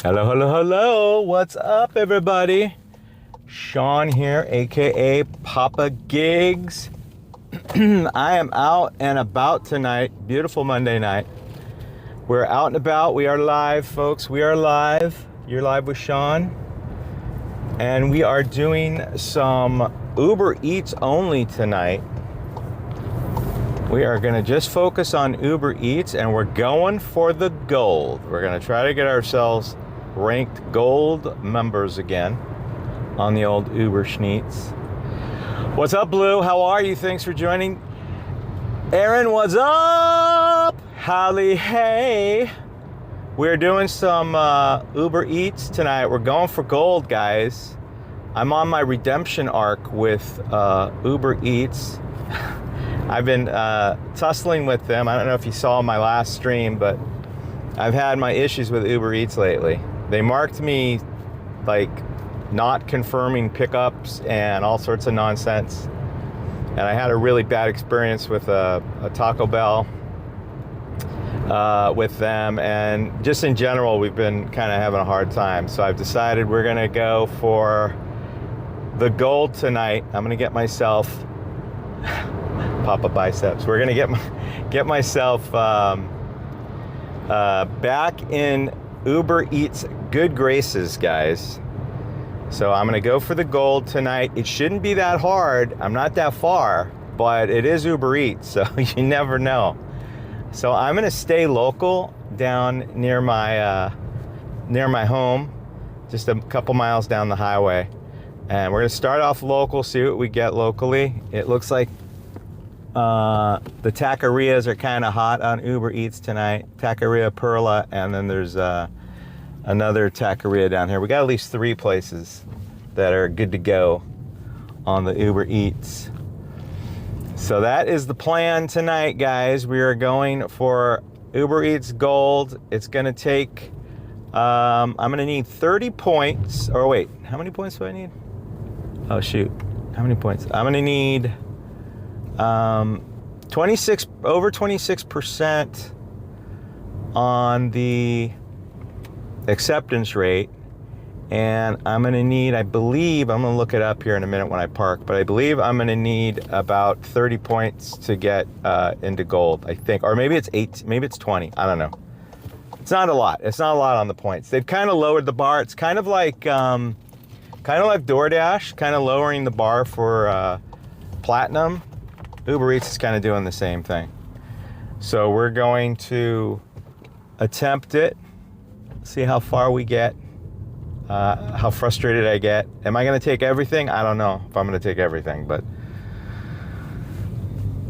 Hello, hello, hello. What's up, everybody? Sean here, aka Papa Gigs. I am out and about tonight. Beautiful Monday night. We're out and about. We are live, folks. We are live. You're live with Sean. And we are doing some Uber Eats only tonight. We are going to just focus on Uber Eats, and we're going for the gold. We're going to try to get ourselves ranked gold members again on the old Uber Schneets. What's up, Blue? How are you? Thanks for joining. Aaron, what's up? Holly, hey. We're doing some Uber Eats tonight. We're going for gold, guys. I'm on my redemption arc with Uber Eats. I've been tussling with them. I don't know if you saw my last stream, but I've had my issues with Uber Eats lately. They marked me like not confirming pickups and all sorts of nonsense. And I had a really bad experience with a Taco Bell with them. And just in general, we've been kind of having a hard time. So I've decided we're going to go for the gold tonight. I'm going to get myself Papa biceps. We're going to get myself back in Uber Eats good graces, guys. So I'm gonna go for the gold tonight. It shouldn't be that hard. I'm not that far, but it is Uber Eats, so you never know. So I'm gonna stay local down near my home, just a couple miles down the highway. And we're gonna start off local, see what we get locally. It looks like the taquerias are kind of hot on Uber Eats tonight. Taqueria Perla, and then there's another taqueria down here. We got at least 3 places that are good to go on the Uber Eats. So that is the plan tonight, guys. We are going for Uber Eats Gold. It's gonna take, I'm gonna need 30 points. Or wait, how many points do I need? Oh shoot, how many points? I'm gonna need over 26% on the acceptance rate, and I'm gonna need, I believe, I'm gonna look it up here in a minute when I park, but I believe I'm gonna need about 30 points to get into gold, I think, or maybe it's 8, maybe it's 20, I don't know. It's not a lot. It's not a lot on the points. They've kind of lowered the bar. It's kind of like DoorDash, kind of lowering the bar for platinum. Uber Eats is kind of doing the same thing. So we're going to attempt it, see how far we get, how frustrated I get. Am I going to take everything? I don't know if I'm going to take everything, but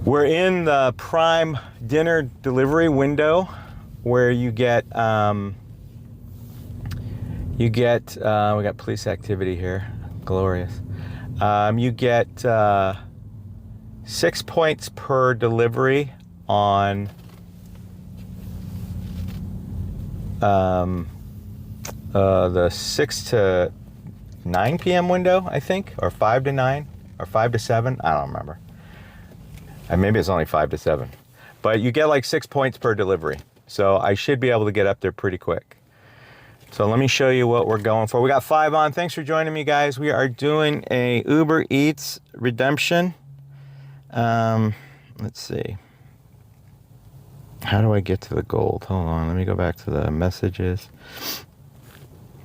we're in the prime dinner delivery window where you get, we got police activity here, glorious. You get 6 points per delivery on the 6 to 9 p.m. window, I think, or 5 to 9, or 5 to 7. I don't remember. Maybe it's only 5 to 7. But you get like 6 points per delivery. So I should be able to get up there pretty quick. So let me show you what we're going for. We got 5 on. Thanks for joining me, guys. We are doing a Uber Eats redemption. Let's see. How do I get to the gold? Hold on, let me go back to the messages.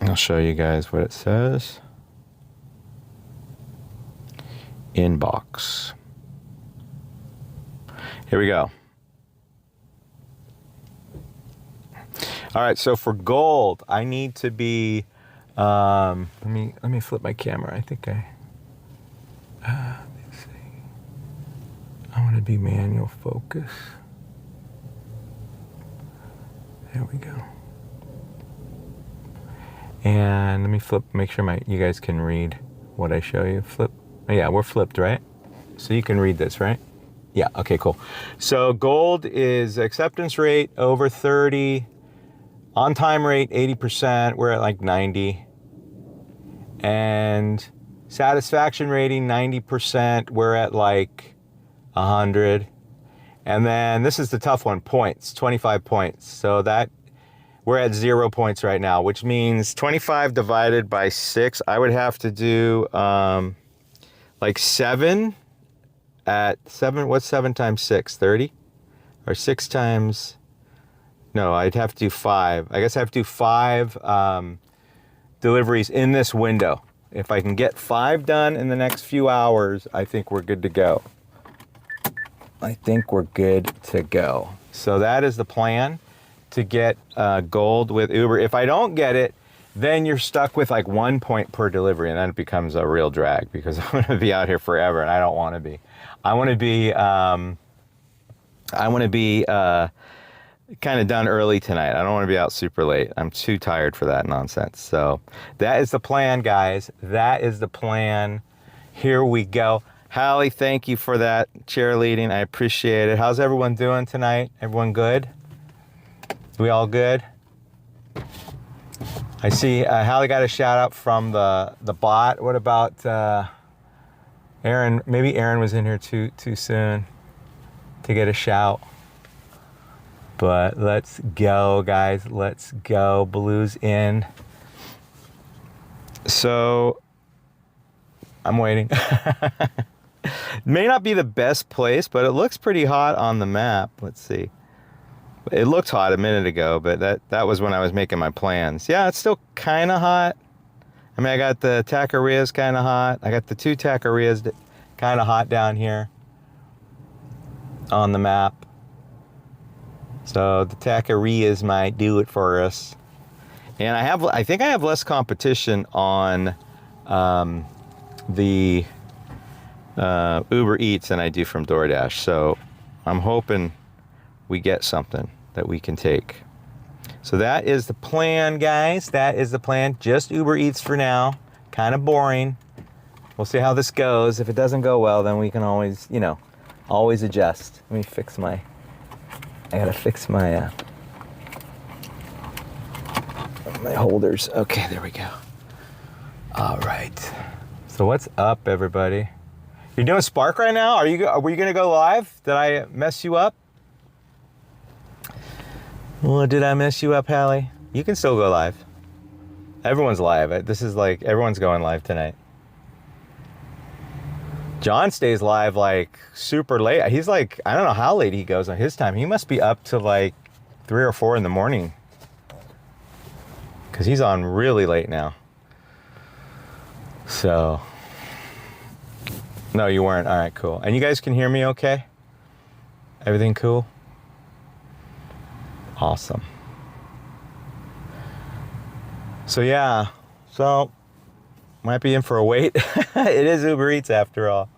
I'll show you guys what it says. Inbox. Here we go. All right, so for gold, I need to be, let me flip my camera. I think let's see. I want to be manual focus. There we go. And let me flip, make sure you guys can read what I show you. Flip. Oh, yeah, we're flipped, right? So you can read this, right? Yeah, okay, cool. So gold is acceptance rate over 30, on-time rate 80%, we're at like 90. And satisfaction rating 90%, we're at like 100. And then this is the tough one, points, 25 points. So that we're at 0 points right now, which means 25 divided by 6. I would have to do like 7 at 7. What's 7 times 6? 30? Or 6 times... No, I'd have to do 5. I guess I have to do 5 deliveries in this window. If I can get 5 done in the next few hours, I think we're good to go. I think we're good to go. So that is the plan, to get gold with Uber. If I don't get it, then you're stuck with like 1 point per delivery, and then it becomes a real drag because I'm going to be out here forever, and I don't want to be. I want to be kind of done early tonight. I don't want to be out super late. I'm too tired for that nonsense. So that is the plan, guys. That is the plan. Here we go. Hallie, thank you for that cheerleading. I appreciate it. How's everyone doing tonight? Everyone good? We all good? I see Hallie got a shout out from the bot. What about Aaron? Maybe Aaron was in here too soon to get a shout. But let's go, guys. Let's go. Blue's in. So I'm waiting. May not be the best place, but it looks pretty hot on the map. Let's see. It looked hot a minute ago, but that was when I was making my plans. Yeah, it's still kind of hot. I mean, I got the taquerias kind of hot. I got the 2 taquerias kind of hot down here on the map. So the taquerias might do it for us. And I think I have less competition on the Uber Eats than I do from DoorDash. So I'm hoping we get something that we can take. So that is the plan, guys. That is the plan. Just Uber Eats for now. Kind of boring. We'll see how this goes. If it doesn't go well, then we can always, always adjust. Let me fix I gotta fix my holders. Okay, there we go. All right. So what's up, everybody? You're doing Spark right now? Were you gonna go live? Did I mess you up? Well, did I mess you up, Hallie? You can still go live. Everyone's live. This is like everyone's going live tonight. John stays live like super late. He's like, I don't know how late he goes on his time. He must be up to like 3 or 4 in the morning, because he's on really late now. So, no, you weren't. All right, cool. And you guys can hear me okay? Everything cool? Awesome. So yeah, might be in for a wait. It is Uber Eats after all.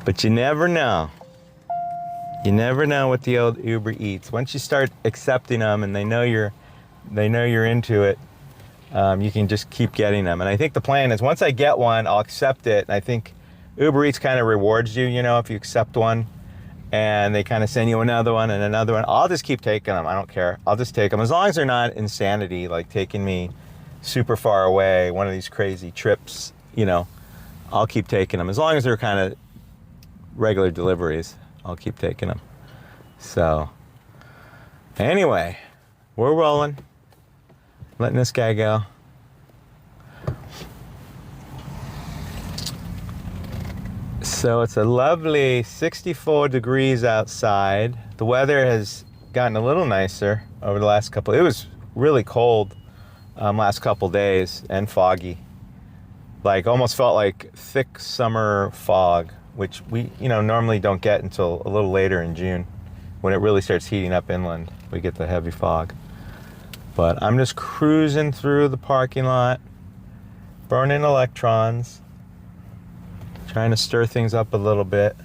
But you never know. You never know with the old Uber Eats. Once you start accepting them and they know you're into it, you can just keep getting them. And I think the plan is once I get one, I'll accept it. And I think Uber Eats kind of rewards you, if you accept one, and they kind of send you another one and another one. I'll just keep taking them. I don't care. I'll just take them as long as they're not insanity, like taking me super far away, one of these crazy trips, I'll keep taking them. As long as they're kind of regular deliveries, I'll keep taking them. So, anyway, we're rolling. Letting this guy go. So it's a lovely 64 degrees outside. The weather has gotten a little nicer over the last couple. It was really cold last couple days and foggy. Like almost felt like thick summer fog, which we normally don't get until a little later in June, when it really starts heating up inland. We get the heavy fog. But I'm just cruising through the parking lot, burning electrons, trying to stir things up a little bit.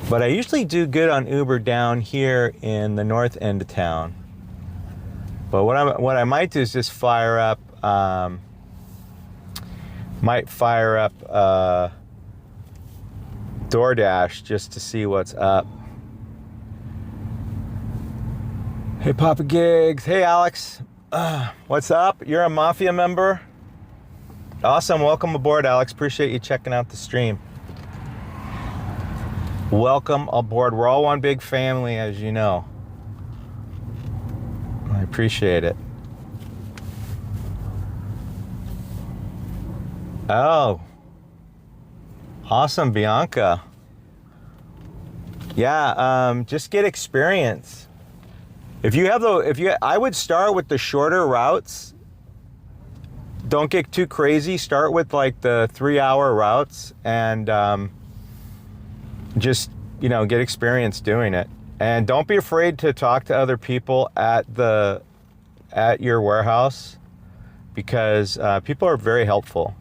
But I usually do good on Uber down here in the north end of town. But what I might do is just fire up DoorDash just to see what's up. Hey, Papa Gigs. Hey, Alex. What's up? You're a Mafia member? Awesome. Welcome aboard, Alex. Appreciate you checking out the stream. Welcome aboard. We're all one big family, as you know. I appreciate it. Oh, awesome, Bianca. Yeah, just get experience. I would start with the shorter routes. Don't get too crazy. Start with like the 3-hour routes and just, get experience doing it. And don't be afraid to talk to other people at your warehouse, because people are very helpful.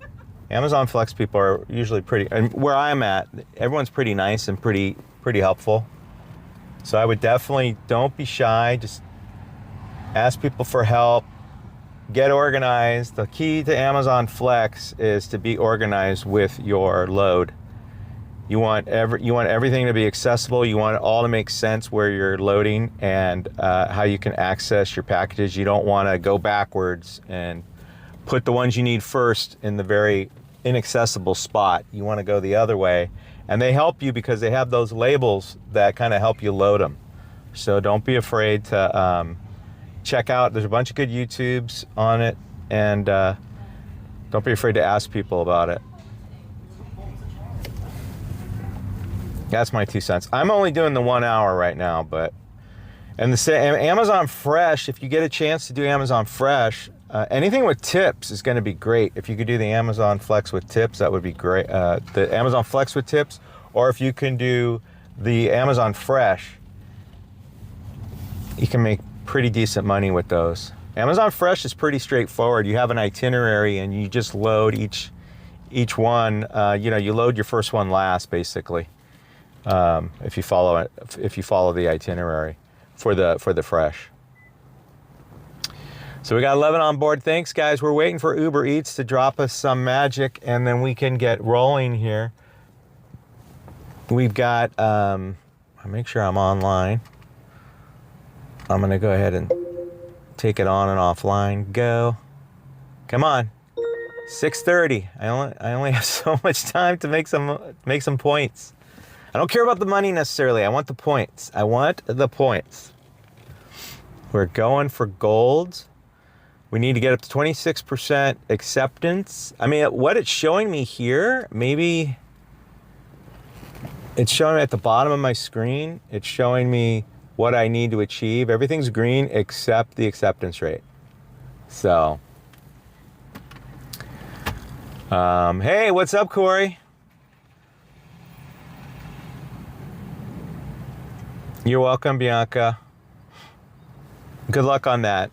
Amazon Flex people are usually and where I'm at, everyone's pretty nice and pretty helpful. So I would definitely, don't be shy. Just ask people for help. Get organized. The key to Amazon Flex is to be organized with your load. You want everything to be accessible. You want it all to make sense where you're loading and how you can access your packages. You don't want to go backwards and put the ones you need first in the very inaccessible spot. You want to go the other way. And they help you because they have those labels that kind of help you load them. So don't be afraid to check out. There's a bunch of good YouTubes on it. And don't be afraid to ask people about it. That's my 2 cents. I'm only doing the 1 hour right now, and Amazon Fresh, if you get a chance to do Amazon Fresh, anything with tips is going to be great. If you could do the Amazon Flex with tips, that would be great. The Amazon Flex with tips, or if you can do the Amazon Fresh, you can make pretty decent money with those. Amazon Fresh is pretty straightforward. You have an itinerary and you just load each one. You load your first one last, basically. If you follow the itinerary for the Fresh. So we got 11 on board. Thanks, guys. We're waiting for Uber Eats to drop us some magic, and then we can get rolling here. We've got, I'll make sure I'm online. I'm going to go ahead and take it on and offline. Go. Come on. 6:30. I only have so much time to make some points. I don't care about the money necessarily. I want the points. We're going for gold. We need to get up to 26% acceptance. I mean, what it's showing me here, maybe it's showing me at the bottom of my screen. It's showing me what I need to achieve. Everything's green except the acceptance rate. So, hey, what's up, Corey? You're welcome, Bianca. Good luck on that.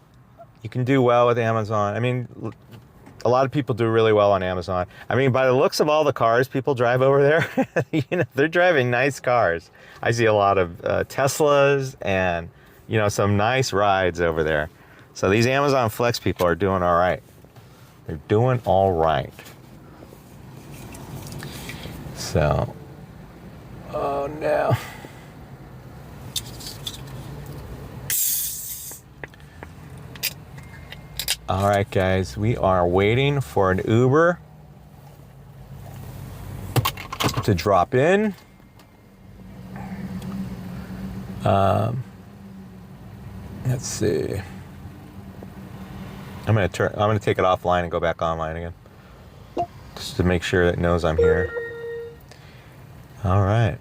You can do well with Amazon. I mean, a lot of people do really well on Amazon. I mean, by the looks of all the cars people drive over there, they're driving nice cars. I see a lot of Teslas and, some nice rides over there. So these Amazon Flex people are doing all right. They're doing all right. So, oh no. All right, guys, we are waiting for an Uber to drop in. Let's see. I'm gonna take it offline and go back online again, just to make sure it knows I'm here. All right.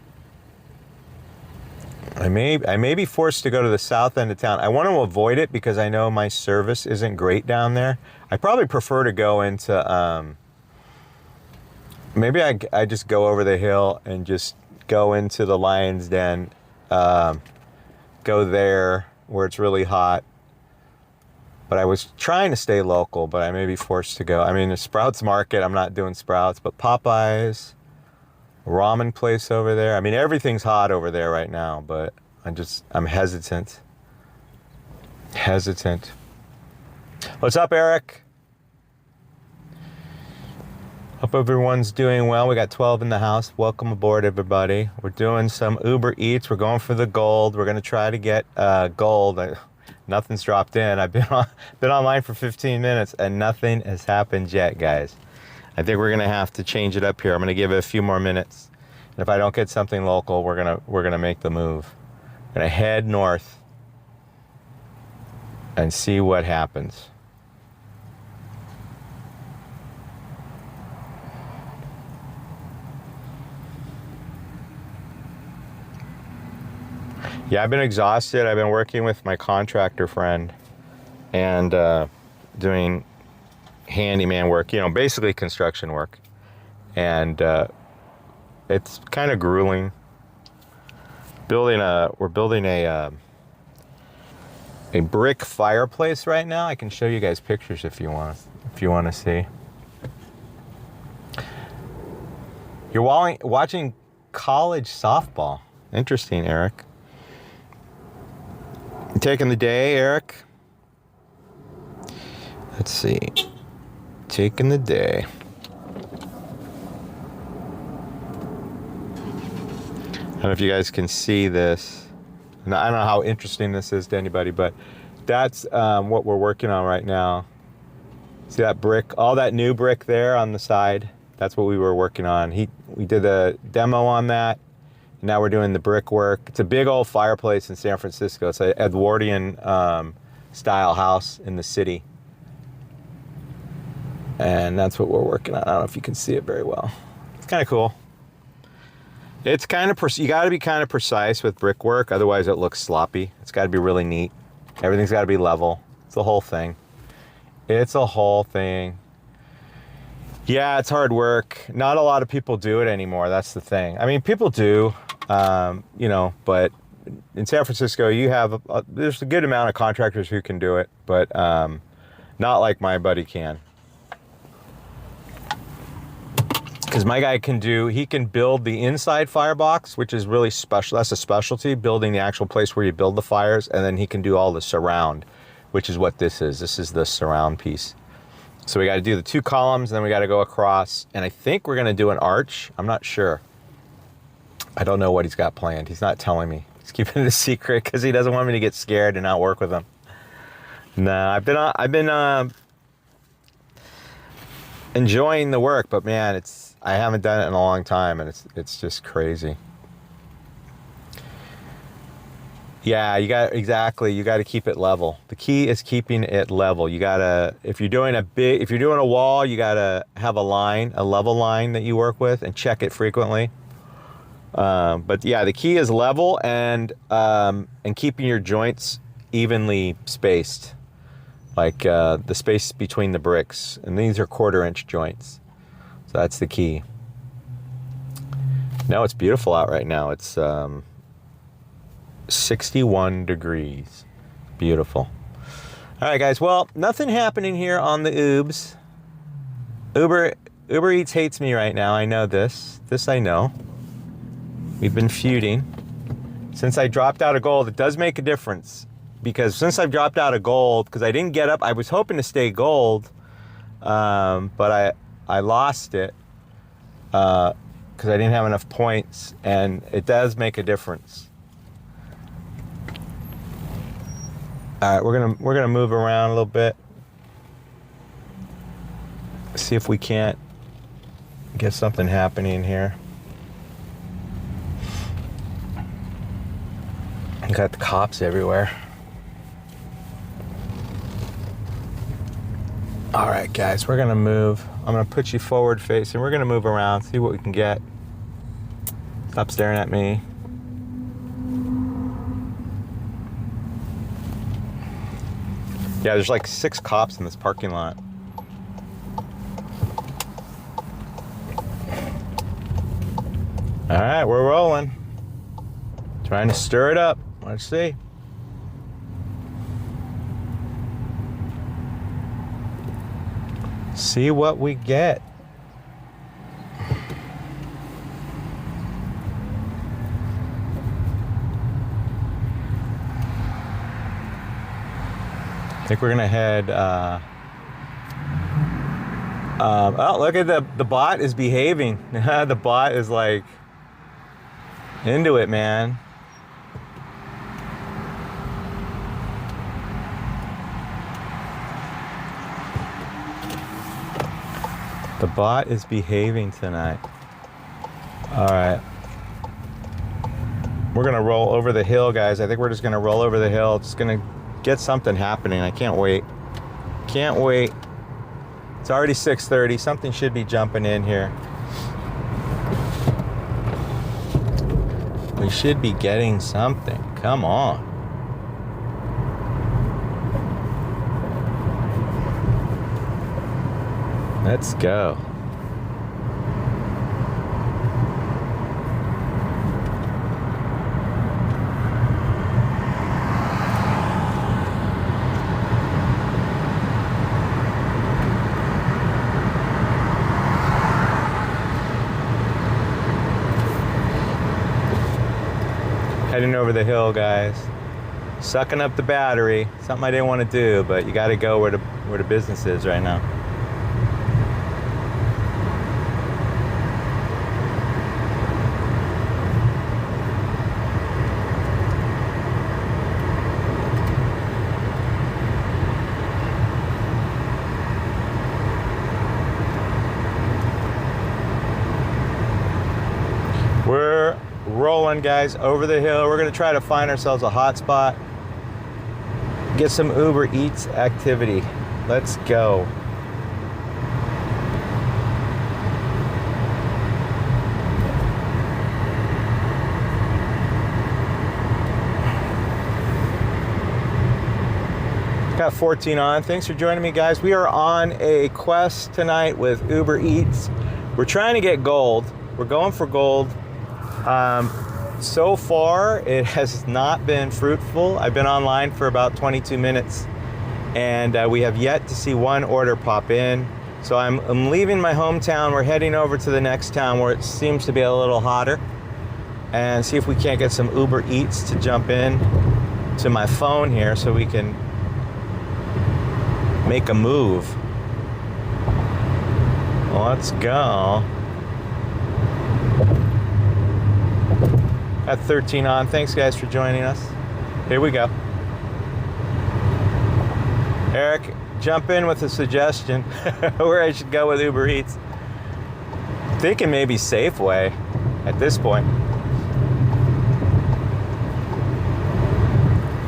I may be forced to go to the south end of town. I want to avoid it because I know my service isn't great down there. I probably prefer to go into, maybe I just go over the hill and just go into the Lion's Den, go there where it's really hot. But I was trying to stay local, but I may be forced to go. I mean, the Sprouts Market, I'm not doing Sprouts, but Popeyes, ramen place over there. I mean, everything's hot over there right now, but I'm hesitant. What's up, Eric? Hope everyone's doing well. We got 12 in the house. Welcome aboard, everybody. We're doing some Uber Eats. We're going for the gold. We're going to try to get gold. Nothing's dropped in. I've been online for 15 minutes and nothing has happened yet, guys. I think we're going to have to change it up here. I'm going to give it a few more minutes. And if I don't get something local, we're gonna make the move. We're gonna head north and see what happens. Yeah, I've been exhausted. I've been working with my contractor friend and doing handyman work, you know, basically construction work. And it's kind of grueling. We're building a brick fireplace right now. I can show you guys pictures if you want to see. You're watching college softball. Interesting, Eric. You taking the day, Eric? Let's see. Taking the day. I don't know if you guys can see this. I don't know how interesting this is to anybody, but that's what we're working on right now. See that brick, all that new brick there on the side? That's what we were working on. We did a demo on that. Now we're doing the brickwork. It's a big old fireplace in San Francisco. It's an Edwardian style house in the city. And that's what we're working on. I don't know if you can see it very well. It's kind of cool. It's kind of, you got to be kind of precise with brickwork, otherwise it looks sloppy. It's got to be really neat. Everything's got to be level. It's the whole thing. It's a whole thing. Yeah, it's hard work. Not a lot of people do it anymore. That's the thing. I mean, people do, you know, but in San Francisco, you have, there's a good amount of contractors who can do it, but not like my buddy can. Because my guy he can build the inside firebox, which is really special. That's a specialty, building the actual place where you build the fires, and then he can do all the surround, which is what this is. This is the surround piece. So we got to do the 2 columns, and then we got to go across, and I think we're going to do an arch. I'm not sure. I don't know what he's got planned. He's not telling me. He's keeping it a secret because he doesn't want me to get scared and not work with him. No, I've been enjoying the work, but man, I haven't done it in a long time, and it's just crazy. Yeah, you got to keep it level. The key is keeping it level. You gotta, if you're doing a wall, you gotta have a level line that you work with and check it frequently. But yeah, the key is level and keeping your joints evenly spaced, like the space between the bricks. And these are 1/4-inch joints. So that's the key. No, it's beautiful out right now. It's 61 degrees. Beautiful. All right, guys. Well, nothing happening here on the Ubs. Uber Eats hates me right now. I know this. This I know. We've been feuding. Since I dropped out of gold, it does make a difference. Because since I've dropped out of gold, because I didn't get up, I was hoping to stay gold, but I lost it because I didn't have enough points, and it does make a difference. All right, we're gonna move around a little bit, see if we can't get something happening here. Got the cops everywhere. All right, guys, we're gonna move. I'm gonna put you forward facing. We're gonna move around, see what we can get. Stop staring at me. Yeah, there's like 6 cops in this parking lot. All right, we're rolling. Trying to stir it up. Let's see. See what we get. I think we're gonna head. Oh, look at the bot is behaving. The bot is like into it, man. The bot is behaving tonight. All right, We're gonna roll over the hill, guys. I think we're just gonna roll over the hill. Just gonna get something happening. I can't wait. Can't wait. It's already 6:30. Something should be jumping in here. We should be getting something. Come on. Let's go. Heading over the hill, guys. Sucking up the battery. Something I didn't want to do, but you got to go where the business is right now. We're rolling, guys, over the hill. We're gonna try to find ourselves a hot spot, get some Uber Eats activity. Let's go. Got 14 on. Thanks for joining me, guys. We are on a quest tonight with Uber Eats. We're trying to get gold. We're going for gold. So far, it has not been fruitful. I've been online for about 22 minutes, and we have yet to see one order pop in. So I'm leaving my hometown. We're heading over to the next town where it seems to be a little hotter, and see if we can't get some Uber Eats to jump in to my phone here so we can make a move. Let's go. At 13 on. Thanks, guys, for joining us. Here we go. Eric, jump in with a suggestion where I should go with Uber Eats. Thinking maybe Safeway at this point.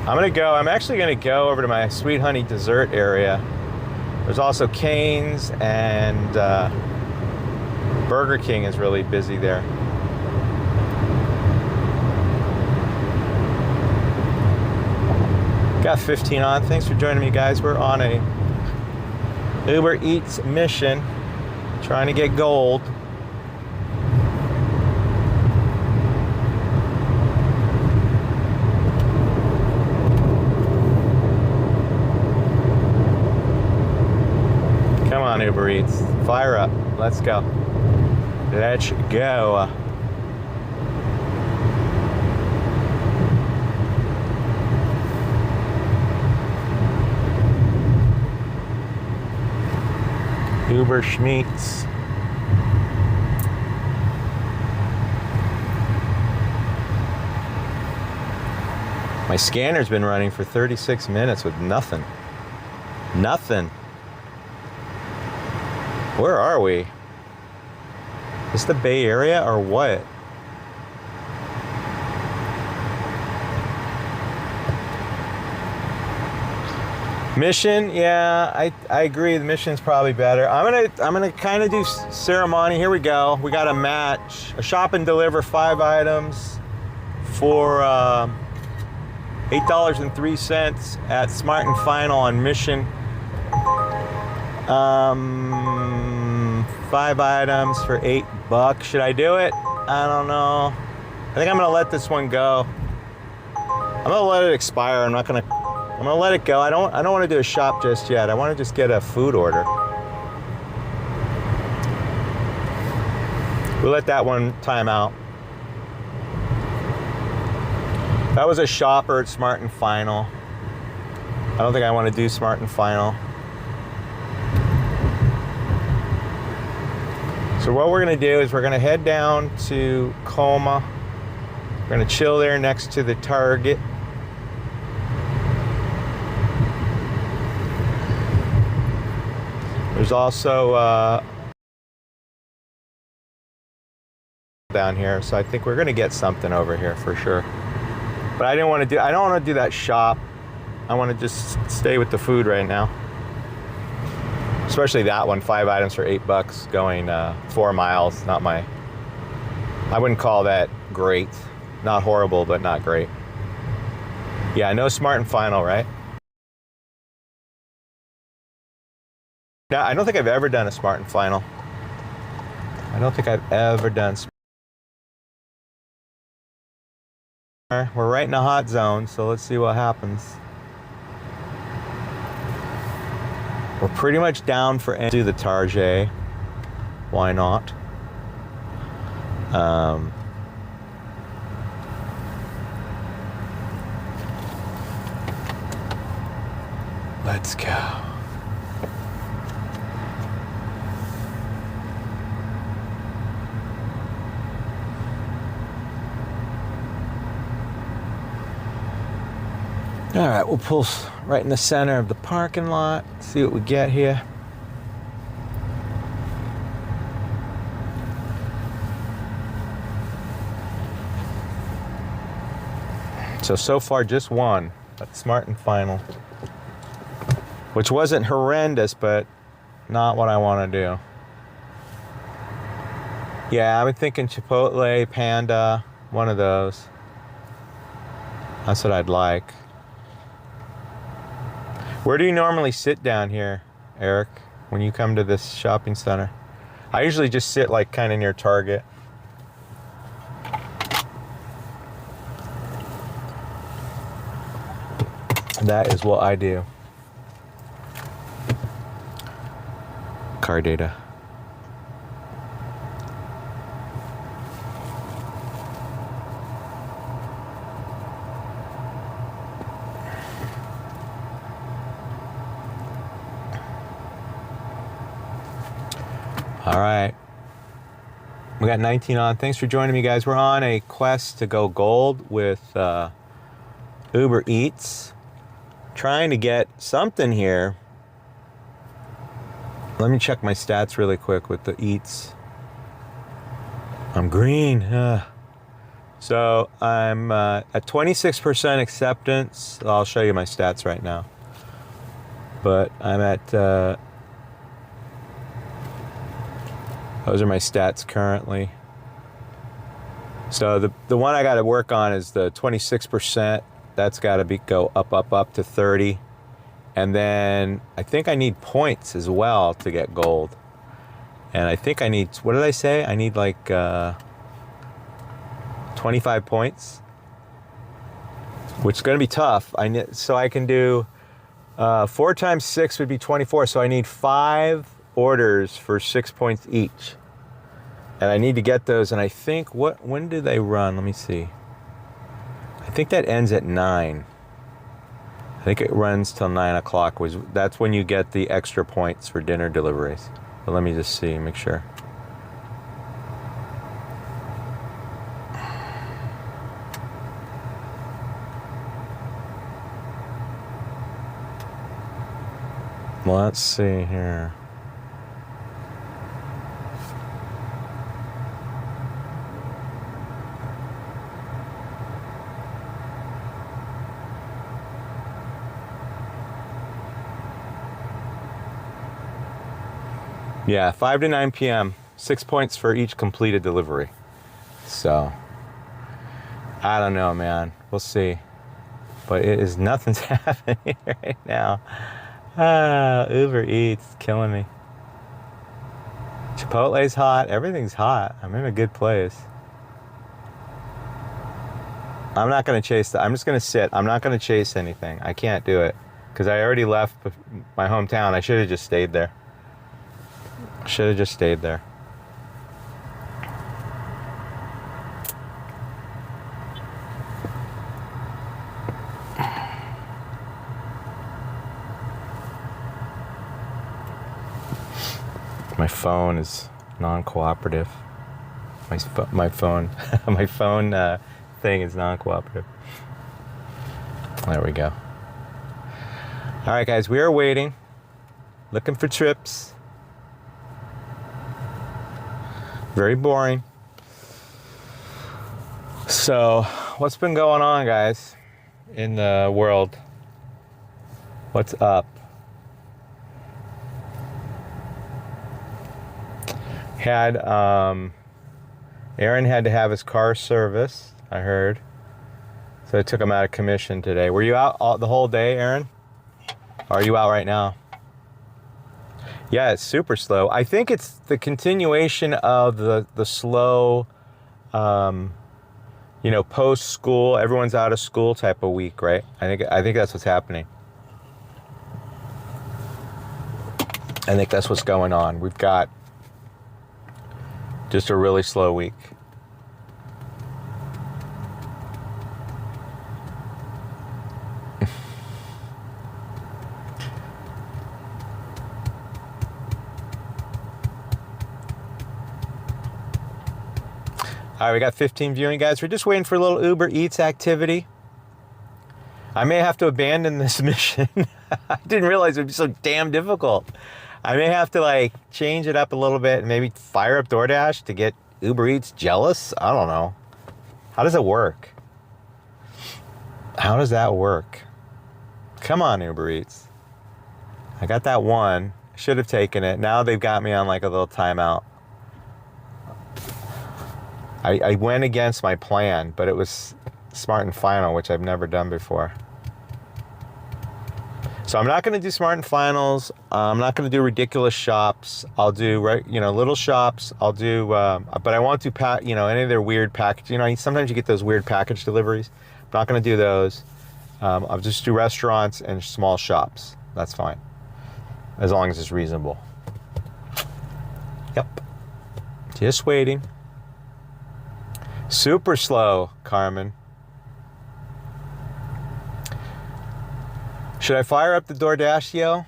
I'm actually gonna go over to my Sweet Honey dessert area. There's also Cane's, and Burger King is really busy there. Got 15 on. Thanks for joining me, guys. We're on a Uber Eats mission, trying to get gold. Come on, Uber Eats. Fire up. Let's go. Let's go. Uber Schmeats. My scanner's been running for 36 minutes with nothing. Nothing. Where are we? Is this the Bay Area or what? Mission, yeah, I agree. The mission's probably better. I'm gonna kind of do ceremony. Here we go. We got a match, a shop and deliver 5 items for $8.03 at Smart and Final on Mission. 5 items for $8. Should I do it? I don't know. I think I'm gonna let this one go. I'm gonna let it expire. I'm gonna let it go. I don't want to do a shop just yet. I want to just get a food order. We'll let that one time out. That was a shopper at Smart and Final. I don't think I want to do Smart and Final. So what we're going to do is we're going to head down to Colma. We're going to chill there next to the Target. There's also down here, so I think we're gonna get something over here for sure. But I don't want to do that shop. I want to just stay with the food right now. Especially that one, 5 items for $8 going 4 miles. I wouldn't call that great. Not horrible, but not great. Yeah, no Smart and Final, right? No, I don't think I've ever done a Smart and Final. I don't think I've ever done. We're right in a hot zone, so let's see what happens. We're pretty much down for do the Tarjay. Why not? Let's go. All right, we'll pull right in the center of the parking lot, see what we get here. So far just one, but Smart and Final, which wasn't horrendous, but not what I want to do. Yeah, I've been thinking Chipotle, Panda, one of those. That's what I'd like. Where do you normally sit down here, Eric, when you come to this shopping center? I usually just sit like kind of near Target. That is what I do. Car data. All right. We got 19 on. Thanks for joining me, guys. We're on a quest to go gold with Uber Eats. Trying to get something here. Let me check my stats really quick with the Eats. I'm green. So I'm at 26% acceptance. I'll show you my stats right now. But I'm at... those are my stats currently. So the one I got to work on is the 26%. That's got to go up to 30. And then I think I need points as well to get gold. And I think I need, what did I say? I need like 25 points, which is going to be tough. So I can do 4 times 6 would be 24. So I need 5 orders for 6 points each. And I need to get those. And I think, when do they run? Let me see. I think that ends at 9. I think it runs till 9 o'clock. That's when you get the extra points for dinner deliveries. But let me just see, make sure. Let's see here. Yeah, 5 to 9 p.m. 6 points for each completed delivery. So, I don't know, man. We'll see. But nothing's happening right now. Uber Eats, killing me. Chipotle's hot. Everything's hot. I'm in a good place. I'm not going to chase I'm just going to sit. I'm not going to chase anything. I can't do it. Because I already left my hometown. I should have just stayed there. Should have just stayed there. My phone is non-cooperative. My phone thing is non-cooperative. There we go. All right, guys, we are waiting, looking for trips. Very boring. So, what's been going on, guys, in the world? What's up? Aaron had to have his car serviced, I heard. So I took him out of commission today. Were you out the whole day, Aaron? Or are you out right now? Yeah, it's super slow. I think it's the continuation of the slow, post school, everyone's out of school type of week, right? I think that's what's happening. I think that's what's going on. We've got just a really slow week. All right, we got 15 viewing, guys. We're just waiting for a little Uber Eats activity. I may have to abandon this mission. I didn't realize it would be so damn difficult. I may have to change it up a little bit and maybe fire up DoorDash to get Uber Eats jealous. I don't know. How does it work? How does that work? Come on, Uber Eats. I got that one. Should have taken it. Now they've got me on a little timeout. I went against my plan, but it was Smart and Final, which I've never done before. So I'm not going to do Smart and Finals. I'm not going to do ridiculous shops. I'll do little shops. I'll do, but I won't do any of their weird package. Sometimes you get those weird package deliveries. I'm not going to do those. I'll just do restaurants and small shops. That's fine, as long as it's reasonable. Yep. Just waiting. Super slow, Carmen. Should I fire up the DoorDash, yo?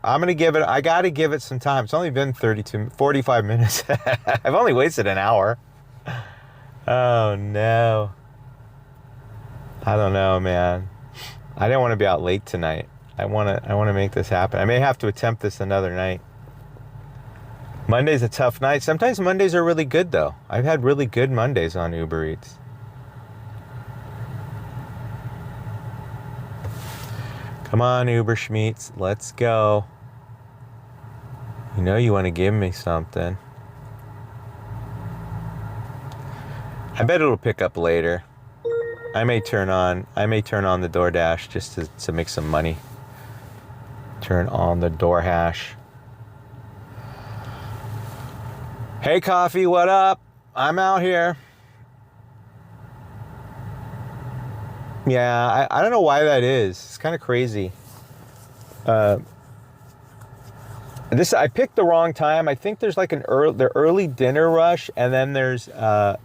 I gotta give it some time. It's only been 45 minutes. I've only wasted an hour. Oh no. I don't know, man. I didn't want to be out late tonight. I want to make this happen. I may have to attempt this another night. Monday's a tough night. Sometimes Mondays are really good, though. I've had really good Mondays on Uber Eats. Come on, Uber Schmeats. Let's go. You want to give me something. I bet it'll pick up later. I may turn on the DoorDash just to make some money. Turn on the DoorDash. Hey, Coffee, what up? I'm out here. Yeah, I don't know why that is. It's kind of crazy. I picked the wrong time. I think there's the early dinner rush, and then there's I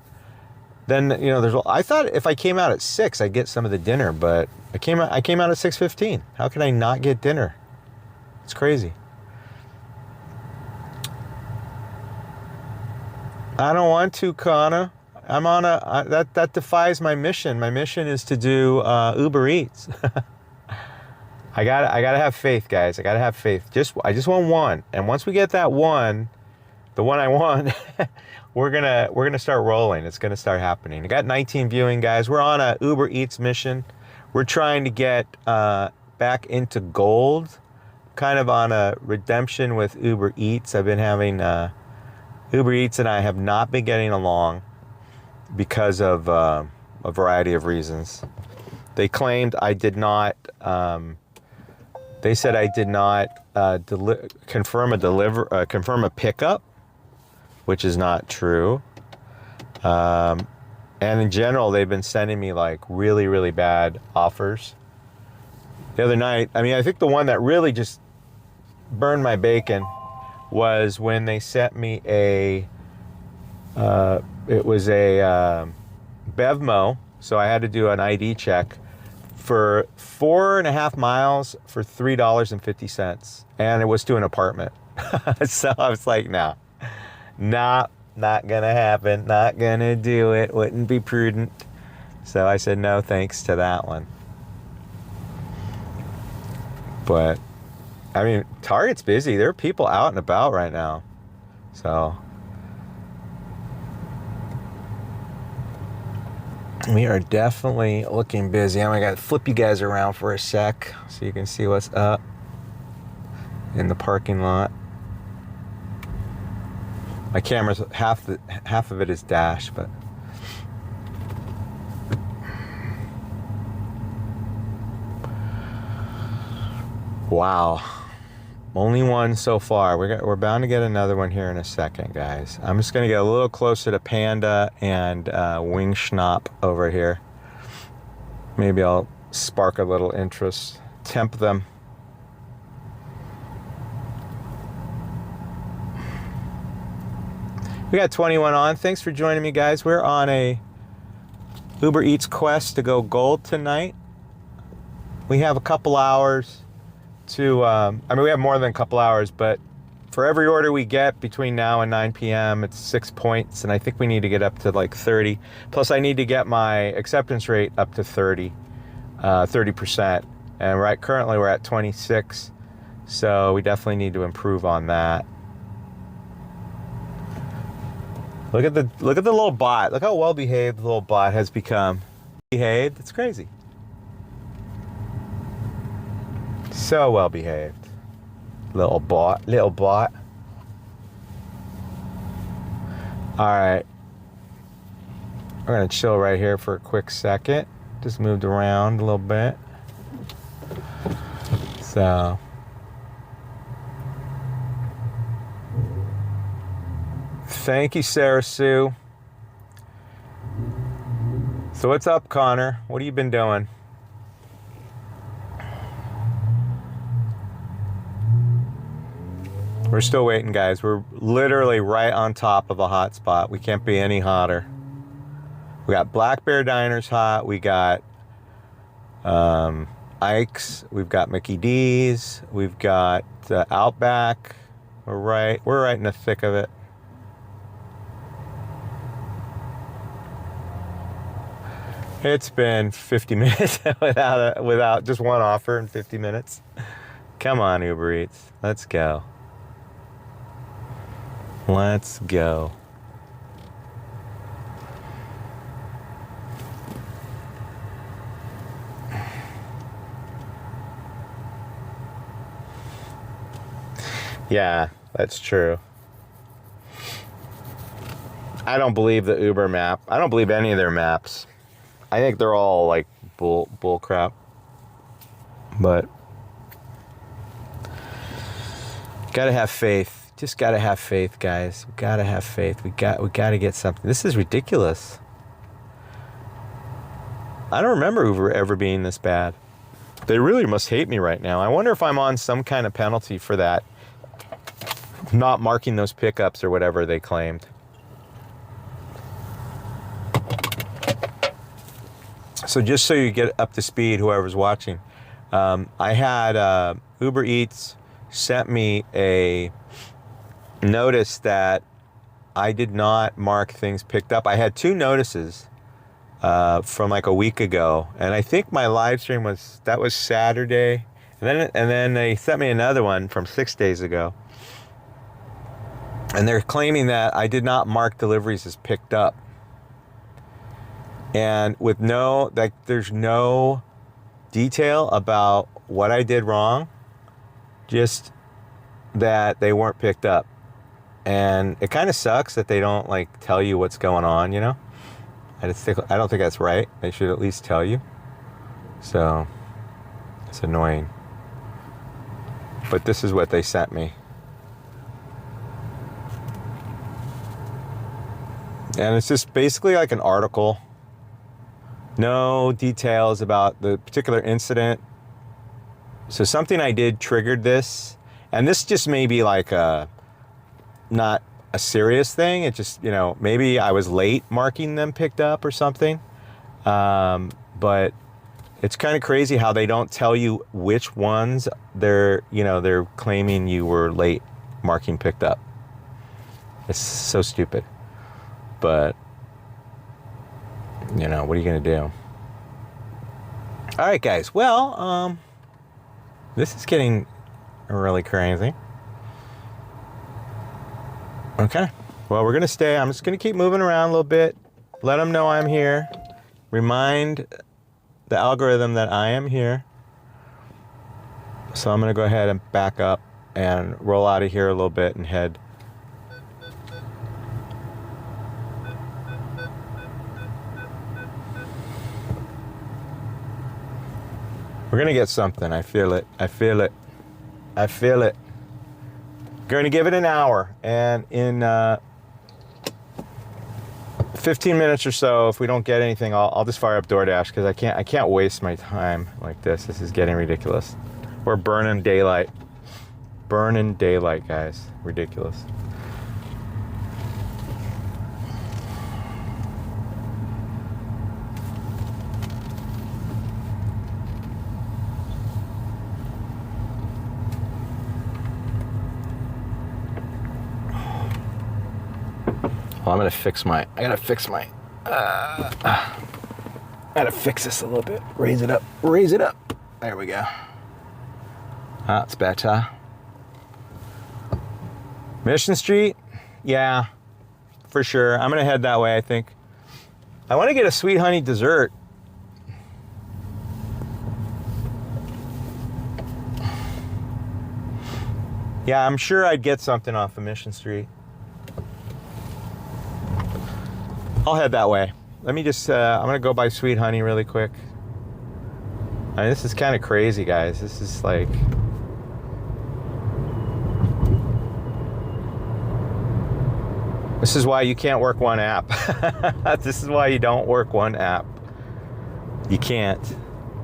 thought if I came out at 6, I'd get some of the dinner, but I came out at 6:15. How can I not get dinner? It's crazy. I don't want to, Kana. I'm on that defies my mission. My mission is to do Uber Eats. I gotta have faith, guys. I gotta have faith. I just want one, and once we get that one, the one I want, we're gonna start rolling. It's gonna start happening. I got 19 viewing, guys. We're on a Uber Eats mission. We're trying to get back into gold, kind of on a redemption with Uber Eats. I've been having Uber Eats and I have not been getting along because of a variety of reasons. They claimed I did not. They said I did not confirm a pickup, which is not true. And in general, they've been sending me really, really bad offers. The other night, I think the one that really just burned my bacon was when they sent me it was a Bevmo, so I had to do an ID check for 4.5 miles for $3.50, and it was to an apartment. So I was like, no, not gonna happen, not gonna do it, wouldn't be prudent. So I said no thanks to that one. But Target's busy. There are people out and about right now. So We are definitely looking busy. I'm gonna flip you guys around for a sec so you can see what's up in the parking lot. My camera's half of it is dash, but wow, only one so far. We're bound to get another one here in a second, guys. I'm just gonna get a little closer to Panda and Wing Schnapp over here. Maybe I'll spark a little interest, tempt them. We got 21 on. Thanks for joining me, guys. We're on a Uber Eats quest to go gold tonight. We have a couple hours to, I mean, we have more than a couple hours, but for every order we get between now and 9 p.m., it's 6 points, and I think we need to get up to like 30. Plus, I need to get my acceptance rate up to 30%. And currently we're at 26, so we definitely need to improve on that. Look at the little bot. Look how well behaved the little bot has become. Behaved, it's crazy. So well behaved. Little bot. All right. We're gonna chill right here for a quick second. Just moved around a little bit. So. Thank you, Sarah Sue. So what's up, Connor? What have you been doing? We're still waiting, guys. We're literally right on top of a hot spot. We can't be any hotter. We got Black Bear Diners hot. We got Ike's. We've got Mickey D's. We've got Outback. We're right in the thick of it. It's been 50 minutes without just one offer in 50 minutes. Come on, Uber Eats. Let's go. Let's go. Yeah, that's true. I don't believe the Uber map. I don't believe any of their maps. I think they're all like bull crap. But gotta have faith. Just gotta have faith, guys. We gotta have faith. We gotta get something. This is ridiculous. I don't remember Uber ever being this bad. They really must hate me right now. I wonder if I'm on some kind of penalty for that. Not marking those pickups or whatever they claimed. So just so you get up to speed, whoever's watching, I had Uber Eats sent me a notice that I did not mark things picked up. I had 2 notices from like a week ago, and I think my live stream was Saturday, and then they sent me another one from 6 days ago, and they're claiming that I did not mark deliveries as picked up. And with there's no detail about what I did wrong, just that they weren't picked up. And it kind of sucks that they don't like tell you what's going on, you know? I don't think that's right. They should at least tell you. So it's annoying. But this is what they sent me. And it's just basically like an article. No details about the particular incident. So something I did triggered this. And this just may be like not a serious thing. It just, maybe I was late marking them picked up or something. But it's kind of crazy how they don't tell you which ones they're claiming you were late marking picked up. It's so stupid. But, what are you going to do? All right, guys. Well, this is getting really crazy. Okay. Well, we're going to stay. I'm just going to keep moving around a little bit. Let them know I'm here. remind the algorithm that I am here. So I'm gonna go ahead and back up and roll out of here a little bit and head. We're gonna get something. I feel it. I feel it. I feel it. Going to give it an hour, and in 15 minutes or so, if we don't get anything, I'll just fire up DoorDash, because I can't waste my time like this. This is getting ridiculous. We're burning daylight. Burning daylight, guys. Ridiculous. Well, I gotta fix this a little bit. Raise it up. There we go. That's better. Mission Street? Yeah, for sure. I'm gonna head that way, I think. I wanna get a sweet honey dessert. Yeah, I'm sure I'd get something off of Mission Street. I'll head that way. Let me just, I'm gonna go buy sweet honey really quick. I mean, this is kind of crazy, guys. This is like... This is why you can't work one app. This is why you don't work one app. You can't.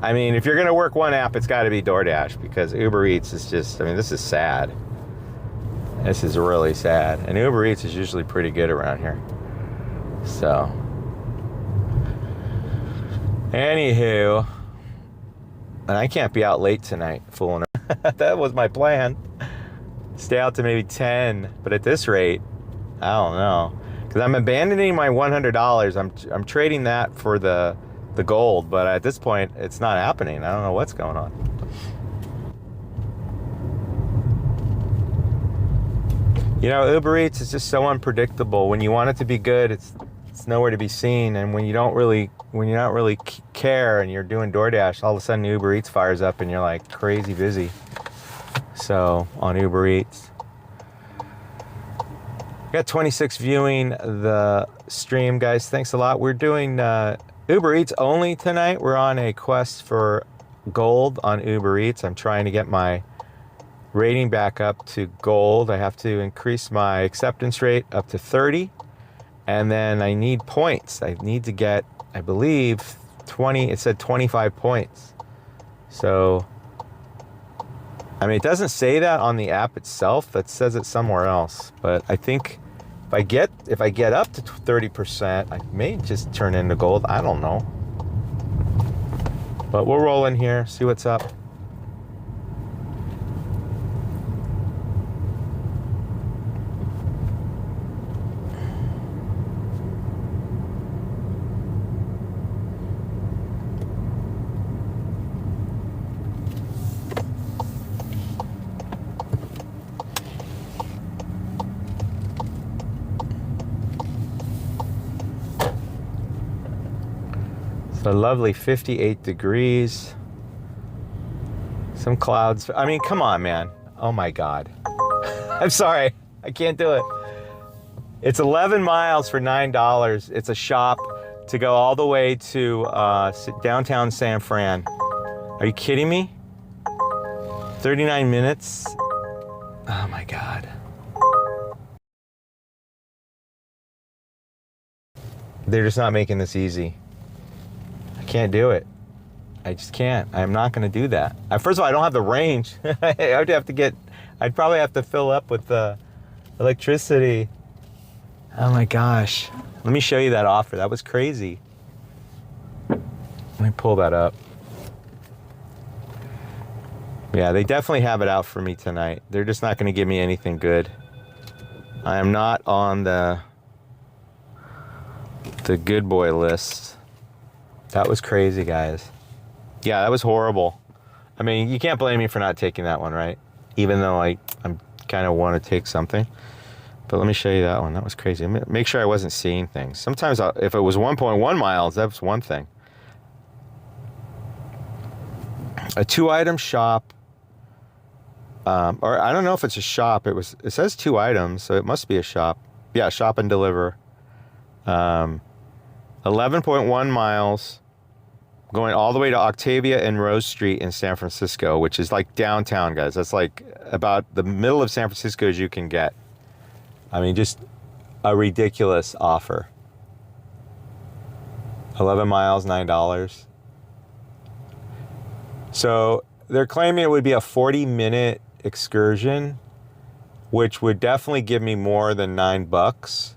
I mean, if you're gonna work one app, it's gotta be DoorDash, because Uber Eats is just, I mean, this is sad. This is really sad. And Uber Eats is usually pretty good around here. So, anywho, and I can't be out late tonight fooling her. That was my plan. Stay out to maybe 10, but at this rate, I don't know. Because I'm abandoning my $100. I'm trading that for the gold, but at this point, it's not happening. I don't know what's going on. You know, Uber Eats is just so unpredictable. When you want it to be good, it's nowhere to be seen. And when you not really care and you're doing DoorDash, all of a sudden Uber Eats fires up and you're like crazy busy. So on Uber Eats, I got 26 viewing the stream, guys. Thanks a lot. We're doing Uber Eats only tonight. We're on a quest for gold on Uber Eats. I'm trying to get my rating back up to gold. I have to increase my acceptance rate up to 30, and then I need points. I need to get, I believe, 20. It said 25 points. So, I mean, it doesn't say that on the app itself. That says it somewhere else. But I think if I get up to 30%, I may just turn into gold. I don't know. But we'll roll in here, see what's up. A lovely 58 degrees. Some clouds. I mean, come on, man. Oh my God. I'm sorry. I can't do it. It's 11 miles for $9. It's a shop to go all the way to downtown San Fran. Are you kidding me? 39 minutes? Oh my God. They're just not making this easy. Can't do it. I just can't. I'm not going to do that. First of all, I don't have the range. I'd probably have to fill up with electricity. Oh my gosh. Let me show you that offer. That was crazy. Let me pull that up. Yeah, they definitely have it out for me tonight. They're just not going to give me anything good. I am not on the good boy list. That was crazy, guys. Yeah, that was horrible. I mean, you can't blame me for not taking that one, right? Even though I'm kind of want to take something. But let me show you that one. That was crazy. Make sure I wasn't seeing things. Sometimes if it was 1.1 miles, that was one thing. a 2-item shop. Or I don't know if it's a shop. It says 2 items, so it must be a shop. Yeah, shop and deliver. 11.1 miles going all the way to Octavia and Rose Street in San Francisco, which is like downtown, guys. That's like about the middle of San Francisco as you can get. I mean, just a ridiculous offer. 11 miles, $9. So they're claiming it would be a 40-minute excursion, which would definitely give me more than $9.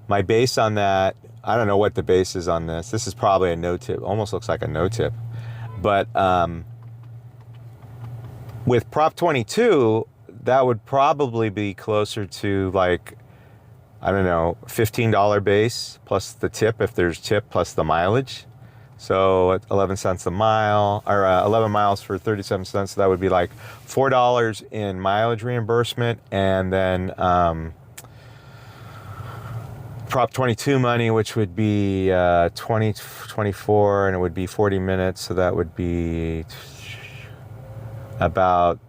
My base on that, I don't know what the base is on this. This is probably a no tip. Almost looks like a no tip. But with Prop 22, that would probably be closer to like, I don't know, $15 base plus the tip, if there's tip, plus the mileage. So 11 cents a mile, or 11 miles for 37 cents. So that would be like $4 in mileage reimbursement. And then Prop 22 money, which would be 24, and it would be 40 minutes. So that would be about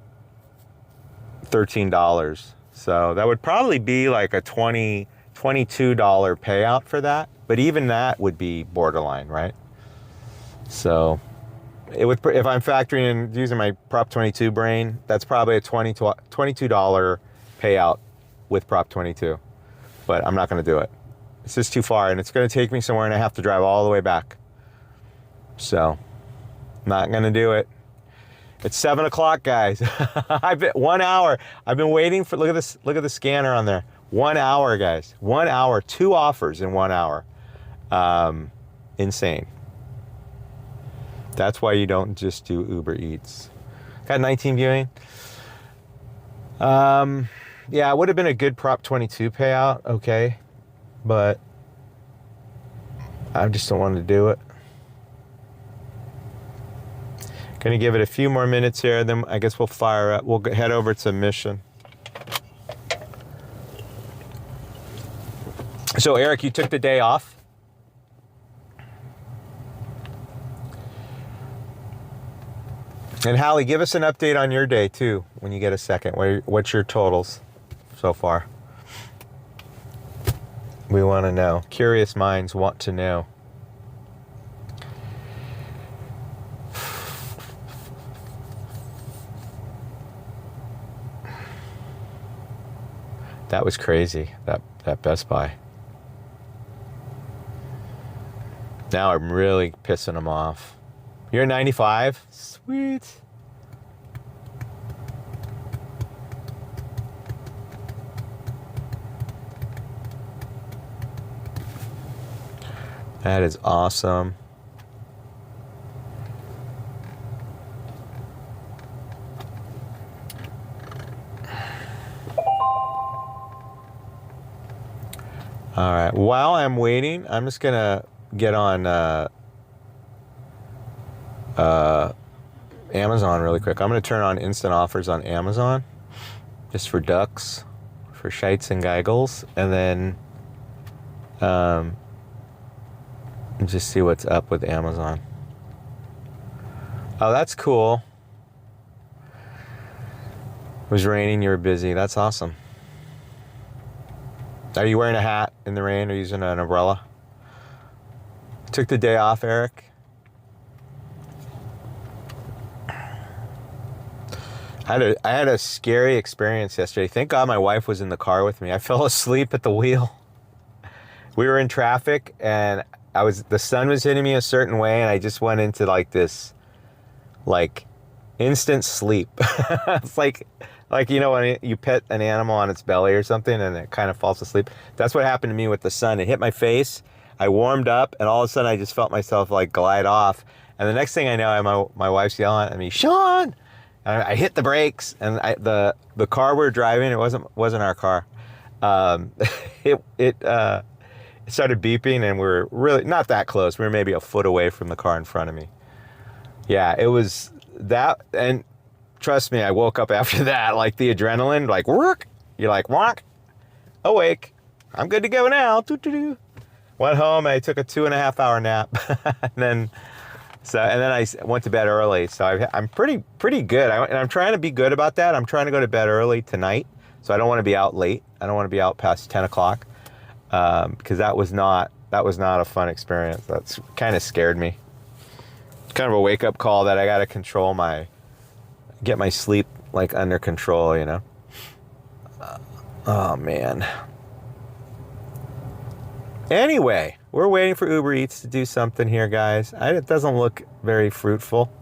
$13. So that would probably be like a $22 payout for that. But even that would be borderline, right? So it would, if I'm factoring in using my Prop 22 brain, that's probably a $22 payout with Prop 22. But I'm not going to do it. It's just too far, and it's going to take me somewhere, and I have to drive all the way back. So, not going to do it. It's 7 o'clock, guys. I've been 1 hour. I've been waiting for, look at this, look at the scanner on there. 1 hour, guys. 1 hour, 2 offers in 1 hour. Insane. That's why you don't just do Uber Eats. Got 19 viewing. Yeah, it would have been a good Prop 22 payout, okay. But I just don't want to do it. Gonna give it a few more minutes here, then I guess we'll fire up. We'll head over to Mission. So Eric, you took the day off? And Hallie, give us an update on your day too, when you get a second. What's your totals so far? We want to know. Curious minds want to know. That was crazy, that Best Buy. Now I'm really pissing them off. You're 95? Sweet. That is awesome. All right, while I'm waiting, I'm just gonna get on Amazon really quick. I'm gonna turn on instant offers on Amazon, just for ducks, for shites and giggles, and then just see what's up with Amazon. Oh, that's cool. It was raining, you were busy. That's awesome. Are you wearing a hat in the rain or using an umbrella? Took the day off, Eric. I had a scary experience yesterday. Thank God my wife was in the car with me. I fell asleep at the wheel. We were in traffic, and the sun was hitting me a certain way, and I just went into like this, like, instant sleep. It's like you know when you pet an animal on its belly or something and it kind of falls asleep. That's what happened to me with the sun. It hit my face. I warmed up, and all of a sudden I just felt myself like glide off. And the next thing I know, my wife's yelling at me, "Sean!" And I hit the brakes, and the car we're driving, it wasn't our car. It started beeping, and we were really not that close. We were maybe a foot away from the car in front of me. Yeah, it was that, and trust me, I woke up after that, like the adrenaline, like work. You're like, walk, awake. I'm good to go now. Went home, I took a 2.5 hour nap, and then So, and then I went to bed early. So I'm pretty good. And I'm trying to be good about that. I'm trying to go to bed early tonight. So I don't want to be out late. I don't want to be out past 10 o'clock. Because that was not a fun experience. That's kind of scared me. Kind of a wake up call that I got to get my sleep like under control, you know? Oh man. Anyway, we're waiting for Uber Eats to do something here, guys. It doesn't look very fruitful.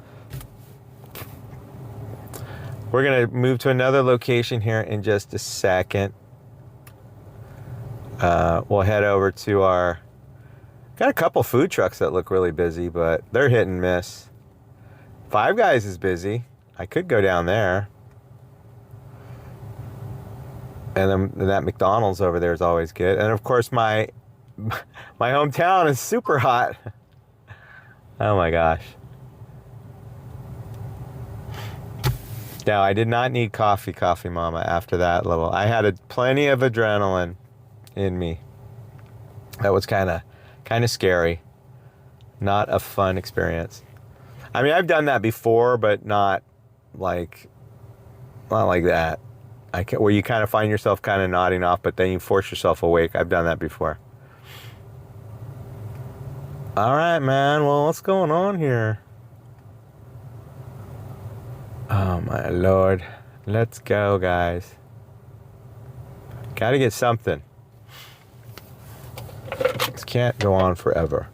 We're gonna move to another location here in just a second. We'll head over to got a couple food trucks that look really busy, but they're hit and miss. Five Guys is busy. I could go down there. And then that McDonald's over there is always good. And of course, my hometown is super hot. Oh my gosh. Now, I did not need coffee mama after that level. I had plenty of adrenaline in me. That was kind of scary. Not a fun experience. I mean, I've done that before, but not like that. Where you kind of find yourself kind of nodding off, but then you force yourself awake. I've done that before. All right, man. Well, what's going on here? Oh, my Lord. Let's go, guys. Got to get something. This can't go on forever.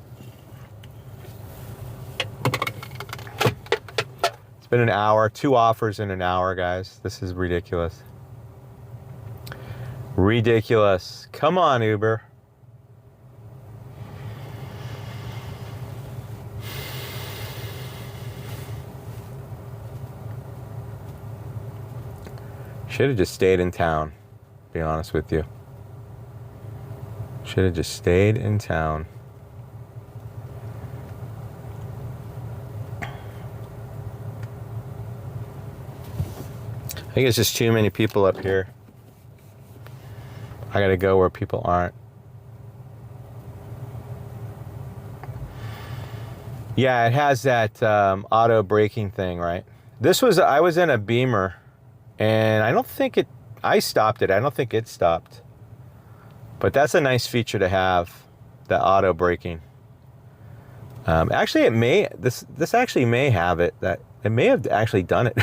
It's been an hour. 2 offers in an hour, guys. This is ridiculous. Ridiculous. Come on, Uber. Should have just stayed in town, to be honest with you. Should have just stayed in town. I think it's just too many people up here. I gotta go where people aren't. Yeah, it has that auto braking thing, right? I was in a Beamer, and I stopped it. I don't think it stopped. But that's a nice feature to have, the auto braking. Actually, this actually may have it. That it may have actually done it.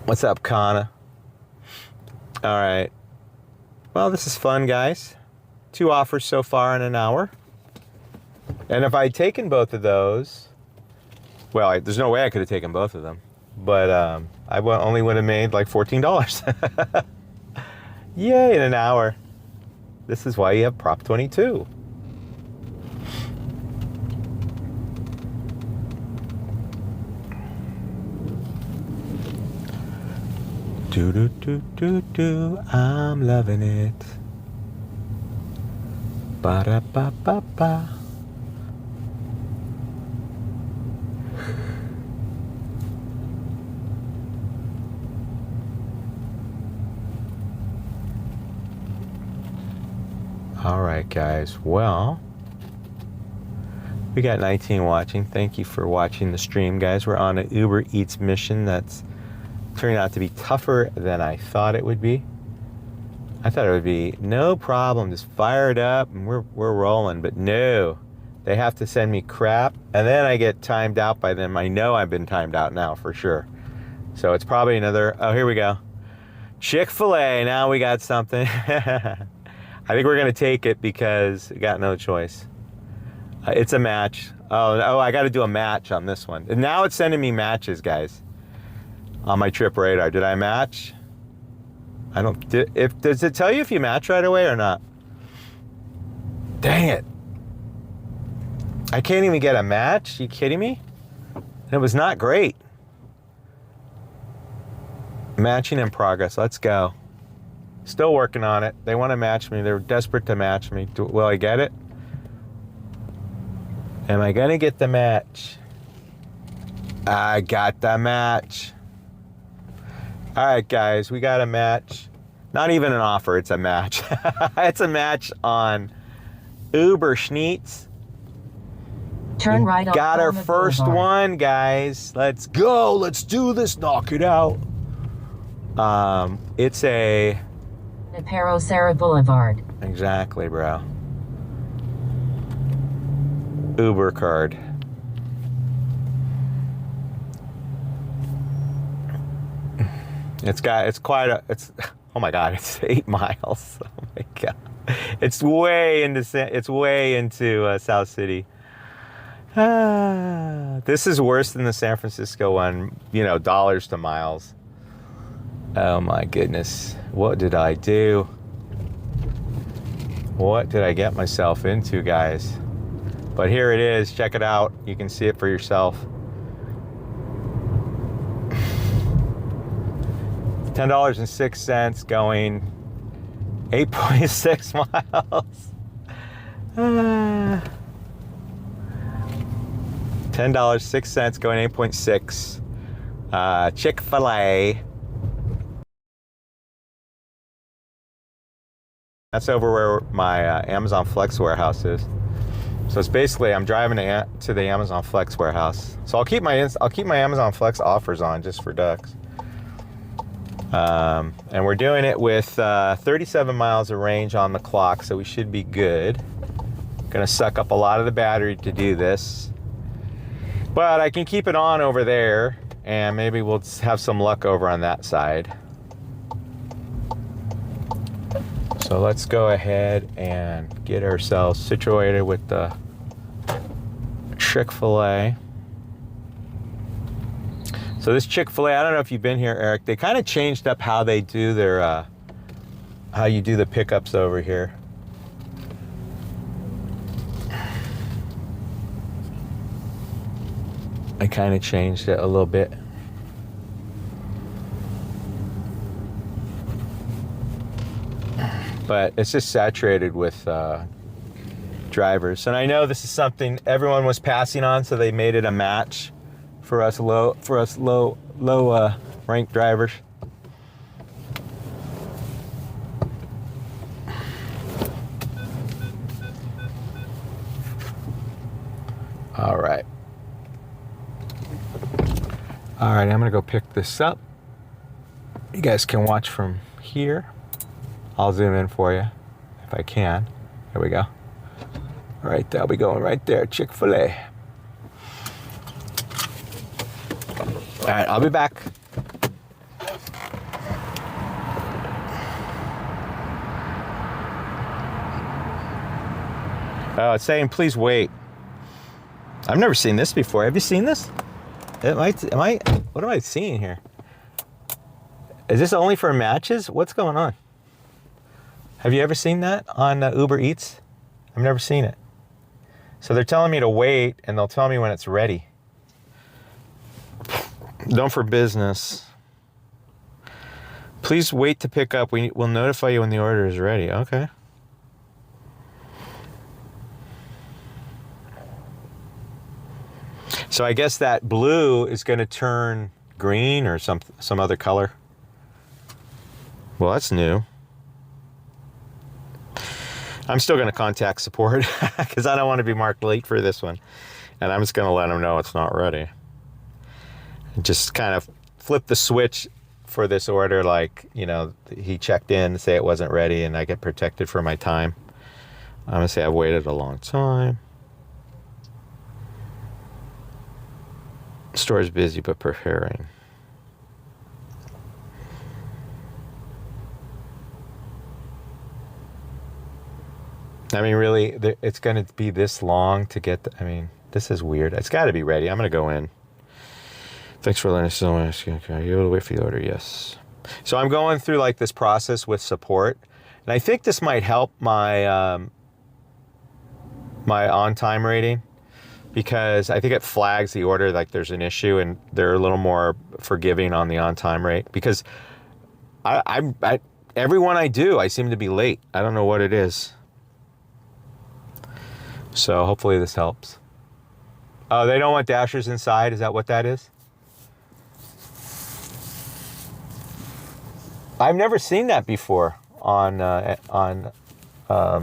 What's up, Kana? All right. Well, this is fun, guys. 2 offers so far in an hour. And if I'd taken both of those, well, there's no way I could have taken both of them. But I only would have made like $14. Yay, in an hour. This is why you have Prop 22. Do do do do do, I'm loving it. Ba da ba ba ba. All right, guys. Well, we got 19 watching. Thank you for watching the stream, guys. We're on an Uber Eats mission that's turned out to be tougher than I thought it would be. I thought it would be no problem, just fire it up and we're rolling, but no. They have to send me crap, and then I get timed out by them. I know I've been timed out now for sure. So it's probably another, oh, here we go. Chick-fil-A, now we got something. I think we're gonna take it because we got no choice. It's a match. Oh, I gotta do a match on this one. And now it's sending me matches, guys. On my trip radar. Did I match? I don't, does it tell you if you match right away or not? Dang it. I can't even get a match? You kidding me? It was not great. Matching in progress. Let's go. Still working on it. They want to match me. They're desperate to match me. Will I get it? Am I going to get the match? I got the match. All right, guys, we got a match. Not even an offer, it's a match. It's a match on Uber Schneetz. Turn right on Got our Palma first Boulevard. one, guys. Let's go. Let's do this. Knock it out. It's a... Napero Serra Boulevard. Exactly, bro. Uber card. It's quite a, oh my God, it's 8 miles. Oh my God. It's way into South City. This is worse than the San Francisco one, you know, dollars to miles. Oh my goodness. What did I do? What did I get myself into, guys? But here it is. Check it out. You can see it for yourself. $10.06 going 8.6 miles. $10.06 going 8.6. Chick-fil-A. That's over where my Amazon Flex warehouse is. So it's basically I'm driving to the Amazon Flex warehouse. So I'll keep my Amazon Flex offers on just for ducks. And we're doing it with 37 miles of range on the clock, so we should be good. Gonna suck up a lot of the battery to do this, but I can keep it on over there, and maybe we'll have some luck over on that side. So let's go ahead and get ourselves situated with the Chick-fil-A. So this Chick-fil-A, I don't know if you've been here, Eric. They kind of changed up how they do their, how you do the pickups over here. I kind of changed it a little bit. But it's just saturated with drivers. And I know this is something everyone was passing on, so they made it a match for us low ranked drivers. All right. All right, I'm gonna go pick this up. You guys can watch from here. I'll zoom in for you if I can. Here we go. All right, that'll be going right there, Chick-fil-A. All right, I'll be back. Oh, it's saying please wait. I've never seen this before. Have you seen this? What am I seeing here? Is this only for matches? What's going on? Have you ever seen that on Uber Eats? I've never seen it. So they're telling me to wait, and they'll tell me when it's ready. Done for business. Please wait to pick up. We'll notify you when the order is ready. Okay. So I guess that blue is going to turn green or some other color. Well, that's new. I'm still going to contact support because I don't want to be marked late for this one. And I'm just going to let them know it's not ready. Just kind of flip the switch for this order, like, you know, he checked in to say it wasn't ready and I get protected for my time. I'm going to say I've waited a long time. Store's busy but preparing. I mean, really, it's going to be this long to get, I mean, this is weird. It's got to be ready. I'm going to go in. Thanks for letting us know. Are you able to wait for the order? Yes. So I'm going through like this process with support. And I think this might help my, my on-time rating, because I think it flags the order like there's an issue, and they're a little more forgiving on the on-time rate, because everyone I do, I seem to be late. I don't know what it is. So hopefully this helps. Oh, they don't want dashers inside? Is that what that is? I've never seen that before on Uber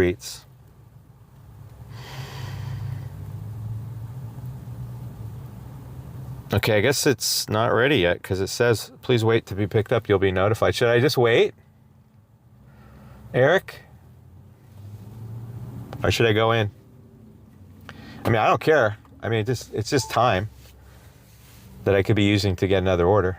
Eats. Okay, I guess it's not ready yet because it says, please wait to be picked up. You'll be notified. Should I just wait? Eric? Or should I go in? I mean, I don't care. I mean, it's just time that I could be using to get another order.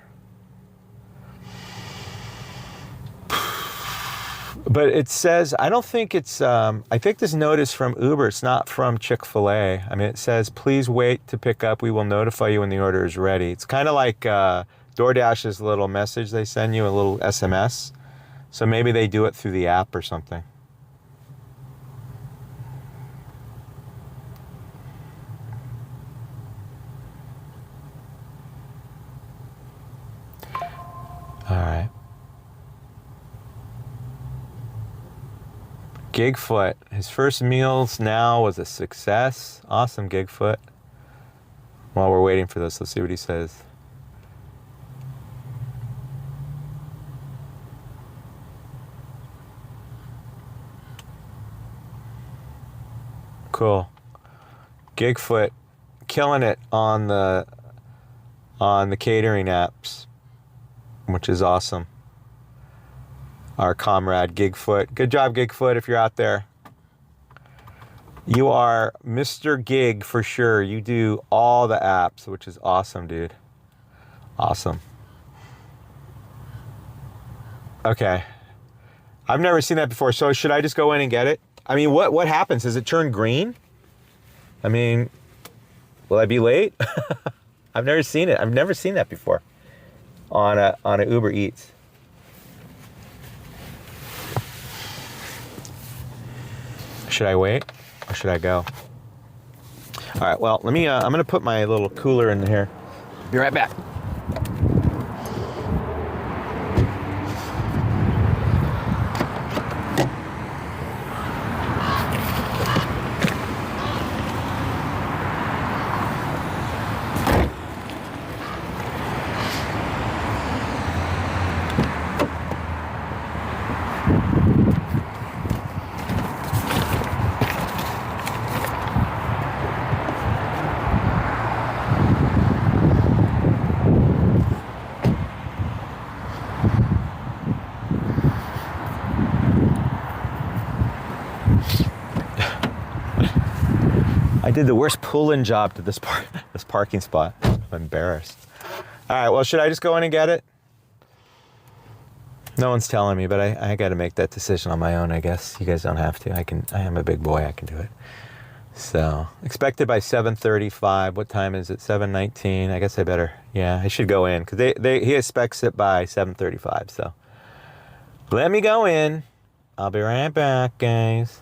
But it says, I don't think it's, I think this note is from Uber. It's not from Chick-fil-A. I mean, it says, please wait to pick up. We will notify you when the order is ready. It's kind of like DoorDash's little message they send you, a little SMS. So maybe they do it through the app or something. All right. Gigfoot, his first meals now was a success. Awesome, Gigfoot. While we're waiting for this, let's see what he says. Cool. Gigfoot killing it on the catering apps, which is awesome. Our comrade Gigfoot. Good job, Gigfoot, if you're out there. You are Mr. Gig for sure. You do all the apps, which is awesome, dude. Awesome. Okay. I've never seen that before. So should I just go in and get it? I mean, what happens? Does it turn green? I mean, will I be late? I've never seen it. I've never seen that before on a Uber Eats. Should I wait or should I go? All right, well, let me, I'm gonna put my little cooler in here. Be right back. I did the worst pull-in job to this parking spot. I'm embarrassed. All right, well, should I just go in and get it? No one's telling me, but I got to make that decision on my own, I guess. You guys don't have to. I am a big boy. I can do it. So, expected by 7:35. What time is it? 7:19. I guess I better, yeah, I should go in because he expects it by 7:35. So, let me go in. I'll be right back, guys.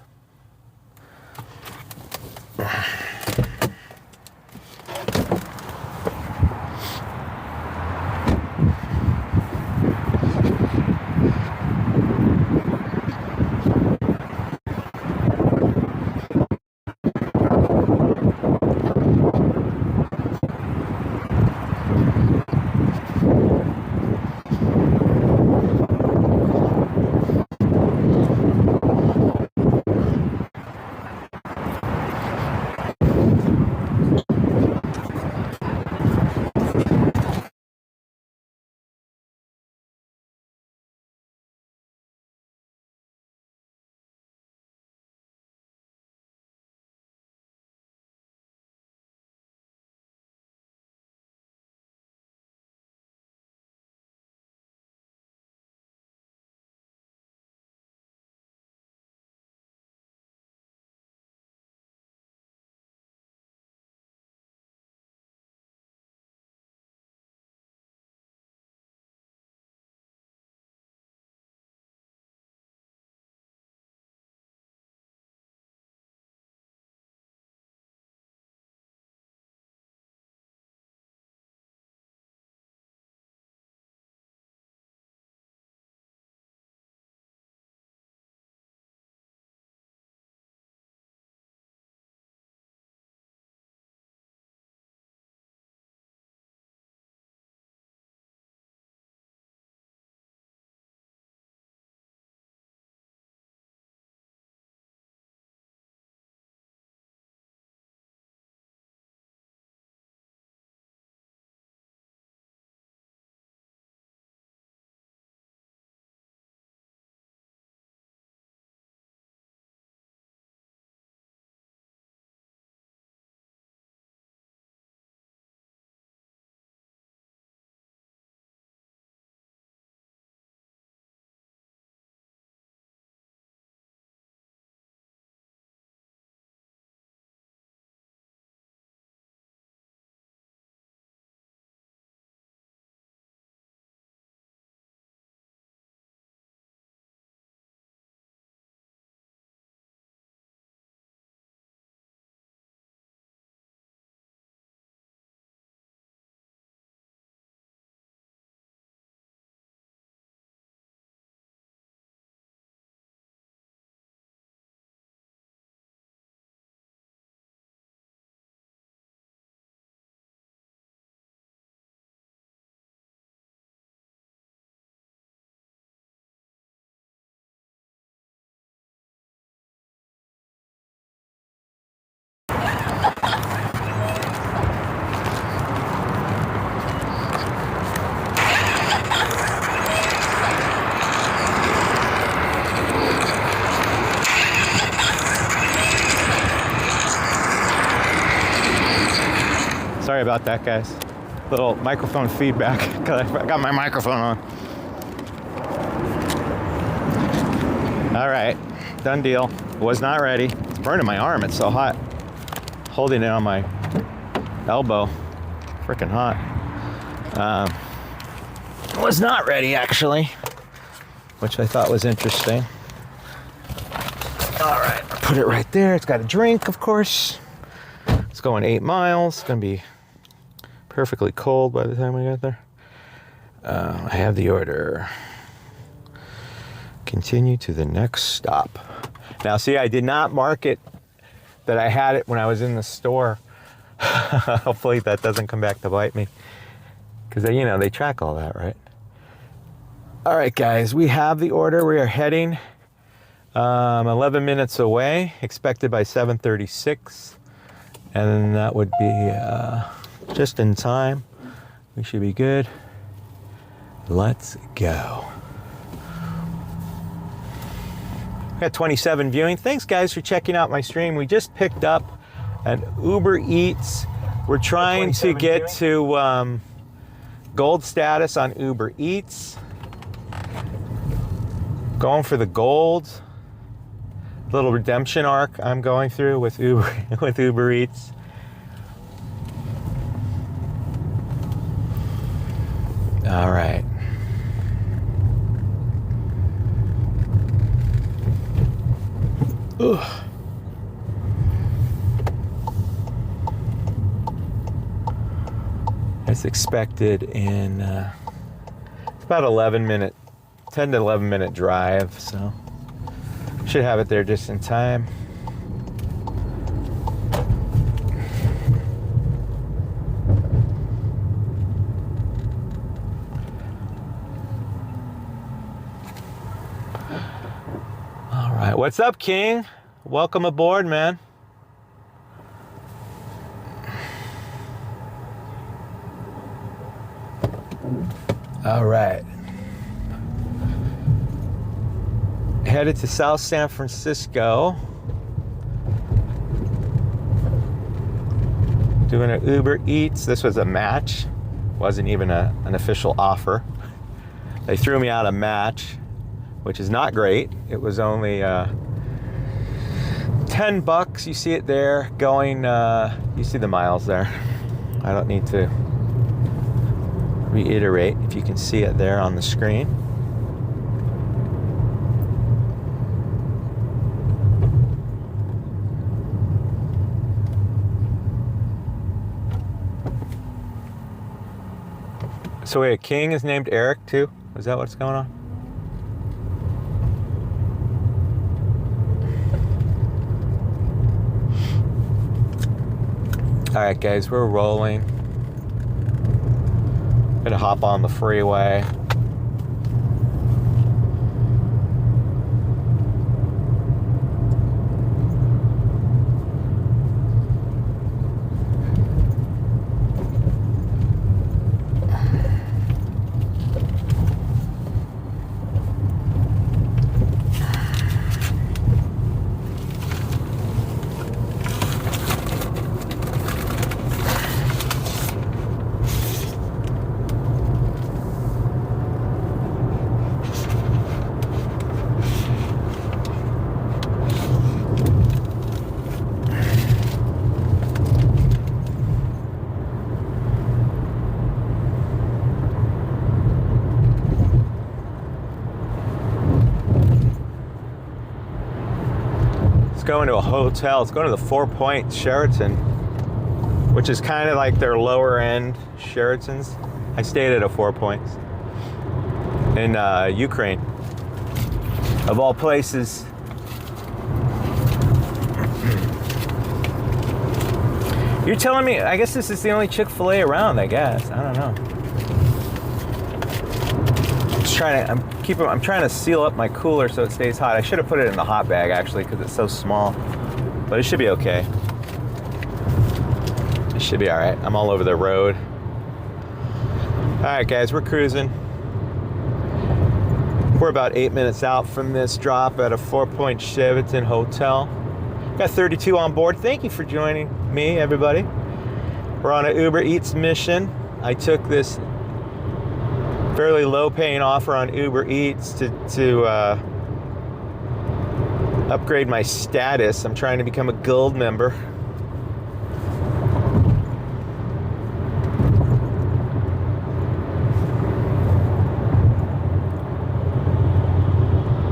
Sorry about that, guys. Little microphone feedback because I got my microphone on. All right, done deal. Was not ready. It's burning my arm. It's so hot. Holding it on my elbow. Freaking hot. Was not ready actually, which I thought was interesting. All right, put it right there. It's got a drink, of course. It's going 8 miles. It's gonna be perfectly cold by the time we get there. I have the order. Continue to the next stop. Now, see, I did not mark it that I had it when I was in the store. Hopefully that doesn't come back to bite me. Because, you know, they track all that, right? All right, guys, we have the order. We are heading 11 minutes away, expected by 7:36. And that would be just in time. We should be good. Let's go. Got 27 viewing. Thanks, guys, for checking out my stream. We just picked up an Uber Eats. We're trying to get to gold status on Uber Eats. Going for the gold. Little redemption arc I'm going through with Uber Eats. All right. Ugh. As expected in it's about 10 to 11 minute drive, so should have it there just in time. All right, what's up, King? Welcome aboard, man. All right. Headed to South San Francisco. Doing an Uber Eats. This was a match. Wasn't even an official offer. They threw me out a match, which is not great. It was only $10. You see it there going, you see the miles there. I don't need to reiterate if you can see it there on the screen. So wait, King is named Eric too? Is that what's going on? All right, guys, we're rolling. Gonna hop on the freeway. Going to a hotel. It's going to the 4 Point Sheraton, which is kind of like their lower end Sheratons. I stayed at a 4 Points in Ukraine, of all places. You're telling me, I guess this is the only Chick-fil-A around, I guess. I don't know. I'm trying to seal up my cooler so it stays hot. I should have put it in the hot bag actually because it's so small, but it should be okay. It should be all right. I'm all over the road. All right, guys, we're cruising. We're about 8 minutes out from this drop at a 4 Point Sheraton hotel. Got 32 on board. Thank you for joining me, everybody. We're on an Uber Eats mission. I took this fairly low-paying offer on Uber Eats to upgrade my status. I'm trying to become a gold member.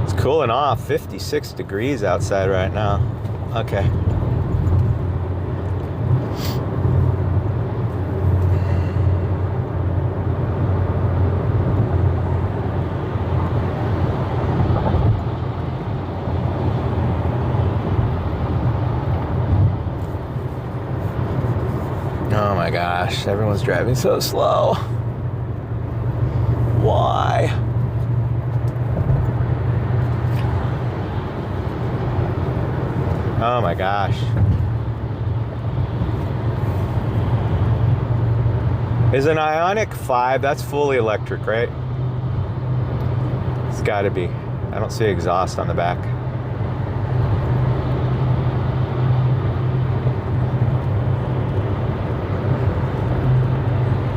It's cooling off. 56 degrees outside right now. Okay. Oh my gosh, everyone's driving so slow. Why? Oh my gosh. Is an Ioniq 5, that's fully electric, right? It's gotta be. I don't see exhaust on the back.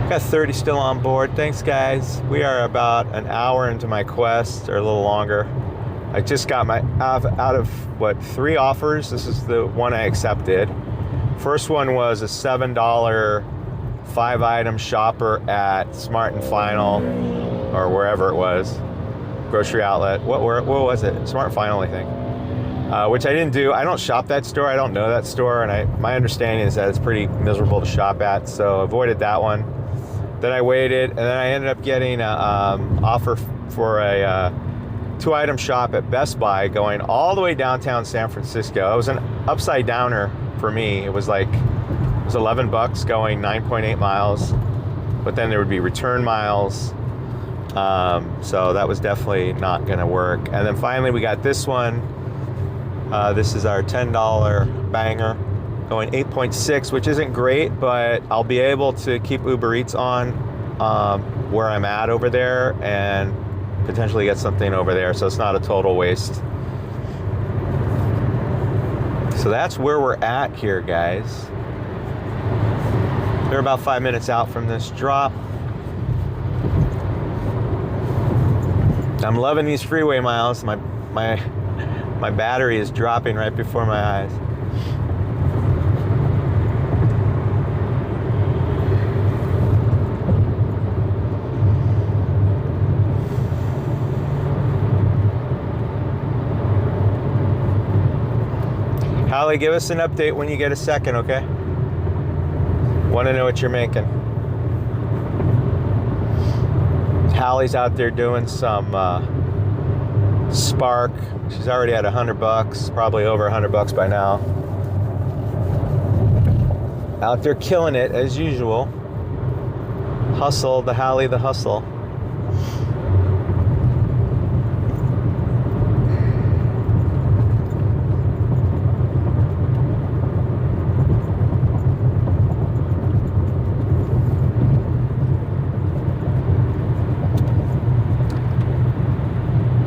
Got 30 still on board. Thanks, guys. We are about an hour into my quest, or a little longer. I just got my out of what, 3 offers. This is the one I accepted. First one was a $7 5-item shopper at Smart and Final, or wherever it was, grocery outlet. What was it? Smart and Final, I think. Which I didn't do. I don't shop that store. I don't know that store, and my understanding is that it's pretty miserable to shop at, so avoided that one. Then I waited, and then I ended up getting an offer for a 2-item shop at Best Buy going all the way downtown San Francisco. It was an upside downer for me. It was $11 going 9.8 miles, but then there would be return miles. So that was definitely not gonna work. And then finally we got this one. This is our $10 banger going 8.6, which isn't great, but I'll be able to keep Uber Eats on where I'm at over there and potentially get something over there, so it's not a total waste. So that's where we're at here, guys. We're about 5 minutes out from this drop. I'm loving these freeway miles. My battery is dropping right before my eyes. Holly, give us an update when you get a second, okay? Want to know what you're making. Hallie's out there doing some Spark. She's already at $100, probably over $100 by now. Out there killing it as usual. Hustle, the Hallie, the hustle.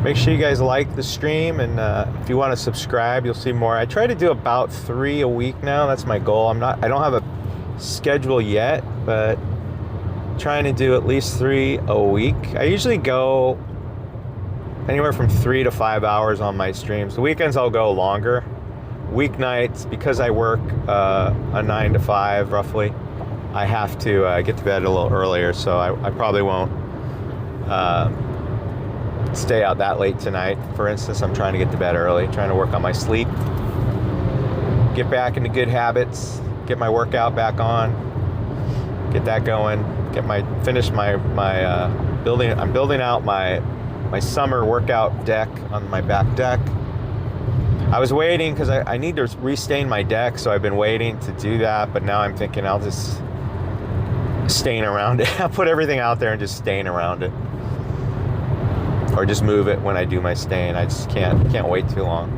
Make sure you guys like the stream, and if you want to subscribe, you'll see more. I try to do about 3 a week now. That's my goal. I don't have a schedule yet, but I'm trying to do at least 3 a week. I usually go anywhere from 3 to 5 hours on my streams. The weekends I'll go longer. Weeknights, because I work a 9 to 5 roughly, I have to get to bed a little earlier, so I probably won't stay out that late tonight. For instance, I'm trying to get to bed early, trying to work on my sleep, get back into good habits, get my workout back on, get that going, finish my building. I'm building out my summer workout deck on my back deck. I was waiting because I need to restain my deck, so I've been waiting to do that, but now I'm thinking I'll just stain around it. I'll put everything out there and just stain around it. Or just move it when I do my stain. I just can't wait too long.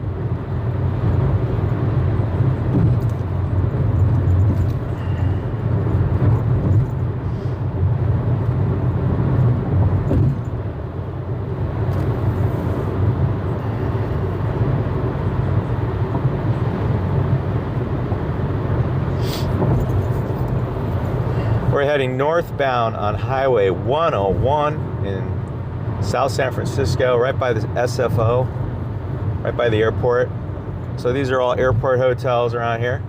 heading northbound on Highway 101 in South San Francisco, right by the SFO, right by the airport. So these are all airport hotels around here.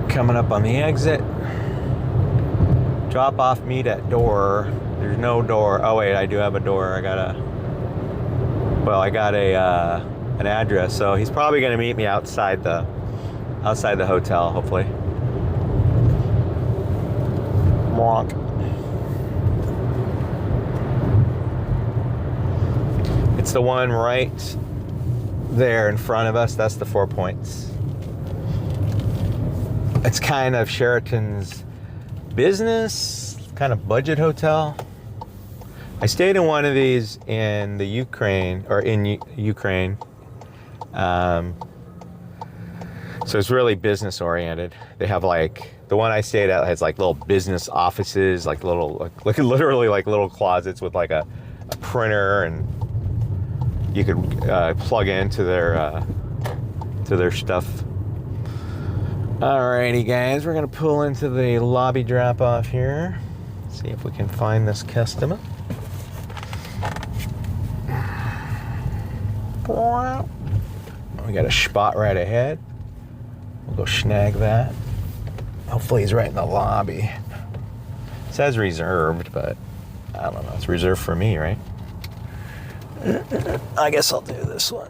Coming up on the exit. Drop off meet at door. There's no door. Oh wait, I do have a door. I got an address. So he's probably gonna meet me outside the hotel, hopefully. Monk. It's the one right there in front of us. That's the 4 Points. It's kind of Sheraton's business, kind of budget hotel. I stayed in one of these in the Ukraine. So it's really business oriented. They have like, the one I stayed at has like little business offices, like little, like literally like little closets with like a printer, and you could plug into their stuff. Alrighty guys, we're gonna pull into the lobby drop off here. See if we can find this customer. We got a spot right ahead. We'll go snag that. Hopefully he's right in the lobby. It says reserved, but I don't know. It's reserved for me, right? I guess I'll do this one.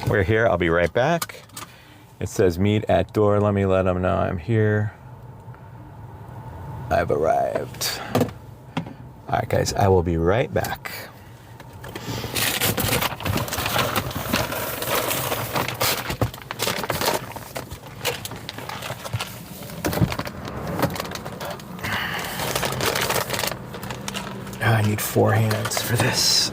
We're here. I'll be right back. It says meet at door. Let me let them know I'm here. I've arrived. All right, guys, I will be right back. I need 4 hands for this.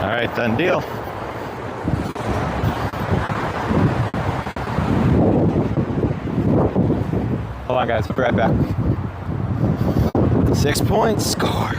All right, done deal. Hold on, guys. I'll be right back. 6 points, score.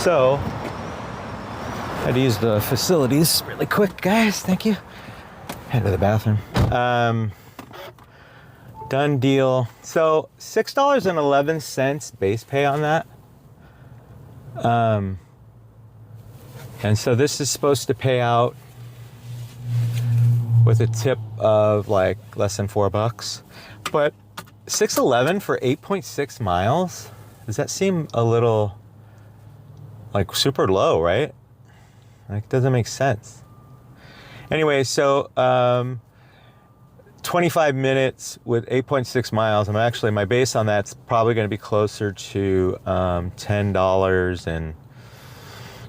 So, I had to use the facilities really quick, guys. Thank you. Head to the bathroom. Done deal. So, $6.11 base pay on that. And so this is supposed to pay out with a tip of like less than $4. But $6.11 for 8.6 miles? Does that seem a little like super low, right? Like, doesn't make sense. Anyway, so 25 minutes with 8.6 miles. I'm actually, my base on that's probably going to be closer to $10 and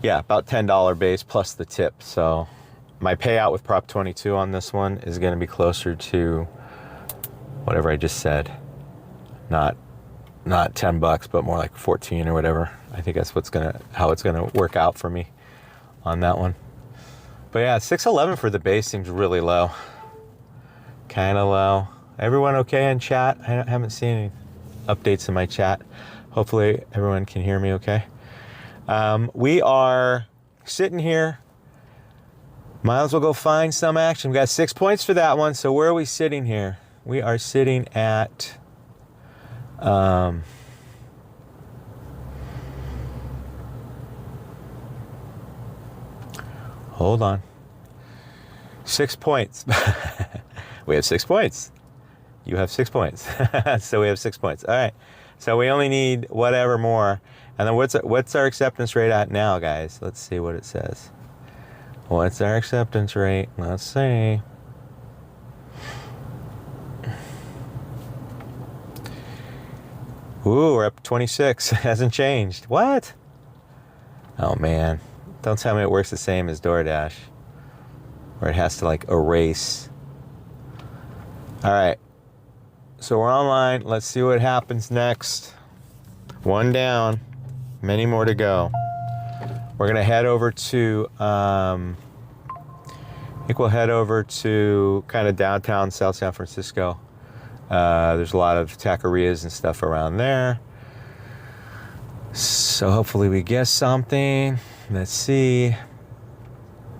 yeah, about $10 base plus the tip. So my payout with Prop 22 on this one is going to be closer to whatever I just said. Not $10, but more like 14 or whatever. I think that's how it's gonna work out for me on that one. But yeah, $6.11 for the base seems really low. Kind of low. Everyone okay in chat? I haven't seen any updates in my chat. Hopefully everyone can hear me okay. We are sitting here. Might as well go find some action. We got 6 points for that one. So where are we sitting here? We are sitting at hold on. 6 points. We have 6 points. You have 6 points. So we have 6 points. All right. So we only need whatever more. And then what's our acceptance rate at now, guys? Let's see what it says. What's our acceptance rate? Let's see. Ooh, we're up 26. It hasn't changed. What? Oh, man. Don't tell me it works the same as DoorDash. Where it has to, like, erase. All right. So we're online. Let's see what happens next. One down. Many more to go. We're going to head over to, I think we'll head over to kind of downtown South San Francisco. There's a lot of taquerias and stuff around there. So hopefully we get something. Let's see.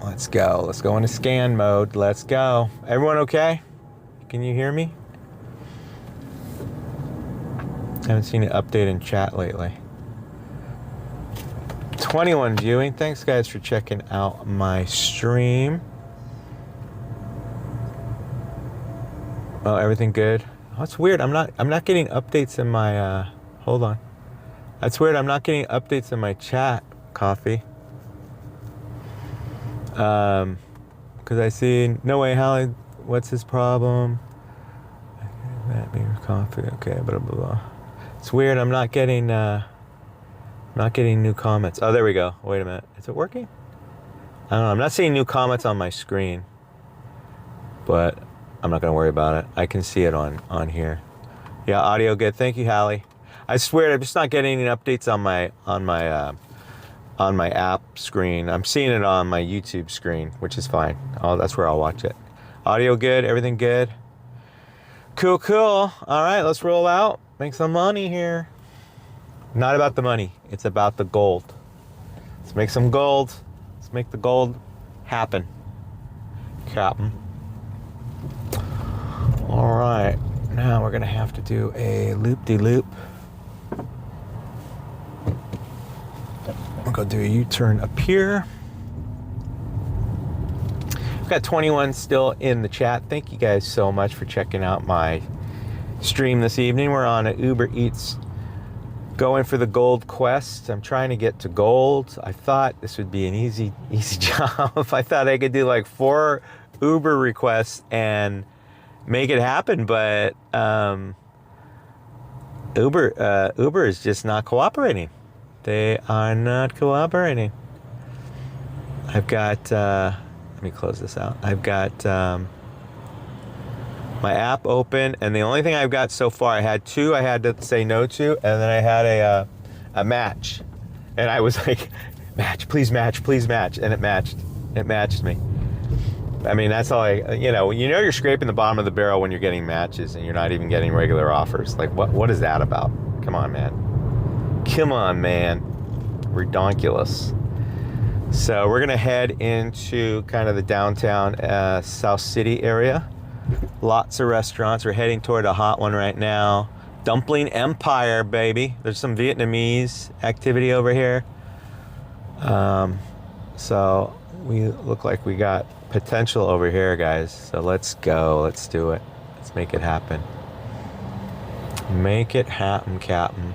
Let's go. Let's go into scan mode. Let's go. Everyone okay? Can you hear me? I haven't seen an update in chat lately. 21 viewing. Thanks guys for checking out my stream. Oh, everything good? Oh, that's weird. I'm not getting updates in my hold on. That's weird. I'm not getting updates in my chat, Coffee. Cause I see no way, Hallie, what's his problem? That be your coffee. Okay, blah blah blah. It's weird. I'm not getting new comments. Oh, there we go. Wait a minute. Is it working? I don't know. I'm not seeing new comments on my screen, but I'm not going to worry about it. I can see it on here. Yeah, audio good. Thank you, Hallie. I swear I'm just not getting any updates on my app screen. I'm seeing it on my YouTube screen, which is fine. That's where I'll watch it. Audio good. Everything good. Cool, cool. All right, let's roll out. Make some money here. Not about the money. It's about the gold. Let's make some gold. Let's make the gold happen. Captain. All right. Now we're going to have to do a loop-de-loop. We're going to do a U-turn up here. We've got 21 still in the chat. Thank you guys so much for checking out my stream this evening. We're on an Uber Eats going for the gold quest. I'm trying to get to gold. I thought this would be an easy job. I thought I could do like 4 Uber requests and make it happen, but Uber is just not cooperating. They are not cooperating. I've got let me close this out. I've got my app open, and the only thing I've got so far, I had 2 I had to say no to, and then I had a match, and I was like, match, please match, and it matched me. I mean, that's all you're scraping the bottom of the barrel when you're getting matches and you're not even getting regular offers. Like, what is that about? Come on, man. redonkulous. So we're gonna head into kind of the downtown South City area. Lots of restaurants. We're heading toward a hot one right now. Dumpling Empire, baby. There's some Vietnamese activity over here. So we look like we got potential over here, guys. So let's go. Let's do it. Let's make it happen. Make it happen, Captain.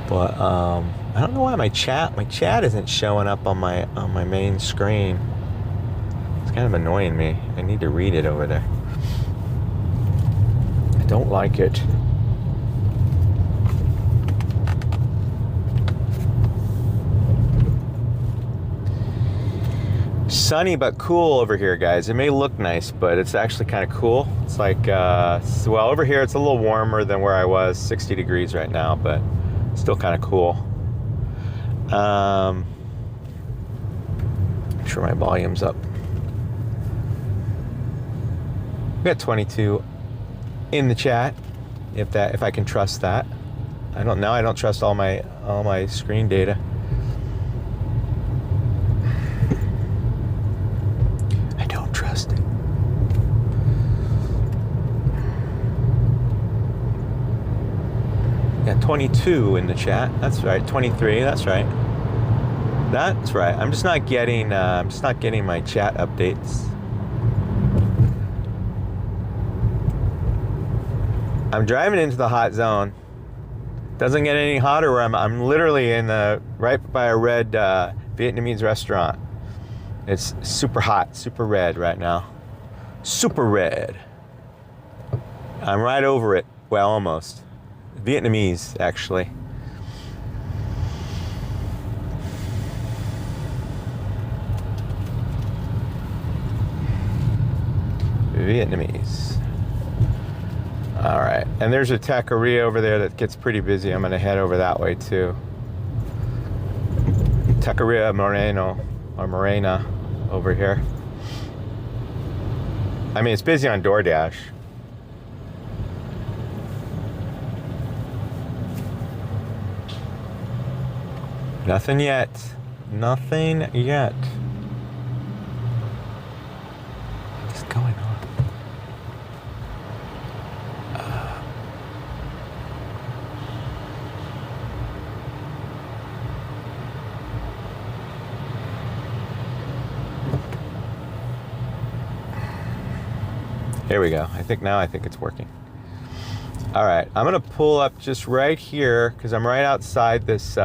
But I don't know why my chat isn't showing up on my main screen. It's kind of annoying me. I need to read it over there. I don't like it. Sunny but cool over here, guys. It may look nice, but it's actually kind of cool. It's like, well, over here it's a little warmer than where I was, 60 degrees right now, but still kind of cool. Make sure my volume's up. We got 22 in the chat, if I can trust that. I don't trust all my screen data. I don't trust it. Yeah, 22 in the chat. That's right. 23. That's right. That's right. I'm just not getting my chat updates. I'm driving into the hot zone. Doesn't get any hotter where I'm literally in right by a red Vietnamese restaurant. It's super hot, super red right now. Super red. I'm right over it. Well, almost. Vietnamese, actually. Vietnamese. All right, and there's a taqueria over there that gets pretty busy. I'm gonna head over that way too. Taqueria Moreno, or Morena, over here. I mean, it's busy on DoorDash. Nothing yet. Nothing yet. What's going on? Here we go. I think it's working. All right, I'm gonna pull up just right here because I'm right outside this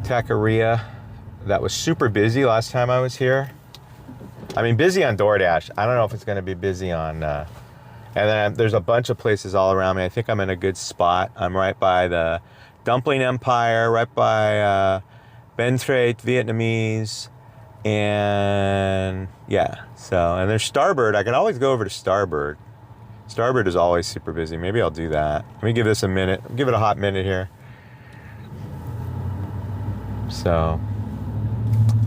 taqueria that was super busy last time I was here. I mean, busy on DoorDash. I don't know if it's gonna be busy on, and then there's a bunch of places all around me. I think I'm in a good spot. I'm right by the Dumpling Empire, right by Ben Thrait Vietnamese, and yeah, so, and there's Starbird. I can always go over to Starbird. Starbird is always super busy. Maybe I'll do that. Let me give this a minute. Give it a hot minute here. So,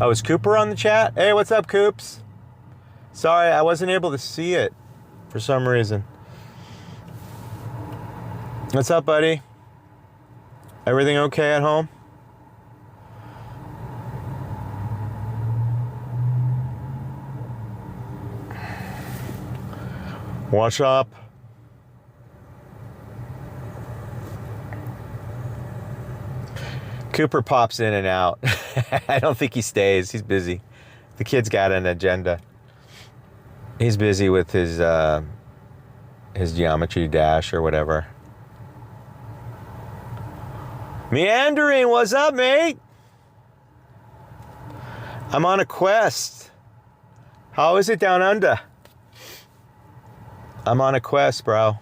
oh, is Cooper on the chat? Hey, what's up, Coops? Sorry, I wasn't able to see it for some reason. What's up, buddy? Everything okay at home? What's up? Cooper pops in and out. I don't think he stays. He's busy. The kid's got an agenda. He's busy with his geometry dash or whatever. Meandering, what's up, mate? I'm on a quest. How is it down under? I'm on a quest, bro.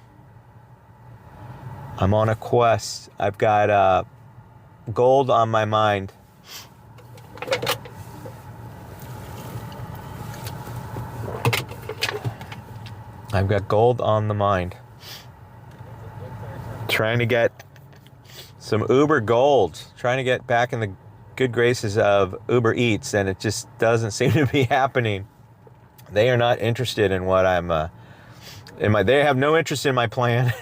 I'm on a quest. I've got gold on my mind. I've got gold on the mind. Trying to get some Uber gold. Trying to get back in the good graces of Uber Eats, and it just doesn't seem to be happening. They are not interested in what they have no interest in my plan.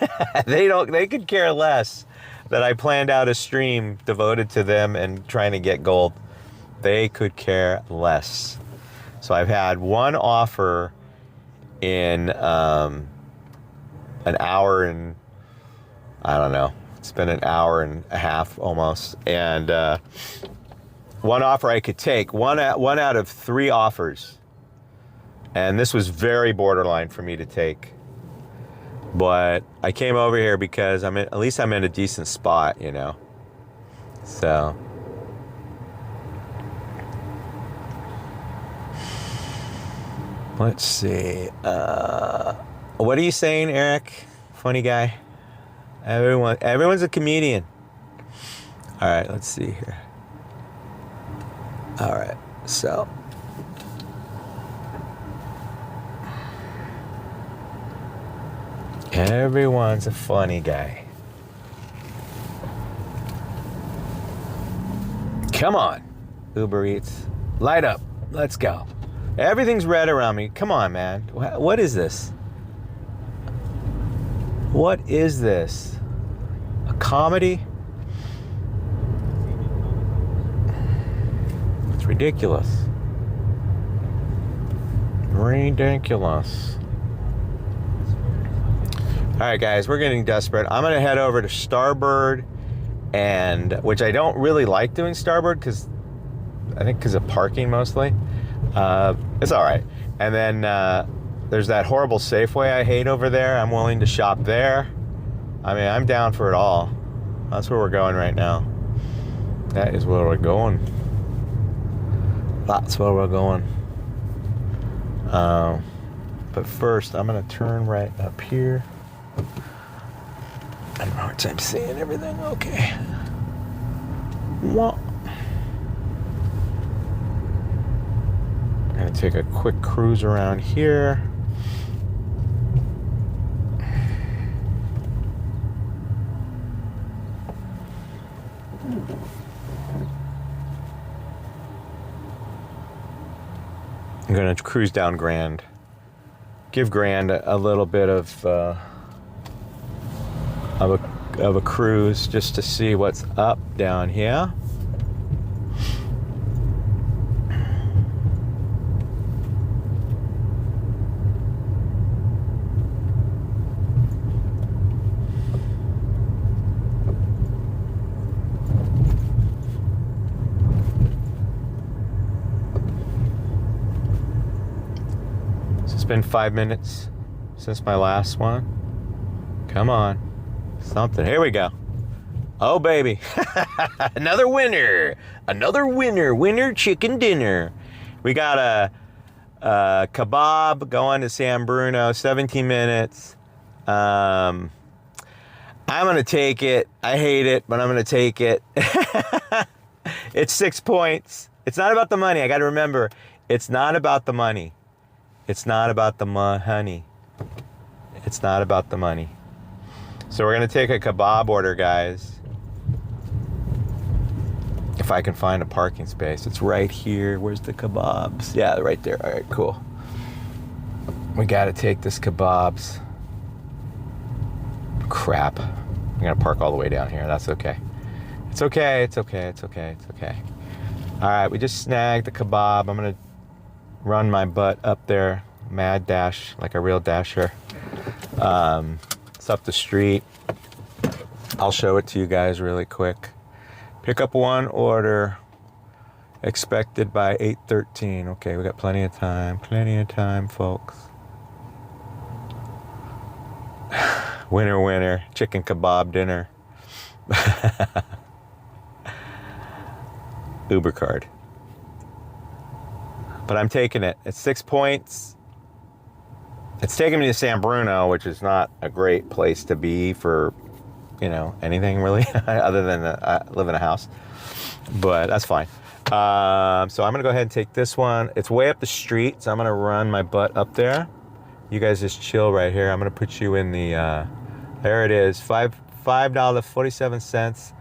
They could care less that I planned out a stream devoted to them and trying to get gold. They could care less. So I've had one offer in an hour and, I don't know, it's been an hour and a half almost. And one offer I could take, one out of 3 offers. And this was very borderline for me to take. But I came over here because at least I'm in a decent spot, you know. So let's see. What are you saying, Eric? Funny guy. Everyone's a comedian. All right, let's see here. All right, so. Everyone's a funny guy. Come on, Uber Eats. Light up. Let's go. Everything's red around me. Come on, man. What is this? What is this? A comedy? It's ridiculous. Ridiculous. All right, guys, we're getting desperate. I'm gonna head over to Starboard, which I don't really like doing Starboard because of parking mostly. It's all right. And then there's that horrible Safeway I hate over there. I'm willing to shop there. I mean, I'm down for it all. That's where we're going right now. That is where we're going. That's where we're going. But first, I'm gonna turn right up here. I don't know how I'm seeing everything. Okay. Well, I'm gonna take a quick cruise around here. I'm gonna cruise down Grand. Give Grand a little bit of a cruise just to see what's up down here. So it's been 5 minutes since my last one. Come on. Something. Here we go. Oh, baby. Another winner. Winner chicken dinner. We got a kebab going to San Bruno, 17 minutes. I'm going to take it. I hate it, but I'm going to take it. It's 6 points. It's not about the money. I got to remember, it's not about the money. It's not about the honey. It's not about the money. So we're gonna take a kebab order, guys. If I can find a parking space. It's right here. Where's the kebabs? Yeah, right there. All right, cool. We gotta take this kebabs. Crap. I'm gonna park all the way down here. That's okay. It's okay, it's okay, it's okay, it's okay. All right, we just snagged the kebab. I'm gonna run my butt up there. Mad dash, like a real dasher. It's up the street. I'll show it to you guys really quick. Pick up one order. Expected by 8:13. Okay, we got plenty of time. Plenty of time, folks. Winner, winner. Chicken kebab dinner. Uber card. But I'm taking it. It's 6 points. It's taking me to San Bruno, which is not a great place to be for, anything really, other than live in a house. But that's fine. So I'm going to go ahead and take this one. It's way up the street, so I'm going to run my butt up there. You guys just chill right here. I'm going to put you in the, there it is, $5.47,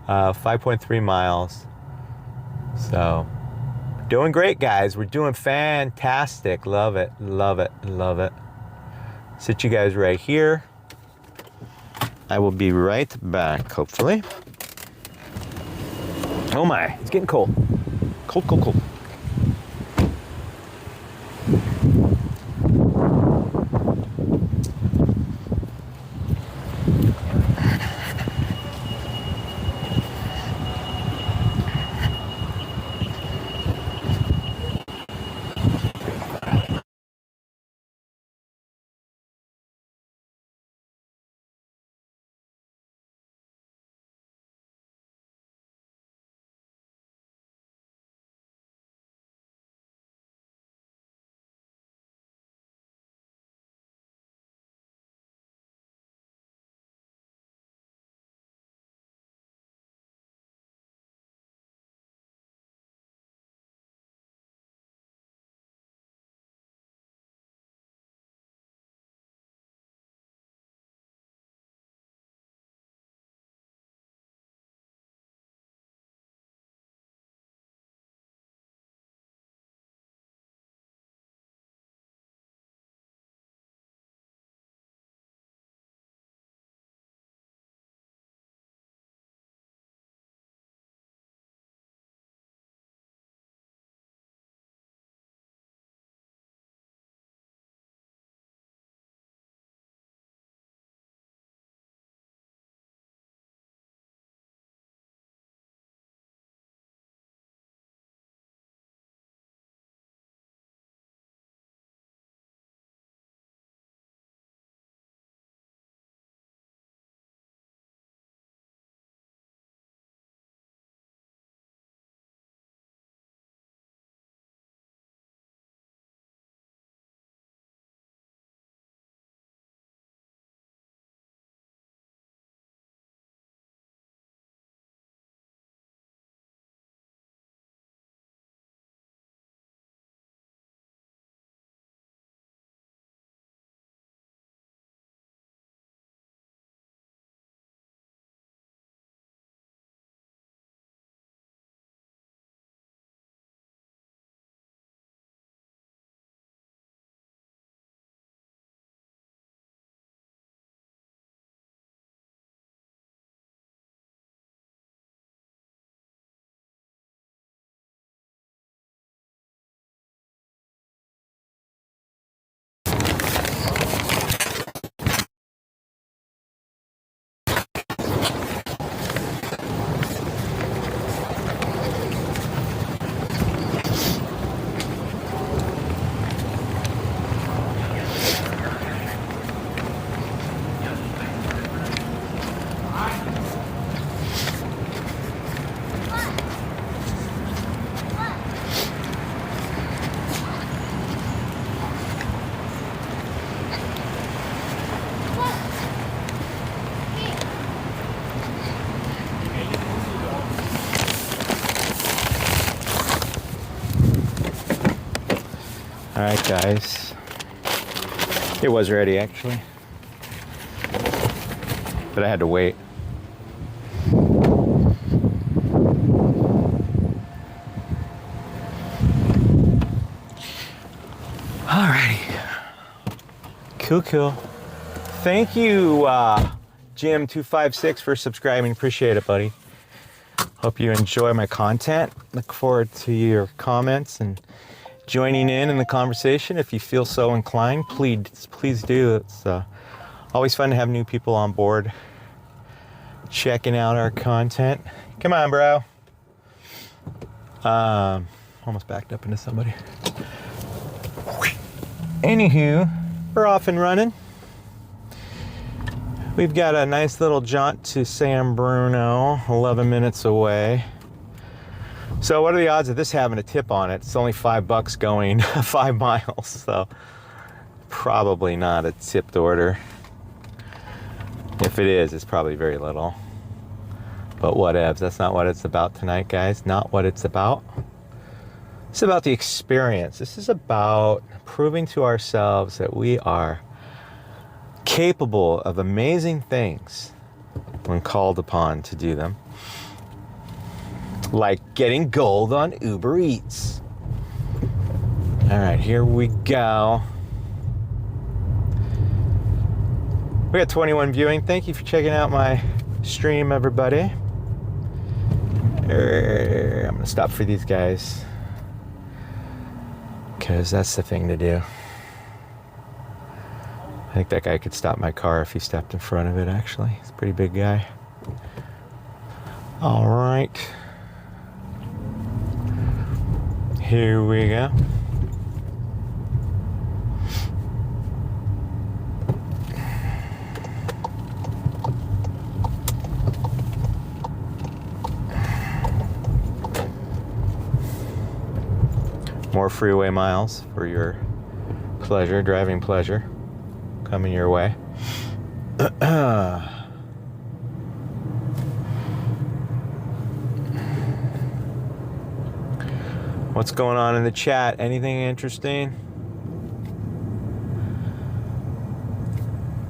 5.3 miles. So, doing great, guys. We're doing fantastic. Love it, love it, love it. Sit you guys right here. I will be right back, hopefully. Oh my, it's getting cold. Cold, cold, cold. All right, guys. It was ready, actually. But I had to wait. Alrighty. Cool, cool. Thank you, Jim256, for subscribing. Appreciate it, buddy. Hope you enjoy my content. Look forward to your comments and joining in the conversation. If you feel so inclined, please do. It's always fun to have new people on board checking out our content. Come on, bro. Almost backed up into somebody. Anywho, we're off and running. We've got a nice little jaunt to San Bruno, 11 minutes away. So what are the odds of this having a tip on it? It's only $5 going 5 miles, so probably not a tipped order. If it is, it's probably very little. But whatevs, that's not what it's about tonight, guys. Not what it's about. It's about the experience. This is about proving to ourselves that we are capable of amazing things when called upon to do them. Like getting gold on Uber Eats. All right, here we go. We got 21 viewing. Thank you for checking out my stream, everybody. I'm gonna stop for these guys because that's the thing to do. I think that guy could stop my car if he stepped in front of it, actually. He's a pretty big guy. All right. Here we go. More freeway miles for your pleasure, driving pleasure, coming your way. What's going on in the chat? Anything interesting?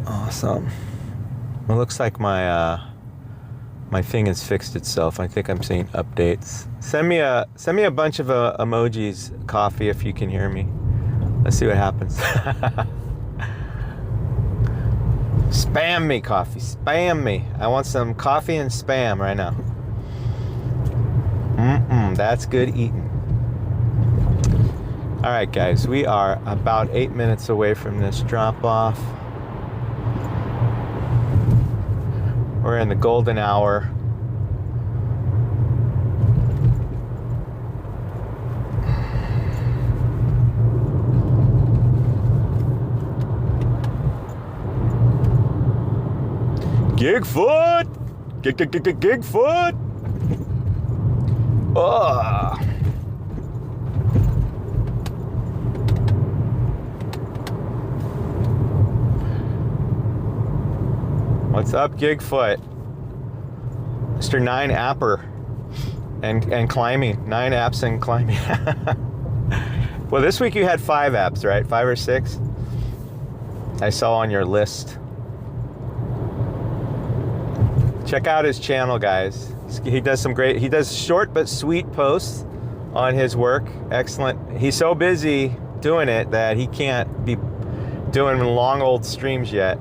Awesome. It looks like my my thing has fixed itself. I think I'm seeing updates. Send me a bunch of emojis, coffee, if you can hear me. Let's see what happens. Spam me, coffee. Spam me. I want some coffee and spam right now. That's good eating. All right, guys, we are about 8 minutes away from this drop off. We're in the golden hour. Gigfoot! Gigfoot! Oh. What's up, Gigfoot? Mr. 9 Apper and climbing. 9 apps and climbing. Well, this week you had 5 apps, right? 5 or 6? I saw on your list. Check out his channel, guys. He does he does short but sweet posts on his work. Excellent. He's so busy doing it that he can't be doing long old streams yet.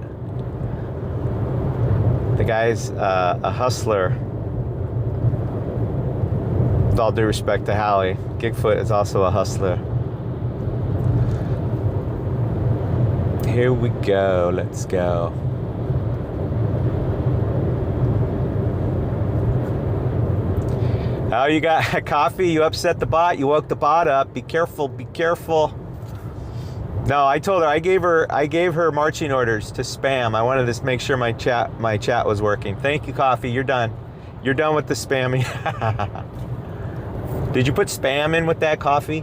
The guy's a hustler. With all due respect to Hallie, Gigfoot is also a hustler. Here we go. Let's go. Oh, you got coffee? You upset the bot? You woke the bot up? Be careful. Be careful. No, I told her. I gave her marching orders to spam. I wanted to make sure my chat was working. Thank you, coffee. You're done. You're done with the spamming. Did you put spam in with that, coffee?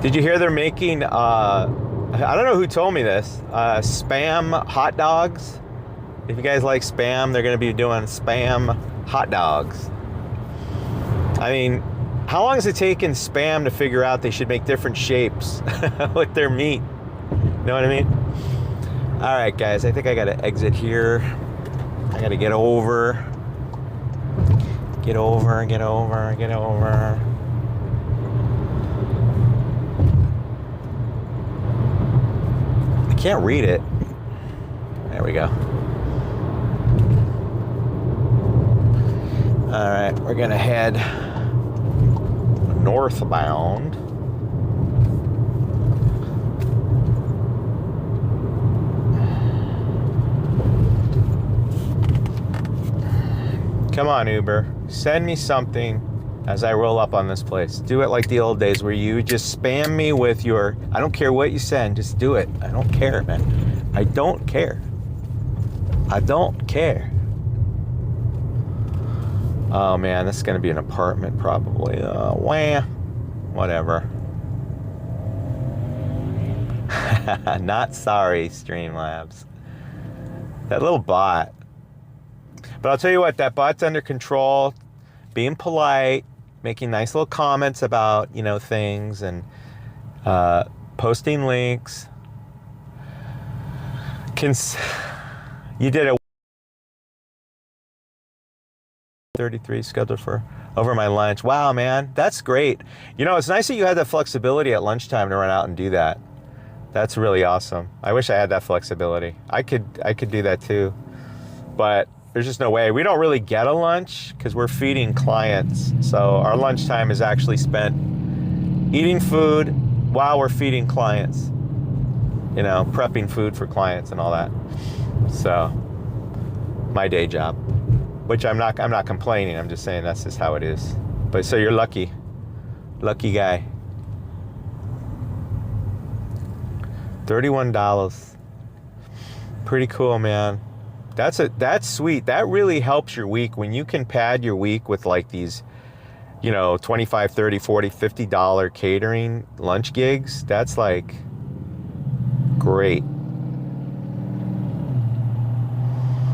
Did you hear they're making? I don't know who told me this. Spam hot dogs. If you guys like spam, they're going to be doing spam hot dogs. I mean, how long has it taken spam to figure out they should make different shapes with their meat? You know what I mean? All right, guys, I think I got to exit here. I got to get over. Get over. I can't read it. There we go. All right, we're going to head northbound. Come on, Uber. Send me something as I roll up on this place. Do it like the old days where you just spam me with your... I don't care what you send, just do it. I don't care, man. I don't care. I don't care. Oh man, this is gonna be an apartment probably. Wah. Whatever. Not sorry, Streamlabs. That little bot. But I'll tell you what, that bot's under control, being polite, making nice little comments about, you know, things, and posting links. You did it. 33 scheduled for over my lunch. Wow, man, that's great. You know, it's nice that you had the flexibility at lunchtime to run out and do that. That's really awesome. I wish I had that flexibility. I could do that too, but there's just no way. We don't really get a lunch because we're feeding clients. So our lunchtime is actually spent eating food while we're feeding clients. You know, prepping food for clients and all that. So my day job, which I'm not complaining. I'm just saying that's just how it is. But so you're lucky guy. $31. Pretty cool, man. That's sweet. That really helps your week when you can pad your week with like these, you know, $25, $30, $40, $50 catering lunch gigs. That's like great.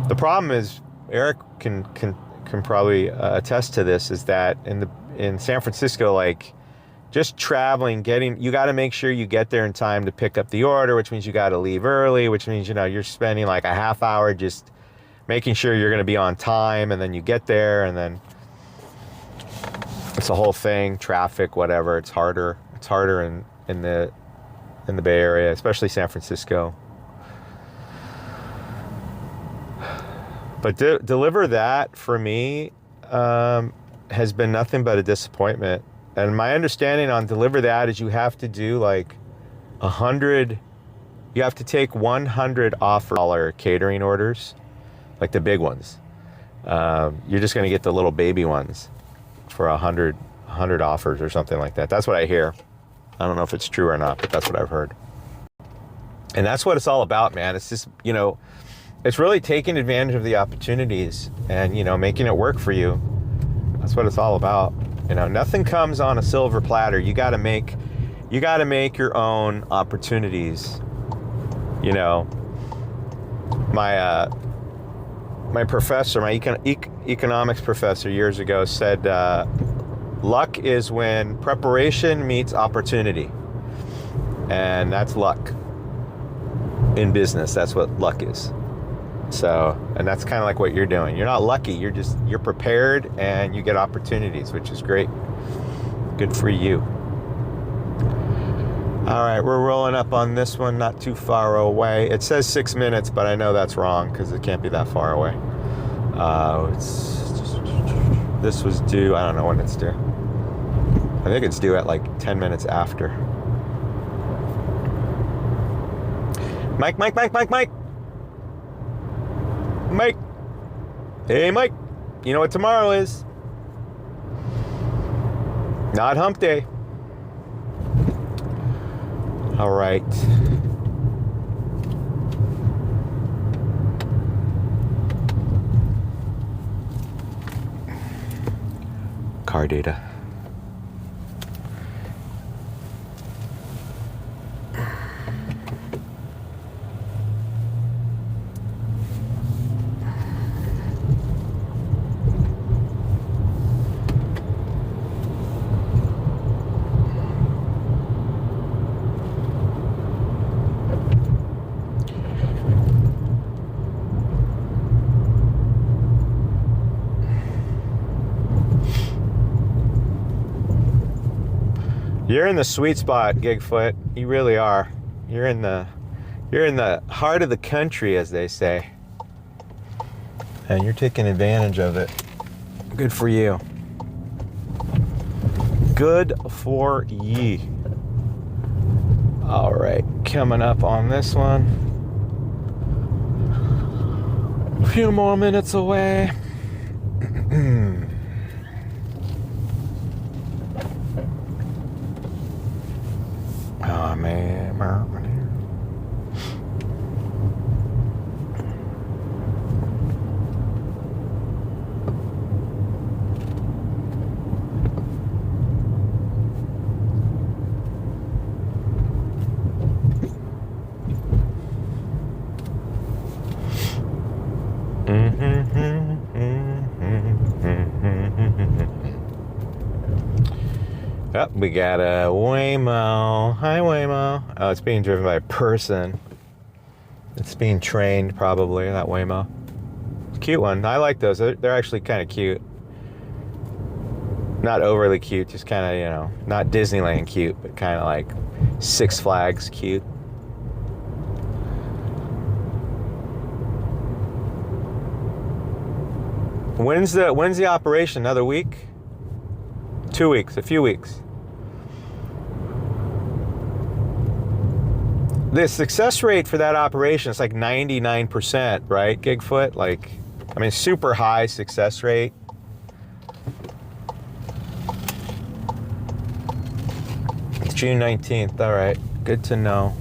The problem is, Eric can probably attest to this, is that in San Francisco, like just traveling, you got to make sure you get there in time to pick up the order, which means you got to leave early, which means, you know, you're spending like a half hour just making sure you're going to be on time, and then you get there, and then it's a whole thing, traffic, whatever. It's harder in the Bay Area, especially San Francisco. But deliver that for me has been nothing but a disappointment. And my understanding on deliver that is you have to do like 100. You have to take 100 offer catering orders, like the big ones. You're just going to get the little baby ones for 100 offers or something like that. That's what I hear. I don't know if it's true or not, but that's what I've heard. And that's what it's all about, man. It's just, you know, it's really taking advantage of the opportunities and, you know, making it work for you. That's what it's all about. You know, nothing comes on a silver platter. You got to make your own opportunities. You know, my professor, my economics professor years ago said, luck is when preparation meets opportunity. And that's luck. In business, that's what luck is. So, and that's kind of like what you're doing. You're not lucky, you're prepared and you get opportunities, which is great. Good for you. All right, we're rolling up on this one, not too far away. It says 6 minutes, but I know that's wrong because it can't be that far away. This was due, I don't know when it's due. I think it's due at like 10 minutes after. Mike. Mike. Hey, Mike. You know what tomorrow is? Not hump day. All right. Car data. You're in the sweet spot, Gigfoot. You really are. You're in the heart of the country, as they say. And you're taking advantage of it. Good for you. Good for ye. All right, coming up on this one. A few more minutes away. Oh, man. Yep, we got a Waymo. Hi, Waymo. Oh, it's being driven by a person. It's being trained, probably, that Waymo. It's a cute one. I like those. They're actually kind of cute. Not overly cute, just kind of, you know, not Disneyland cute, but kind of like Six Flags cute. When's the operation? Another week? 2 weeks, a few weeks. The success rate for that operation is like 99%, right? Gigfoot, like, I mean, super high success rate. It's June 19th, all right, good to know.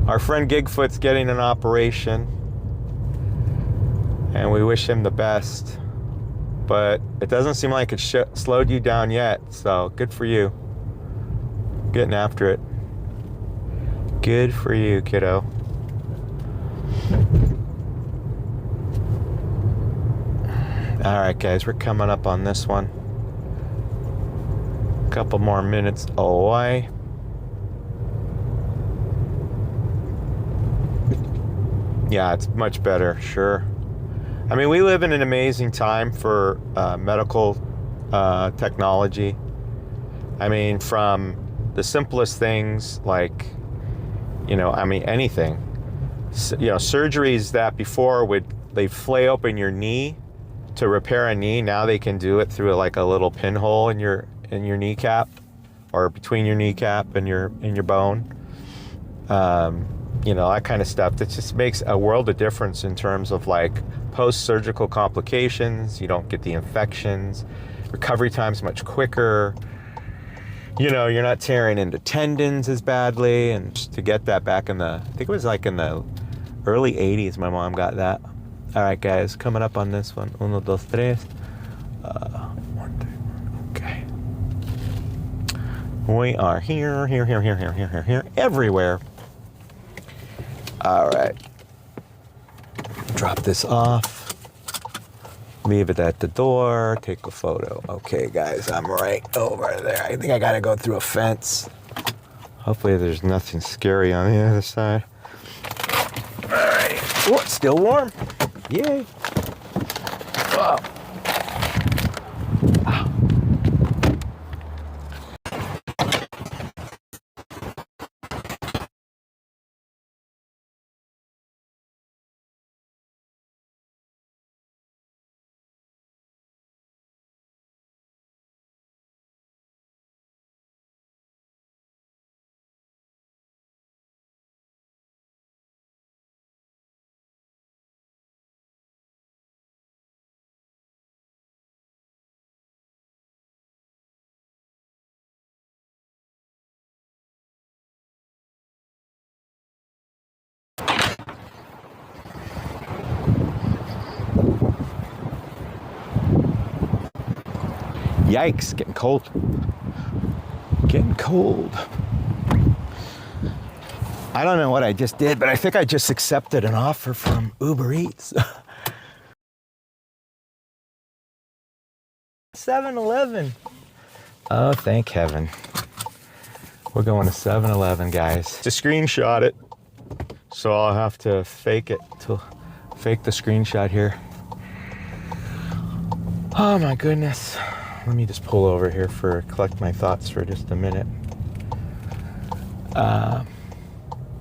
Our friend Gigfoot's getting an operation, and we wish him the best, but it doesn't seem like it's slowed you down yet, so good for you. Getting after it. Good for you, kiddo. All right, guys, we're coming up on this one. A couple more minutes away. Yeah, it's much better, sure. I mean, we live in an amazing time for medical technology. I mean, from the simplest things like, I mean, anything. Surgeries that before they'd flay open your knee to repair a knee. Now they can do it through like a little pinhole in your kneecap, or between your kneecap and your bone. That kind of stuff. That just makes a world of difference in terms of like post-surgical complications. You don't get the infections. Recovery time's much quicker. You're not tearing into tendons as badly. And just to get that back I think it was like in the early 80s, my mom got that. All right, guys, coming up on this one. 1, 2, 3. 1, 2, 1. Okay. We are here, everywhere. All right. Drop this off. Leave it at the door. Take a photo. Okay, guys, I'm right over there. I think I gotta go through a fence. Hopefully there's nothing scary on the other side. All right. Oh, it's still warm. Yay. Oh. Yikes, getting cold. Getting cold. I don't know what I just did, but I think I just accepted an offer from Uber Eats. 7-Eleven. Oh, thank heaven. We're going to 7-Eleven, guys. To screenshot it, so I'll have to fake the screenshot here. Oh my goodness. Let me just pull over here collect my thoughts for just a minute.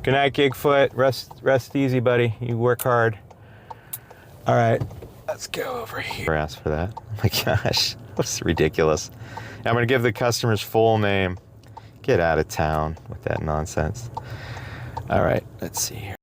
Good night, Gigfoot. Rest easy, buddy. You work hard. All right, let's go over here. Ask for that. Oh my gosh, that's ridiculous. I'm gonna give the customer's full name. Get out of town with that nonsense. All right, let's see here.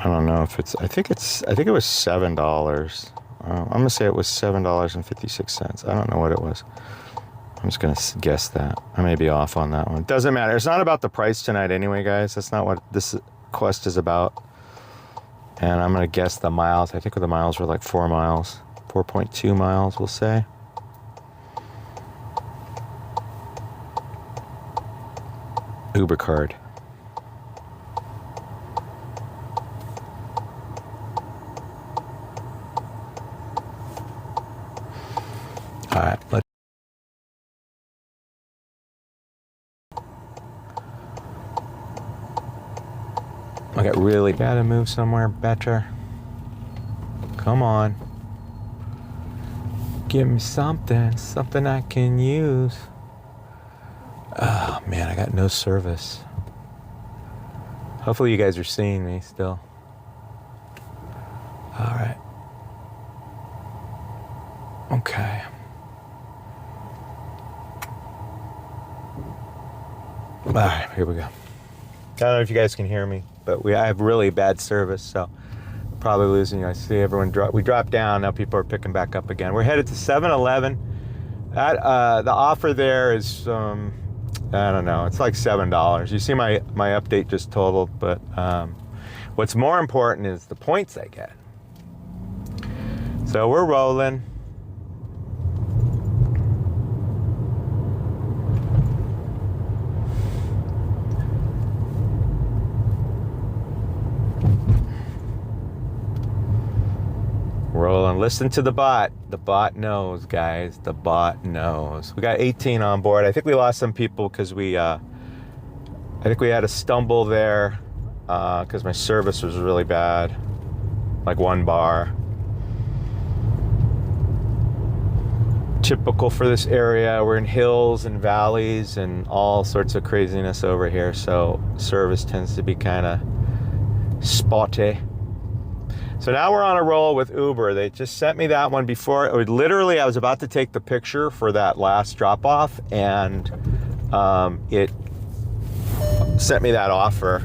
I don't know if I think it was $7. I'm gonna say it was $7.56. I don't know what it was. I'm just gonna guess that. I may be off on that one. Doesn't matter. It's not about the price tonight anyway, guys. That's not what this quest is about. And I'm gonna guess the miles. I think the miles were like 4 miles. 4.2 miles, we'll say. Uber card. I got really bad to move somewhere better. Come on. Give me something I can use. Oh man, I got no service. Hopefully you guys are seeing me still. All right. Okay. All right, here we go. I don't know if you guys can hear me, but I have really bad service, so probably losing you. I see everyone we dropped down. Now people are picking back up again. We're headed to 7-Eleven. The offer there is I don't know. It's like $7. You see my update just totaled, but what's more important is the points I get. So we're rolling. Rolling. Listen to the bot. The bot knows, guys. The bot knows. We got 18 on board. I think we lost some people because I think we had a stumble there because my service was really bad. Like 1 bar. Typical for this area. We're in hills and valleys and all sorts of craziness over here. So service tends to be kind of spotty. So now we're on a roll with Uber. They just sent me that one before. Literally, I was about to take the picture for that last drop off, and it sent me that offer,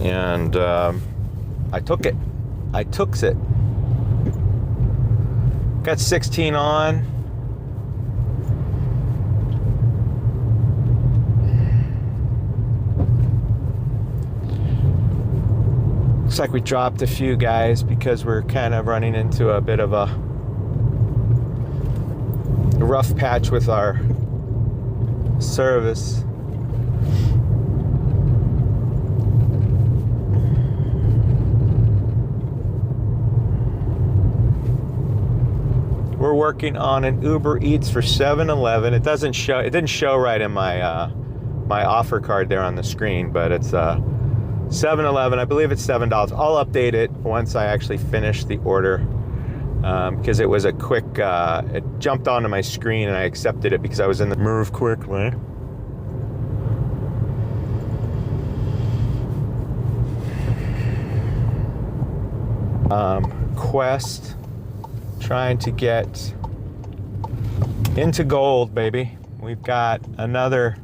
and I took it. I took it. Got 16 on. Looks like we dropped a few guys because we're kind of running into a bit of a rough patch with our service. We're working on an Uber Eats for 7-Eleven. It doesn't show. It didn't show right in my my offer card there on the screen, but it's 7-Eleven. I believe it's $7. I'll update it once I actually finish the order because it was a quick. It jumped onto my screen and I accepted it because I was in the move quickly. Quest. Trying to get into gold, baby. We've got another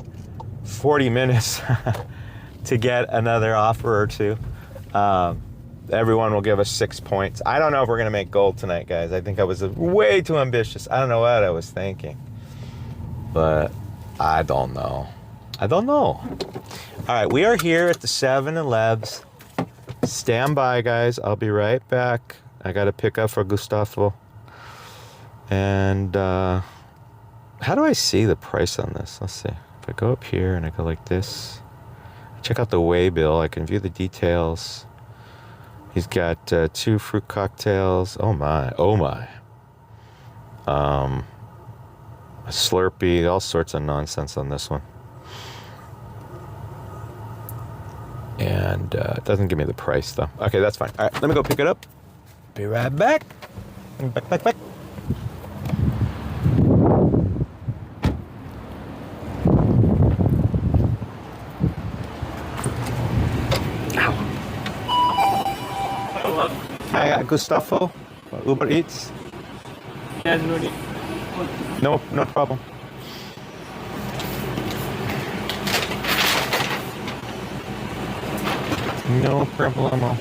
40 minutes to get another offer or two. Everyone will give us 6 points. I don't know if we're gonna make gold tonight, guys. I think I was way too ambitious. I don't know what I was thinking, but I don't know. I don't know. All right, we are here at the 7-Elevens. Stand by, guys. I'll be right back. I got to pick up for Gustavo. And how do I see the price on this? Let's see. If I go up here and I go like this, check out the weigh bill. I can view the details. He's got 2 fruit cocktails. Oh my, oh my. A Slurpee, all sorts of nonsense on this one. And it doesn't give me the price though. Okay, that's fine. All right, let me go pick it up. Be right back. Back. Hi, Gustavo, Uber Eats. Yes, Rudy. No problem. No problemo.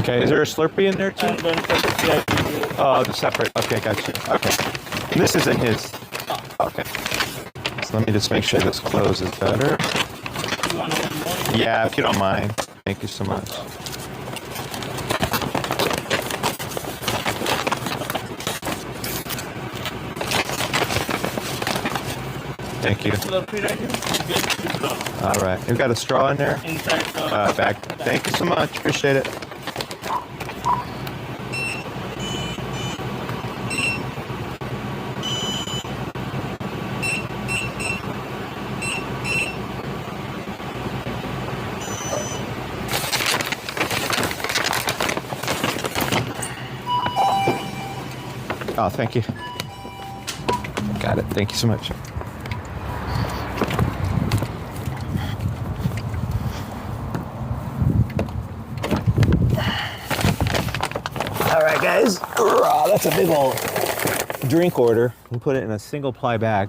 Okay, is there a Slurpee in there too? And one for the CIP. Oh, the separate. Okay, gotcha. Okay. This isn't his. Okay. So let me just make sure this closes better. You want one more? Yeah, if you don't mind. Thank you so much. Thank you. Slurpee right here. You get the straw All right. You got a straw in there? inside the Back. Thank you so much. Appreciate it. Oh, thank you. Got it. Thank you so much. All right, guys. That's a big old drink order. We put it in a single ply bag.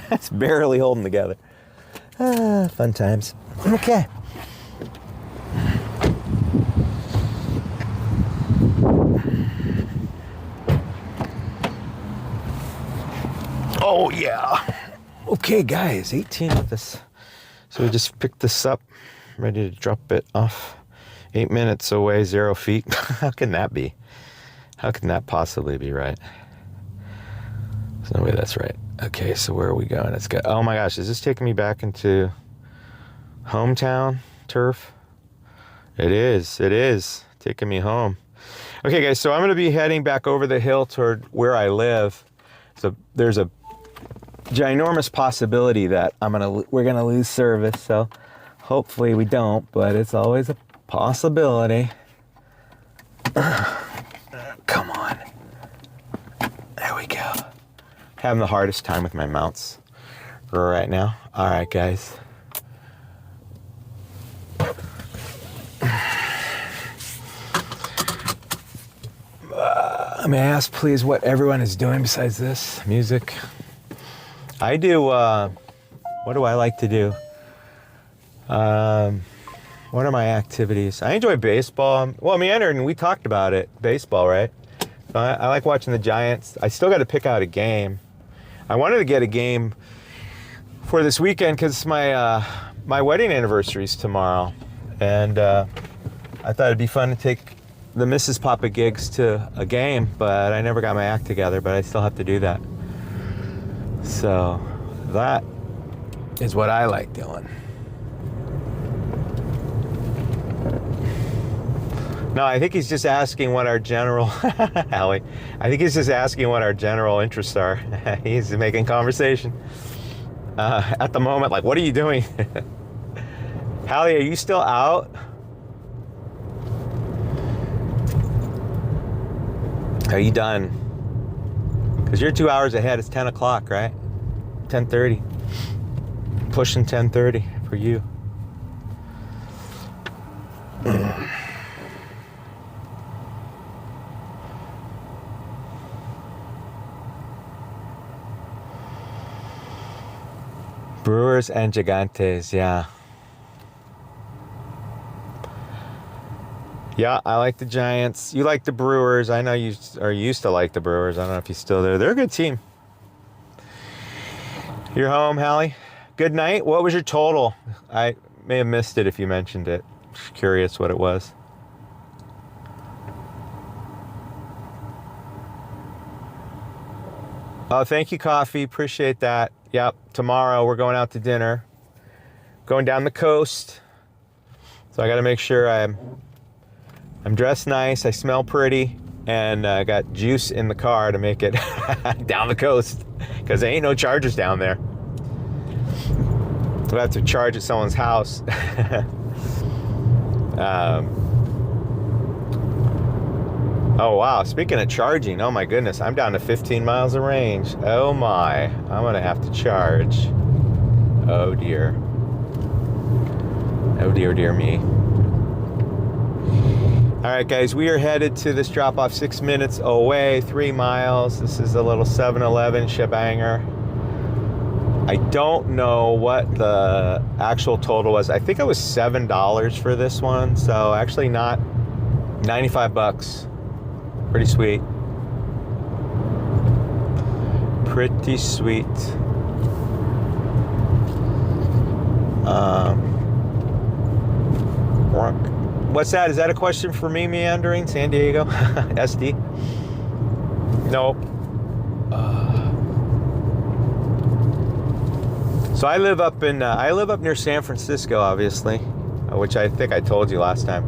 It's barely holding together. Fun times. Okay. Oh, yeah. Okay, guys, 18 with this. So we just picked this up, ready to drop it off. 8 minutes away, 0 feet. How can that be? How can that possibly be right? There's no way that's right. Okay, so where are we going? Let's go. Oh my gosh, is this taking me back into hometown turf? It is taking me home. Okay, guys, so I'm going to be heading back over the hill toward where I live. So there's a ginormous possibility that we're gonna lose service. So hopefully we don't, but it's always a possibility. Come on. There we go. Having the hardest time with my mounts right now. All right, guys. May I ask, please, what everyone is doing besides this? Music? I do, what do I like to do? What are my activities? I enjoy baseball. Well, Meander, and we talked about it. Baseball, right? So I like watching the Giants. I still got to pick out a game. I wanted to get a game for this weekend because my wedding anniversary is tomorrow. And I thought it'd be fun to take the Mrs. Papa Gigs to a game, but I never got my act together, but I still have to do that. So that is what I like doing. No, I think he's just asking what our general, Allie, I think he's just asking what our general interests are. He's making conversation. At the moment, like, what are you doing? Hallie, are you still out? Are you done? Because you're 2 hours ahead. It's 10 o'clock, right? 10:30. Pushing 10:30 for you. Brewers and Gigantes, yeah. Yeah, I like the Giants. You like the Brewers. I know you used to like the Brewers. I don't know if you're still there. They're a good team. You're home, Hallie? Good night. What was your total? I may have missed it if you mentioned it. Just curious what it was. Oh, thank you, Coffee. Appreciate that. Yep, tomorrow we're going out to dinner. Going down the coast. So I got to make sure I'm dressed nice, I smell pretty, and I got juice in the car to make it down the coast, because there ain't no chargers down there. We'll have to charge at someone's house. Oh wow, speaking of charging, oh my goodness, I'm down to 15 miles of range. Oh my, I'm gonna have to charge. Oh dear. Oh dear, dear me. All right, guys, we are headed to this drop-off 6 minutes away, 3 miles. This is a little 7-Eleven shebanger. I don't know what the actual total was. I think it was $7 for this one, so actually not $95. Pretty sweet. Pretty sweet. What's that? Is that a question for me, Meandering San Diego? SD? Nope. So I live up near San Francisco, obviously, which I think I told you last time.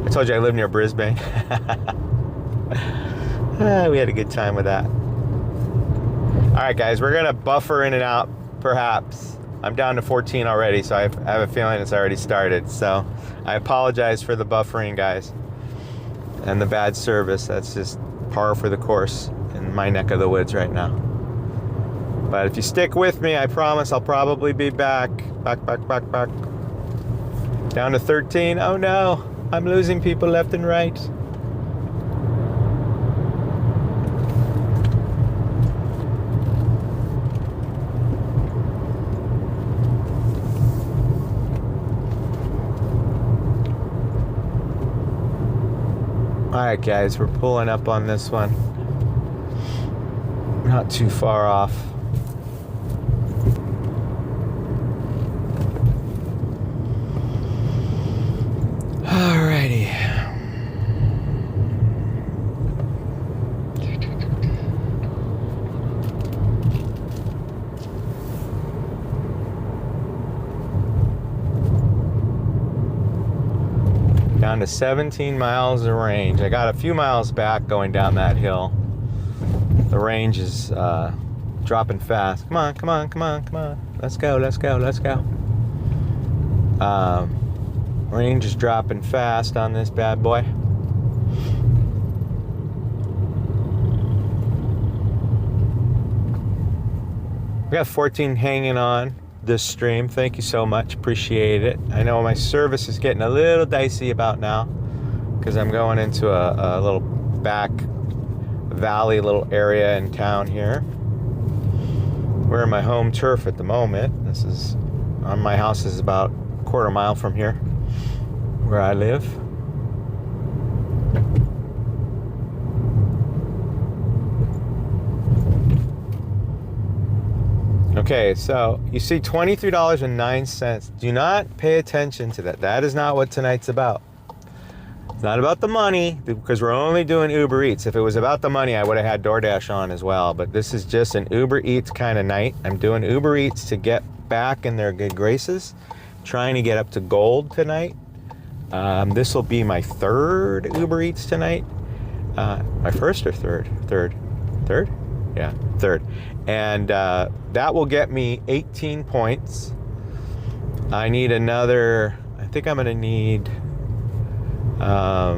I told you I live near Brisbane. We had a good time with that. All right, guys, we're gonna buffer in and out, perhaps. I'm down to 14 already, so I have a feeling it's already started. So I apologize for the buffering, guys, and the bad service. That's just par for the course in my neck of the woods right now. But if you stick with me, I promise I'll probably be back. Back. Down to 13. Oh no, I'm losing people left and right. All right, guys, we're pulling up on this one. Not too far off. Alrighty. Down to 17 miles of range. I got a few miles back going down that hill. The range is dropping fast. Come on. Let's go. Range is dropping fast on this bad boy. We got 14 hanging on this stream. Thank you so much. Appreciate it. I know my service is getting a little dicey about now because I'm going into a little back valley little area in town here. We're in my home turf at the moment. This is my house is about a quarter mile from here where I live. Okay, so you see $23.09. Do not pay attention to that. That is not what tonight's about. It's not about the money because we're only doing Uber Eats. If it was about the money, I would have had DoorDash on as well. But this is just an Uber Eats kind of night. I'm doing Uber Eats to get back in their good graces. Trying to get up to gold tonight. This will be my third Uber Eats tonight. My first or third? Third? Yeah, third. And that will get me 18 points. I need another, I think I'm gonna need a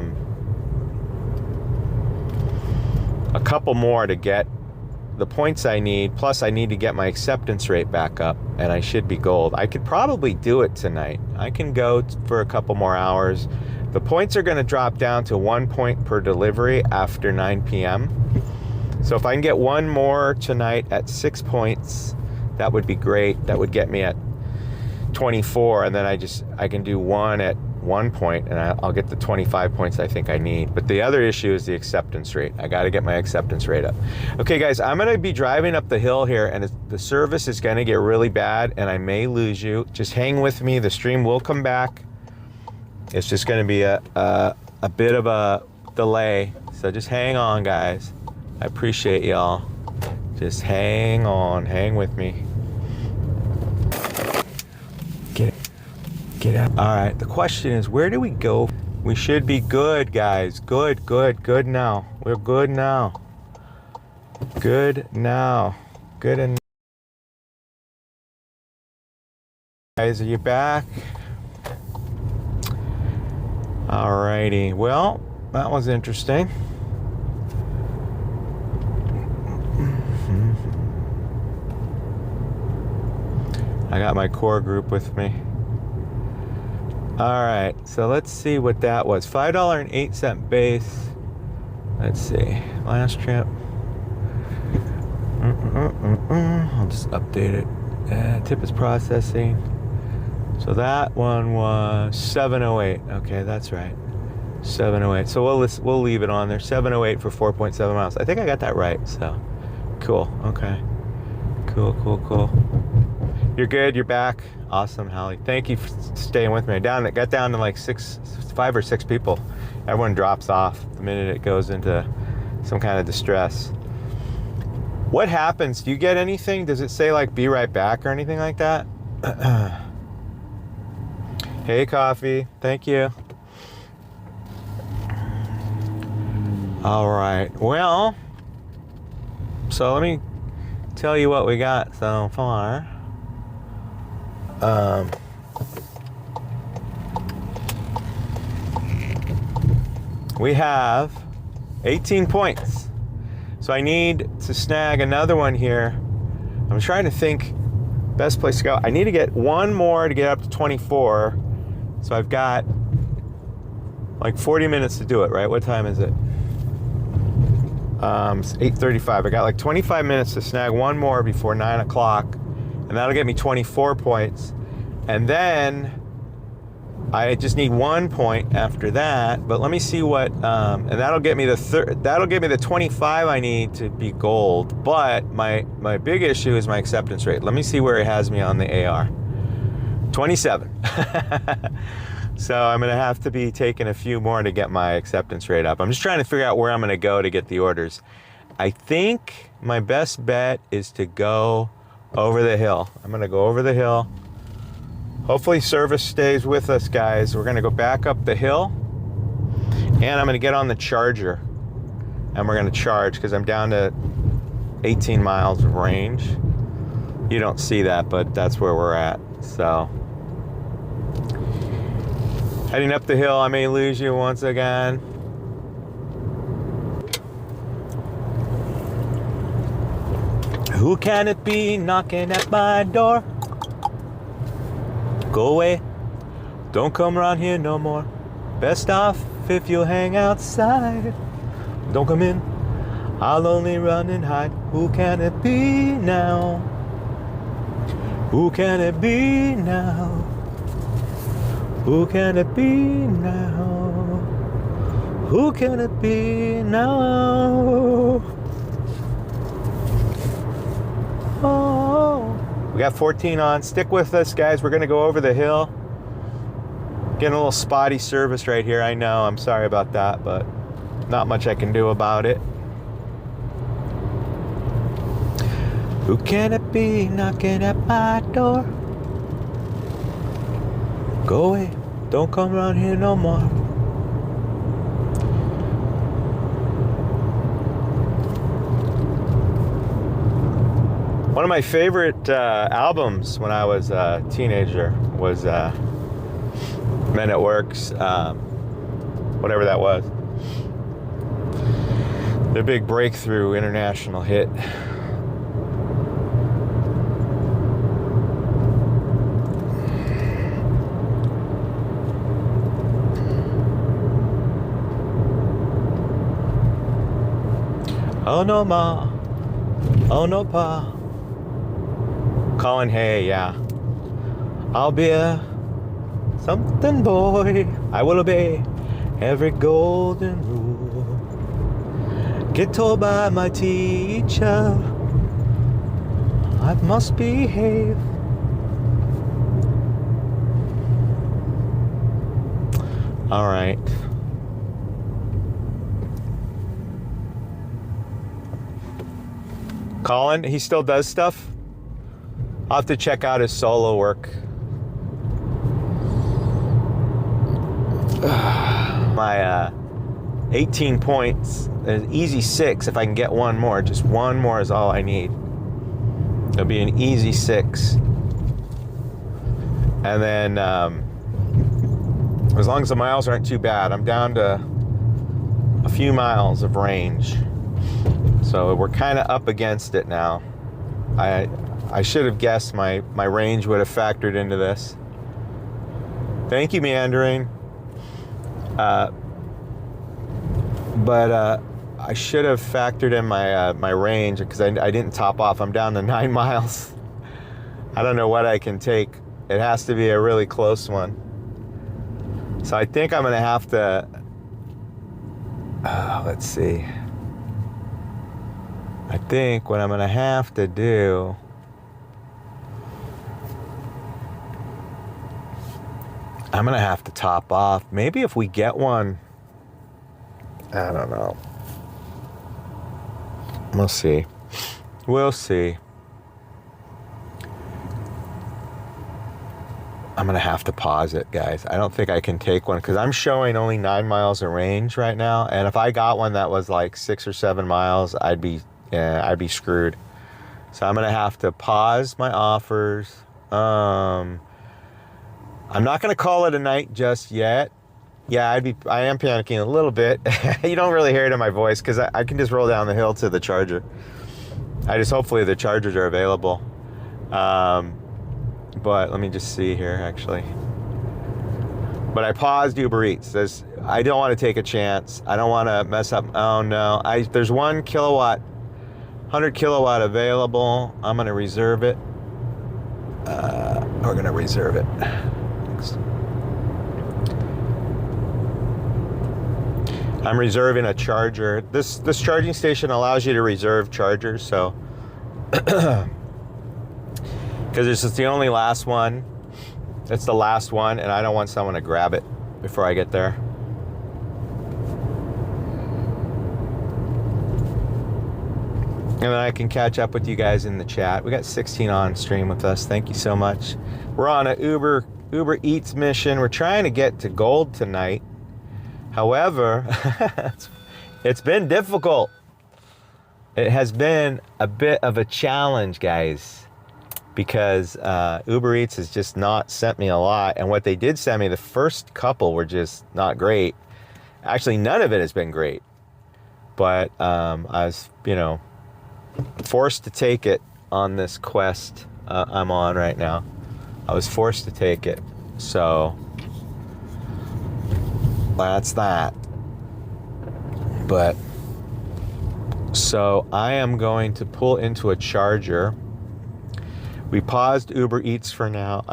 couple more to get the points I need, plus I need to get my acceptance rate back up, and I should be gold. I could probably do it tonight. I can go for a couple more hours. The points are gonna drop down to 1 point per delivery after 9 p.m. So if I can get one more tonight at 6 points, that would be great. That would get me at 24, and then I can do one at 1 point, and I'll get the 25 points I think I need. But the other issue is the acceptance rate. I got to get my acceptance rate up. Okay, guys, I'm going to be driving up the hill here, and the service is going to get really bad, and I may lose you. Just hang with me. The stream will come back. It's just going to be a bit of a delay, so just hang on, guys. I appreciate y'all. Just hang on, hang with me. Get out. All right, the question is, where do we go? We should be good, guys. Good now. We're good now. Good now. Good and guys, are you back? All righty. Well, that was interesting. I got my core group with me. All right, so let's see what that was. $5.08 base. Let's see, last trip. I'll just update it. Tip is processing. So that one was 708. Okay, that's right. 708. So we'll leave it on there. 708 for 4.7 miles. I think I got that right. So cool. Okay. Cool. You're good. You're back. Awesome, Hallie. Thank you for staying with me. I got down to like 5 or 6 people. Everyone drops off the minute it goes into some kind of distress. What happens? Do you get anything? Does it say like be right back or anything like that? Hey, coffee. Thank you. All right. Well, so let me tell you what we got so far. We have 18 points. So I need to snag another one here. I'm trying to think best place to go. I need to get one more to get up to 24. So I've got like 40 minutes to do it, right? What time is it? It's 8:35. I got like 25 minutes to snag one more before 9 o'clock. And that'll get me 24 points. And then I just need 1 point after that. But let me see what, and that'll get me the 25 I need to be gold. But my big issue is my acceptance rate. Let me see where it has me on the AR. 27. So I'm gonna have to be taking a few more to get my acceptance rate up. I'm just trying to figure out where I'm gonna go to get the orders. I think my best bet is to go over the hill. I'm gonna go over the hill. Hopefully service stays with us, guys. We're gonna go back up the hill and I'm gonna get on the charger and we're gonna charge because I'm down to 18 miles of range. You don't see that, but that's where we're at. So heading up the hill, I may lose you once again. Who can it be knocking at my door? Go away, don't come around here no more. Best off if you'll hang outside. Don't come in, I'll only run and hide. Who can it be now? Who can it be now? Who can it be now? Who can it be now? Oh, we got 14 on. Stick with us, guys. We're gonna go over the hill. Getting a little spotty service right here. I know, I'm sorry about that, but not much I can do about it. Who can it be knocking at my door? Go away, don't come around here no more. One of my favorite albums when I was a teenager was Men at Work's, whatever that was. Their big breakthrough international hit. Oh no ma, oh no pa. Colin Hay, yeah. I'll be a something boy. I will obey every golden rule. Get told by my teacher I must behave. All right. Colin, he still does stuff? I'll have to check out his solo work. My 18 points, an easy 6 if I can get one more. Just one more is all I need. It'll be an easy 6. And then, as long as the miles aren't too bad, I'm down to a few miles of range. So we're kind of up against it now. I should have guessed my range would have factored into this. Thank you, Meandering. But I should have factored in my range because I didn't top off. I'm down to 9 miles. I don't know what I can take. It has to be a really close one. So I think I'm gonna have to Let's see. I think what I'm gonna have to do, I'm gonna have to top off. Maybe if we get one, I don't know. We'll see. We'll see. I'm gonna have to pause it, guys. I don't think I can take one because I'm showing only 9 miles of range right now. And if I got one that was like 6 or 7 miles, I'd be screwed. So I'm gonna have to pause my offers. I'm not gonna call it a night just yet. Yeah, I am panicking a little bit. You don't really hear it in my voice because I can just roll down the hill to the charger. Hopefully the chargers are available. But let me just see here, actually. But I paused Uber Eats. I don't want to take a chance. I don't want to mess up. Oh no, there's 1 kilowatt, 100 kilowatt available. I'm gonna reserve it. We're gonna reserve it. Thanks. I'm reserving a charger. This charging station allows you to reserve chargers, so. Because this is the only last one. It's the last one, and I don't want someone to grab it before I get there. And then I can catch up with you guys in the chat. We got 16 on stream with us. Thank you so much. We're on a Uber Eats mission. We're trying to get to gold tonight. However, it's been difficult. It has been a bit of a challenge, guys. Because Uber Eats has just not sent me a lot. And what they did send me, the first couple were just not great. Actually, none of it has been great. But I was, forced to take it on this quest I'm on right now. I was forced to take it. So that's that. But so I am going to pull into a charger. We paused Uber Eats for now,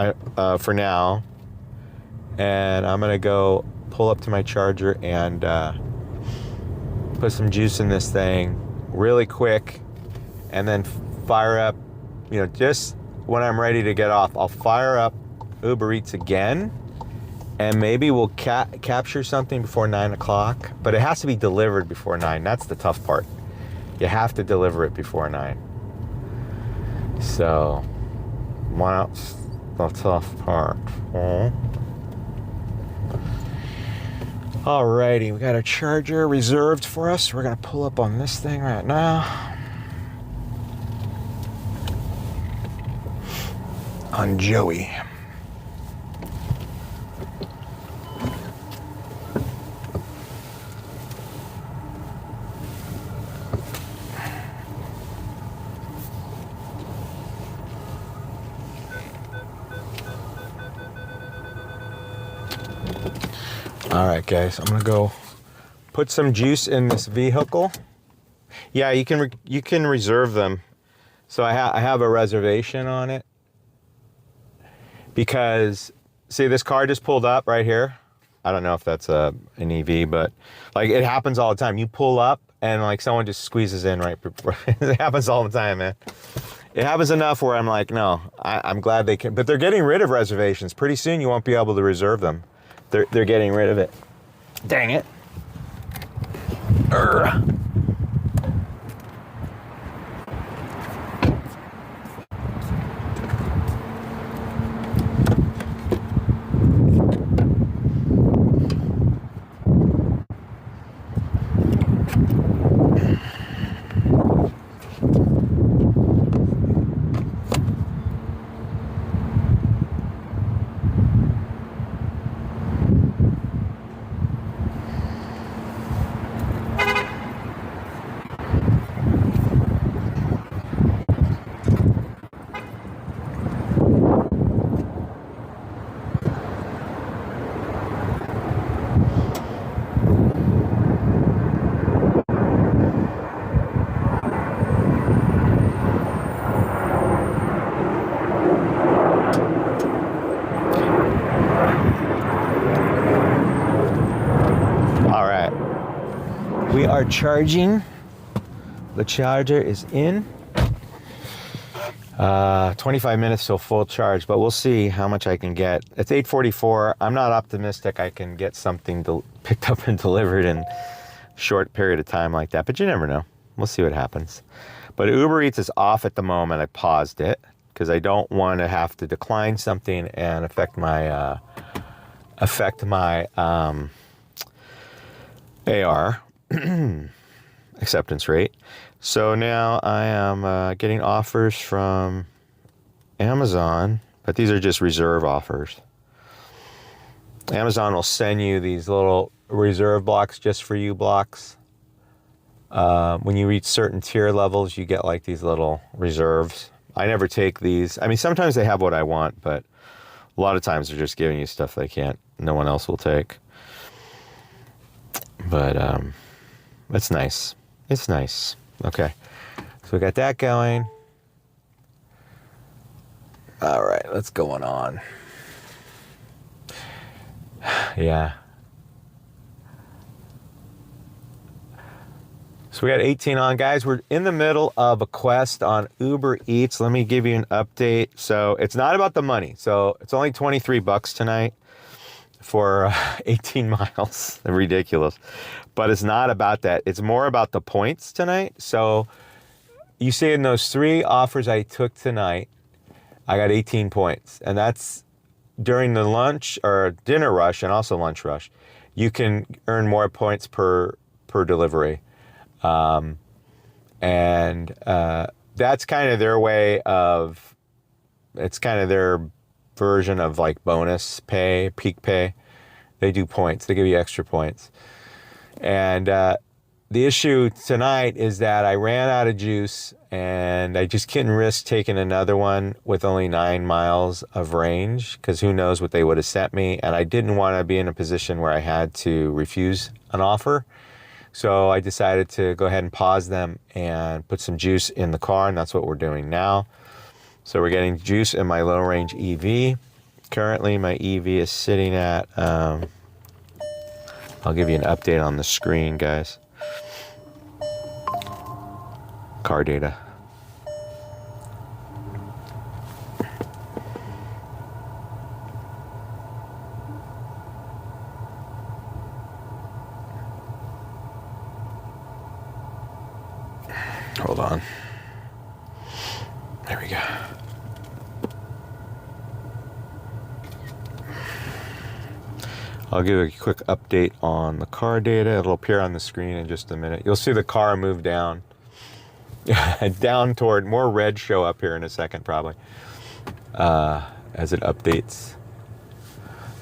and I'm gonna go pull up to my charger and put some juice in this thing really quick, and then fire up, just when I'm ready to get off, I'll fire up Uber Eats again, and maybe we'll capture something before 9 o'clock, but it has to be delivered before 9. That's the tough part. You have to deliver it before 9. So. That's the tough part. Alrighty, we got a charger reserved for us. We're gonna pull up on this thing right now. On Joey. All right, guys, I'm gonna go put some juice in this vehicle. Yeah, you can reserve them. So I have a reservation on it because, see, this car just pulled up right here. I don't know if that's an EV, but like it happens all the time. You pull up and like someone just squeezes in right before. It happens all the time, man. It happens enough where I'm like, no, I'm glad they can, but they're getting rid of reservations. Pretty soon you won't be able to reserve them. They're getting rid of it. Dang it. Urgh. We are charging. The charger is in. 25 minutes till full charge, but we'll see how much I can get. It's 8:44. I'm not optimistic I can get something picked up and delivered in a short period of time like that, but you never know. We'll see what happens. But Uber Eats is off at the moment. I paused it because I don't want to have to decline something and affect my AR acceptance rate. So now I am getting offers from Amazon, but these are just reserve offers. Amazon will send you these little reserve blocks, just for you blocks. When you reach certain tier levels, you get like these little reserves. I never take these. I mean, sometimes they have what I want, but a lot of times they're just giving you stuff no one else will take. But it's nice. It's nice. Okay, so we got that going. All right, let's go on. Yeah. So we got 18 on, guys. We're in the middle of a quest on Uber Eats. Let me give you an update. So it's not about the money. So it's only $23 tonight for 18 miles. Ridiculous. But it's not about that. It's more about the points tonight. So you see in those 3 offers I took tonight, I got 18 points. And that's during the lunch or dinner rush and also lunch rush. You can earn more points per delivery. That's kind of their way of, it's kind of their version of like bonus pay, peak pay. They do points. They give you extra points. And the issue tonight is that I ran out of juice and I just couldn't risk taking another one with only 9 miles of range, because who knows what they would have sent me. And I didn't want to be in a position where I had to refuse an offer. So I decided to go ahead and pause them and put some juice in the car, and that's what we're doing now. So we're getting juice in my low range EV. Currently my EV is sitting at, I'll give you an update on the screen, guys. Car data. Hold on. There we go. I'll give a quick update on the car data. It'll appear on the screen in just a minute. You'll see the car move down. Down toward more red show up here in a second, probably. As it updates.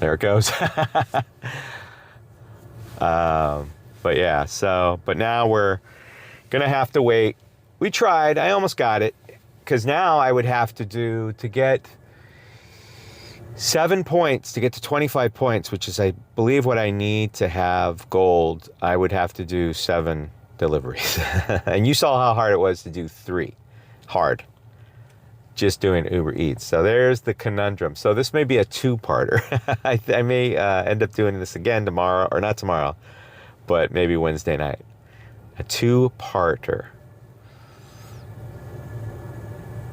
There it goes. But yeah, but now we're gonna have to wait. We tried, I almost got it, because now I would have to get 7 points to get to 25 points, which is, I believe, what I need to have gold. I would have to do 7 deliveries. And you saw how hard it was to do 3. Hard. Just doing Uber Eats. So there's the conundrum. So this may be a 2-parter. I may end up doing this again tomorrow, or not tomorrow, but maybe Wednesday night. A 2-parter.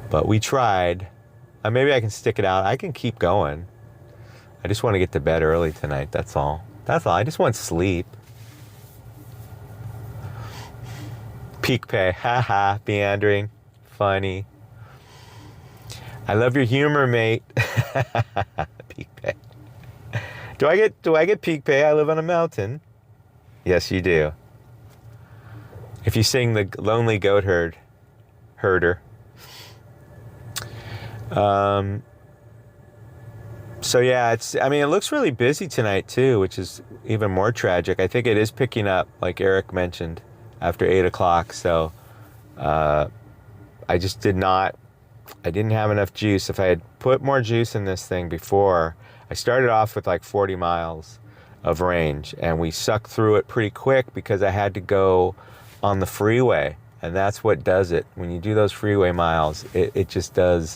But we tried. Maybe I can stick it out. I can keep going. I just want to get to bed early tonight. That's all. That's all. I just want sleep. Peak pay. Haha. Meandering. Funny. I love your humor, mate. Peak pay. Do I get peak pay? I live on a mountain. Yes, you do. If you sing the Lonely Goat Herder. So yeah, it looks really busy tonight too, which is even more tragic. I think it is picking up, like Eric mentioned, after 8 o'clock. So, I didn't have enough juice. If I had put more juice in this thing before, I started off with like 40 miles of range, and we sucked through it pretty quick because I had to go on the freeway. And that's what does it. When you do those freeway miles, it just does,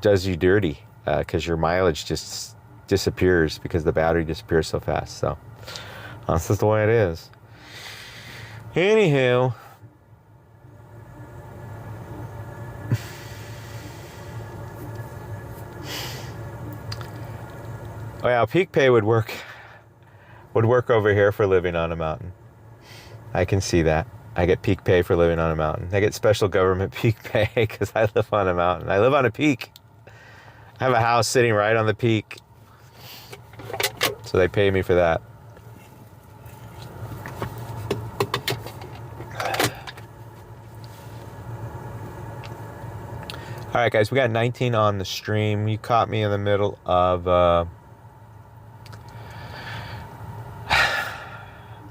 does you dirty, because your mileage just disappears because the battery disappears so fast. So that's just the way it is. Anywho, oh yeah, peak pay would work over here for living on a mountain. I can see that. I get peak pay for living on a mountain. I get special government peak pay because I live on a mountain. I live on a peak. I have a house sitting right on the peak. So they pay me for that. All right, guys, we got 19 on the stream. You caught me in the middle of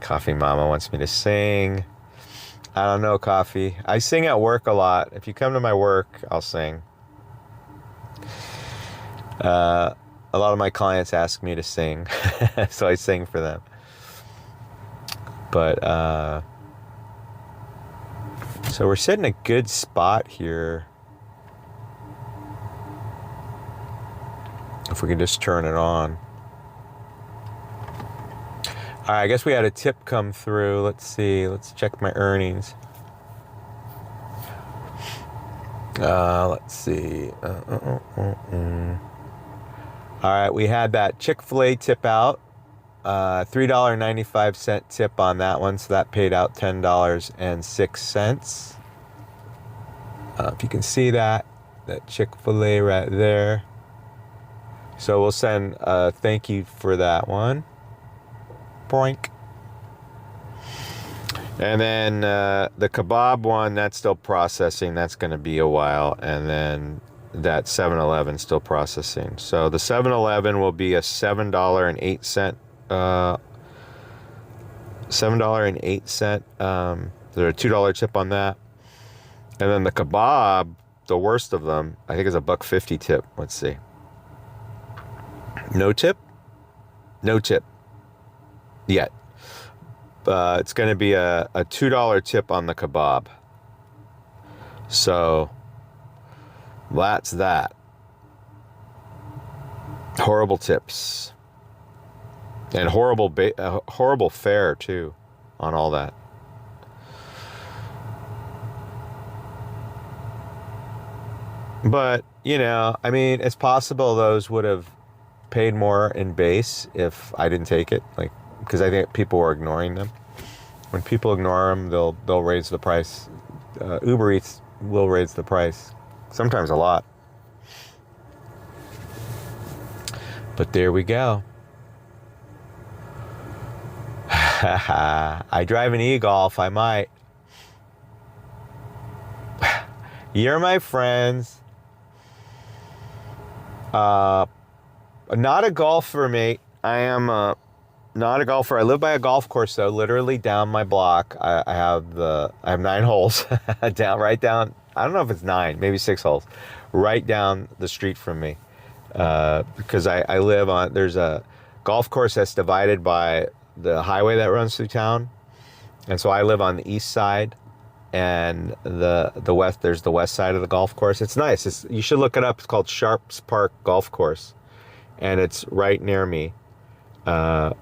Coffee Mama wants me to sing. I don't know, Coffee. I sing at work a lot. If you come to my work, I'll sing. A lot of my clients ask me to sing, so I sing for them. But, so we're sitting in a good spot here. If we can just turn it on. All right, I guess we had a tip come through. Let's see. Let's check my earnings. Let's see. All right, we had that Chick-fil-A tip out. $3.95 tip on that one, so that paid out $10.06. If you can see that Chick-fil-A right there. So we'll send a thank you for that one. Boink. And then the kebab one, that's still processing. That's going to be a while. And then that 7-Eleven still processing. So the 7-Eleven will be a $7.08. $7.08. There's a $2 tip on that. And then the kebab, the worst of them, I think is a $1.50 tip. Let's see. No tip? No tip. Yet. It's going to be a $2 tip on the kebab. So that's that. Horrible tips. And horrible fare too on all that. But, you know, I mean, it's possible those would have paid more in base if I didn't take it, like, because I think people were ignoring them. When people ignore them, they'll raise the price. Uber Eats will raise the price, sometimes a lot. But there we go. I drive an e-Golf, I might. You're my friends. Not a golfer, mate. I am not a golfer. I live by a golf course, though. Literally down my block, I have 9 holes right down. I don't know if it's 9, maybe 6 holes, right down the street from me. Because I live on. There's a golf course that's divided by the highway that runs through town, and so I live on the east side, and the west. There's the west side of the golf course. It's nice. You should look it up. It's called Sharps Park Golf Course. And it's right near me, and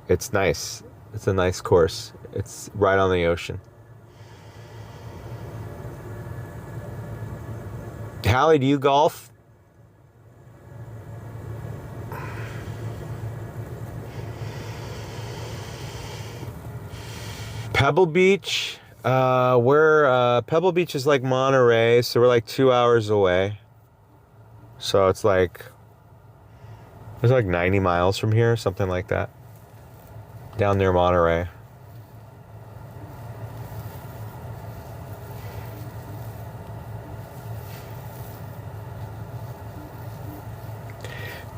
it's nice. It's a nice course. It's right on the ocean. Hallie, do you golf? Pebble Beach. Pebble Beach is like Monterey, so we're like 2 hours away. So it's like 90 miles from here, something like that. Down near Monterey.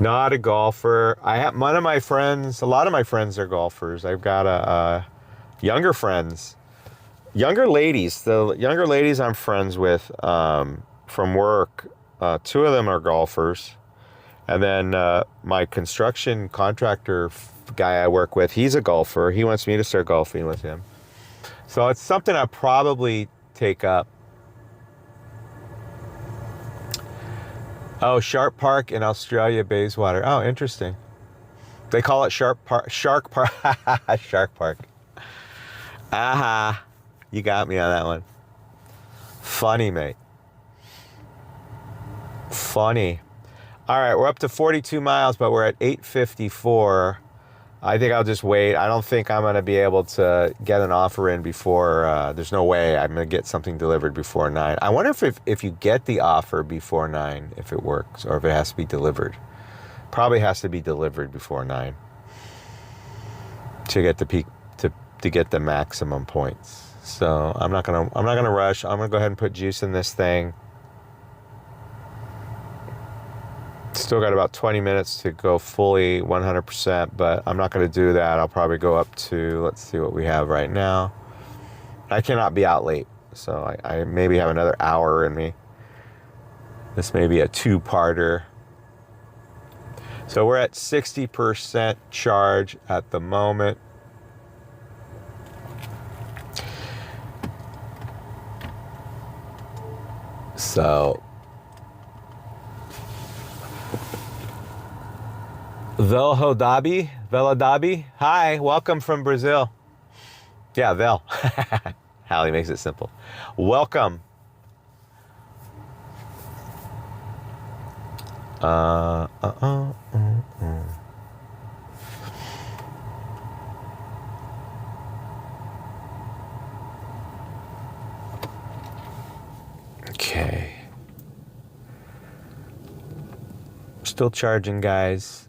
Not a golfer. I have one of my friends, a lot of my friends are golfers. I've got younger friends, younger ladies. The younger ladies I'm friends with from work, 2 of them are golfers. And then my construction contractor guy I work with, he's a golfer. He wants me to start golfing with him. So it's something I'll probably take up. Oh, Sharp Park in Australia, Bayswater. Oh, interesting. They call it Shark Park. Shark Park. Aha. You got me on that one. Funny, mate. Funny. All right, we're up to 42 miles, but we're at 8:54. I think I'll just wait. I don't think I'm going to be able to get an offer in before, there's no way I'm going to get something delivered before 9. I wonder if you get the offer before 9, if it works, or if it has to be delivered. Probably has to be delivered before 9 to get the peak, to get the maximum points. So I'm not gonna rush. I'm gonna go ahead and put juice in this thing. Still got about 20 minutes to go fully 100%, but I'm not going to do that. I'll probably go up to, let's see what we have right now. I cannot be out late, so I maybe have another hour in me. This may be a two-parter. So we're at 60% charge at the moment. So Veladabi, hi, welcome from Brazil. Yeah, Vel. Hallie makes it simple. Welcome. Okay. Still charging, guys.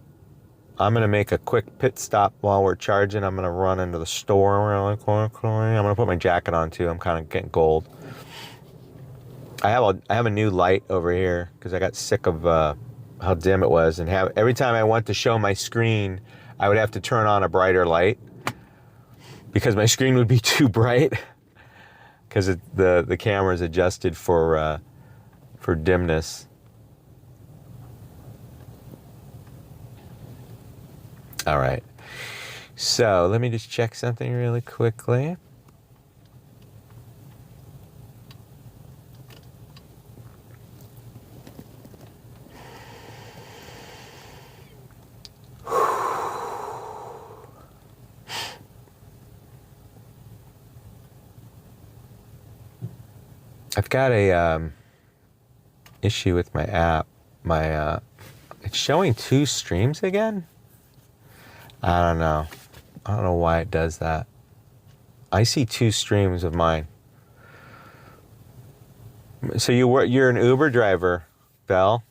I'm going to make a quick pit stop while we're charging. I'm going to run into the store really quickly. I'm going to put my jacket on too. I'm kind of getting cold. I have a new light over here because I got sick of how dim it was, and every time I want to show my screen, I would have to turn on a brighter light because my screen would be too bright because the camera is adjusted for dimness. All right, so let me just check something really quickly. I've got a issue with my app. It's showing 2 streams again. I don't know. I don't know why it does that. I see 2 streams of mine. So you're an Uber driver, Belle?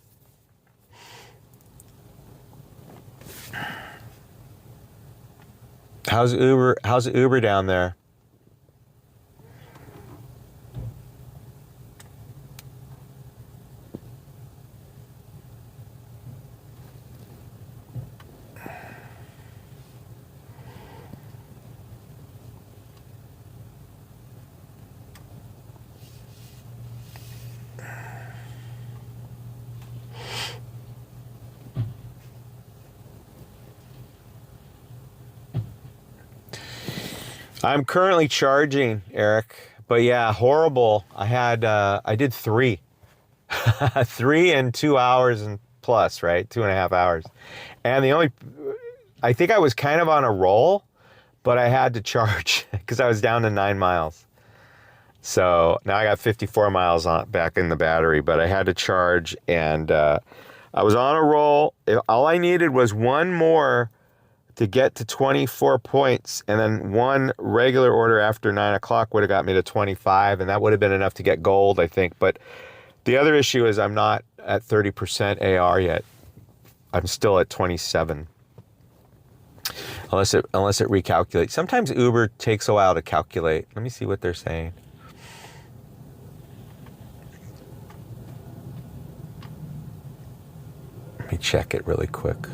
How's Uber down there? I'm currently charging, Eric, but yeah, horrible. I did 3. 3 in 2 hours and plus, right? 2.5 hours. And I think I was kind of on a roll, but I had to charge because I was down to 9 miles. So now I got 54 miles back in the battery, but I had to charge, and I was on a roll. All I needed was one more to get to 24 points, and then one regular order after 9 o'clock would have got me to 25, and that would have been enough to get gold, I think. But the other issue is I'm not at 30% AR yet. I'm still at 27. Unless it recalculates. Sometimes Uber takes a while to calculate. Let me see what they're saying. Let me check it really quick.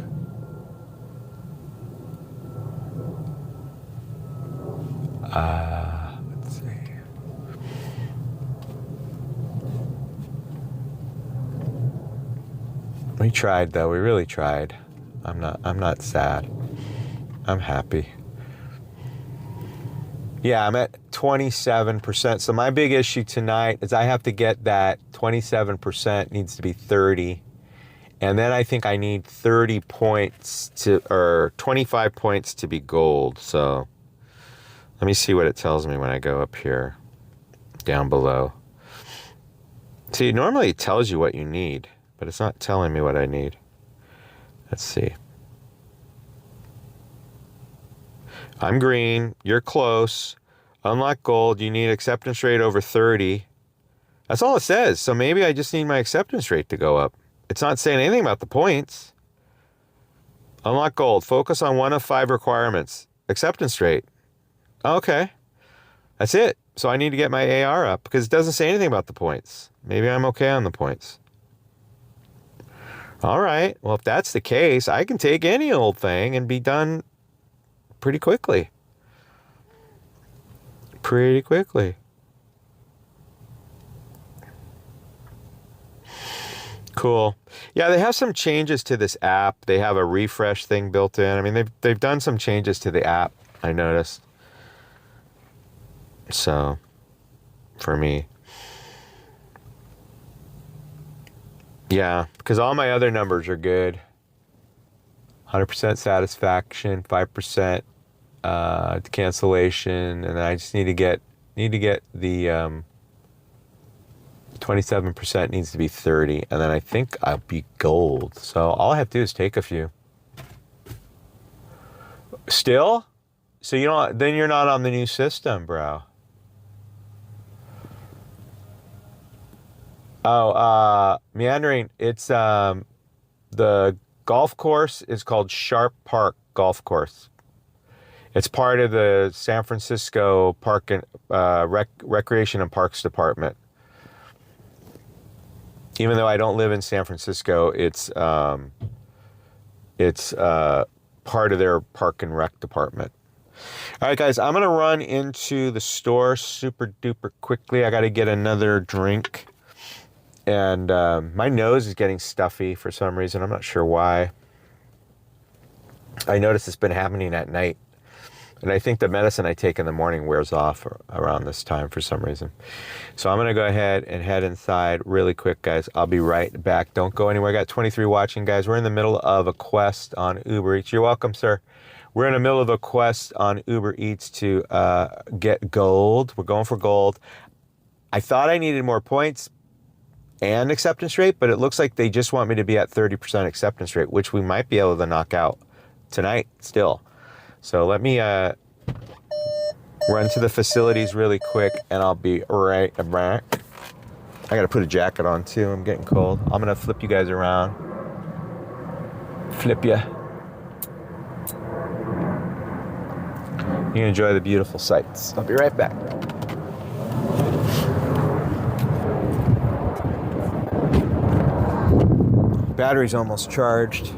Let's see. We tried though, we really tried. I'm not sad. I'm happy. Yeah, I'm at 27%. So my big issue tonight is I have to get that 27% needs to be 30. And then I think I need 30 points or 25 points to be gold. So let me see what it tells me when I go up here, down below. See, normally it tells you what you need, but it's not telling me what I need. Let's see. I'm green, you're close. Unlock gold, you need acceptance rate over 30. That's all it says. So maybe I just need my acceptance rate to go up. It's not saying anything about the points. Unlock gold. Focus on one of 5 requirements. Acceptance rate. Okay. That's it. So I need to get my AR up because it doesn't say anything about the points. Maybe I'm okay on the points. All right. Well, if that's the case, I can take any old thing and be done pretty quickly. Pretty quickly. Cool. Yeah, they have some changes to this app. They have a refresh thing built in. I mean, they've done some changes to the app, I noticed. So, for me. Yeah, because all my other numbers are good. 100% satisfaction, 5% cancellation, and I just need to get the 27% needs to be 30, and then I think I'll be gold. So all I have to do is take a few. Still? So then you're not on the new system, bro. Oh, meandering. It's the golf course is called Sharp Park Golf Course. It's part of the San Francisco Park and Recreation and Parks Department. Even though I don't live in San Francisco, it's part of their Park and Rec department. All right, guys, I'm gonna run into the store super duper quickly. I got to get another drink, and my nose is getting stuffy for some reason. I'm not sure why. I noticed it's been happening at night. And I think the medicine I take in the morning wears off around this time for some reason. So I'm going to go ahead and head inside really quick, guys. I'll be right back. Don't go anywhere. I got 23 watching, guys. We're in the middle of a quest on Uber Eats. You're welcome, sir. We're in the middle of a quest on Uber Eats to get gold. We're going for gold. I thought I needed more points and acceptance rate, but it looks like they just want me to be at 30% acceptance rate, which we might be able to knock out tonight still. So let me run to the facilities really quick, and I'll be right back. I gotta put a jacket on too. I'm getting cold. I'm gonna flip you guys around. Flip ya. You can enjoy the beautiful sights. I'll be right back. Battery's almost charged.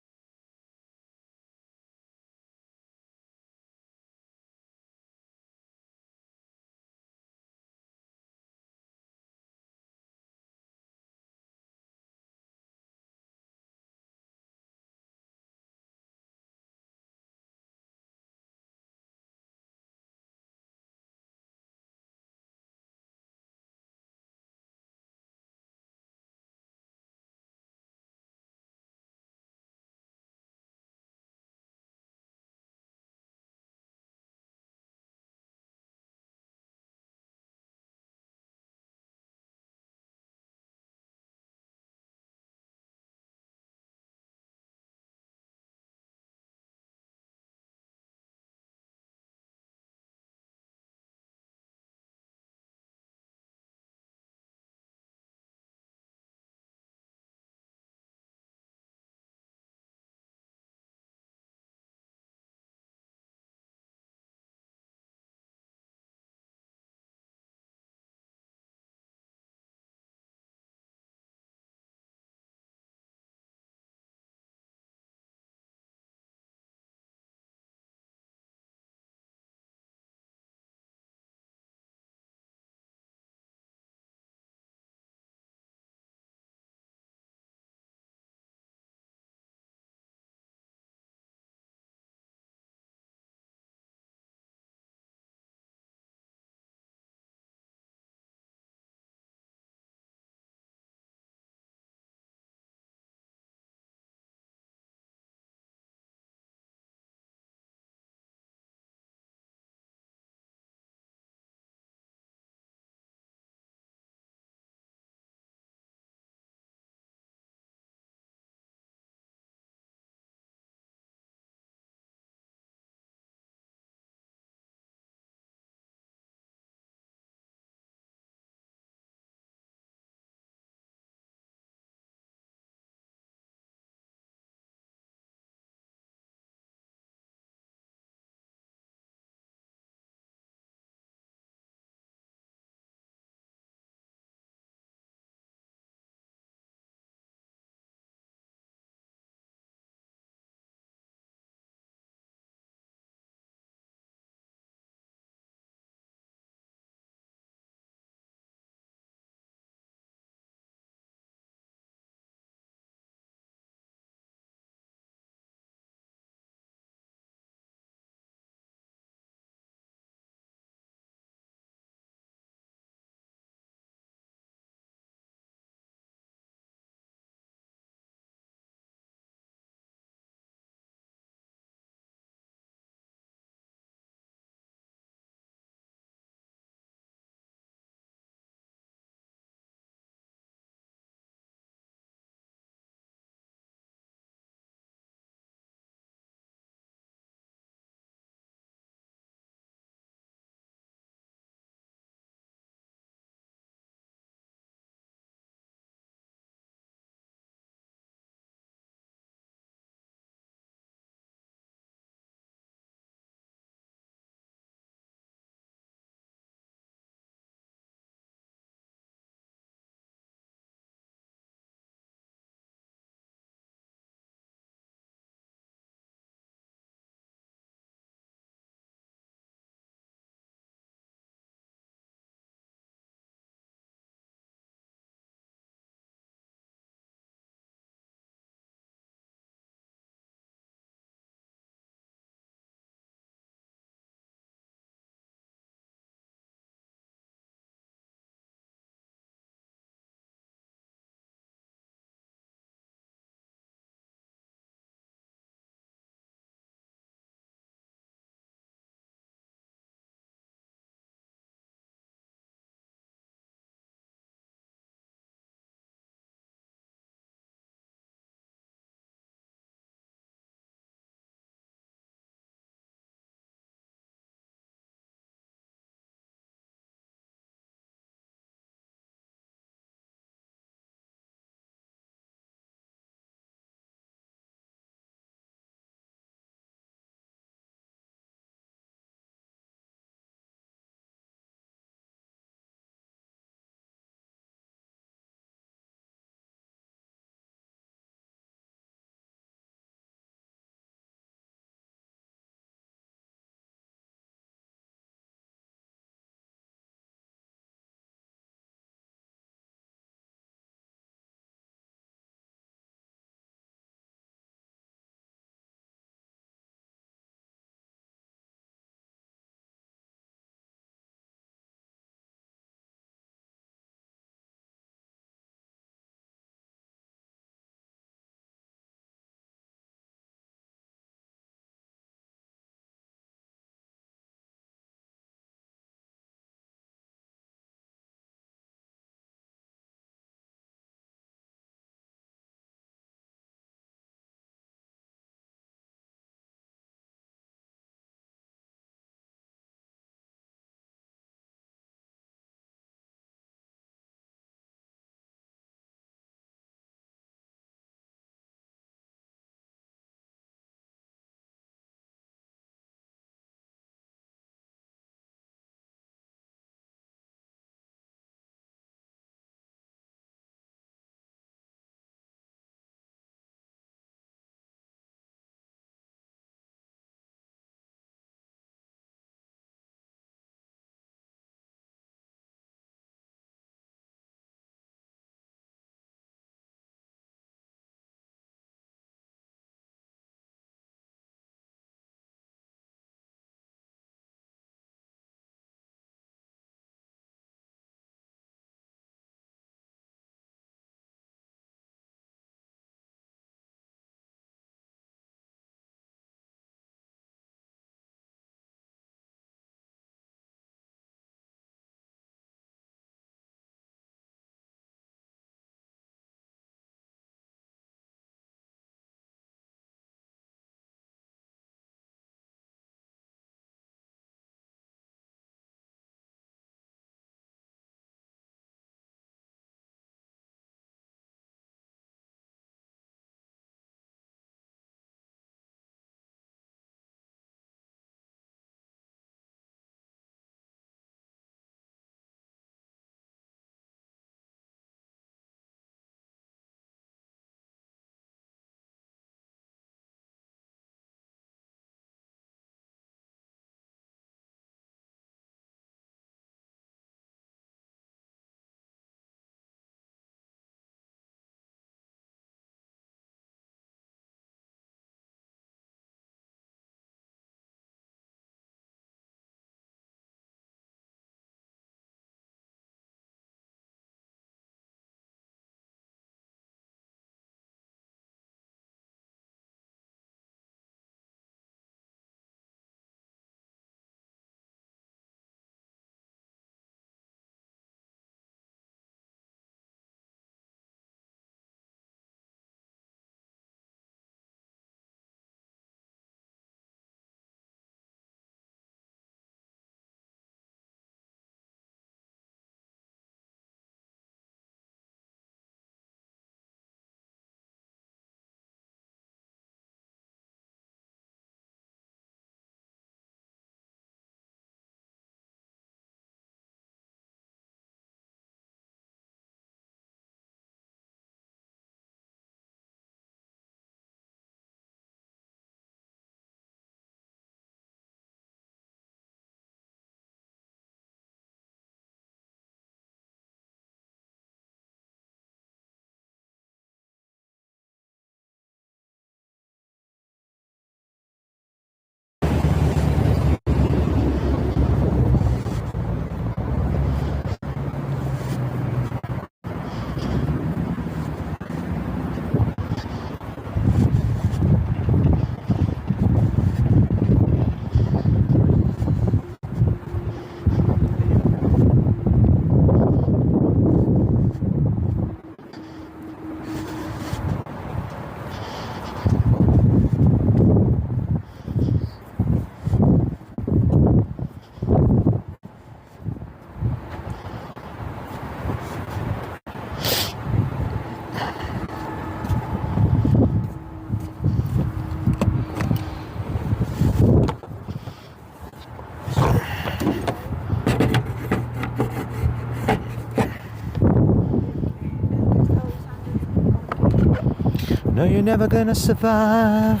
No, you're never gonna survive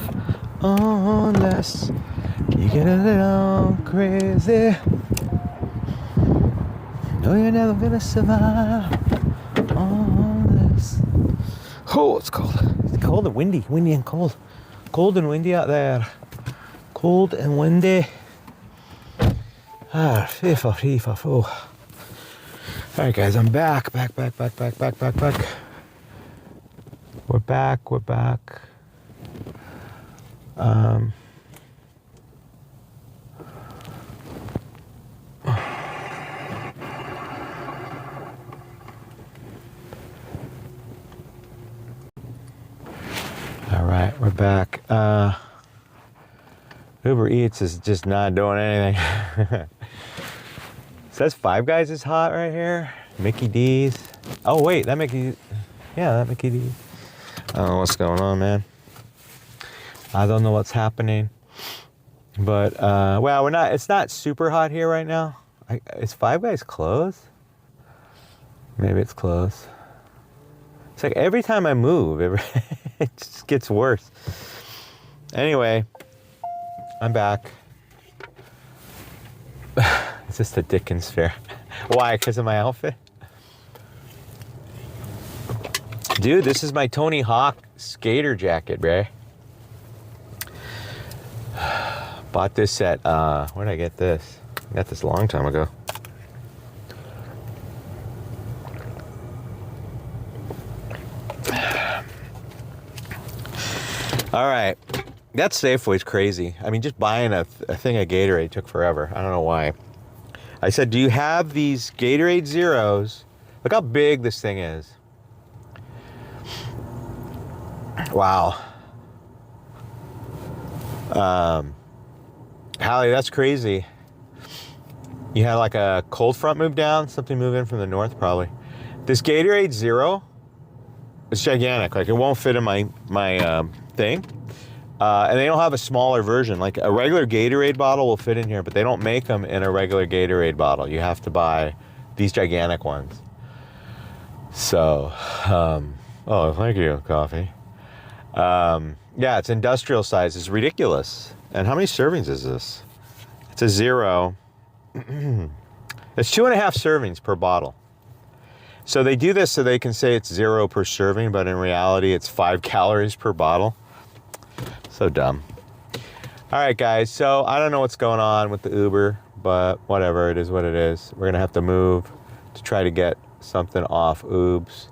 unless you get a little crazy. No, you're never gonna survive unless. Oh, it's cold. It's cold and windy. Windy and cold. Cold and windy out there. Cold and windy. All right, guys, I'm back. Back. We're back. All right, we're back. Uber Eats is just not doing anything. Says Five Guys is hot right here. Mickey D's. Oh wait, that Mickey D's. I don't know what's going on, man. I don't know what's happening. But well, it's not super hot here right now. Is Five Guys closed? Maybe it's closed. It's like every time I move, it just gets worse. Anyway, I'm back. Is this the Dickens fair? Why? Because of my outfit? Dude, this is my Tony Hawk skater jacket, bruh. Bought this at, where did I get this? I got this a long time ago. All right. That Safeway's crazy. I mean, just buying a thing of Gatorade took forever. I don't know why. I said, do you have these Gatorade Zeros? Look how big this thing is. Wow. Hallie, that's crazy. You had like a cold front move down, something move in from the north probably. This Gatorade Zero is gigantic. Like it won't fit in my thing. And they don't have a smaller version. Like a regular Gatorade bottle will fit in here, but they don't make them in a regular Gatorade bottle. You have to buy these gigantic ones. So, oh, thank you, coffee. Yeah, it's industrial size. It's ridiculous. And how many servings is this? It's a zero. It's 2.5 servings per bottle. So they do this so they can say it's 0 per serving, but in reality, it's 5 calories per bottle. So dumb. All right, guys. So I don't know what's going on with the Uber, but whatever. It is what it is. We're going to have to move to try to get something off Oobs.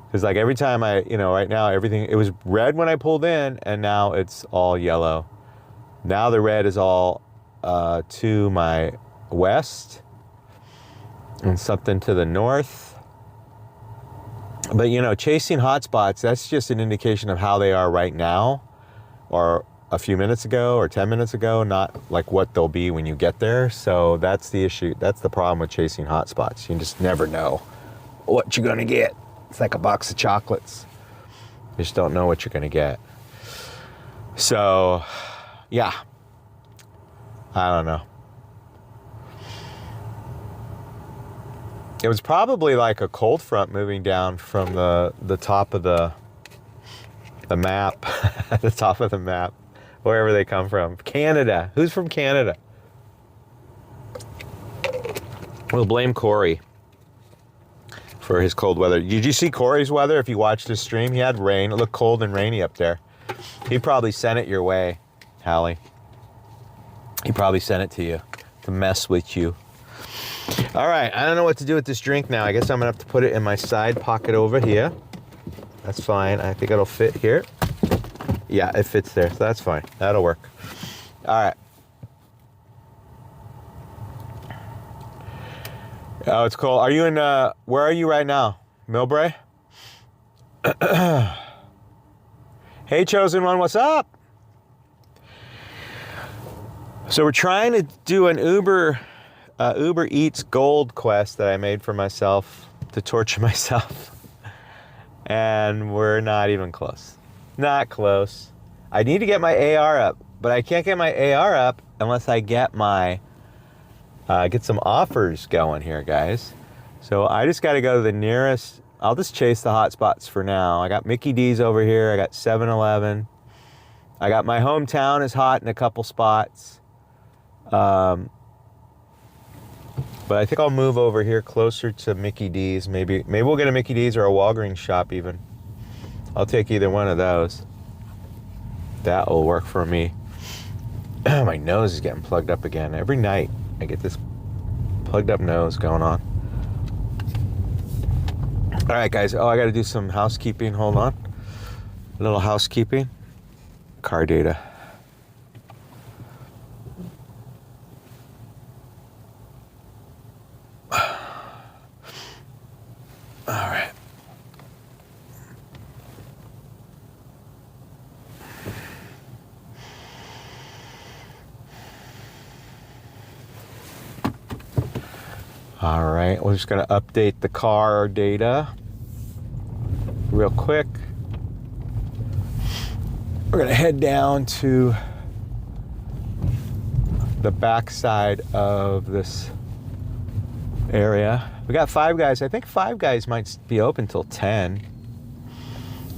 Because like every time right now, everything, it was red when I pulled in, and now it's all yellow. Now the red is all to my west and something to the north. But, chasing hotspots, that's just an indication of how they are right now, or a few minutes ago or 10 minutes ago, not like what they'll be when you get there. So that's the issue. That's the problem with chasing hotspots. You just never know what you're going to get. It's like a box of chocolates. You just don't know what you're going to get. So, yeah. I don't know. It was probably like a cold front moving down from the top of the map, the top of the map, wherever they come from. Canada. Who's from Canada? We'll blame Corey for his cold weather. Did you see Corey's weather? If you watched his stream, he had rain. It looked cold and rainy up there. He probably sent it your way, Hallie. He probably sent it to you to mess with you. All right, I don't know what to do with this drink now. I guess I'm gonna have to put it in my side pocket over here. That's fine. I think it'll fit here. Yeah, it fits there, so that's fine. That'll work. All right. Oh, it's cold. Are you in, where are you right now? Millbrae? Hey, Chosen One, what's up? So we're trying to do an Uber Eats Gold quest that I made for myself to torture myself. And we're not even close. Not close. I need to get my AR up, but I can't get my AR up unless I get my get some offers going here, guys. So I just got to go to the nearest I'll just chase the hot spots for now. I got Mickey D's over here. I got 7-Eleven. I got my hometown is hot in a couple spots. But I think I'll move over here closer to Mickey D's. Maybe we'll get a Mickey D's or a Walgreens shop even. I'll take either one of those. That will work for me. My nose is getting plugged up again. Every night I get this plugged up nose going on. All right, guys. Oh, I got to do some housekeeping. Hold on. A little housekeeping. Car data. All right. All right, we're just gonna update the car data real quick. We're gonna head down to the back side of this area. We got Five Guys. I think Five Guys might be open till 10.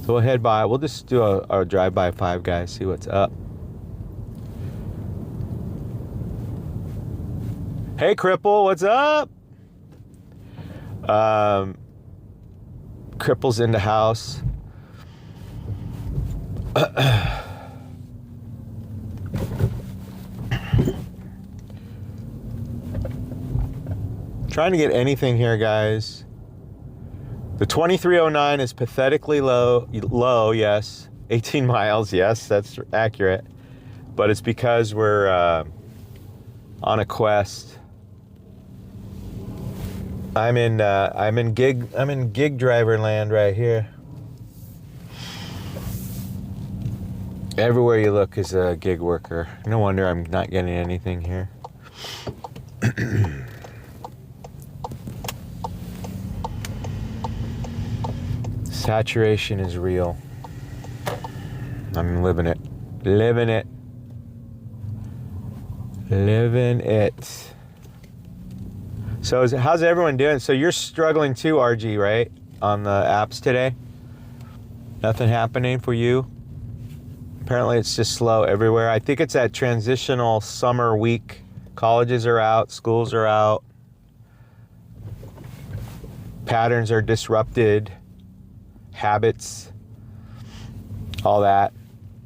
So we'll head by. We'll just do a drive by Five Guys, see what's up. Hey, Cripple, what's up? Cripple's in the house. Trying to get anything here, guys. The 2309 is pathetically low, yes. 18 miles, yes, that's accurate. But it's because we're on a quest. I'm in gig driver land right here. Everywhere you look is a gig worker. No wonder I'm not getting anything here. Saturation is real. I'm living it. Living it. Living it. So how's everyone doing? So you're struggling too, RG, right? On the apps today? Nothing happening for you? Apparently it's just slow everywhere. I think it's that transitional summer week. Colleges are out, schools are out. Patterns are disrupted. Habits. All that.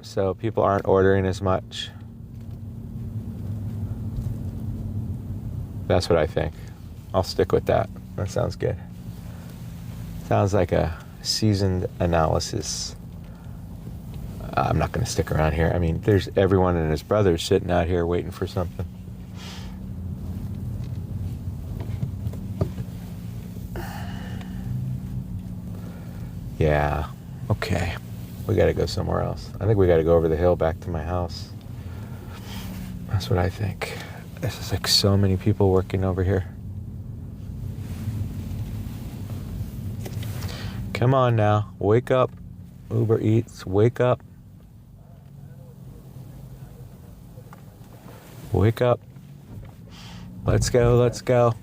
So people aren't ordering as much. That's what I think. I'll stick with that. That sounds good. Sounds like a seasoned analysis. I'm not going to stick around here. I mean, there's everyone and his brother sitting out here waiting for something. Yeah, okay. We got to go somewhere else. I think we got to go over the hill back to my house. That's what I think. There's just like so many people working over here. Come on now, wake up. Uber Eats, wake up. Wake up. Let's go, let's go.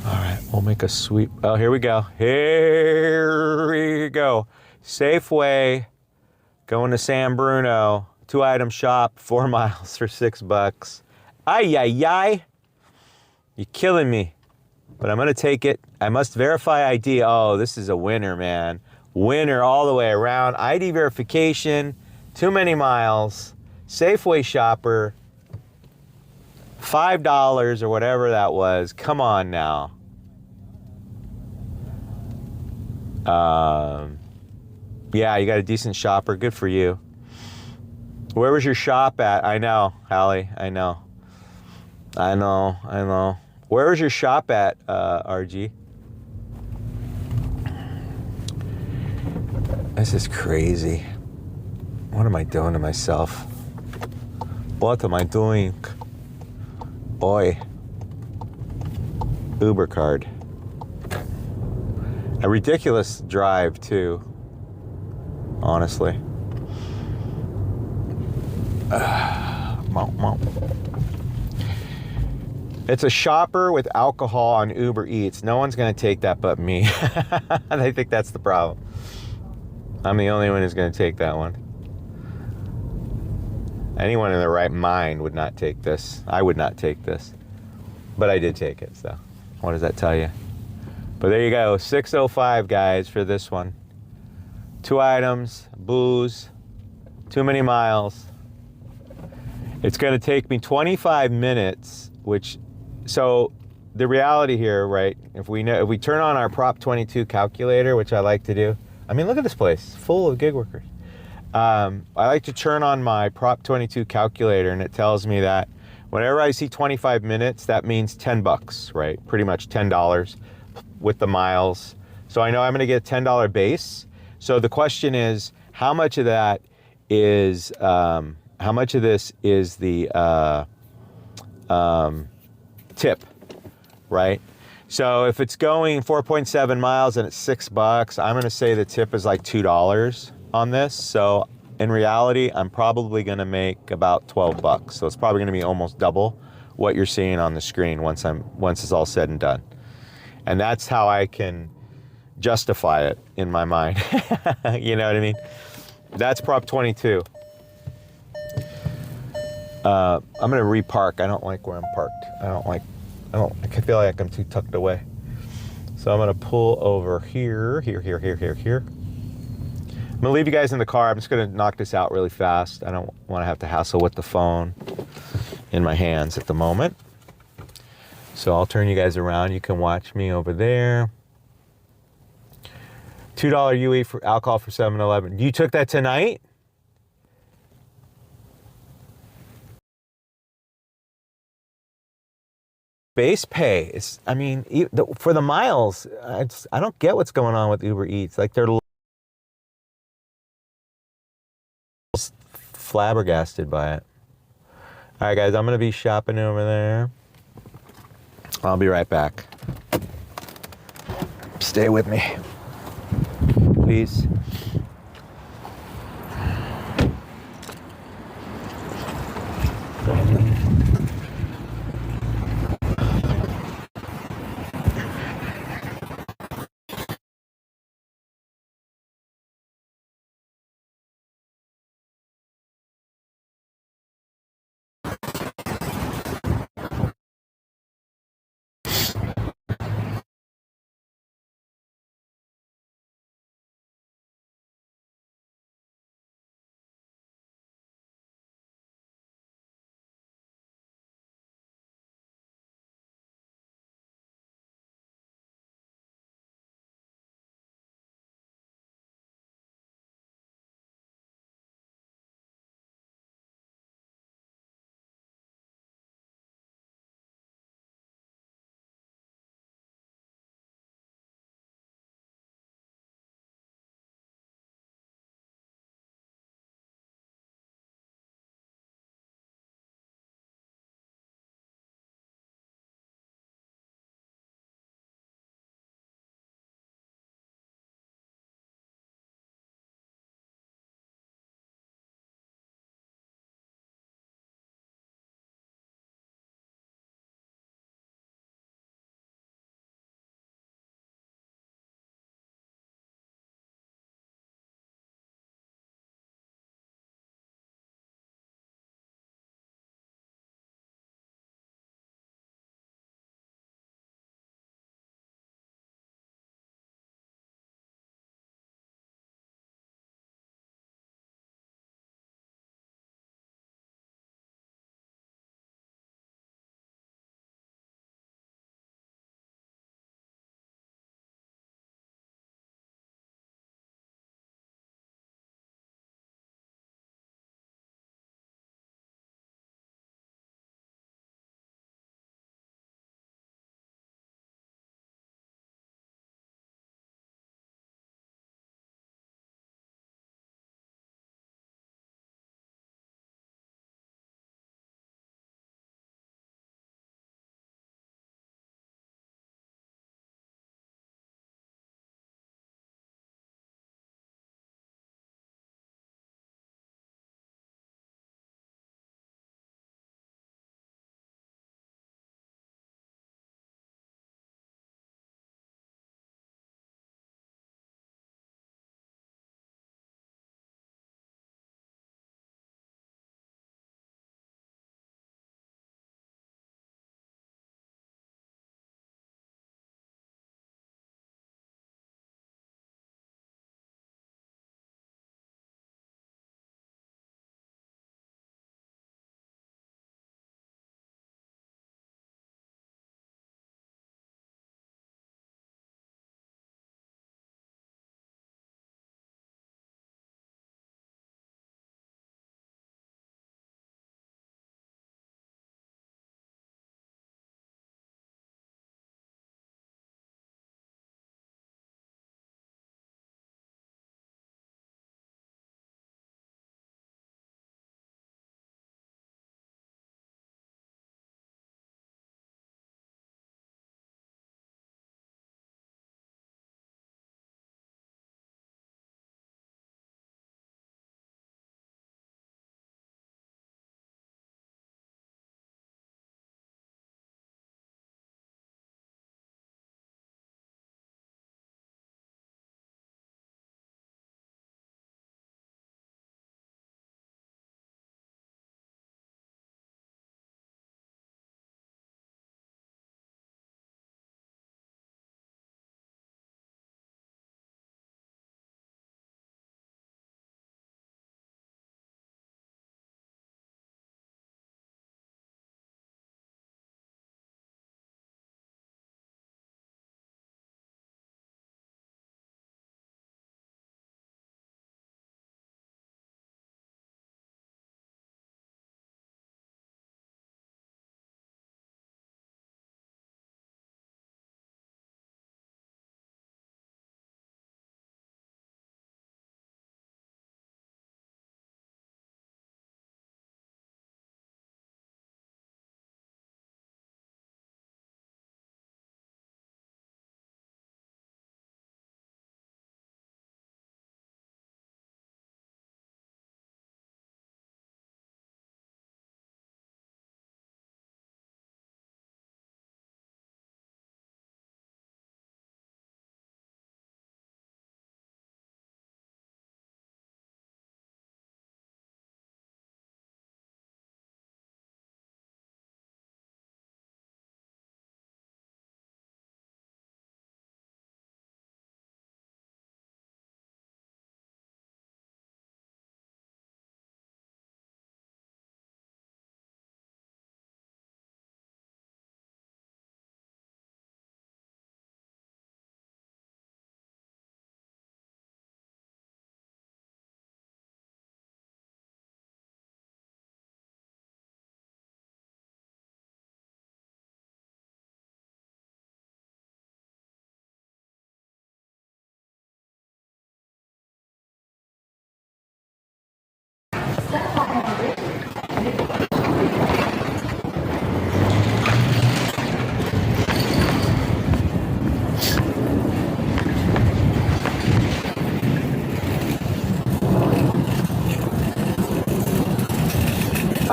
All right, we'll make a sweep. Oh, here we go. Here we go. Safeway, going to San Bruno. 2-item shop, 4 miles for $6. Ay, ay, ay. You're killing me. But I'm gonna take it. I must verify ID. Oh, this is a winner, man. Winner all the way around. ID verification, too many miles. Safeway shopper, $5 or whatever that was. Come on now. Yeah, you got a decent shopper. Good for you. Where was your shop at? I know, Hallie. I know. Where was your shop at, RG? This is crazy. What am I doing to myself? What am I doing? Boy. Uber card. A ridiculous drive, too. Honestly. It's a shopper with alcohol on Uber Eats. No one's going to take that but me. And I think that's the problem. I'm the only one who's going to take that one. Anyone in their right mind would not take this. I would not take this. But I did take it, so what does that tell you? But there you go, 605 guys for this one. 2 items, booze, too many miles. It's gonna take me 25 minutes, so the reality here, right? If we turn on our Prop 22 calculator, which I like to do. I mean, look at this place, it's full of gig workers. I like to turn on my Prop 22 calculator, and it tells me that whenever I see 25 minutes, that means $10, right? Pretty much $10 with the miles. So I know I'm gonna get a $10 base. So the question is, how much of that is, how much of this is the tip, right? So if it's going 4.7 miles and it's $6, I'm gonna say the tip is like $2 on this. So in reality, I'm probably gonna make about $12. So it's probably gonna be almost double what you're seeing on the screen once it's all said and done. And that's how I can justify it in my mind. You know what I mean? That's Prop 22. I'm gonna repark. I don't like where I'm parked. I feel like I'm too tucked away. So I'm gonna pull over here. I'm gonna leave you guys in the car. I'm just gonna knock this out really fast. I don't wanna have to hassle with the phone in my hands at the moment. So I'll turn you guys around. You can watch me over there. $2 UE for alcohol for 7-Eleven. You took that tonight? Base pay is, I mean, for the miles, I don't get what's going on with Uber Eats. Like, they're flabbergasted by it. All right, guys, I'm going to be shopping over there. I'll be right back. Stay with me, please.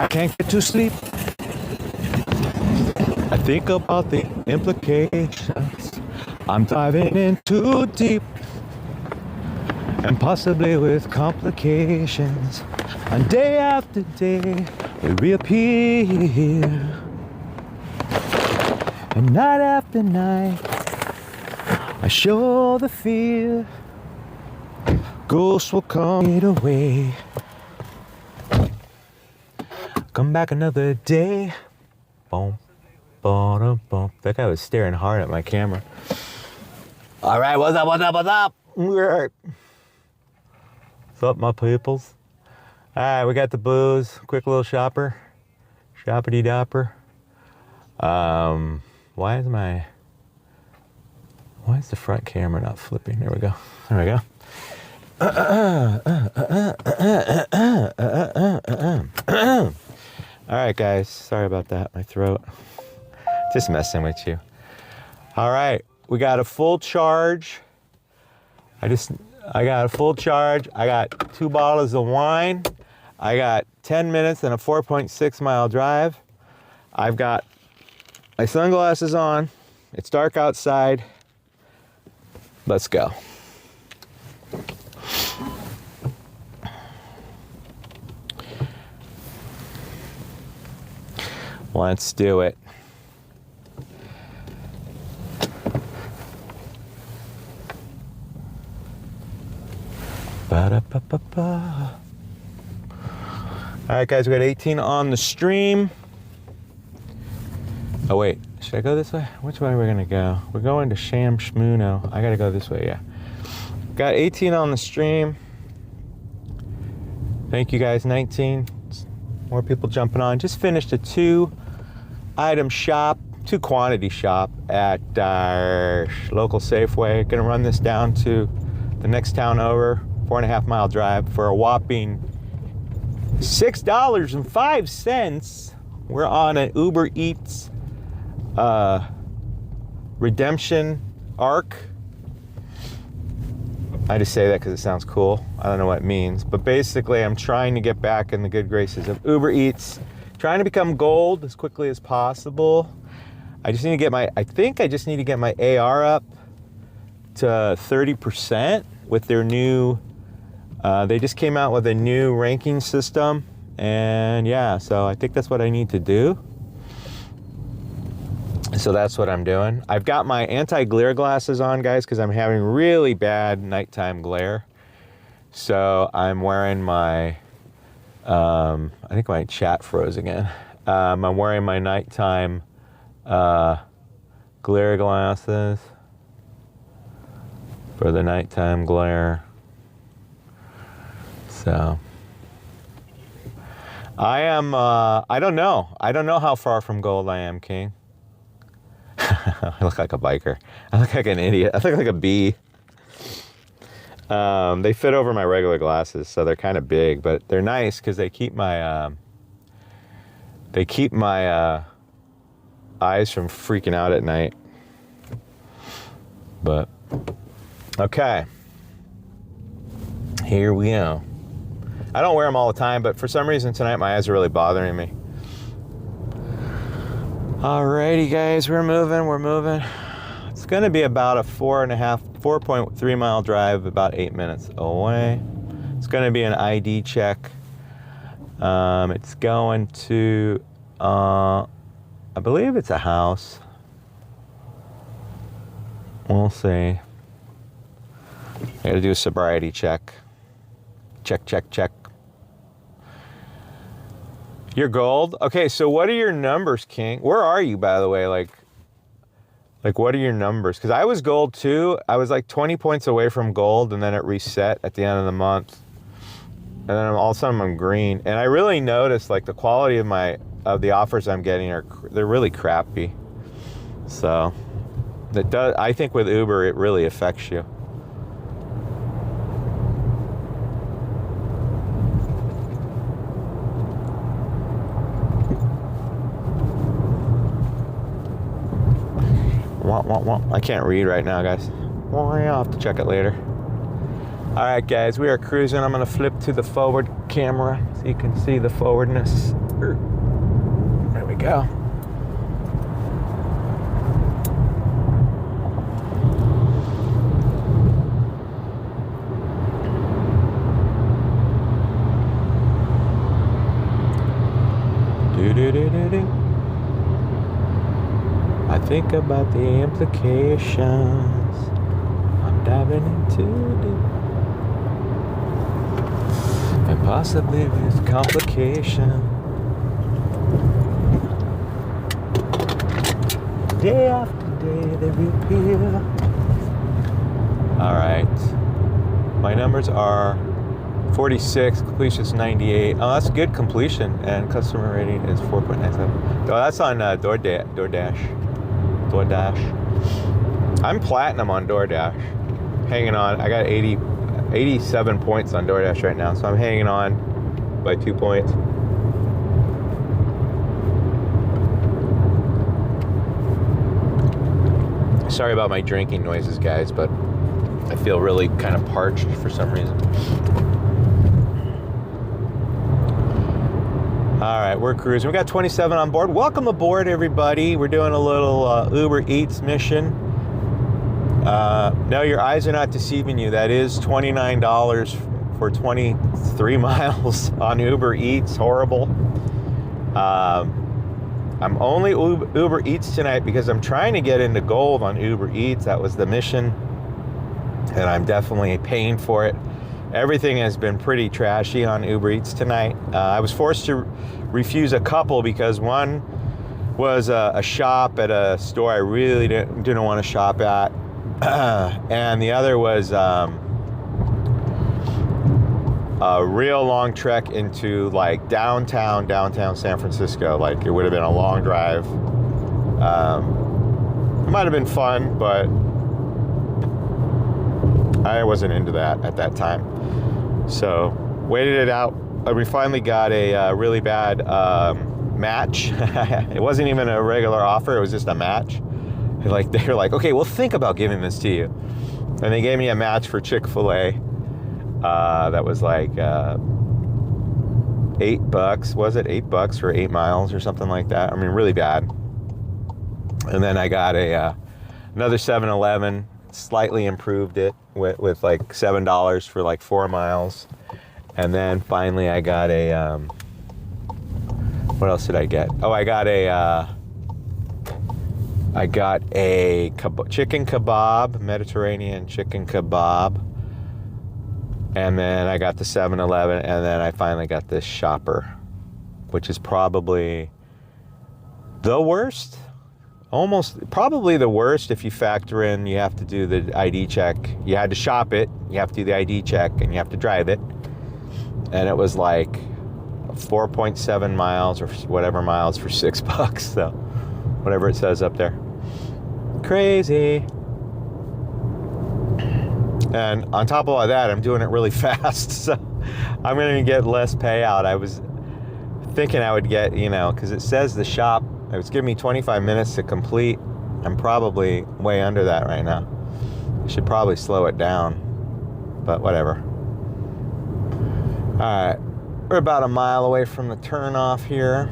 can't get to sleep. I think about the implications. I'm diving in too deep, and possibly with complications. And day after day, we reappear. And night after night, I show the fear. Ghosts will come it away. Come back another day. Boom, boom, boom. That guy was staring hard at my camera. All right, what's up, what's up, what's up? What's up, my peoples? All right, we got the booze. Quick little shopper. Shoppity dopper. Why is the front camera not flipping? There we go. There we go. All right, guys. Sorry about that. My throat. Just messing with you. All right, we got a full charge. I got a full charge. I got 2 bottles of wine. I got 10 minutes and a 4.6 mile drive. I've got my sunglasses on. It's dark outside. Let's go. Let's do it. Ba-da-ba-ba-ba. All right, guys, we got 18 on the stream. Oh, wait, should I go this way? Which way are we gonna go? We're going to Sham Shmuno. I gotta go this way, yeah. Got 18 on the stream. Thank you, guys, 19. More people jumping on. Just finished a 2-item shop, 2 quantity shop at our local Safeway. Gonna run this down to the next town over, 4.5 mile drive for a whopping $6.05. We're on an Uber Eats redemption arc. I just say that because it sounds cool. I don't know what it means, but basically I'm trying to get back in the good graces of Uber Eats, trying to become gold as quickly as possible. I just need to get I think I just need to get my AR up to 30% with their new, they just came out with a new ranking system, and yeah, so I think that's what I need to do. So that's what I'm doing. I've got my anti-glare glasses on, guys, because I'm having really bad nighttime glare. So I'm wearing my, I think my chat froze again. I'm wearing my nighttime glare glasses for the nighttime glare. So I am, I don't know how far from gold I am, King. I look like a biker. I look like an idiot. I look like a bee. They fit over my regular glasses, so they're kind of big, but they're nice because they keep my eyes from freaking out at night. But okay, here we go. I don't wear them all the time, but for some reason tonight my eyes are really bothering me. Alrighty, guys, we're moving. It's gonna be about a 4.3 mile drive, about 8 minutes away. It's gonna be an ID check. It's going to, I believe it's a house. We'll see. I gotta do a sobriety check. Check. You're gold? Okay, so what are your numbers, King? Where are you, by the way? Like what are your numbers? Because I was gold too. I was like 20 points away from gold, and then it reset at the end of the month. And then all of a sudden I'm green. And I really noticed like the quality of the offers I'm getting they're really crappy. So I think with Uber it really affects you. I can't read right now, guys. Well, I'll have to check it later. All right, guys, we are cruising. I'm gonna flip to the forward camera so you can see the forwardness. There we go. Do-do-do-do-do. I think about the implications. I'm diving into deep. And possibly with complication. Day after day they reappear. All right. My numbers are 46, completion is 98. Oh, that's good completion, and customer rating is 4.97. Oh, that's on DoorDash. I'm platinum on DoorDash. Hanging on. I got 87 points on DoorDash right now, so I'm hanging on by 2 points. Sorry about my drinking noises, guys, but I feel really kind of parched for some reason. All right, we're cruising. We got 27 on board. Welcome aboard, everybody. We're doing a little Uber Eats mission. No, your eyes are not deceiving you. That is $29 for 23 miles on Uber Eats. Horrible. I'm only Uber Eats tonight because I'm trying to get into gold on Uber Eats. That was the mission, and I'm definitely paying for it. Everything has been pretty trashy on Uber Eats tonight. I was forced to refuse a couple because one was a shop at a store I really didn't want to shop at. And the other was a real long trek into like downtown San Francisco. Like it would have been a long drive. It might have been fun, but I wasn't into that at that time. So waited it out. We finally got a really bad match. It wasn't even a regular offer. It was just a match. Like they were like, okay, we'll think about giving this to you. And they gave me a match for Chick-fil-A. That was like $8. Was it $8 for 8 miles or something like that? I mean, really bad. And then I got another 7-Eleven. Slightly improved it with like $7 for like 4 miles. And then finally I got a what else did I get? Oh, I got a chicken kebab, Mediterranean chicken kebab. And then I got the 7-Eleven, and then I finally got this shopper, which is probably the worst. Probably the worst if you factor in you have to do the ID check. You had to shop it, you have to do the ID check, and you have to drive it. And it was like 4.7 miles or whatever miles for $6. So whatever it says up there. Crazy. And on top of all that, I'm doing it really fast. So I'm going to get less payout. I was thinking I would get, because it says the shop, it was giving me 25 minutes to complete. I'm probably way under that right now. I should probably slow it down, but whatever. All right, we're about a mile away from the turnoff here.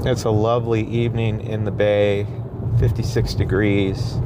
It's a lovely evening in the bay, 56 degrees.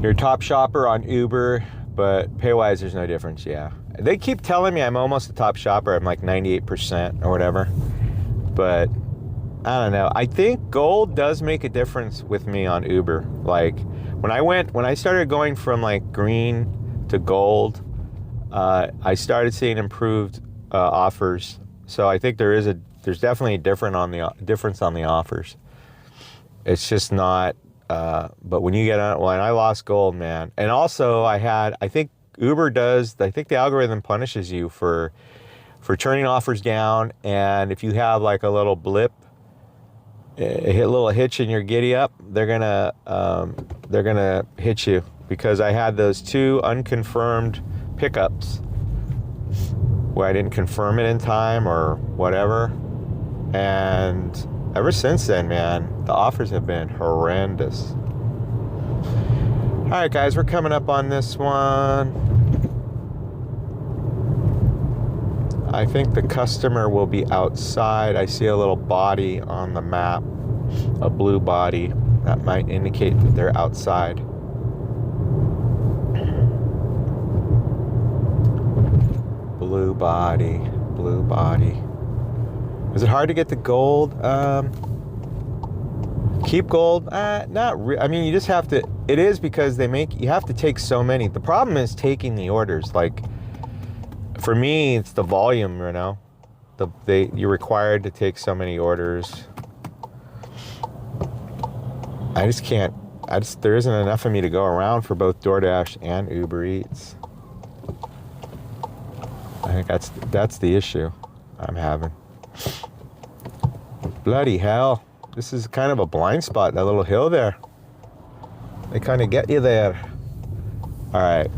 You're a top shopper on Uber, but pay-wise, there's no difference, yeah. They keep telling me I'm almost a top shopper. I'm like 98% or whatever. But I don't know. I think gold does make a difference with me on Uber. Like when I started going from like green to gold, I started seeing improved offers. So I think there's definitely a difference on the offers. It's just not. But when you get on, when I lost gold, man, and also I think Uber does, I think the algorithm punishes you for turning offers down, and if you have like a little blip, a little hitch in your giddy up, they're gonna hit you, because I had those 2 unconfirmed pickups where I didn't confirm it in time or whatever, and ever since then, man, the offers have been horrendous. All right, guys, we're coming up on this one. I think the customer will be outside. I see a little body on the map, a blue body. That might indicate that they're outside. Blue body, blue body. Is it hard to get the gold? Keep gold? Not really. I mean, you just have to. It is, because you have to take so many. The problem is taking the orders. Like, for me, it's the volume, you know. You're required to take so many orders. I just can't. There isn't enough of me to go around for both DoorDash and Uber Eats. I think that's the issue I'm having. Bloody hell. This is kind of a blind spot, that little hill there. They kind of get you there. All right.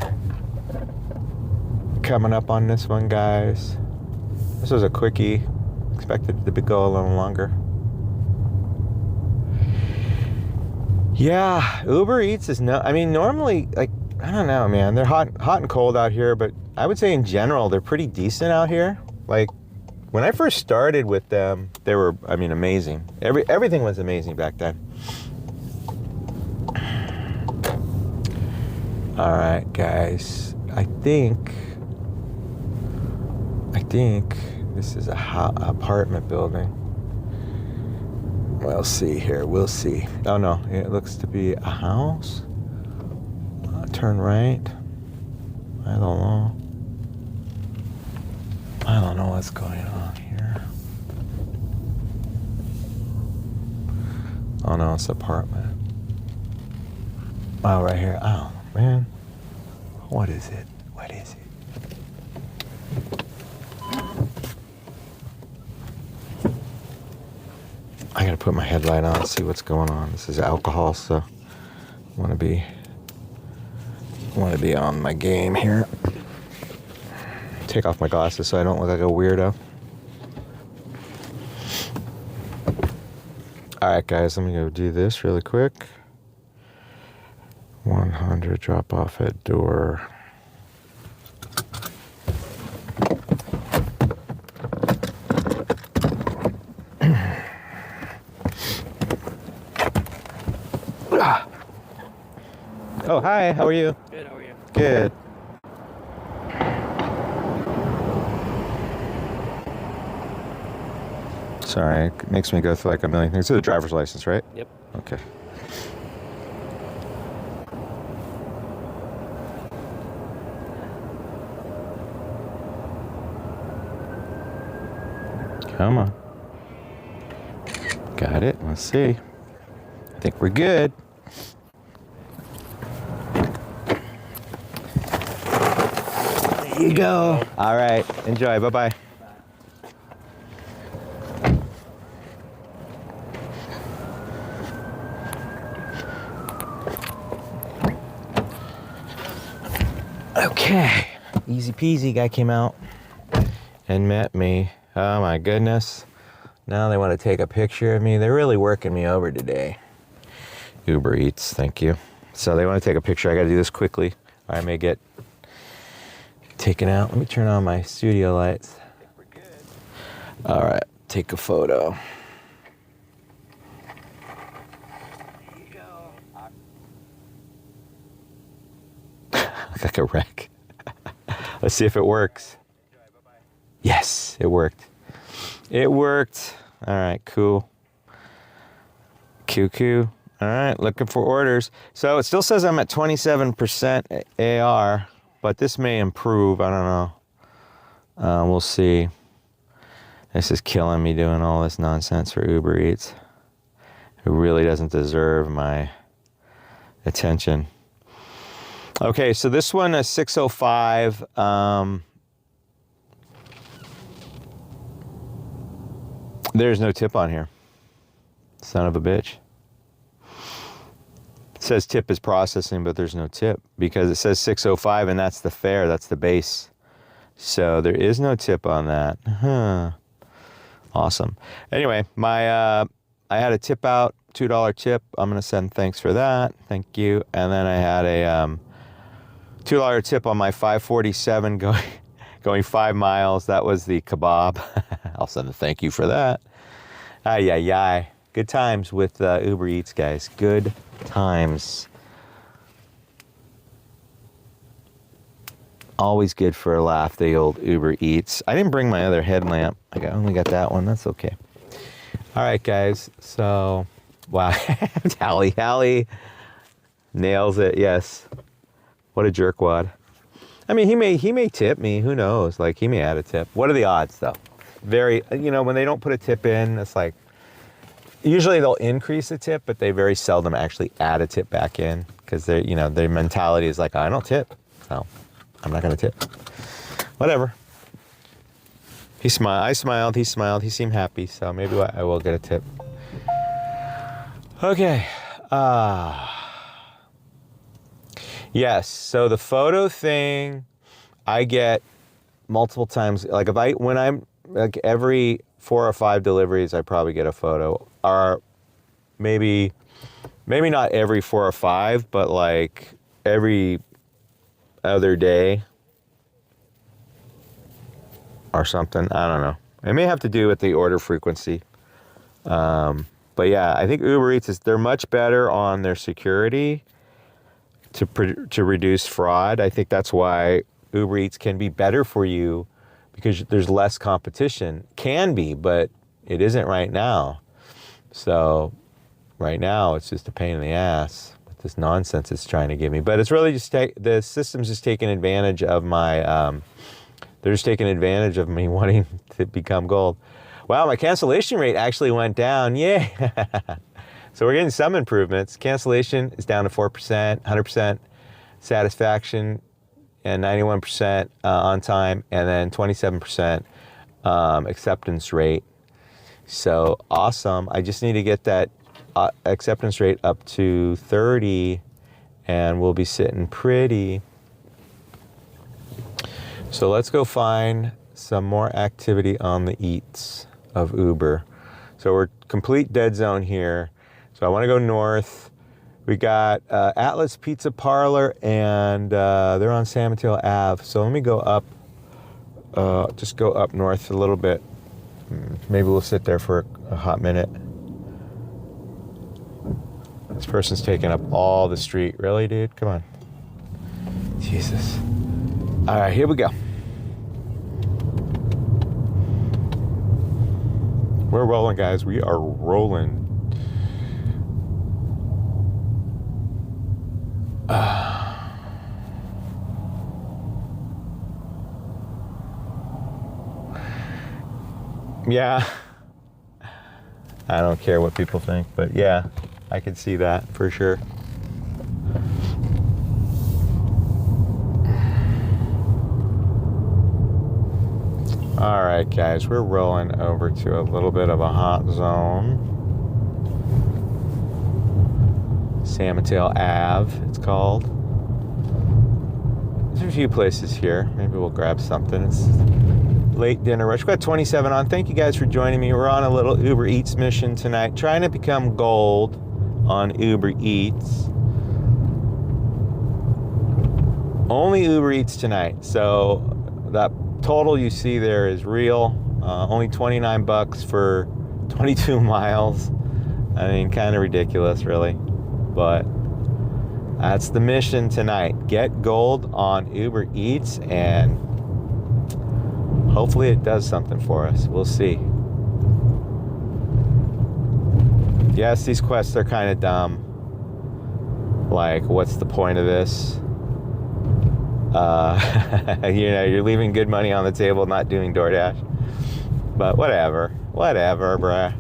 Coming up on this one, guys. This was a quickie. Expected it to go a little longer. Yeah, Uber Eats is I mean, normally, like, I don't know, man. They're hot and cold out here, but I would say in general, they're pretty decent out here. Like, when I first started with them, they were, I mean, amazing. Everything was amazing back then. All right, guys. I think this is a apartment building. We'll see here. We'll see. Oh no, it looks to be a house. Turn right. I don't know what's going on here. Oh no, it's an apartment. Oh, right here. Oh man, what is it? What is it? I gotta put my headlight on and see what's going on. This is alcohol, so I want to be on my game here. Take off my glasses so I don't look like a weirdo. All right, guys, let me go do this really quick. 100 drop off at door. Oh, hi, how are you? Good, how are you? Good. Sorry, it makes me go through like a million things. This is a driver's license, right? Yep. Okay. Come on. Got it. Let's see. I think we're good. There you go. All right. Enjoy. Bye-bye. Okay. Easy peasy. Guy came out and met me. Oh my goodness. Now they want to take a picture of me. They're really working me over today. Uber Eats, thank you. So they want to take a picture. I got to do this quickly. I may get taken out. Let me turn on my studio lights. All right, take a photo. Look like a wreck. Let's see if it works. Yes, it worked. It worked. All right, cool. QQ. All right, looking for orders. So it still says I'm at 27% AR, but this may improve. I don't know. We'll see. This is killing me doing all this nonsense for Uber Eats. It really doesn't deserve my attention. Okay, so this one is 605. There's no tip on here. Son of a bitch. It says tip is processing, but there's no tip because it says 605 and that's the fare, that's the base. So there is no tip on that. Huh. Awesome. Anyway, I had a tip out, $2 tip. I'm going to send thanks for that. Thank you. And then I had a $2 tip on my 547 going 5 miles. That was the kebab. I'll send a thank you for that. Ay, ay, ay. Good times with Uber Eats, guys. Good times. Always good for a laugh, the old Uber Eats. I didn't bring my other headlamp. I only got that one. That's okay. All right, guys. So, wow. Hallie nails it. Yes. What a jerkwad. I mean, he may tip me. Who knows? Like, he may add a tip. What are the odds, though? Very, when they don't put a tip in, it's like, usually they'll increase the tip, but they very seldom actually add a tip back in because their mentality is like, I don't tip, so I'm not going to tip. Whatever. I smiled, he smiled, he seemed happy, so maybe I will get a tip. Okay. Yes, so the photo thing, I get multiple times. Like when I'm like every 4 or 5 deliveries, I probably get a photo. Or maybe not every 4 or 5, but like every other day or something. I don't know. It may have to do with the order frequency. But yeah, I think Uber Eats they're much better on their security to reduce fraud. I think that's why Uber Eats can be better for you because there's less competition. Can be, but it isn't right now. So right now it's just a pain in the ass with this nonsense it's trying to give me. But it's really just the system's just taking advantage of my, they're just taking advantage of me wanting to become gold. Wow, my cancellation rate actually went down. Yay. So we're getting some improvements. Cancellation is down to 4%, 100% satisfaction, and 91% on time, and then 27% acceptance rate. So awesome. I just need to get that acceptance rate up to 30, and we'll be sitting pretty. So let's go find some more activity on the eats of Uber. So we're complete dead zone here. So I want to go north. We got Atlas Pizza Parlor, and they're on San Mateo Ave. So let me go up, just go up north a little bit. Maybe we'll sit there for a hot minute. This person's taking up all the street. Really, dude? Come on. Jesus. All right, here we go. We're rolling, guys. We are rolling. Yeah. I don't care what people think, but yeah, I can see that for sure. All right, guys, we're rolling over to a little bit of a hot zone. San Mateo Ave, it's called. There's a few places here. Maybe we'll grab something. It's late dinner rush. We've got 27 on. Thank you guys for joining me. We're on a little Uber Eats mission tonight, trying to become gold on Uber Eats. Only Uber Eats tonight. So that total you see there is real. Only $29 for 22 miles. I mean, kind of ridiculous, really. But that's the mission tonight. Get gold on Uber Eats, and hopefully it does something for us. We'll see. Yes, these quests are kind of dumb. Like, what's the point of this? You're leaving good money on the table, not doing DoorDash. But whatever, bruh.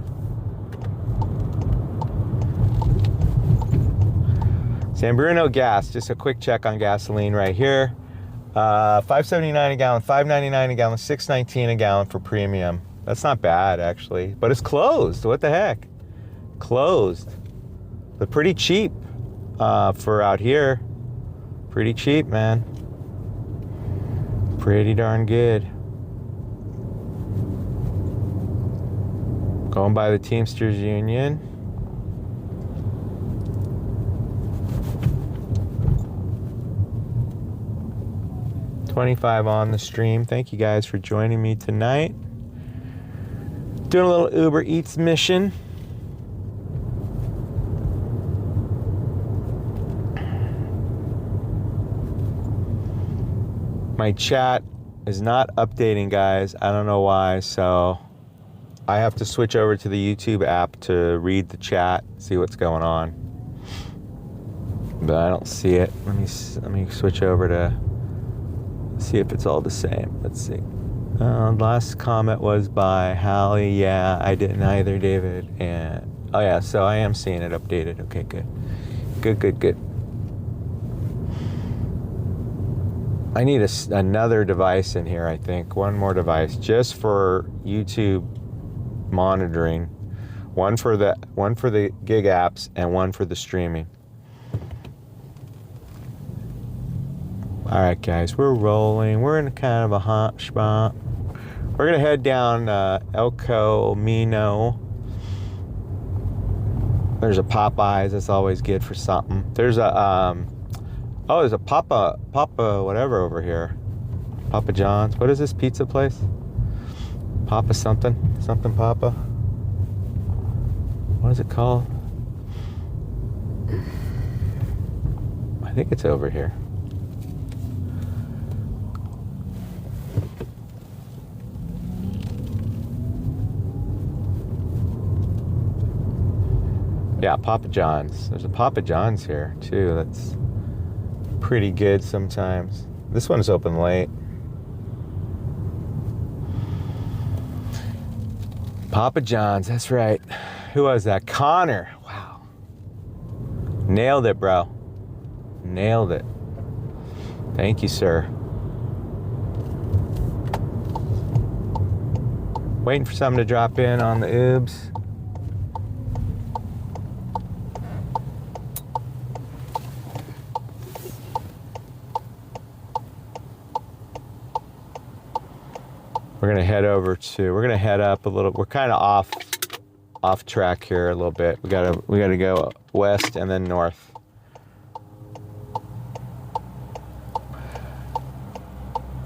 San Bruno gas, just a quick check on gasoline right here. $5.79 a gallon, $5.99 a gallon, $6.19 a gallon for premium. That's not bad actually, but it's closed. What the heck? Closed, but pretty cheap for out here. Pretty cheap, man. Pretty darn good. Going by the Teamsters Union. $25 on the stream. Thank you guys for joining me tonight. Doing a little Uber Eats mission. My chat is not updating, guys. I don't know why, so I have to switch over to the YouTube app to read the chat, see what's going on. But I don't see it. Let me switch over to see if it's all the same. Let's see. Last comment was by Hallie. Yeah, I didn't either, David. And oh yeah, so I am seeing it updated. Okay, good. Good. I need another device in here, I think. One more device just for YouTube monitoring. One for the gig apps and one for the streaming. All right, guys, we're rolling. We're in kind of a hot spot. We're gonna head down El Camino. There's a Popeyes. That's always good for something. There's a there's a Papa whatever over here. Papa John's. What is this pizza place? Papa something Papa. What is it called? I think it's over here. Yeah, Papa John's. There's a Papa John's here too. That's pretty good sometimes. This one's open late. Papa John's, that's right. Who was that? Connor. Wow. Nailed it, bro. Nailed it. Thank you, sir. Waiting for something to drop in on the Ubs. We're gonna head up a little. We're kind of off track here a little bit. We gotta go west and then north.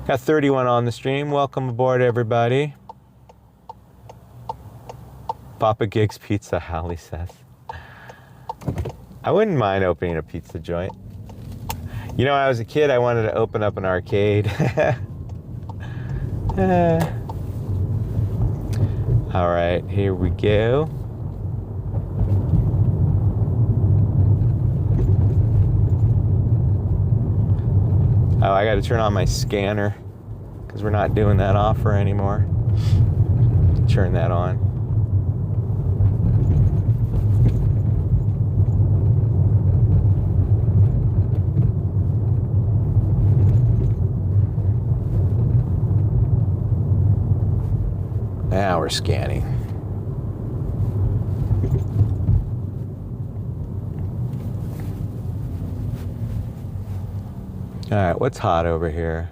Got 31 on the stream. Welcome aboard, everybody. Papa Gigs Pizza, Hallie says. I wouldn't mind opening a pizza joint. You know, when I was a kid, I wanted to open up an arcade. All right, here we go. Oh, I got to turn on my scanner because we're not doing that offer anymore. Turn that on. Now we're scanning. All right, what's hot over here?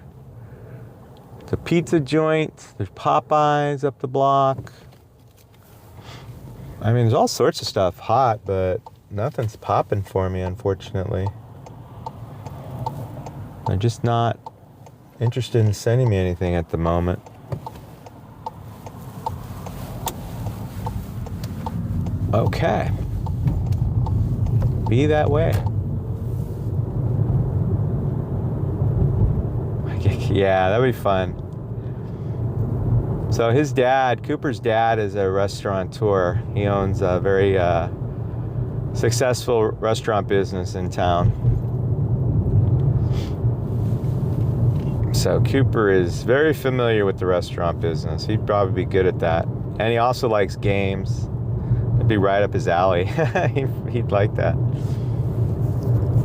It's a pizza joint. There's Popeyes up the block. I mean, there's all sorts of stuff hot, but nothing's popping for me, unfortunately. They're just not interested in sending me anything at the moment. Okay. Be that way. Yeah, that'd be fun. So his dad, Cooper's dad, is a restaurateur. He owns a very successful restaurant business in town. So Cooper is very familiar with the restaurant business. He'd probably be good at that. And he also likes games. It'd be right up his alley. He'd like that.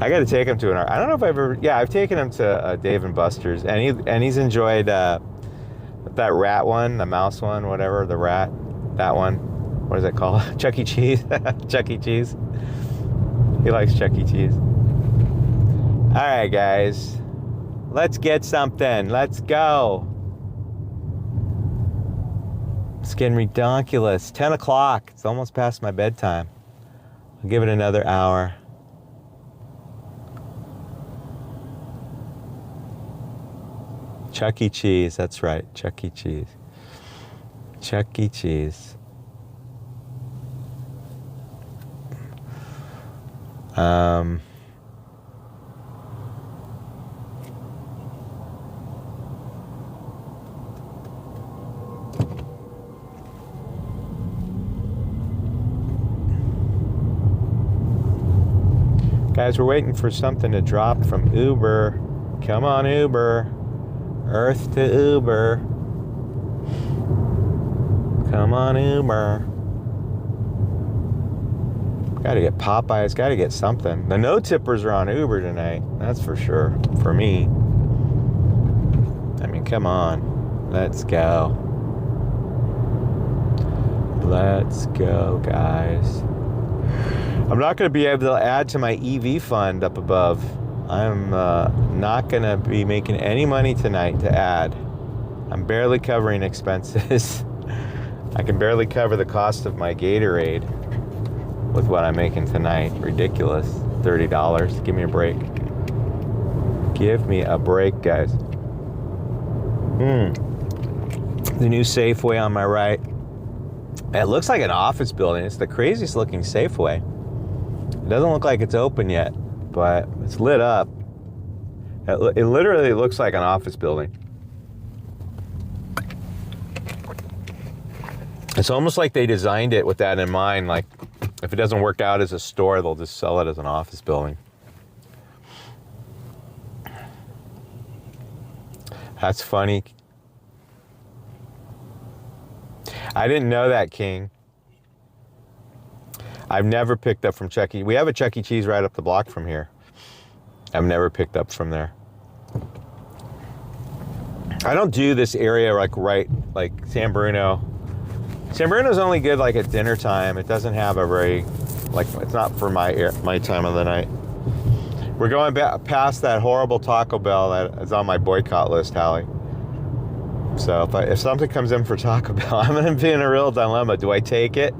I got to take him to I don't know if I've ever. Yeah, I've taken him to Dave and Buster's, and he's enjoyed that rat one, the mouse one, whatever, the rat, that one. What is it called? Chuck E. Cheese. Chuck E. Cheese. He likes Chuck E. Cheese. All right, guys, let's get something. Let's go. It's getting redonkulous. 10 o'clock. It's almost past my bedtime. I'll give it another hour. Chuck E. Cheese, that's right, Chuck E. Cheese. Chuck E. Cheese. Guys, we're waiting for something to drop from Uber. Come on, Uber. Earth to Uber. Come on, Uber. Gotta get Popeyes, gotta get something. The no tippers are on Uber tonight, that's for sure. For me. I mean, come on. Let's go. Let's go, guys. I'm not gonna be able to add to my EV fund up above. I'm not gonna be making any money tonight to add. I'm barely covering expenses. I can barely cover the cost of my Gatorade with what I'm making tonight. Ridiculous. $30. Give me a break. Give me a break, guys. The new Safeway on my right. It looks like an office building. It's the craziest looking Safeway. It doesn't look like it's open yet, but it's lit up. It literally looks like an office building. It's almost like they designed it with that in mind. Like, if it doesn't work out as a store, they'll just sell it as an office building. That's funny. I didn't know that, King. I've never picked up from Chuck E. We have a Chuck E. Cheese right up the block from here. I've never picked up from there. I don't do this area like San Bruno. San Bruno's only good like at dinner time. It doesn't have a very, like, it's not for my time of the night. We're going past that horrible Taco Bell that is on my boycott list, Hallie. So if something comes in for Taco Bell, I'm gonna be in a real dilemma. Do I take it?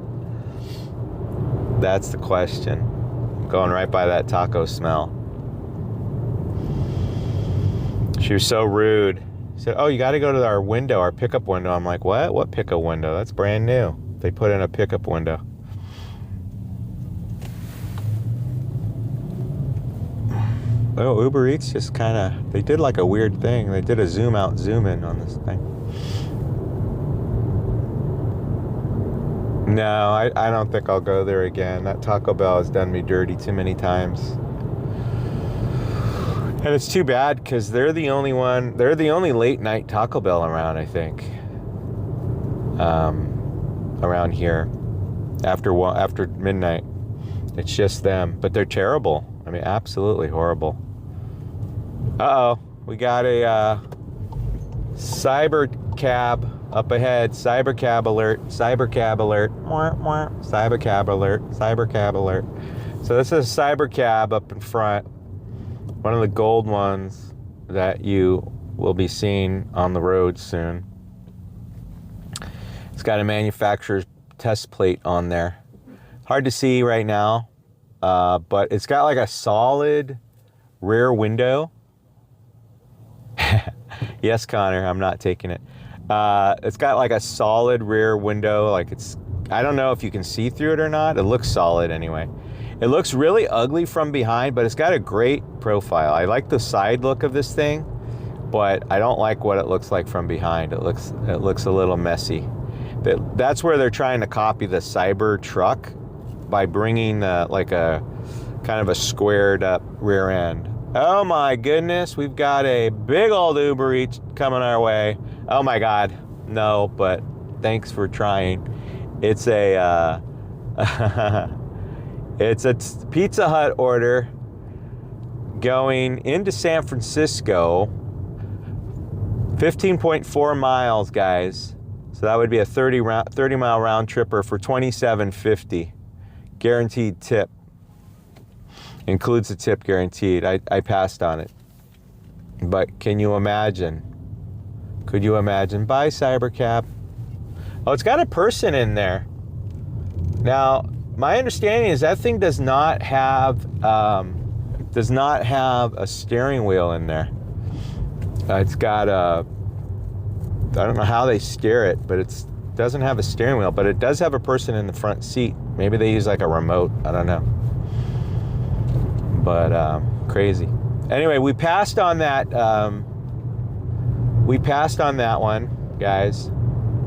That's the question. I'm going right by that taco smell. She was so rude. She said, oh, you got to go to our window, our pickup window. I'm like, what? What pickup window? That's brand new. They put in a pickup window. Oh, Uber Eats just kind of, they did like a weird thing. They did a zoom out, zoom in on this thing. No, I don't think I'll go there again. That Taco Bell has done me dirty too many times. And it's too bad because they're the only late night Taco Bell around, I think. Around here. After midnight. It's just them. But they're terrible. I mean, absolutely horrible. Uh-oh. We got a cyber cab up ahead. Cyber cab alert. Cyber cab alert. Cyber cab alert. Cyber cab alert. So this is a cyber cab up in front. One of the gold ones that you will be seeing on the road soon. It's got a manufacturer's test plate on there. Hard to see right now, but it's got like a solid rear window. Yes, Connor, I'm not taking it. It's got like a solid rear window. Like I don't know if you can see through it or not. It looks solid anyway. It looks really ugly from behind, but it's got a great profile. I like the side look of this thing, but I don't like what it looks like from behind. It looks a little messy. That's where they're trying to copy the Cyber truck by bringing like a kind of a squared up rear end. Oh my goodness, we've got a big old Uber Eats coming our way. Oh my God, no, but thanks for trying. It's a it's a Pizza Hut order going into San Francisco, 15.4 miles, guys. So that would be a 30 mile round tripper for $27.50. Guaranteed tip. Includes a tip guaranteed. I passed on it. But can you imagine? Could you imagine? Bye, Cybercab. Oh, it's got a person in there. Now, my understanding is that thing does not have a steering wheel in there. It's got a, I don't know how they steer it, but it doesn't have a steering wheel, but it does have a person in the front seat. Maybe they use like a remote, I don't know. But crazy. Anyway, we passed on that one, guys.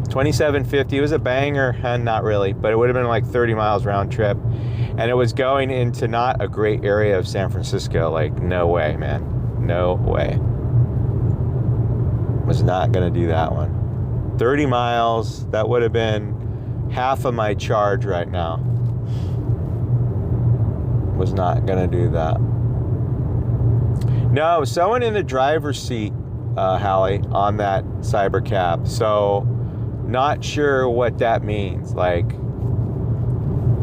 $27.50. It was a banger, and not really, but it would have been like 30 miles round trip. And it was going into not a great area of San Francisco. Like, no way, man. No way. Was not going to do that one. 30 miles, that would have been half of my charge right now. Was not going to do that. No, someone in the driver's seat, Hallie, on that Cybercab. So, not sure what that means. Like,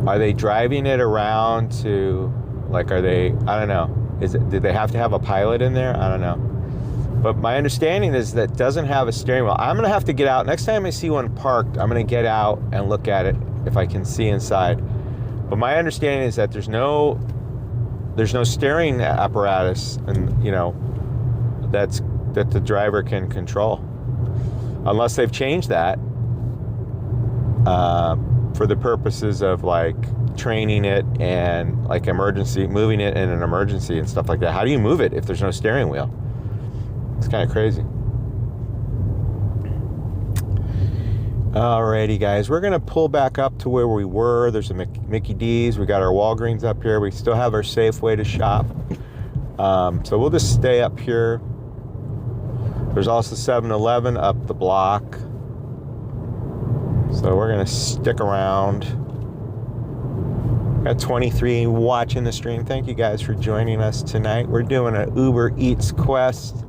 are they driving it around to, like, are they, I don't know. Did they have to have a pilot in there? I don't know. But my understanding is that it doesn't have a steering wheel. I'm gonna have to get out. Next time I see one parked, I'm gonna get out and look at it if I can see inside. But my understanding is that there's no steering apparatus, and that the driver can control, unless they've changed that for the purposes of like training it and like moving it in an emergency and stuff like that. How do you move it if there's no steering wheel? It's kind of crazy. Alrighty, guys, we're gonna pull back up to where we were. There's a Mickey D's. We got our Walgreens up here. We still have our Safeway to shop. So we'll just stay up here. There's also 7-Eleven up the block. So we're gonna stick around. Got 23 watching the stream. Thank you guys for joining us tonight. We're doing an Uber Eats quest.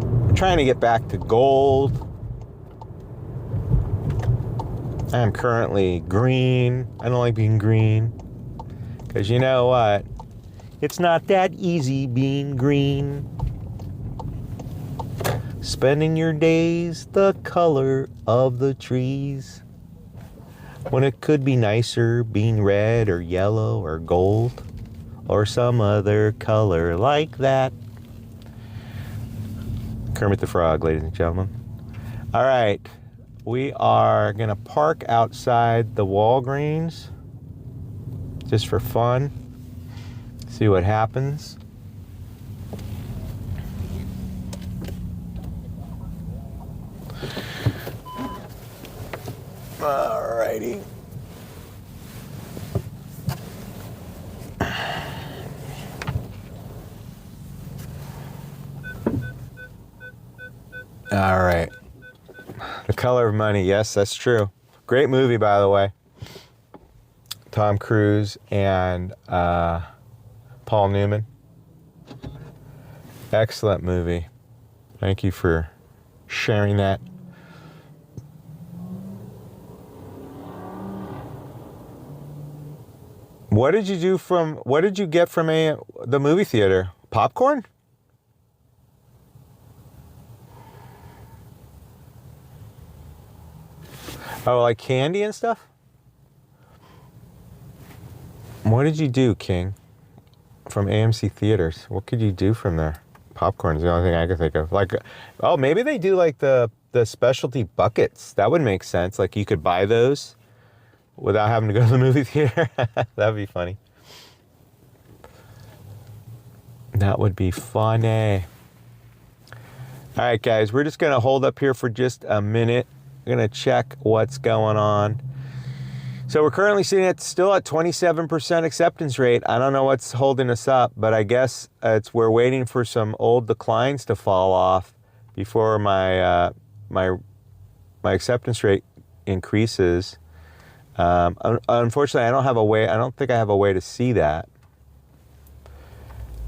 We're trying to get back to gold. I am currently green. I don't like being green. Because you know what? It's not that easy being green. Spending your days the color of the trees. When it could be nicer being red or yellow or gold. Or some other color like that. Kermit the Frog, ladies and gentlemen. All right. We are going to park outside the Walgreens just for fun. See what happens. Alrighty. All right. The Color of Money. Yes, that's true. Great movie, by the way. Tom Cruise and Paul Newman. Excellent movie. Thank you for sharing that. What did you get from the movie theater? Popcorn? Oh, like candy and stuff? What did you do, King? From AMC Theaters. What could you do from there? Popcorn is the only thing I could think of. Like, oh, maybe they do like the specialty buckets. That would make sense. Like you could buy those without having to go to the movie theater. That'd be funny. That would be funny. All right, guys, we're just going to hold up here for just a minute. We're going to check what's going on. So we're currently sitting still at 27% acceptance rate. I don't know what's holding us up, but I guess we're waiting for some old declines to fall off before my acceptance rate increases. Unfortunately, I don't think I have a way to see that.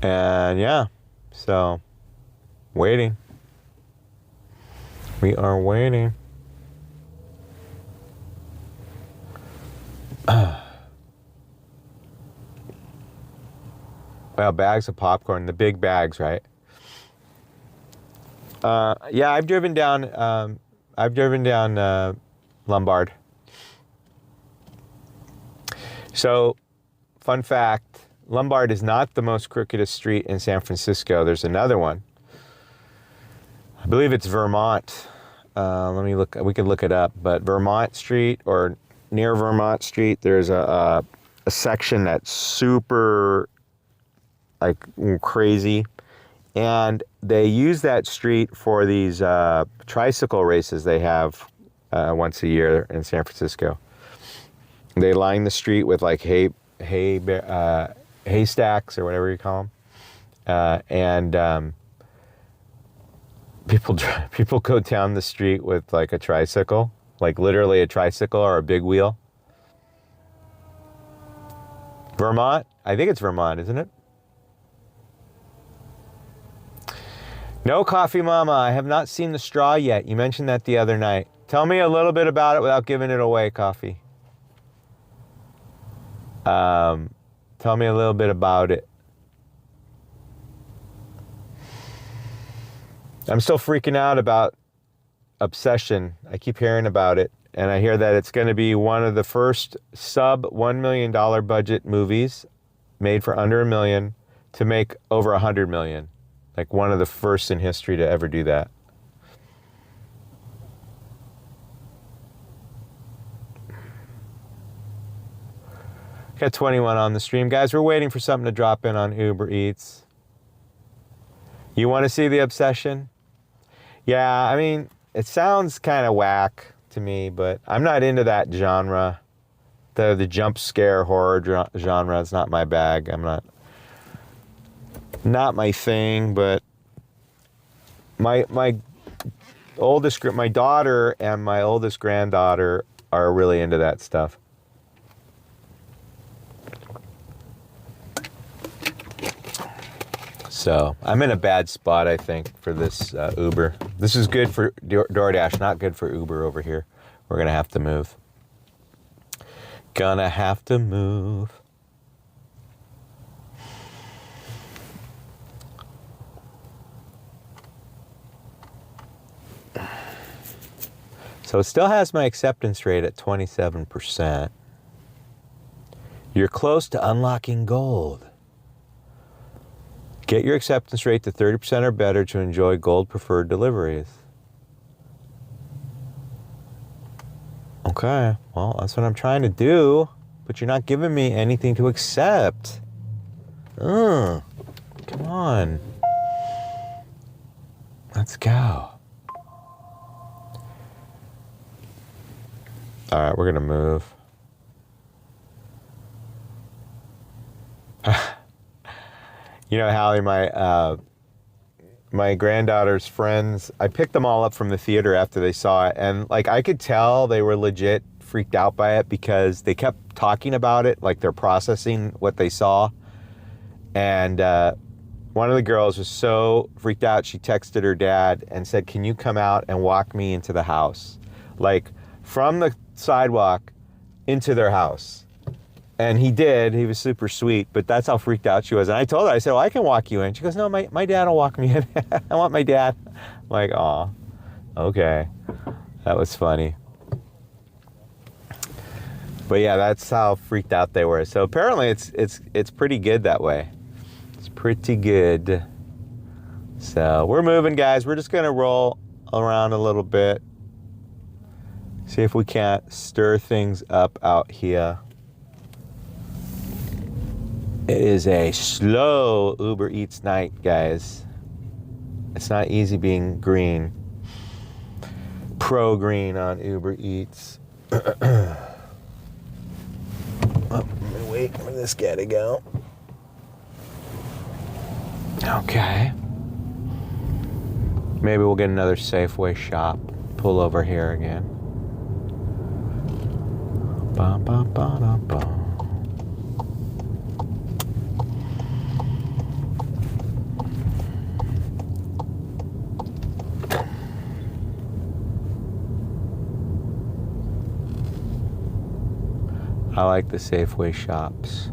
And yeah, so waiting. We are waiting. Well, bags of popcorn, the big bags, right? Yeah, I've driven down Lombard. So, fun fact, Lombard is not the most crookedest street in San Francisco. There's another one. I believe it's Vermont. Let me look. We can look it up. But Vermont Street, or near Vermont Street, there's a section that's super like crazy, and they use that street for these tricycle races they have once a year in San Francisco. They line the street with like haystacks or whatever you call them, and people go down the street with like a tricycle, like literally a tricycle or a big wheel. Vermont? I think it's Vermont, isn't it? No coffee mama, I have not seen the straw yet. You mentioned that the other night. Tell me a little bit about it without giving it away, coffee. Tell me a little bit about it. I'm still freaking out about Obsession. I keep hearing about it, and I hear that it's going to be one of the first sub $1 million budget movies made for under $1 million to make over $100 million. Like one of the first in history to ever do that. Got 21 on the stream. Guys, we're waiting for something to drop in on Uber Eats. You want to see the Obsession? Yeah, I mean, it sounds kind of whack to me, but I'm not into that genre. The jump scare horror genre is not my bag. I'm not my thing, but my daughter and my oldest granddaughter are really into that stuff. So I'm in a bad spot, I think, for this Uber. This is good for DoorDash, not good for Uber over here. We're gonna have to move. Gonna have to move. So it still has my acceptance rate at 27%. You're close to unlocking gold. Get your acceptance rate to 30% or better to enjoy gold preferred deliveries. Okay, well, that's what I'm trying to do, but you're not giving me anything to accept. Come on. Let's go. All right, we're gonna move. You know, Hallie, my granddaughter's friends, I picked them all up from the theater after they saw it, and like I could tell they were legit freaked out by it because they kept talking about it, like they're processing what they saw. And one of the girls was so freaked out, she texted her dad and said, "Can you come out and walk me into the house?" Like from the sidewalk into their house. And he did. He was super sweet, but that's how freaked out she was. And I told her, I said, "Well, I can walk you in." She goes, "No, my dad will walk me in." I want my dad. I'm like, "Aw, okay." That was funny. But yeah, that's how freaked out they were. So apparently it's pretty good that way. It's pretty good. So we're moving, guys. We're just gonna roll around a little bit. See if we can't stir things up out here. It is a slow Uber Eats night, guys. It's not easy being green. Pro green on Uber Eats. Oh, let me wait for this guy to go. Okay. Maybe we'll get another Safeway shop. Pull over here again. Bum, bum, bum, bum, bum. I like the Safeway shops.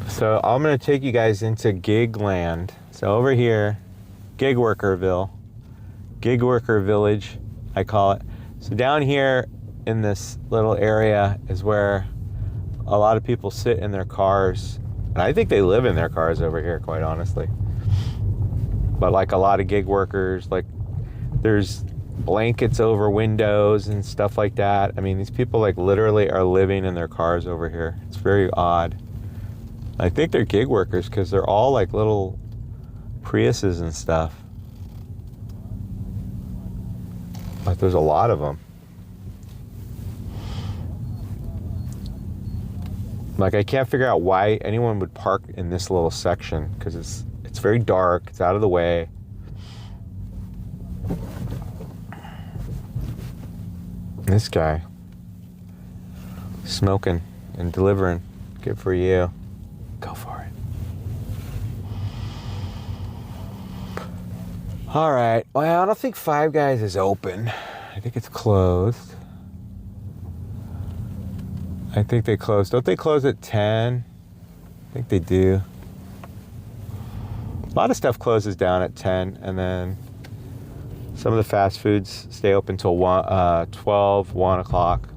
So I'm gonna take you guys into gig land. So over here, gig workerville, gig worker village, I call it. So down here in this little area is where a lot of people sit in their cars. And I think they live in their cars over here, quite honestly. But like a lot of gig workers, like there's blankets over windows and stuff like that. I mean, these people like literally are living in their cars over here. It's very odd. I think they're gig workers because they're all like little Priuses and stuff. Like there's a lot of them. Like I can't figure out why anyone would park in this little section because it's very dark, it's out of the way. This guy smoking and delivering. Good for you. Go for it. All right. Well, I don't think Five Guys is open. I think it's closed. I think they close. Don't they close at 10? I think they do. A lot of stuff closes down at 10, and then some of the fast foods stay open till 12, 1 o'clock.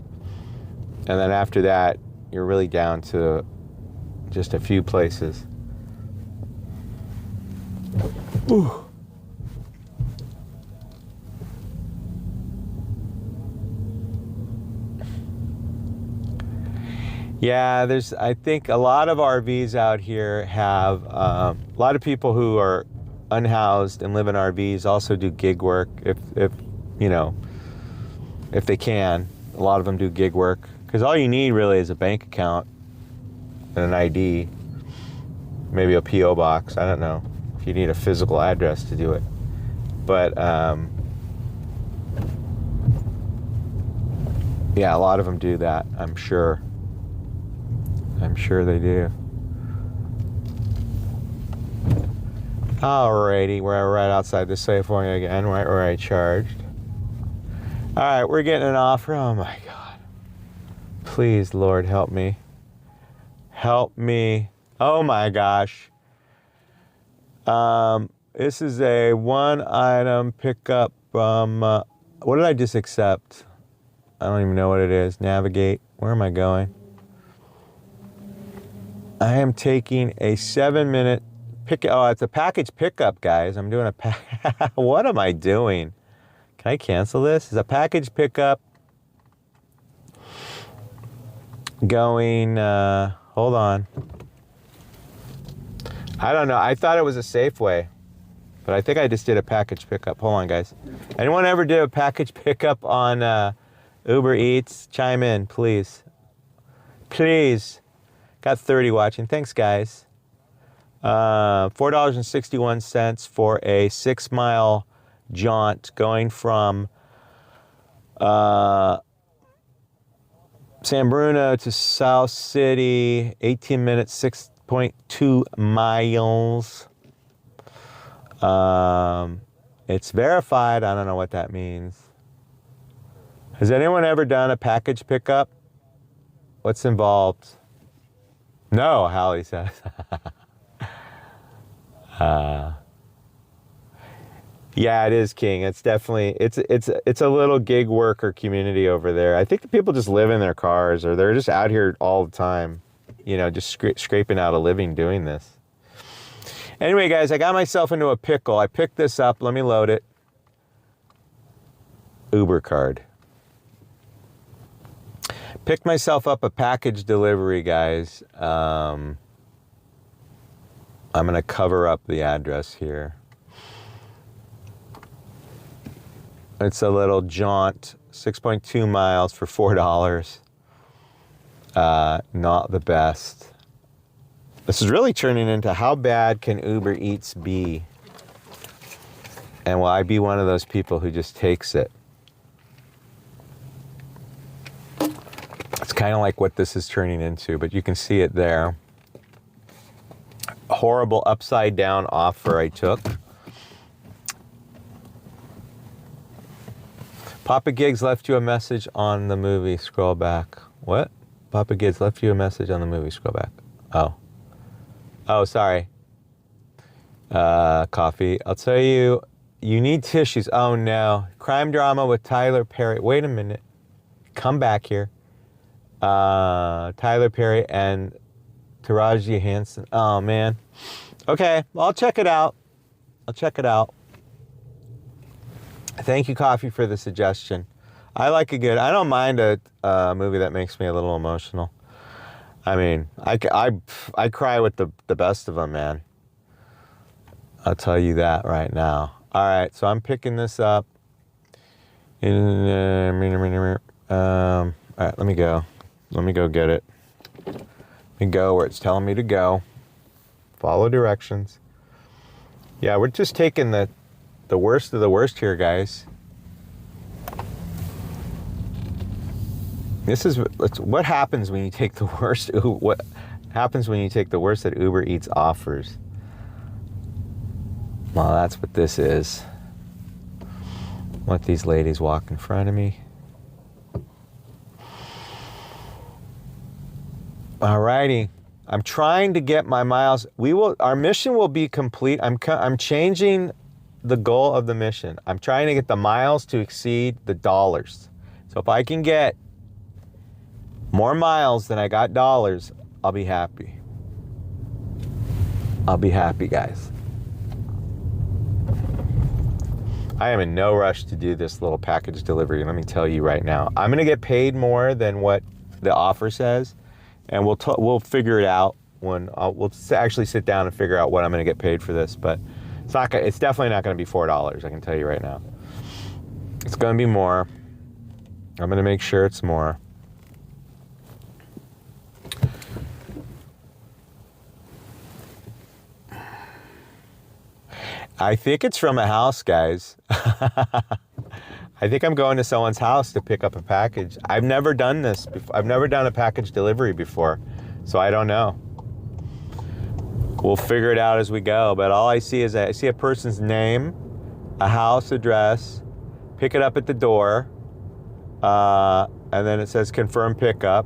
And then after that, you're really down to just a few places. Ooh. Yeah, I think a lot of RVs out here have, a lot of people who are unhoused and live in RVs also do gig work if you know, if they can. A lot of them do gig work because all you need really is a bank account and an ID, maybe a PO box. I don't know if you need a physical address to do it, but yeah, a lot of them do that. I'm sure they do. Alrighty, we're right outside the Safeway again, right where I charged. All right, we're getting an offer. Oh my God. Please, Lord, help me. Help me. Oh my gosh. This is a one item pickup from, what did I just accept? I don't even know what it is. Navigate. Where am I going? I am taking a 7-minute oh, it's a package pickup, guys. I'm doing a what am I doing? Can I cancel this? It's a package pickup going, hold on. I don't know. I thought it was a Safeway, but I think I just did a package pickup. Hold on, guys. Anyone ever did a package pickup on Uber Eats? Chime in, please. Please. Got 30 watching. Thanks, guys. $4.61 for a 6-mile jaunt going from San Bruno to South City. 18 minutes, 6.2 miles. It's verified. I don't know what that means. Has anyone ever done a package pickup? What's involved? No, Hallie says. Yeah, it is, King. It's definitely, it's a little gig worker community over there. I think the people just live in their cars or they're just out here all the time, you know, just scraping out a living doing this. Anyway, guys, I got myself into a pickle. I picked this up. Let me load it. Uber card. Picked myself up a package delivery, guys. I'm going to cover up the address here. It's a little jaunt, 6.2 miles for $4. Not the best. This is really turning into how bad can Uber Eats be? And will I be one of those people who just takes it? It's kind of like what this is turning into, but you can see it there. Horrible upside down offer I took. Papa Gigs left you a message on the movie. Scroll back. What? Papa Gigs left you a message on the movie. Scroll back. Oh. Oh, sorry. Coffee. I'll tell you, you need tissues. Oh, no. Crime drama with Tyler Perry. Wait a minute. Come back here. Tyler Perry and Taraji Henson. Oh, man. Okay. Well, I'll check it out. I'll check it out. Thank you, Coffee, for the suggestion. I like a good, I don't mind a movie that makes me a little emotional. I mean, I cry with the best of them, man. I'll tell you that right now. All right, so I'm picking this up. All right, let me go. Let me go get it. Let me go where it's telling me to go. Follow directions. Yeah, we're just taking the worst of the worst here, guys. This is what happens when you take the worst. What happens when you take the worst that Uber Eats offers? Well, that's what this is. Let these ladies walk in front of me. Alrighty. I'm trying to get my miles. Our mission will be complete. I'm changing the goal of the mission. I'm trying to get the miles to exceed the dollars. So if I can get more miles than I got dollars, I'll be happy. I'll be happy, guys. I am in no rush to do this little package delivery. Let me tell you right now. I'm gonna get paid more than what the offer says, and we'll figure it out when we'll actually sit down and figure out what I'm gonna get paid for this. But it's definitely not gonna be $4. I can tell you right now. It's gonna be more. I'm gonna make sure it's more. I think it's from a house, guys. I think I'm going to someone's house to pick up a package. I've never done this before. I've never done a package delivery before, so I don't know. We'll figure it out as we go, but all I see is I see a person's name, a house address, pick it up at the door, and then it says confirm pickup,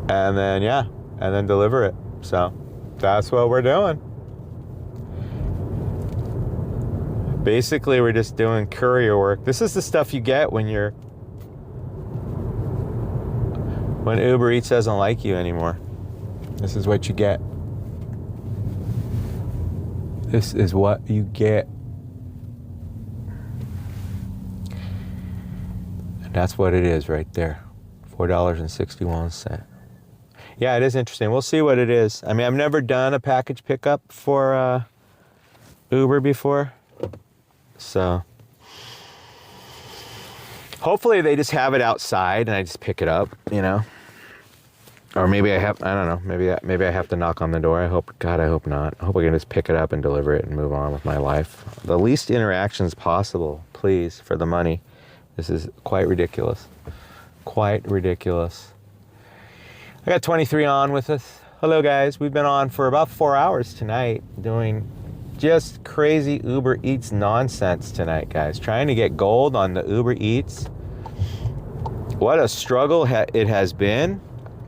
and then, yeah, and then deliver it. So that's what we're doing. Basically, we're just doing courier work. This is the stuff you get when Uber Eats doesn't like you anymore. This is what you get. This is what you get. And that's what it is right there. $4.61. Yeah, it is interesting. We'll see what it is. I mean, I've never done a package pickup for Uber before. So hopefully they just have it outside and I just pick it up, you know. Or maybe I don't know, maybe I have to knock on the door. I hope not. I hope I can just pick it up and deliver it and move on with my life. The least interactions possible, please, for the money. This is quite ridiculous. Quite ridiculous. I got 23 on with us. Hello, guys. We've been on for about 4 hours tonight doing just crazy Uber Eats nonsense tonight, guys. Trying to get gold on the Uber Eats. What a struggle it has been.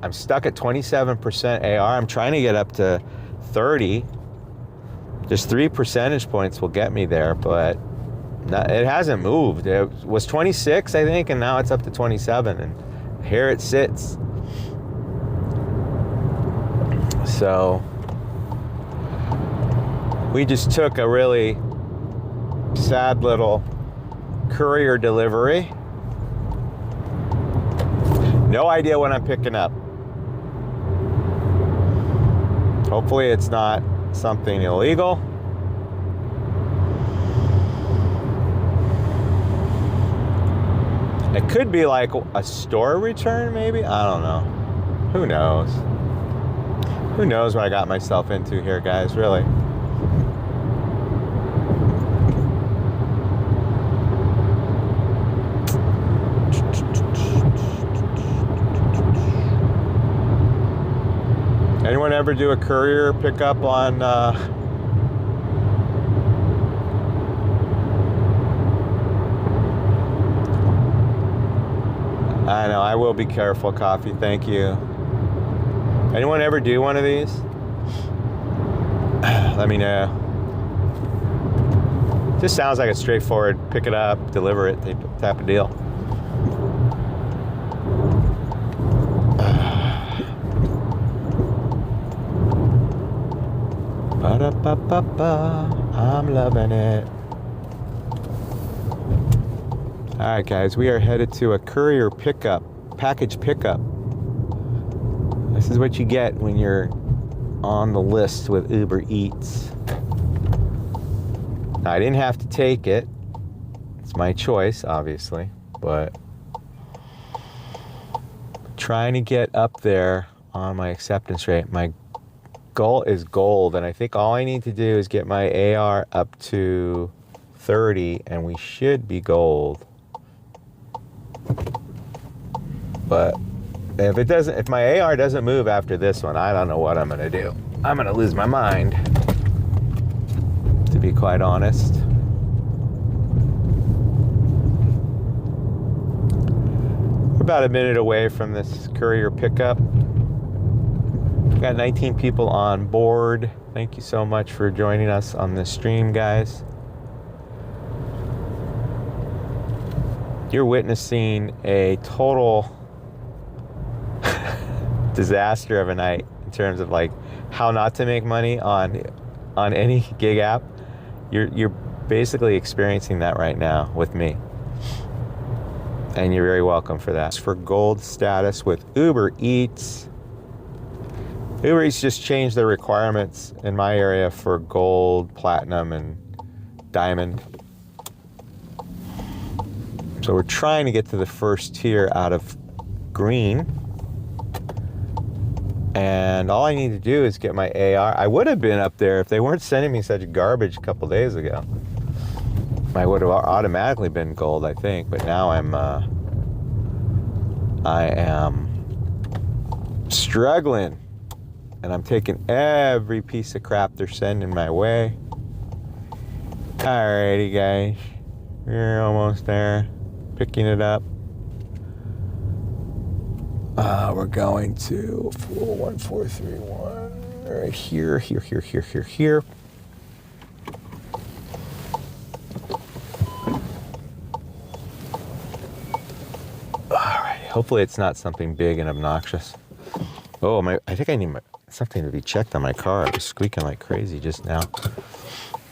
I'm stuck at 27% AR. I'm trying to get up to 30. Just 3 percentage points will get me there, but it hasn't moved. It was 26, I think, and now it's up to 27, and here it sits. So we just took a really sad little courier delivery. No idea what I'm picking up. Hopefully it's not something illegal. It could be like a store return, maybe? I don't know. Who knows? Who knows what I got myself into here, guys, really? Anyone ever do a courier pickup on I know. I will be careful, Coffee. Thank you. Anyone ever do one of these? Let me know. Just sounds like a straightforward pick it up, deliver it type of deal. Ba-da-ba-ba-ba. I'm loving it. All right, guys, we are headed to a courier pickup, package pickup. This is what you get when you're on the list with Uber Eats. Now, I didn't have to take it. It's my choice, obviously, but trying to get up there on my acceptance rate. My goal is gold, and I think all I need to do is get my AR up to 30, and we should be gold. But if my AR doesn't move after this one, I don't know what I'm gonna do. I'm gonna lose my mind, to be quite honest. We're about a minute away from this courier pickup. We've got 19 people on board. Thank you so much for joining us on this stream, guys. You're witnessing a total disaster of a night in terms of like how not to make money on any gig app. You're basically experiencing that right now with me, and you're very welcome for that. For gold status with Uber Eats. Uber Eats just changed their requirements in my area for gold, platinum, and diamond. So we're trying to get to the first tier out of green. And all I need to do is get my AR. I would have been up there if they weren't sending me such garbage a couple days ago. I would have automatically been gold, I think. But now I am struggling. And I'm taking every piece of crap they're sending my way. Alrighty, guys. We're almost there. Picking it up. We're going to 41431. Right here. Alright. Hopefully it's not something big and obnoxious. Oh, I think I need something to be checked on my car. It was squeaking like crazy just now.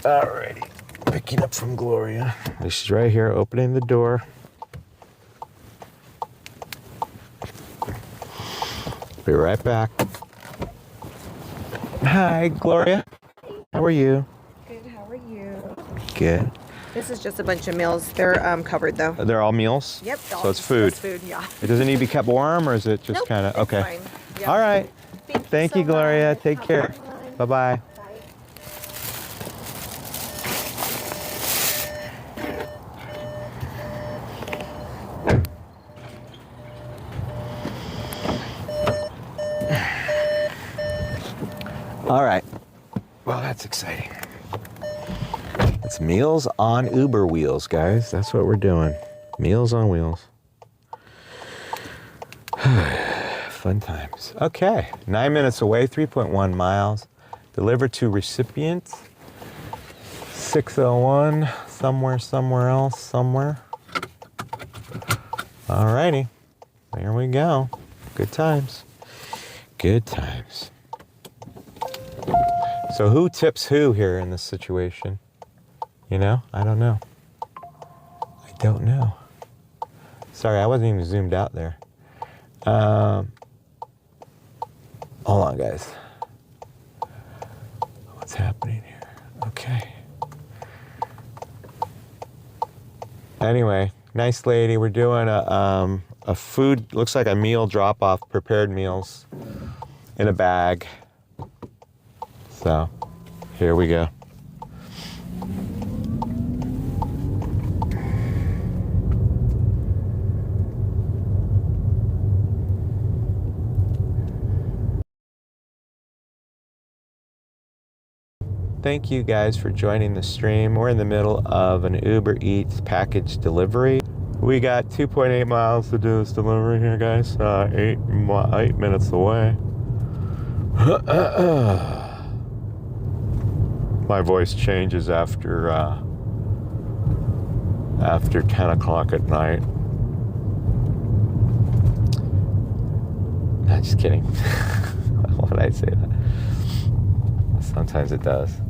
Alrighty. Picking up from Gloria. She's right here opening the door. Be right back. Hi, Gloria. How are you? Good, how are you? Good. This is just a bunch of meals. They're covered though. They're all meals? Yep. So it's food. It's food, yeah. It doesn't need to be kept warm, or is it just Nope, kind of it's okay? fine. Yeah. All right. Thank you, so Gloria. much. Take care. Bye bye. All right. Well, that's exciting. It's Meals on Uber Wheels, guys. That's what we're doing. Meals on Wheels. Fun times. Okay. 9 minutes away, 3.1 miles. Delivered to recipient. 601. Somewhere else. All righty. There we go. Good times. Good times. So who tips who here in this situation? You know? I don't know. Sorry, I wasn't even zoomed out there. Hold on, guys. What's happening here? Okay. Anyway, nice lady. We're doing a food, looks like a meal drop-off, prepared meals in a bag. So, here we go. Thank you guys for joining the stream. We're in the middle of an Uber Eats package delivery. We got 2.8 miles to do this delivery here, guys. 8 minutes away. My voice changes after 10 o'clock at night. Not just kidding. Why did I say that? Sometimes it does.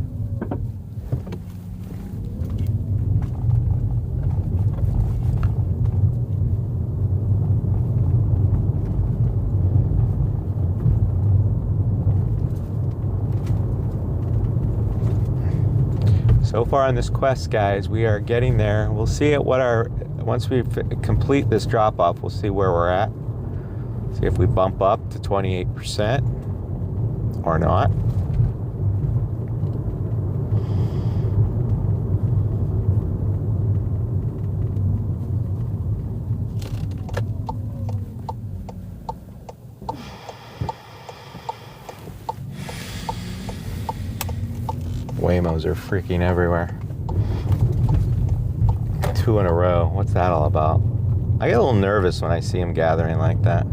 So far on this quest, guys, we are getting there. We'll see at what once we complete this drop off, we'll see where we're at. See if we bump up to 28% or not. Waymos are freaking everywhere. 2 in a row. What's that all about? I get a little nervous when I see them gathering like that.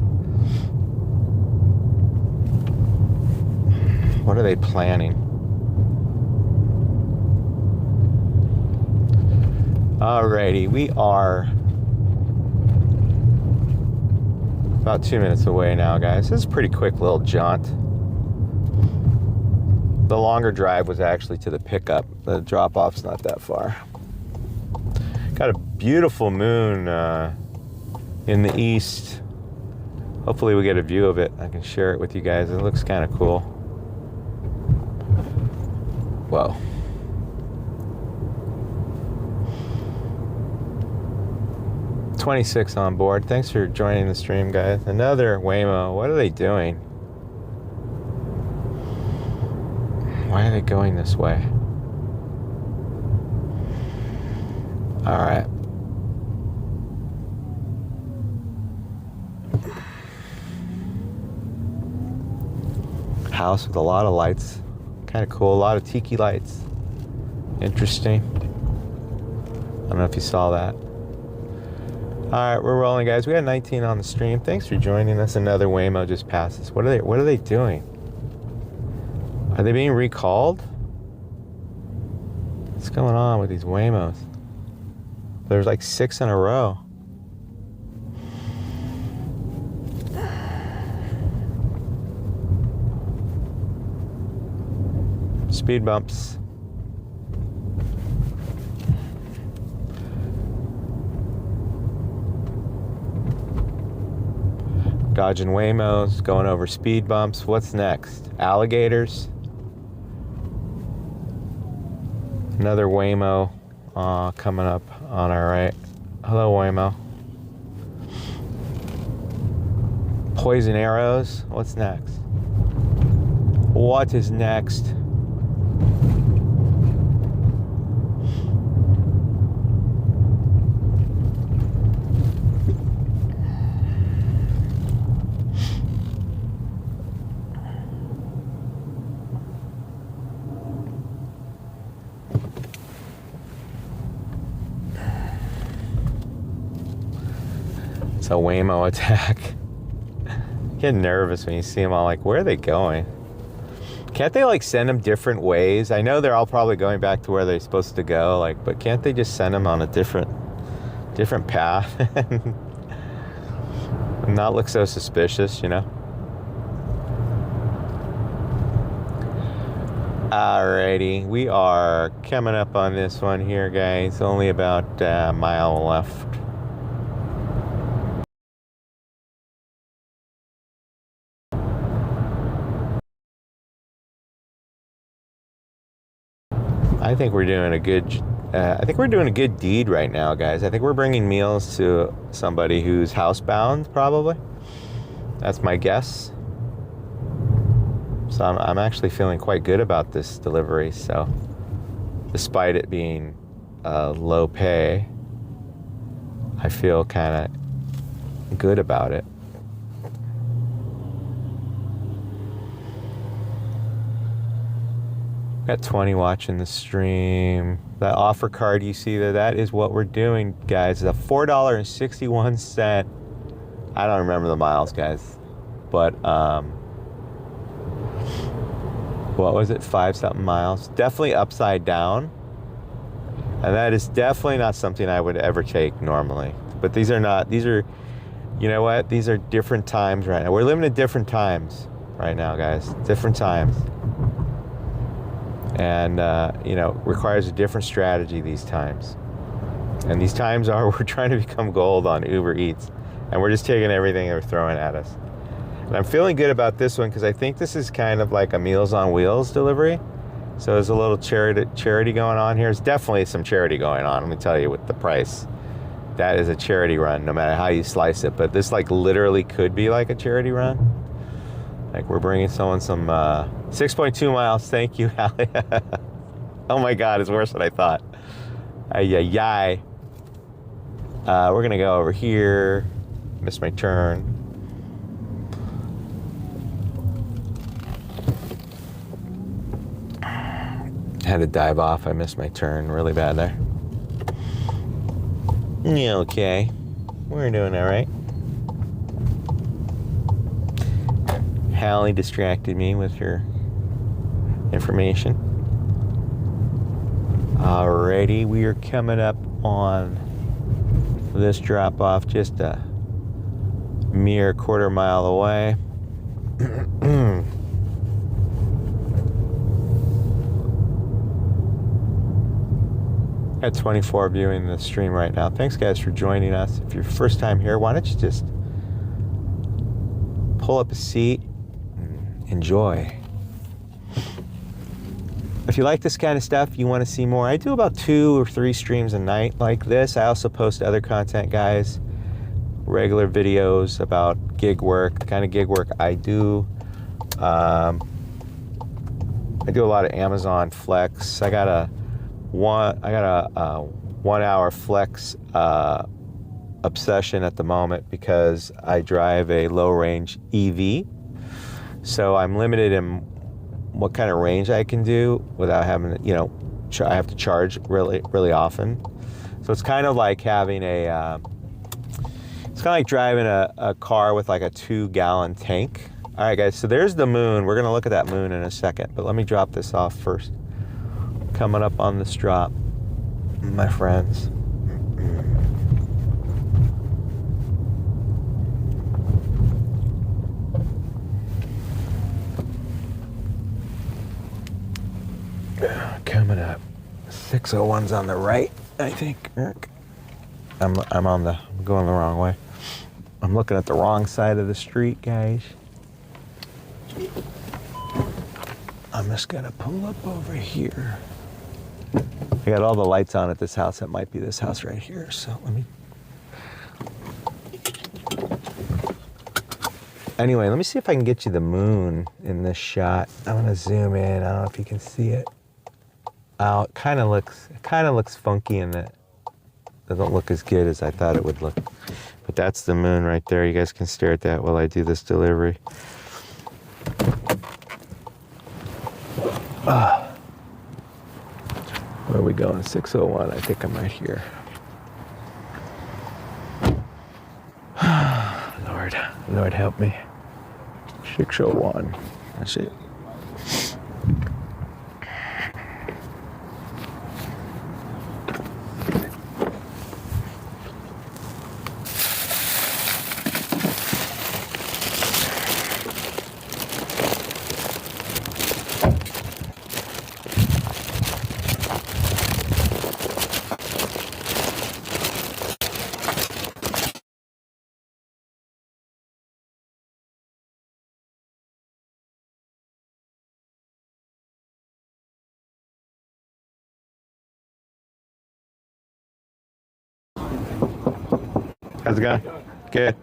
What are they planning? Alrighty, we are about 2 minutes away now, guys. This is a pretty quick little jaunt. The longer drive was actually to the pickup. The drop-off's not that far. Got a beautiful moon in the east. Hopefully we get a view of it. I can share it with you guys. It looks kind of cool. Whoa. $26 on board. Thanks for joining the stream, guys. Another Waymo. What are they doing? Why are they going this way? All right. House with a lot of lights. Kind of cool. A lot of tiki lights. Interesting. I don't know if you saw that. All right, we're rolling, guys. We got 19 on the stream. Thanks for joining us. Another Waymo just passed us. What are they doing? Are they being recalled? What's going on with these Waymos? There's like 6 in a row. Speed bumps. Dodging Waymos, going over speed bumps. What's next? Alligators. Another Waymo coming up on our right. Hello, Waymo. Poison arrows. What's next? What is next? It's a Waymo attack. Get nervous when you see them all like, where are they going? Can't they like send them different ways? I know they're all probably going back to where they're supposed to go, like, but can't they just send them on a different path and not look so suspicious, you know? Alrighty, we are coming up on this one here, guys. Only about a mile left. I think we're doing a good deed right now, guys. I think we're bringing meals to somebody who's housebound, probably. That's my guess. So I'm actually feeling quite good about this delivery. So despite it being low pay, I feel kind of good about it. Got 20 watching the stream. That offer card you see there, that is what we're doing, guys. It's a $4.61. I don't remember the miles, guys. But, what was it? 5 something miles. Definitely upside down. And that is definitely not something I would ever take normally. But these are, you know what? These are different times right now. We're living in different times right now, guys. Different times. And, you know, requires a different strategy these times. And these times are we're trying to become gold on Uber Eats. And we're just taking everything they're throwing at us. And I'm feeling good about this one because I think this is kind of like a Meals on Wheels delivery. So there's a little charity going on here. There's definitely some charity going on, let me tell you, with the price. That is a charity run, no matter how you slice it. But this like literally could be like a charity run. Like we're bringing someone some 6.2 miles. Thank you, Hallie. Oh my God, it's worse than I thought. Ay. We're gonna go over here. Missed my turn. Had to dive off. I missed my turn really bad there. Yeah, okay. We're doing all right. Hallie distracted me with her information. Alrighty, we are coming up on this drop off just a mere quarter mile away. At 24 viewing the stream right now. Thanks guys for joining us. If you're first time here, why don't you just pull up a seat and enjoy. If you like this kind of stuff, you want to see more, I do about 2 or 3 streams a night like this. I also post other content, guys. Regular videos about gig work, the kind of gig work I do. I do a lot of Amazon Flex. I got a 1 hour Flex obsession at the moment because I drive a low range EV. So I'm limited in what kind of range I can do without having to, you know, I have to charge really often. So it's kind of like having a, it's kind of like driving a car with like a 2-gallon tank. All right, guys, so there's the moon. We're gonna look at that moon in a second, but let me drop this off first. Coming up on this drop, my friends. Coming up, 601's on the right, I think. I'm going the wrong way. I'm looking at the wrong side of the street, guys. I'm just gonna pull up over here. I got all the lights on at this house. That might be this house right here. So let me. Anyway, let me see if I can get you the moon in this shot. I'm gonna zoom in. I don't know if you can see it. Oh, it kind of looks funky in that. Doesn't look as good as I thought it would look. But that's the moon right there. You guys can stare at that while I do this delivery. Where are we going? 601. I think I'm right here. Lord help me. 601. That's it. How's it going? Good.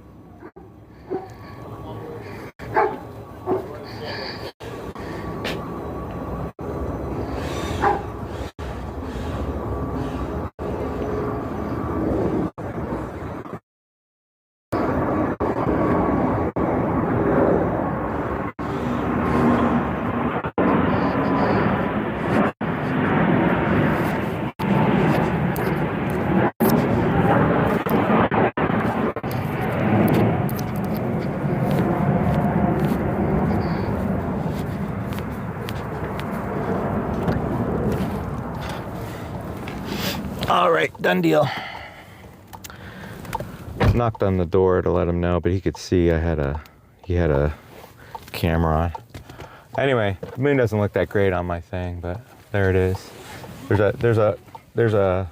right, done deal. Knocked on the door to let him know, but he could see he had a camera on. Anyway, the moon doesn't look that great on my thing, but there it is. There's a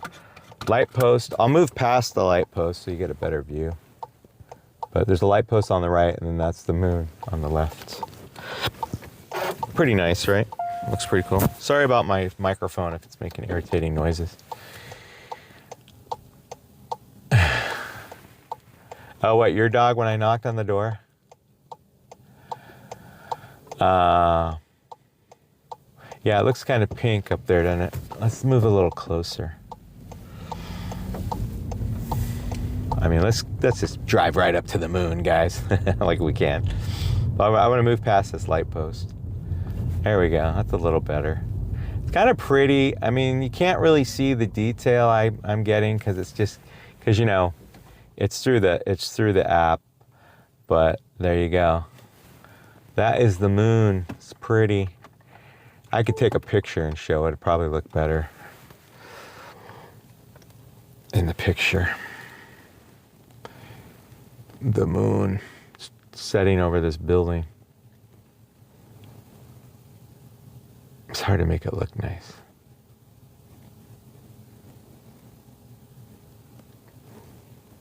light post. I'll move past the light post so you get a better view. But there's a light post on the right, and then that's the moon on the left. Pretty nice, right? Looks pretty cool. Sorry about my microphone if it's making irritating noises. Oh, what, your dog when I knocked on the door? Yeah, it looks kind of pink up there, doesn't it? Let's move a little closer. I mean, let's just drive right up to the moon, guys, like we can. I want to move past this light post. There we go. That's a little better. It's kind of pretty. I mean, you can't really see the detail I'm getting because you know, it's through the app. But there you go. That is the moon. It's pretty. I could take a picture and show it. It'd probably look better in the picture. The moon setting over this building. It's hard to make it look nice.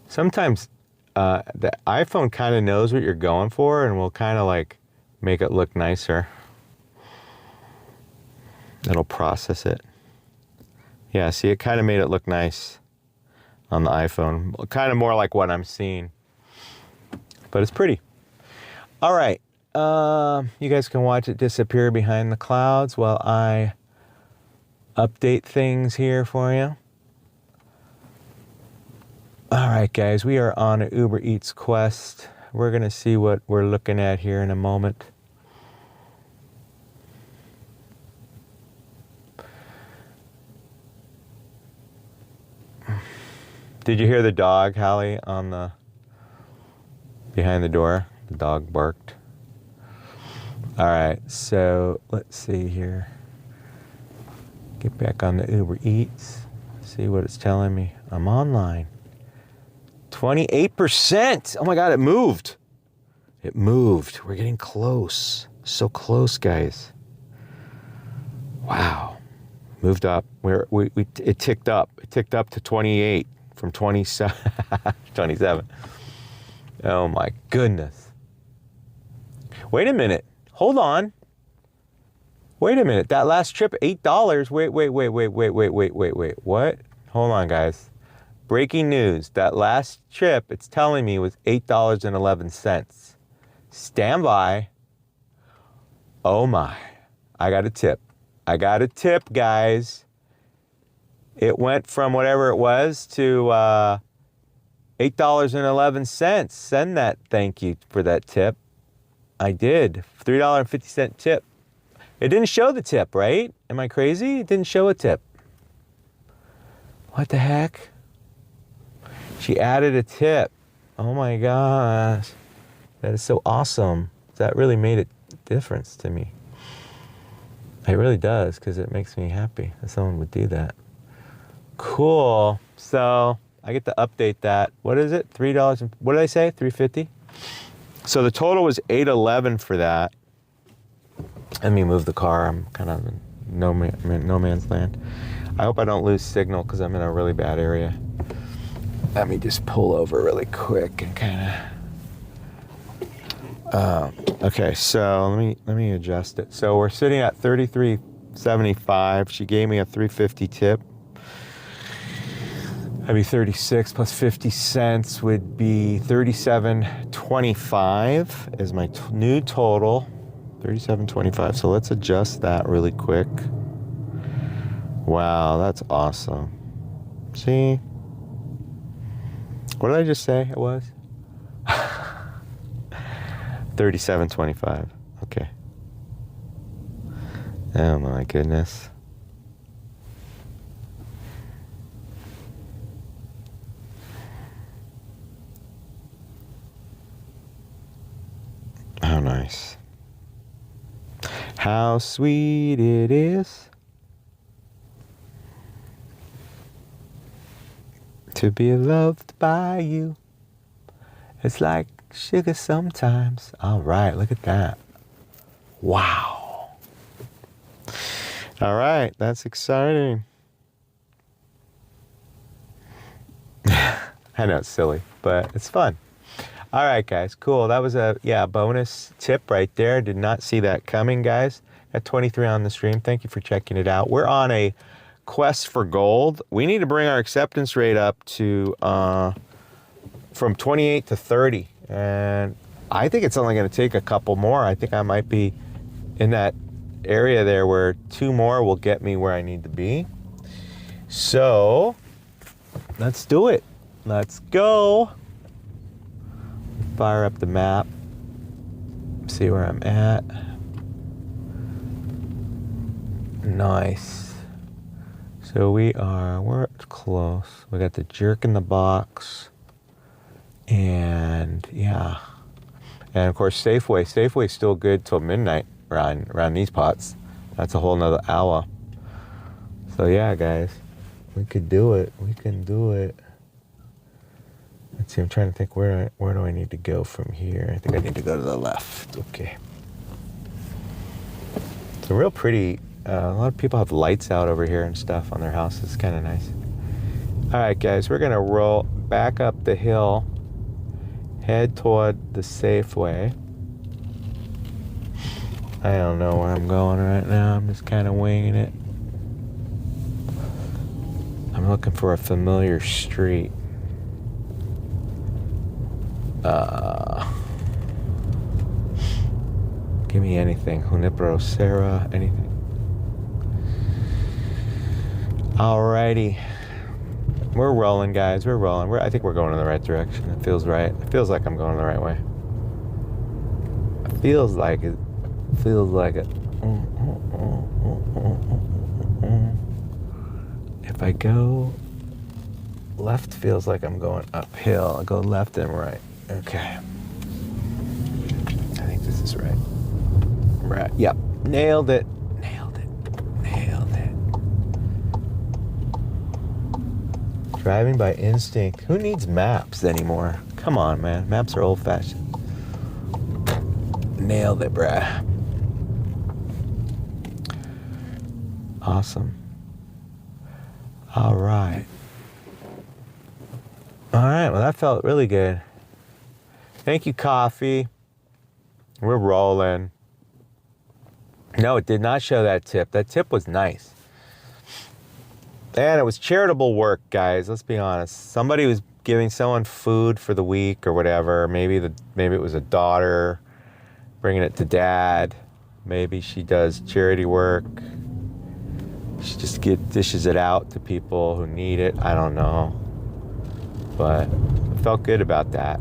Sometimes the iPhone kind of knows what you're going for and will kind of like make it look nicer. It'll process it. Yeah, see, it kind of made it look nice on the iPhone. Kind of more like what I'm seeing. But it's pretty. All right. You guys can watch it disappear behind the clouds while I update things here for you. All right, guys, we are on an Uber Eats quest. We're going to see what we're looking at here in a moment. Did you hear the dog, Hallie, behind the door? The dog barked. All right, so let's see here. Get back on the Uber Eats. See what it's telling me. I'm online. 28%. Oh my God, it moved. It moved. We're getting close. So close, guys. Wow. Moved up. It ticked up. It ticked up to 28 from 27. 27. Oh my goodness. Wait a minute. Hold on. Wait a minute. That last trip, $8. Wait. What? Hold on, guys. Breaking news. That last trip, it's telling me, was $8.11. Stand by. Oh my. I got a tip. I got a tip, guys. It went from whatever it was to $8.11. Send that thank you for that tip. I did. $3.50 tip. It didn't show the tip, right? Am I crazy? It didn't show a tip. What the heck? She added a tip. Oh my gosh. That is so awesome. That really made a difference to me. It really does, because it makes me happy that someone would do that. Cool. So I get to update that. What is it? $3. What did I say? $3.50? So the total was $8.11 for that. Let me move the car. I'm kind of in no man's land. I hope I don't lose signal because I'm in a really bad area. Let me just pull over really quick and kind of. Okay, so let me adjust it. So we're sitting at $33.75. She gave me a $3.50 tip. That'd be 36 plus 50 cents would be $37.25 is my new total. $37.25. So let's adjust that really quick. Wow, that's awesome. See? What did I just say it was? $37.25. Okay. Oh my goodness. How nice. How sweet it is. To be loved by you. It's like sugar sometimes. All right, look at that. Wow. All right, that's exciting. I know it's silly, but it's fun. All right, guys, cool. That was a bonus tip right there. Did not see that coming, guys. At 23 on the stream. Thank you for checking it out. We're on a quest for gold. We need to bring our acceptance rate up to from 28 to 30, and I think it's only going to take a couple more. I think I might be in that area there where 2 more will get me where I need to be. So let's do it. Let's go. Fire up the map. See where I'm at. Nice. So we're close. We got the Jerk in the Box. And yeah. And of course Safeway. Safeway's still good till midnight around these pots. That's a whole nother hour. So yeah, guys. We could do it. We can do it. Let's see, I'm trying to think where do I need to go from here? I think I need to go to the left. Okay. It's a real pretty, a lot of people have lights out over here and stuff on their houses. It's kind of nice. All right, guys, we're gonna roll back up the hill, head toward the Safeway. I don't know where I'm going right now. I'm just kind of winging it. I'm looking for a familiar street. Give me anything. Junipero Serra, anything. Alrighty. We're rolling, guys. We're rolling. I think we're going in the right direction. It feels right. It feels like I'm going the right way. It feels like it. Feels like it. If I go left, feels like I'm going uphill. I'll go left and right. Okay. I think this is right. Right. Yep. Nailed it. Nailed it. Nailed it. Driving by instinct. Who needs maps anymore? Come on, man. Maps are old-fashioned. Nailed it, bruh. Awesome. All right. All right. Well, that felt really good. Thank you, coffee. We're rolling. No, it did not show that tip. That tip was nice. And it was charitable work, guys. Let's be honest. Somebody was giving someone food for the week or whatever. Maybe it was a daughter bringing it to dad. Maybe she does charity work. She just dishes it out to people who need it. I don't know. But I felt good about that.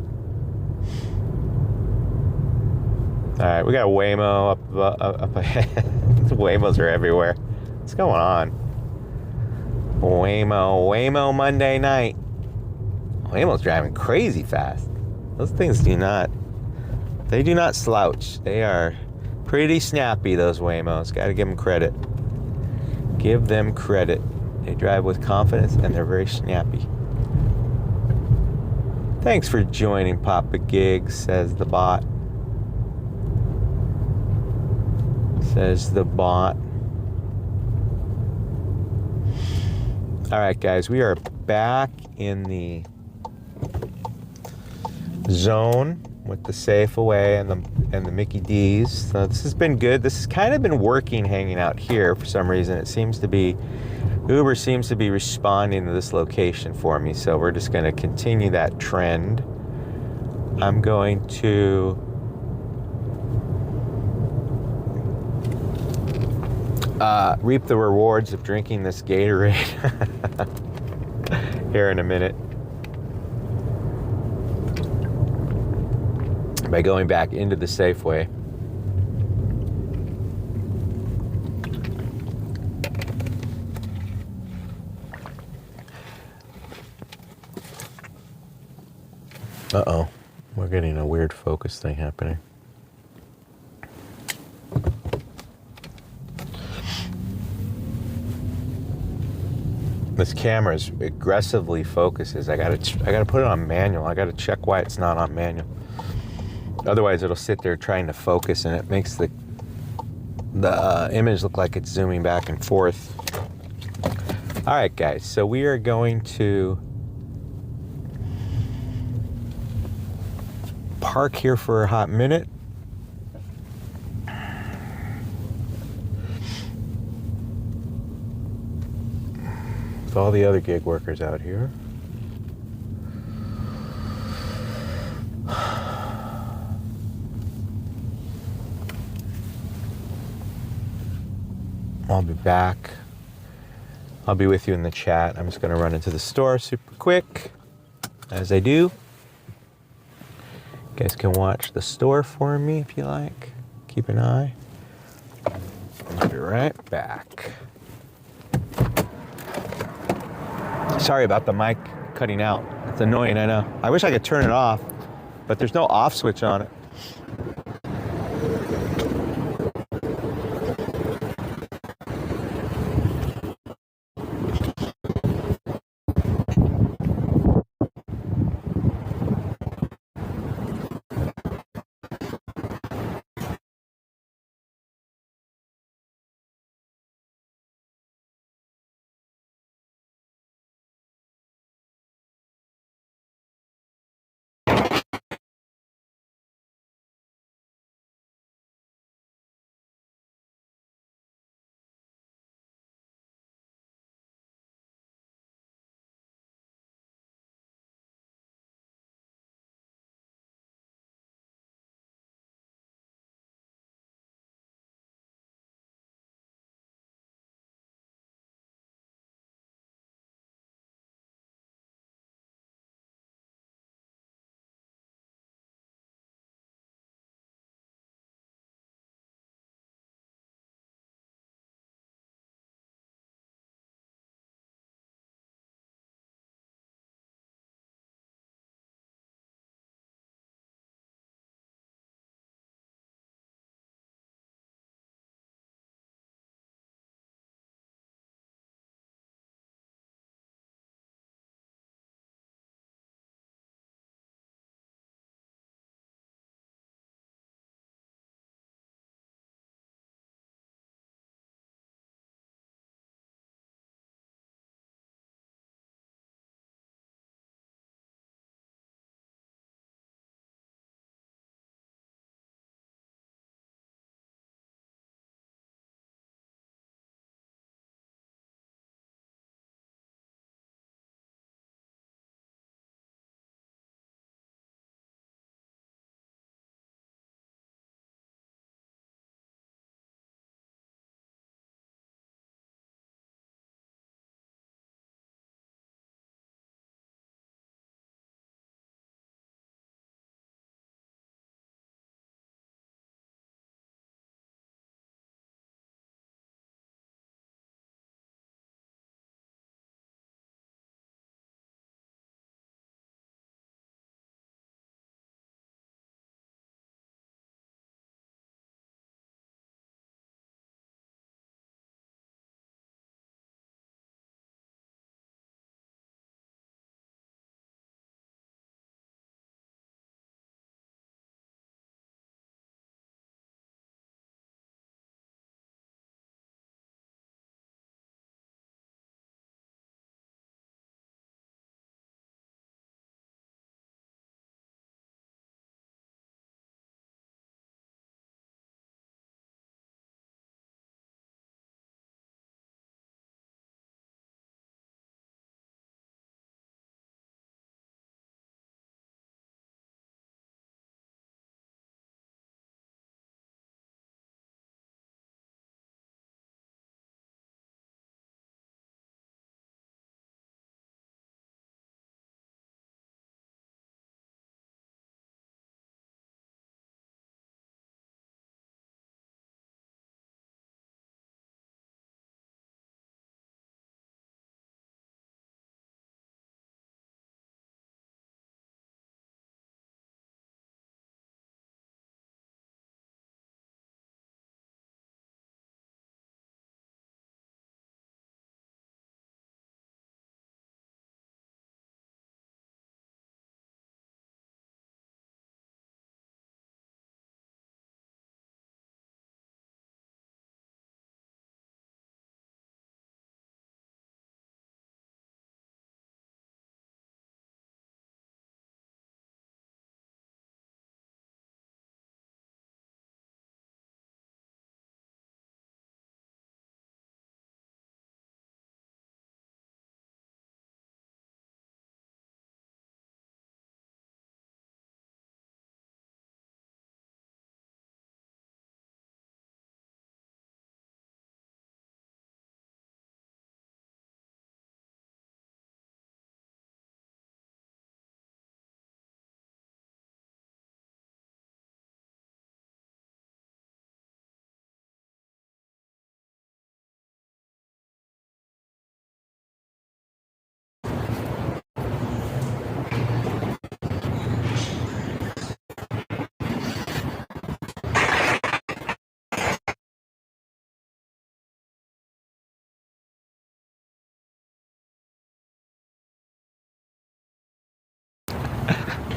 All right, we got a Waymo up ahead. Waymos are everywhere. What's going on? Waymo Monday night. Waymo's driving crazy fast. Those things do not slouch. They are pretty snappy, those Waymos. Got to give them credit. Give them credit. They drive with confidence and they're very snappy. Thanks for joining, Papa Gigs, says the bot. Says the bot. All right, guys, we are back in the zone with the Safeway and the Mickey D's. So this has been good. This has kind of been working, hanging out here for some reason. Uber seems to be responding to this location for me. So we're just going to continue that trend. I'm going to reap the rewards of drinking this Gatorade here in a minute by going back into the Safeway. Uh-oh, we're getting a weird focus thing happening. This camera is aggressively focuses. I gotta put it on manual. I gotta check why it's not on manual. Otherwise, it'll sit there trying to focus, and it makes the image look like it's zooming back and forth. All right, guys. So we are going to park here for a hot minute. With all the other gig workers out here. I'll be back. I'll be with you in the chat. I'm just going to run into the store super quick, as I do. You guys can watch the store for me if you like. Keep an eye. I'll be right back. Sorry about the mic cutting out. It's annoying, I know. I wish I could turn it off, but there's no off switch on it.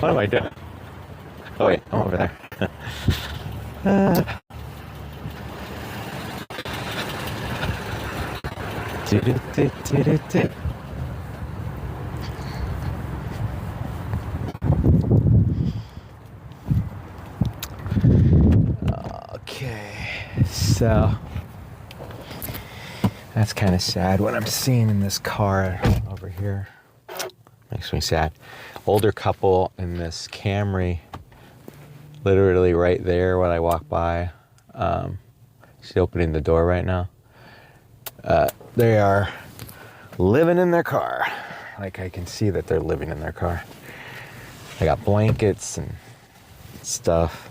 What am I doing? Oh wait, I'm over there. Okay, so that's kind of sad what I'm seeing in this car over here. Makes me sad. Older couple in this Camry, literally right there when I walk by. She's opening the door right now. They are living in their car. Like, I can see that they're living in their car. They got blankets and stuff.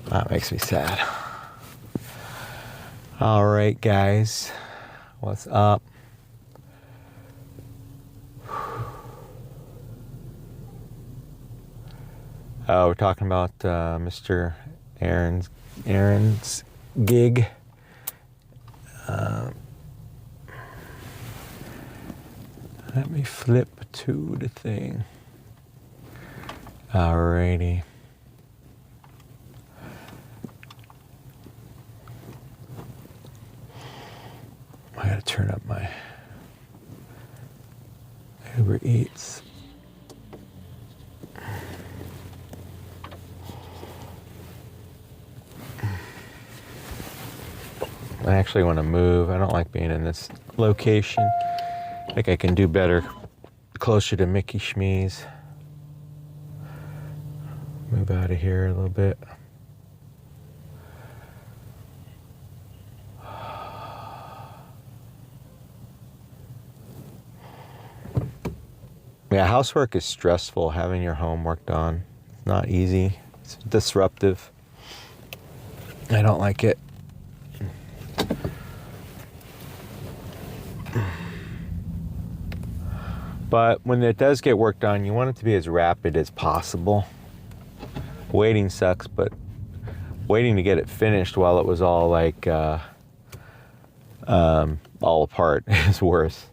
That makes me sad. All right, guys, what's up? We're talking about Mr. Aaron's gig. Let me flip to the thing. Alrighty. I gotta turn up my Uber Eats. I actually want to move. I don't like being in this location. I think I can do better closer to Mickey Schmee's. Move out of here a little bit. Yeah, housework is stressful. Having your home worked on, it's not easy. It's disruptive. I don't like it. But when it does get work done, you want it to be as rapid as possible. Waiting sucks, but waiting to get it finished while it was all like all apart is worse.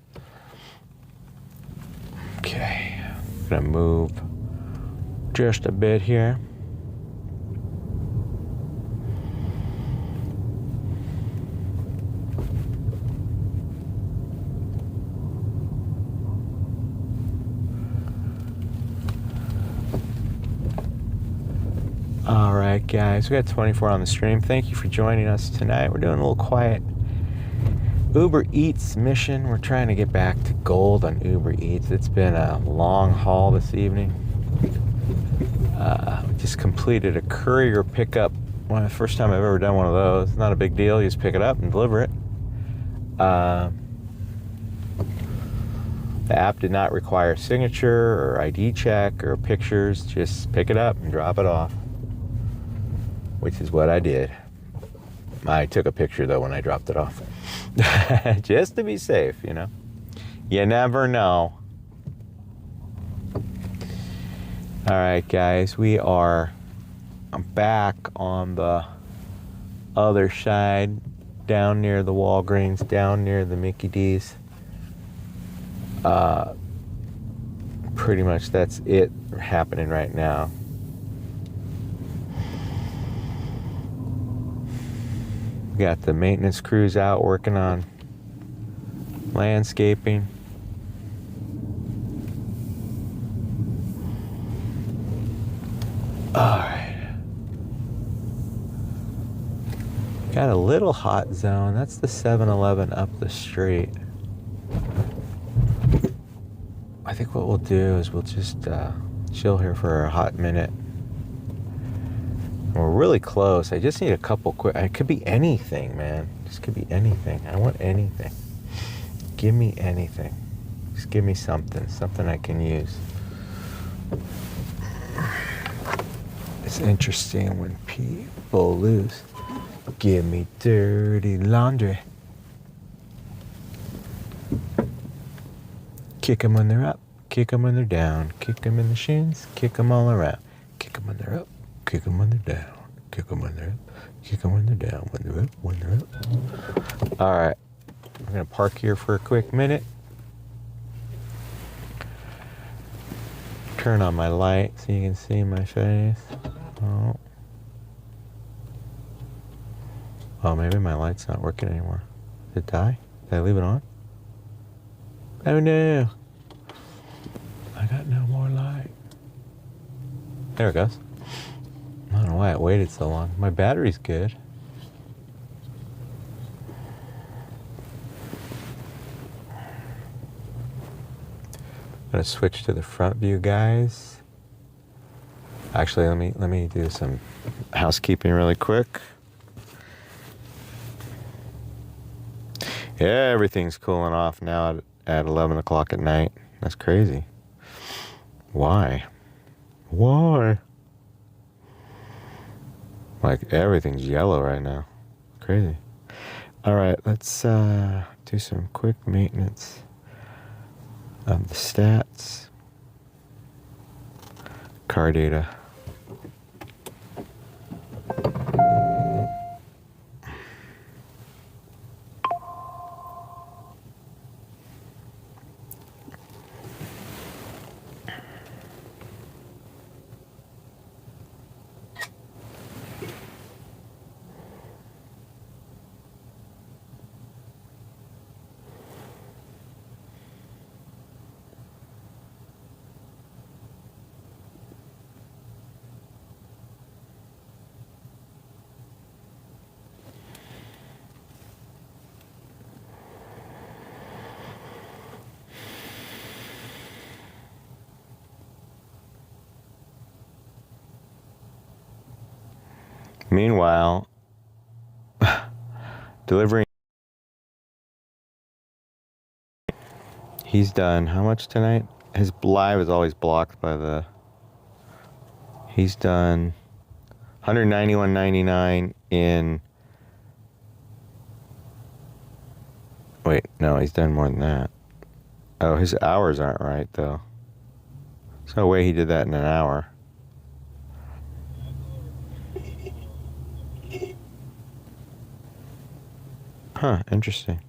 Okay, I'm gonna move just a bit here. All right, guys, we got 24 on the stream. Thank you for joining us tonight. We're doing a little quiet Uber Eats mission. We're trying to get back to gold on Uber Eats. It's been a long haul this evening. We just completed a courier pickup. Well, the first time I've ever done one of those. Not a big deal. You just pick it up and deliver it. The app did not require signature or ID check or pictures. Just pick it up and drop it off, which is what I did. I took a picture though when I dropped it off. Just to be safe, you know. You never know. All right, guys, we are back on the other side, down near the Walgreens, down near the Mickey D's. Pretty much that's it happening right now. Got the maintenance crews out working on landscaping. All right. Got a little hot zone. That's the 7-Eleven up the street. I think what we'll do is we'll just chill here for a hot minute. We're really close. I just need a couple quick. It could be anything, man. Just could be anything. I want anything. Give me anything. Just give me something. Something I can use. It's interesting when people lose. Give me dirty laundry. Kick them when they're up. Kick them when they're down. Kick them in the shins. Kick them all around. Kick them when they're up. Kick them when they're down. Kick them when they're up. Kick them when they're down. When they're up. When they're up. All right. I'm going to park here for a quick minute. turn on my light so you can see my face. Oh. Oh, maybe my light's not working anymore. Did it die? Did I leave it on? Oh no. I got no more light. There it goes. I don't know why it waited so long. My battery's good. I'm gonna switch to the front view, guys. Actually, let me do some housekeeping really quick. Yeah, everything's cooling off now at 11 o'clock at night. That's crazy. Why? Why? Like everything's yellow right now. Crazy. All right, let's do some quick maintenance of the stats. Car data. Meanwhile, delivering. He's done how much tonight? His live is always blocked by the. He's done 191.99 in. Wait, no, he's done more than that. Oh, his hours aren't right though. There's no way he did that in an hour. Huh, interesting.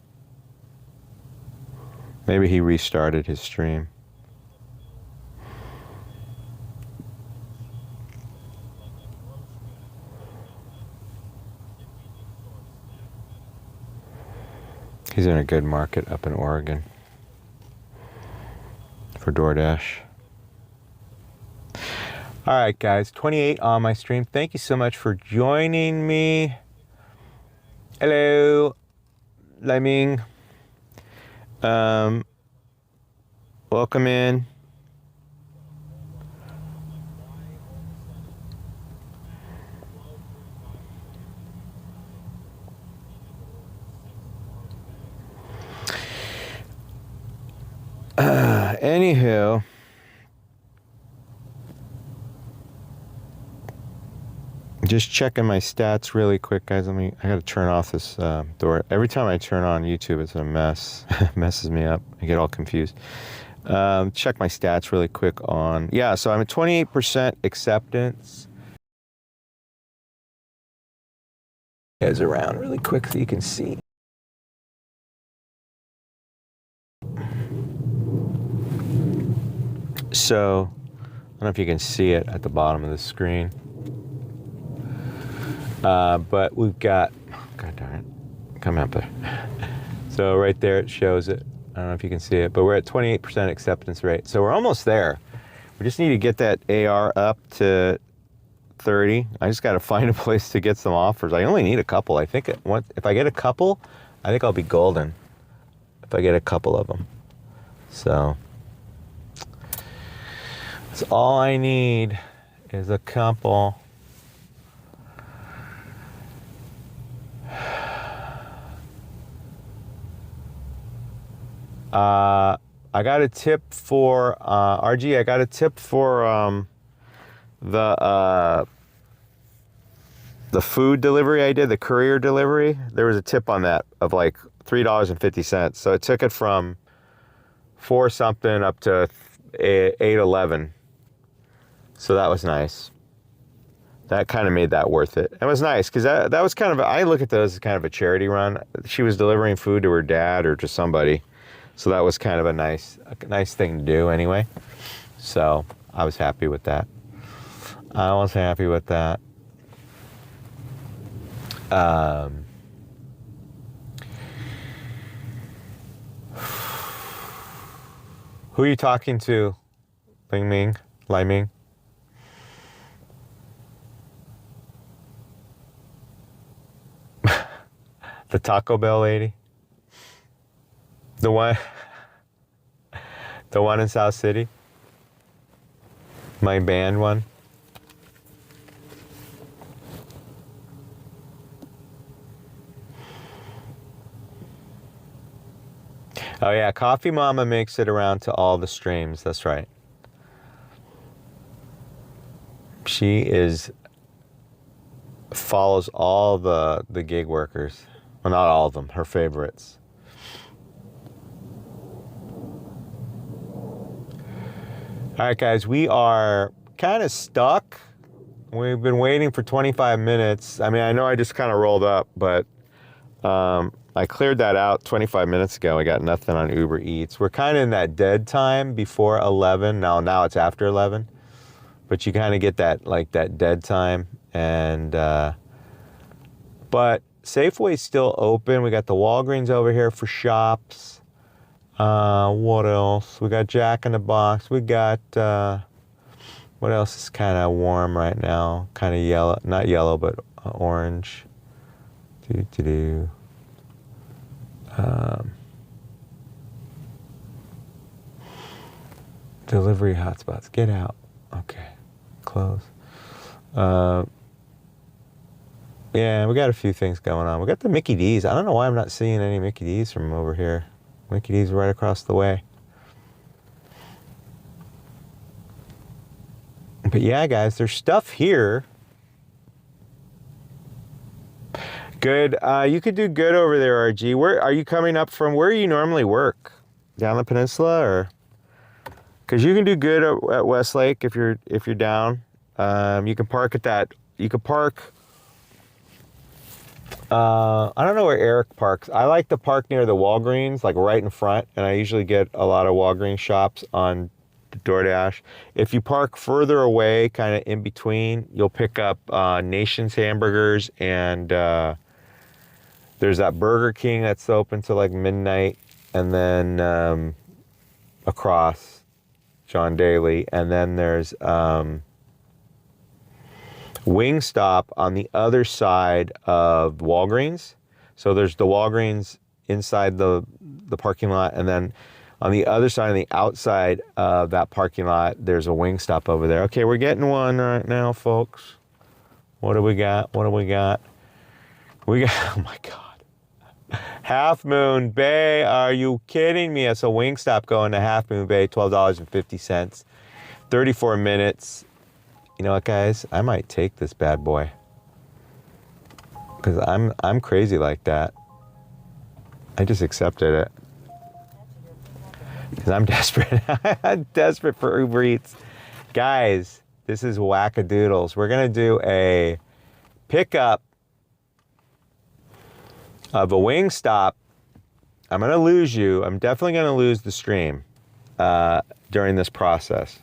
Maybe he restarted his stream. He's in a good market up in Oregon for DoorDash. All right, guys, 28 on my stream. Thank you so much for joining me. Hello, Liming. Welcome in. Anywho, just checking my stats really quick, guys. I gotta turn off this door. Every time I turn on YouTube, it's a mess. It messes me up. I get all confused. Check my stats really quick on. Yeah, so I'm at 28% acceptance. Guys around really quick so you can see. So, I don't know if you can see it at the bottom of the screen. But we've got, God darn it, come up there. So right there it shows it. I don't know if you can see it, but we're at 28% acceptance rate. So we're almost there. We just need to get that AR up to 30. I just got to find a place to get some offers. I only need a couple. I think if I get a couple, I think I'll be golden. If I get a couple of them. So that's all I need is a couple. I got a tip for RG. I got a tip for the food delivery I did, the courier delivery. There was a tip on that of like $3.50. So it took it from 4 something up to 8.11. So that was nice. That kind of made that worth it. It was nice because that was kind of, I look at those as kind of a charity run. She was delivering food to her dad or to somebody. So that was kind of a nice thing to do anyway. So I was happy with that. I was happy with that. Who are you talking to? Ling Ming? Lai Ming? The Taco Bell lady? The one in South City? My band one? Oh yeah, Coffee Mama makes it around to all the streams. That's right. She follows all the gig workers. Well, not all of them, her favorites. All right, guys, we are kind of stuck. We've been waiting for 25 minutes. I mean, I know I just kind of rolled up, but I cleared that out 25 minutes ago. I got nothing on Uber Eats. We're kind of in that dead time before 11. Now it's after 11. But you kind of get that, like, that dead time. And, but Safeway's still open. We got the Walgreens over here for shops. What else? We got Jack in the Box. We got, what else is kind of warm right now? Kind of yellow, not yellow, but orange. Delivery hotspots. Get out. Okay. Close. Yeah, we got a few things going on. We got the Mickey D's. I don't know why I'm not seeing any Mickey D's from over here. Mickey D's right across the way. But yeah, guys, there's stuff here. Good. You could do good over there, RG. Where are you coming up from? Where do you normally work? Down the peninsula, or? Because you can do good at Westlake if you're down. You can park at that. You can park. I don't know where Eric parks. I like to park near the Walgreens, like right in front, and I usually get a lot of Walgreens shops on DoorDash. If you park further away, kind of in between, you'll pick up Nation's Hamburgers, and there's that Burger King that's open till like midnight, and then across John Daly, and then there's Wingstop on the other side of Walgreens. So there's the Walgreens inside the parking lot, and then on the other side, on the outside of that parking lot, there's a Wingstop over there. Okay, we're getting one right now, folks. What do we got? What do we got? We got, oh my God. Half Moon Bay, are you kidding me? It's a Wingstop going to Half Moon Bay, $12.50, 34 minutes. You know what, guys? I might take this bad boy. Because I'm crazy like that. I just accepted it. Because I'm desperate. I'm desperate for Uber Eats. Guys, this is wackadoodles. We're going to do a pickup of a Wingstop. I'm going to lose you. I'm definitely going to lose the stream during this process.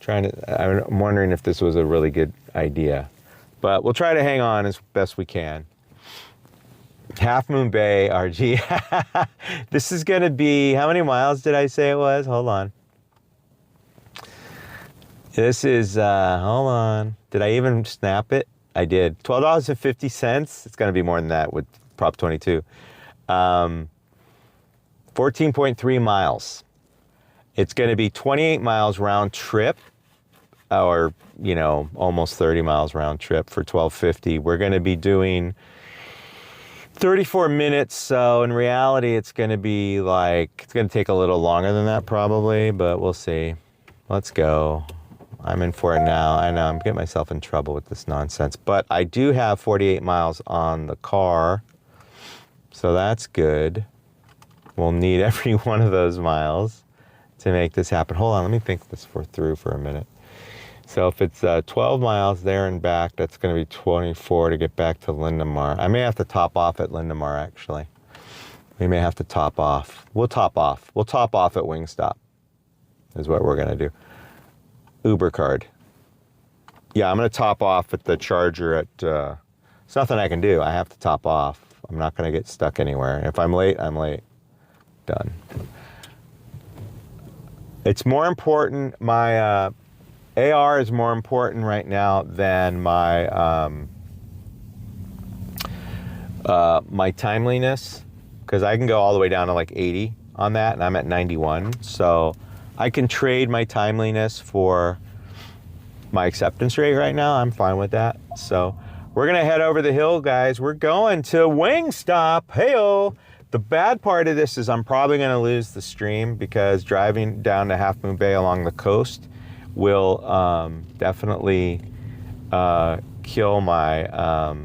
I'm wondering if this was a really good idea. But we'll try to hang on as best we can. Half Moon Bay, RG. This is going to be, how many miles did I say it was? Hold on. This is, hold on. Did I even snap it? I did. $12.50. It's going to be more than that with Prop 22. 14.3 miles. It's going to be 28 miles round trip, or, you know, almost 30 miles round trip for $12.50. We're going to be doing 34 minutes, so in reality, it's going to be like, it's going to take a little longer than that probably, but we'll see. Let's go. I'm in for it now. I know I'm getting myself in trouble with this nonsense, but I do have 48 miles on the car, so that's good. We'll need every one of those miles to make this happen. Hold on, let me think this through for a minute. So if it's 12 miles there and back, that's going to be 24 to get back to Lindemar. I may have to top off at Lindemar, actually. We may have to top off. We'll top off. We'll top off at Wingstop, is what we're going to do. Uber card. Yeah, I'm gonna top off at the charger at, it's nothing I can do. I have to top off. I'm not gonna get stuck anywhere. If I'm late, I'm late. Done. It's more important, my AR is more important right now than my my timeliness, because I can go all the way down to like 80 on that, and I'm at 91. So I can trade my timeliness for my acceptance rate right now. I'm fine with that. So we're gonna head over the hill, guys. We're going to Wingstop. Heyo. The bad part of this is I'm probably gonna lose the stream, because driving down to Half Moon Bay along the coast will definitely kill my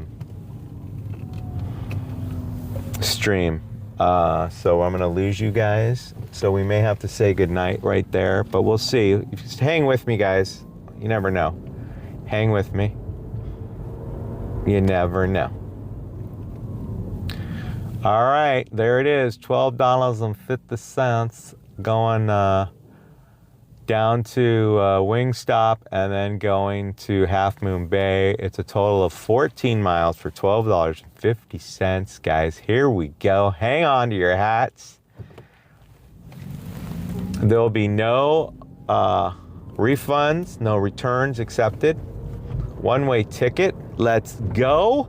stream. So I'm gonna lose you guys. So we may have to say goodnight right there, but we'll see. Just hang with me, guys. You never know. Hang with me. You never know. All right, there it is, $12.50 going down to Wingstop and then going to Half Moon Bay. It's a total of 14 miles for $12.50, guys. Here we go. Hang on to your hats. There'll be no refunds, no returns accepted. One-way ticket. Let's go.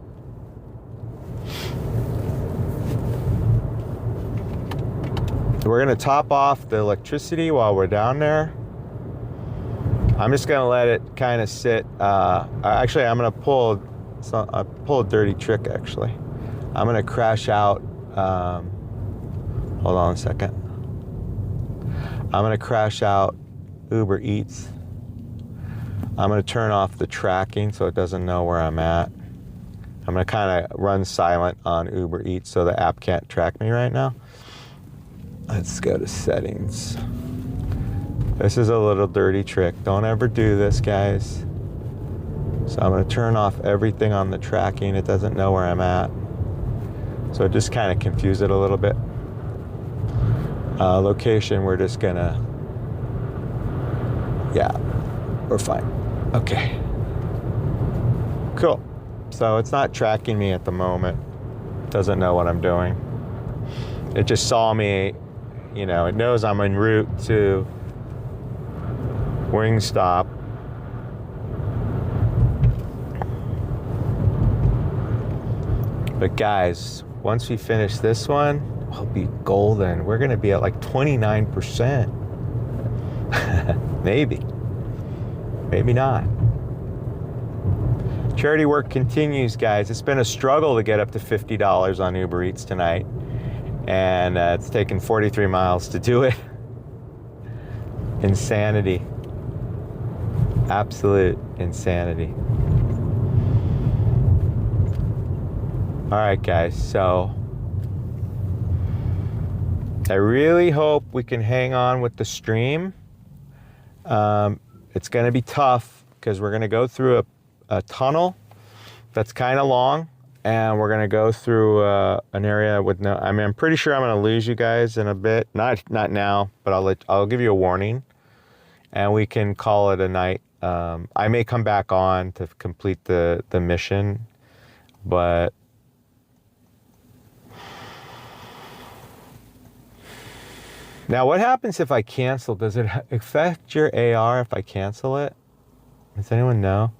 We're gonna top off the electricity while we're down there. I'm just gonna let it kind of sit. Actually, I'm gonna pull a dirty trick, actually. I'm gonna crash out. Hold on a second. I'm gonna crash out Uber Eats. I'm gonna turn off the tracking so it doesn't know where I'm at. I'm gonna kind of run silent on Uber Eats so the app can't track me right now. Let's go to settings. This is a little dirty trick. Don't ever do this, guys. So I'm gonna turn off everything on the tracking. It doesn't know where I'm at. So just kind of confuse it a little bit. Location, we're just gonna, yeah, we're fine. Okay. Cool. So it's not tracking me at the moment. Doesn't know what I'm doing. It just saw me. You know, it knows I'm en route to Wingstop. But guys, once we finish this one, we'll be golden. We're gonna be at like 29%. Maybe. Maybe not. Charity work continues, guys. It's been a struggle to get up to $50 on Uber Eats tonight. And it's taken 43 miles to do it. Insanity. Absolute insanity. All right, guys, so I really hope we can hang on with the stream. It's gonna be tough because we're gonna go through a tunnel that's kind of long. And we're gonna go through an area with no. I mean, I'm pretty sure I'm gonna lose you guys in a bit. Not now, but I'll give you a warning, and we can call it a night. I may come back on to complete the mission, but now what happens if I cancel? Does it affect your AR if I cancel it? Does anyone know?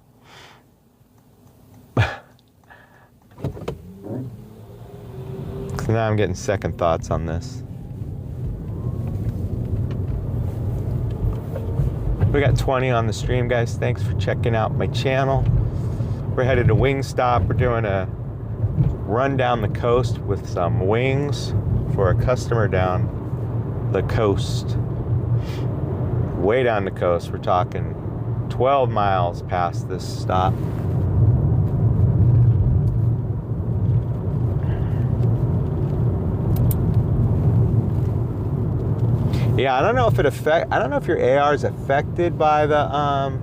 So now I'm getting second thoughts on this. We got 20 on the stream, guys. Thanks for checking out my channel. We're headed to Wingstop. We're doing a run down the coast with some wings for a customer down the coast. Way down the coast. We're talking 12 miles past this stop. Yeah, I don't know if I don't know if your AR is affected by the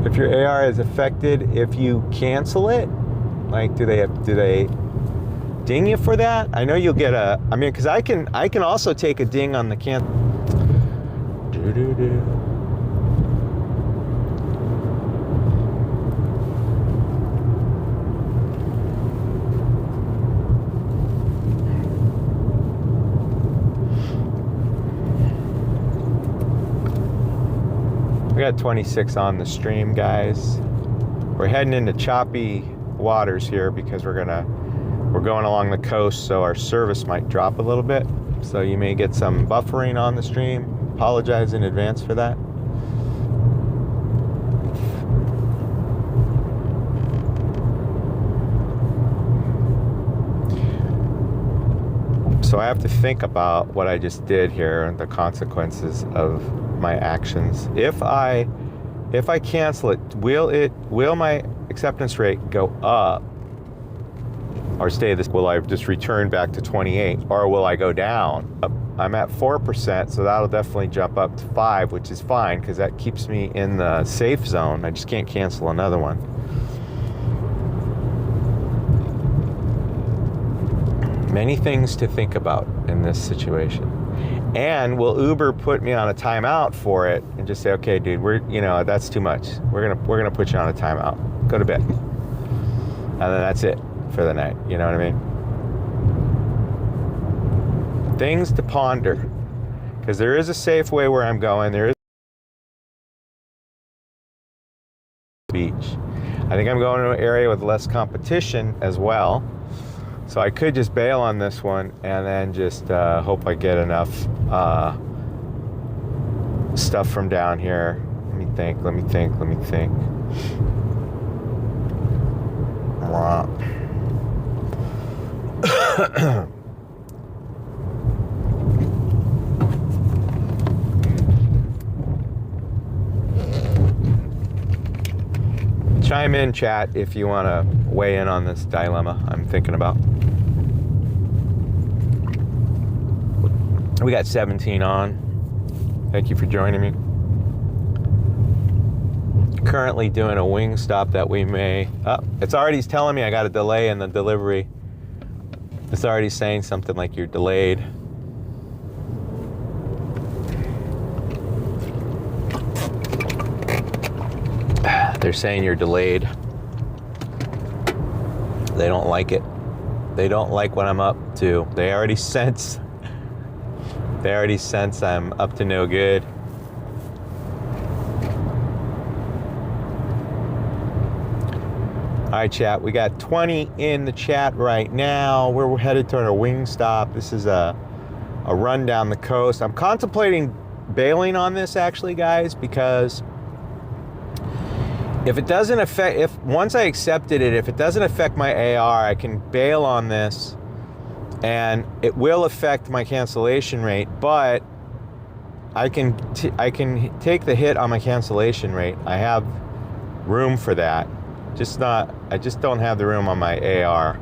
if your AR is affected if you cancel it. Like, do they ding you for that? I know you'll get a. I mean, because I can also take a ding on the got 26 on the stream, guys. We're heading into choppy waters here because we're going along the coast, so our service might drop a little bit. So you may get some buffering on the stream. Apologize in advance for that. So I have to think about what I just did here and the consequences of my actions. If I cancel it, will my acceptance rate go up or stay this? Will I just return back to 28, or will I go down? I'm at 4%, so that'll definitely jump up to 5, which is fine because that keeps me in the safe zone. I just can't cancel another one. Many things to think about in this situation. And will Uber put me on a timeout for it and just say, okay, dude, that's too much. We're gonna put you on a timeout. Go to bed. And then that's it for the night. You know what I mean? Things to ponder. Because there is a safe way where I'm going. There is a beach. I think I'm going to an area with less competition as well. So I could just bail on this one and then just hope I get enough stuff from down here. Let me think. Chime in, chat, if you want to weigh in on this dilemma I'm thinking about. We got 17 on. Thank you for joining me. Currently doing a wing stop that we may... it's already telling me I got a delay in the delivery. It's already saying something like you're delayed. They're saying you're delayed. They don't like it. They don't like what I'm up to. They already sense I'm up to no good. All right, chat, we got 20 in the chat right now. We're headed toward a wing stop. This is a run down the coast. I'm contemplating bailing on this actually, guys, because if it doesn't affect, once I accepted it, if it doesn't affect my AR, I can bail on this and it will affect my cancellation rate, but I can take the hit on my cancellation rate. I have room for that. I just don't have the room on my AR.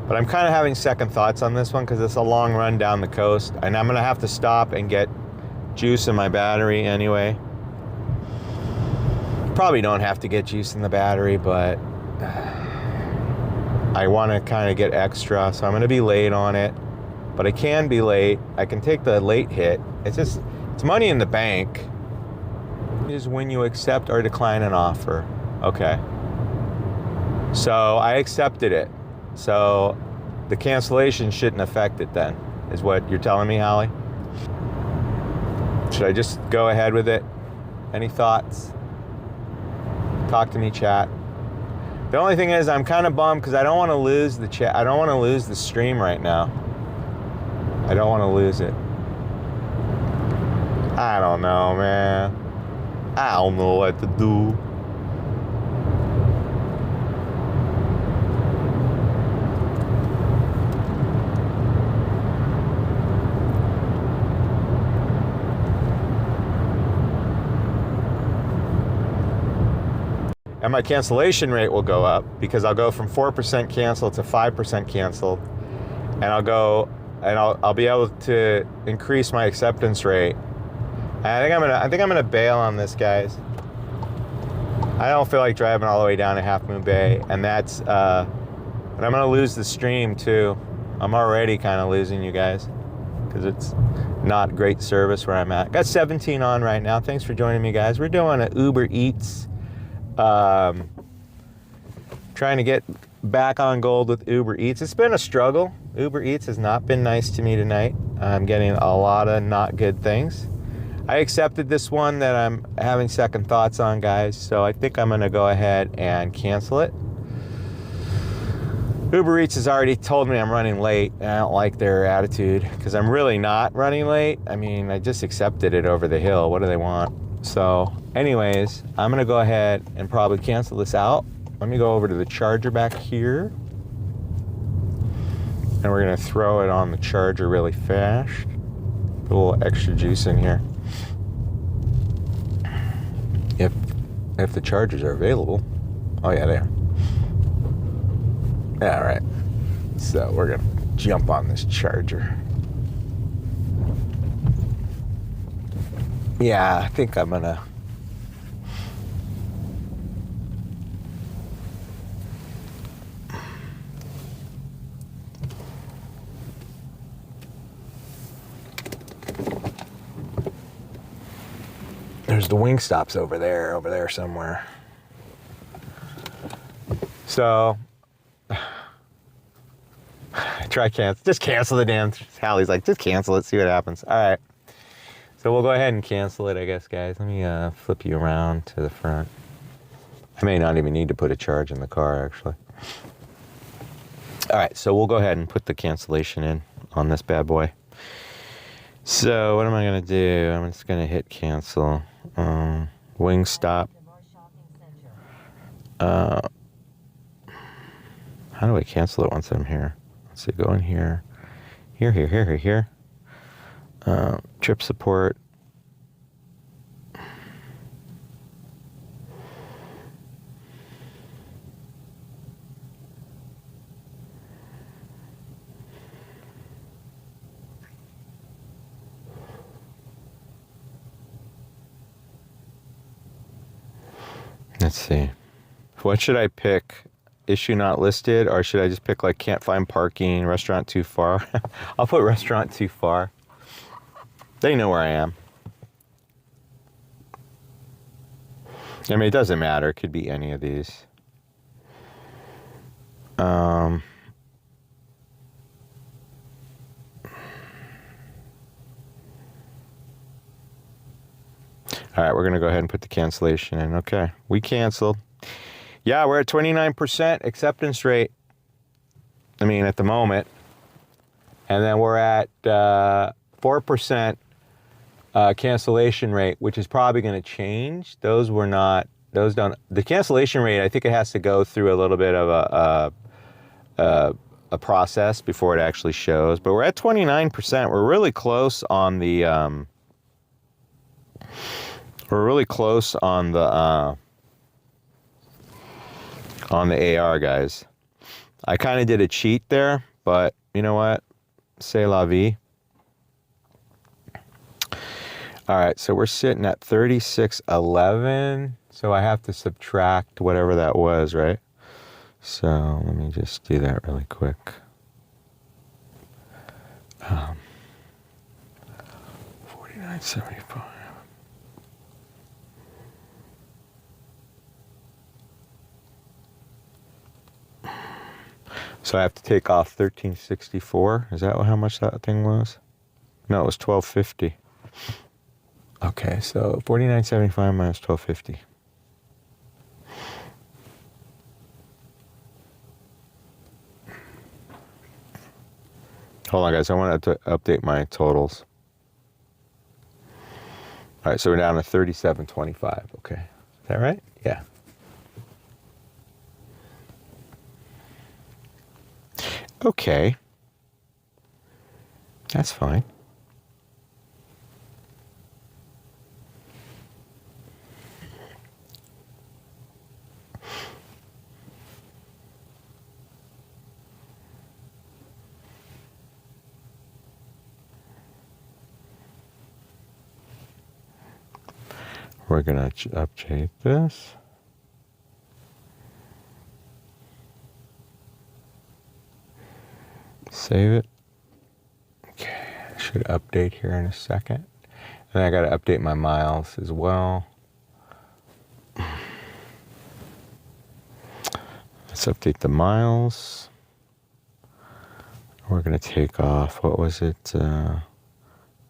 But I'm kind of having second thoughts on this one because it's a long run down the coast and I'm gonna have to stop and get juice in my battery anyway. Probably don't have to get juice in the battery, but I want to kind of get extra, so I'm going to be late on it. But I can be late. I can take the late hit. It's money in the bank. Is when you accept or decline an offer. Okay. So I accepted it. So the cancellation shouldn't affect it then, is what you're telling me, Holly? Should I just go ahead with it? Any thoughts? Talk to me, chat. The only thing is I'm kind of bummed because I don't want to lose the chat. I don't want to lose the stream right now. I don't want to lose it. I don't know, man. I don't know what to do. And my cancellation rate will go up because I'll go from 4% canceled to 5% canceled, and I'll be able to increase my acceptance rate. And I think I'm gonna bail on this, guys. I don't feel like driving all the way down to Half Moon Bay, and that's and I'm gonna lose the stream too. I'm already kind of losing you guys because it's not great service where I'm at. Got 17 on right now. Thanks for joining me, guys. We're doing an Uber Eats. Trying to get back on gold with Uber Eats. It's been a struggle. Uber Eats has not been nice to me tonight. I'm getting a lot of not good things. I accepted this one that I'm having second thoughts on, guys. So I think I'm going to go ahead and cancel it. Uber Eats has already told me I'm running late, and I don't like their attitude because I'm really not running late. I mean, I just accepted it over the hill. What do they want? So anyways, I'm going to go ahead and probably cancel this out. Let me go over to the charger back here. And we're going to throw it on the charger really fast. Put a little extra juice in here. If the chargers are available. Oh yeah, they are. Yeah, all right. So we're gonna jump on this charger. Yeah, I think I'm gonna. There's the Wingstops over there somewhere. So, try cancel. Just cancel the damn. Hallie's like, just cancel it. See what happens. All right. So we'll go ahead and cancel it, I guess, guys. Let me flip you around to the front. I may not even need to put a charge in the car, actually. All right. So we'll go ahead and put the cancellation in on this bad boy. So what am I gonna do? I'm just gonna hit cancel. Wingstop. How do I cancel it once I'm here? Let's see, go in here. Here. Trip support. Let's see. What should I pick? Issue not listed, or should I just pick like can't find parking, restaurant too far? I'll put restaurant too far. They know where I am. I mean, it doesn't matter. It could be any of these. All right, we're going to go ahead and put the cancellation in. Okay, we canceled. Yeah, we're at 29% acceptance rate. I mean, at the moment. And then we're at 4% cancellation rate, which is probably going to change. Those don't. The cancellation rate, I think it has to go through a little bit of a process before it actually shows. But we're at 29%. We're really close on the. We're really close on the AR, guys. I kind of did a cheat there, but you know what? C'est la vie. All right, so we're sitting at 36.11. So I have to subtract whatever that was, right? So let me just do that really quick. 49.75. So I have to take off 1364. Is that how much that thing was? No, it was 1250. Okay, so 49.75 minus 1250. Hold on, guys. I wanted to update my totals. All right, so we're down to 37.25. Okay, is that right? Yeah. Okay. That's fine. We're going to update this. Save it. Okay, I should update here in a second. And I got to update my miles as well. Let's update the miles. We're going to take off, what was it?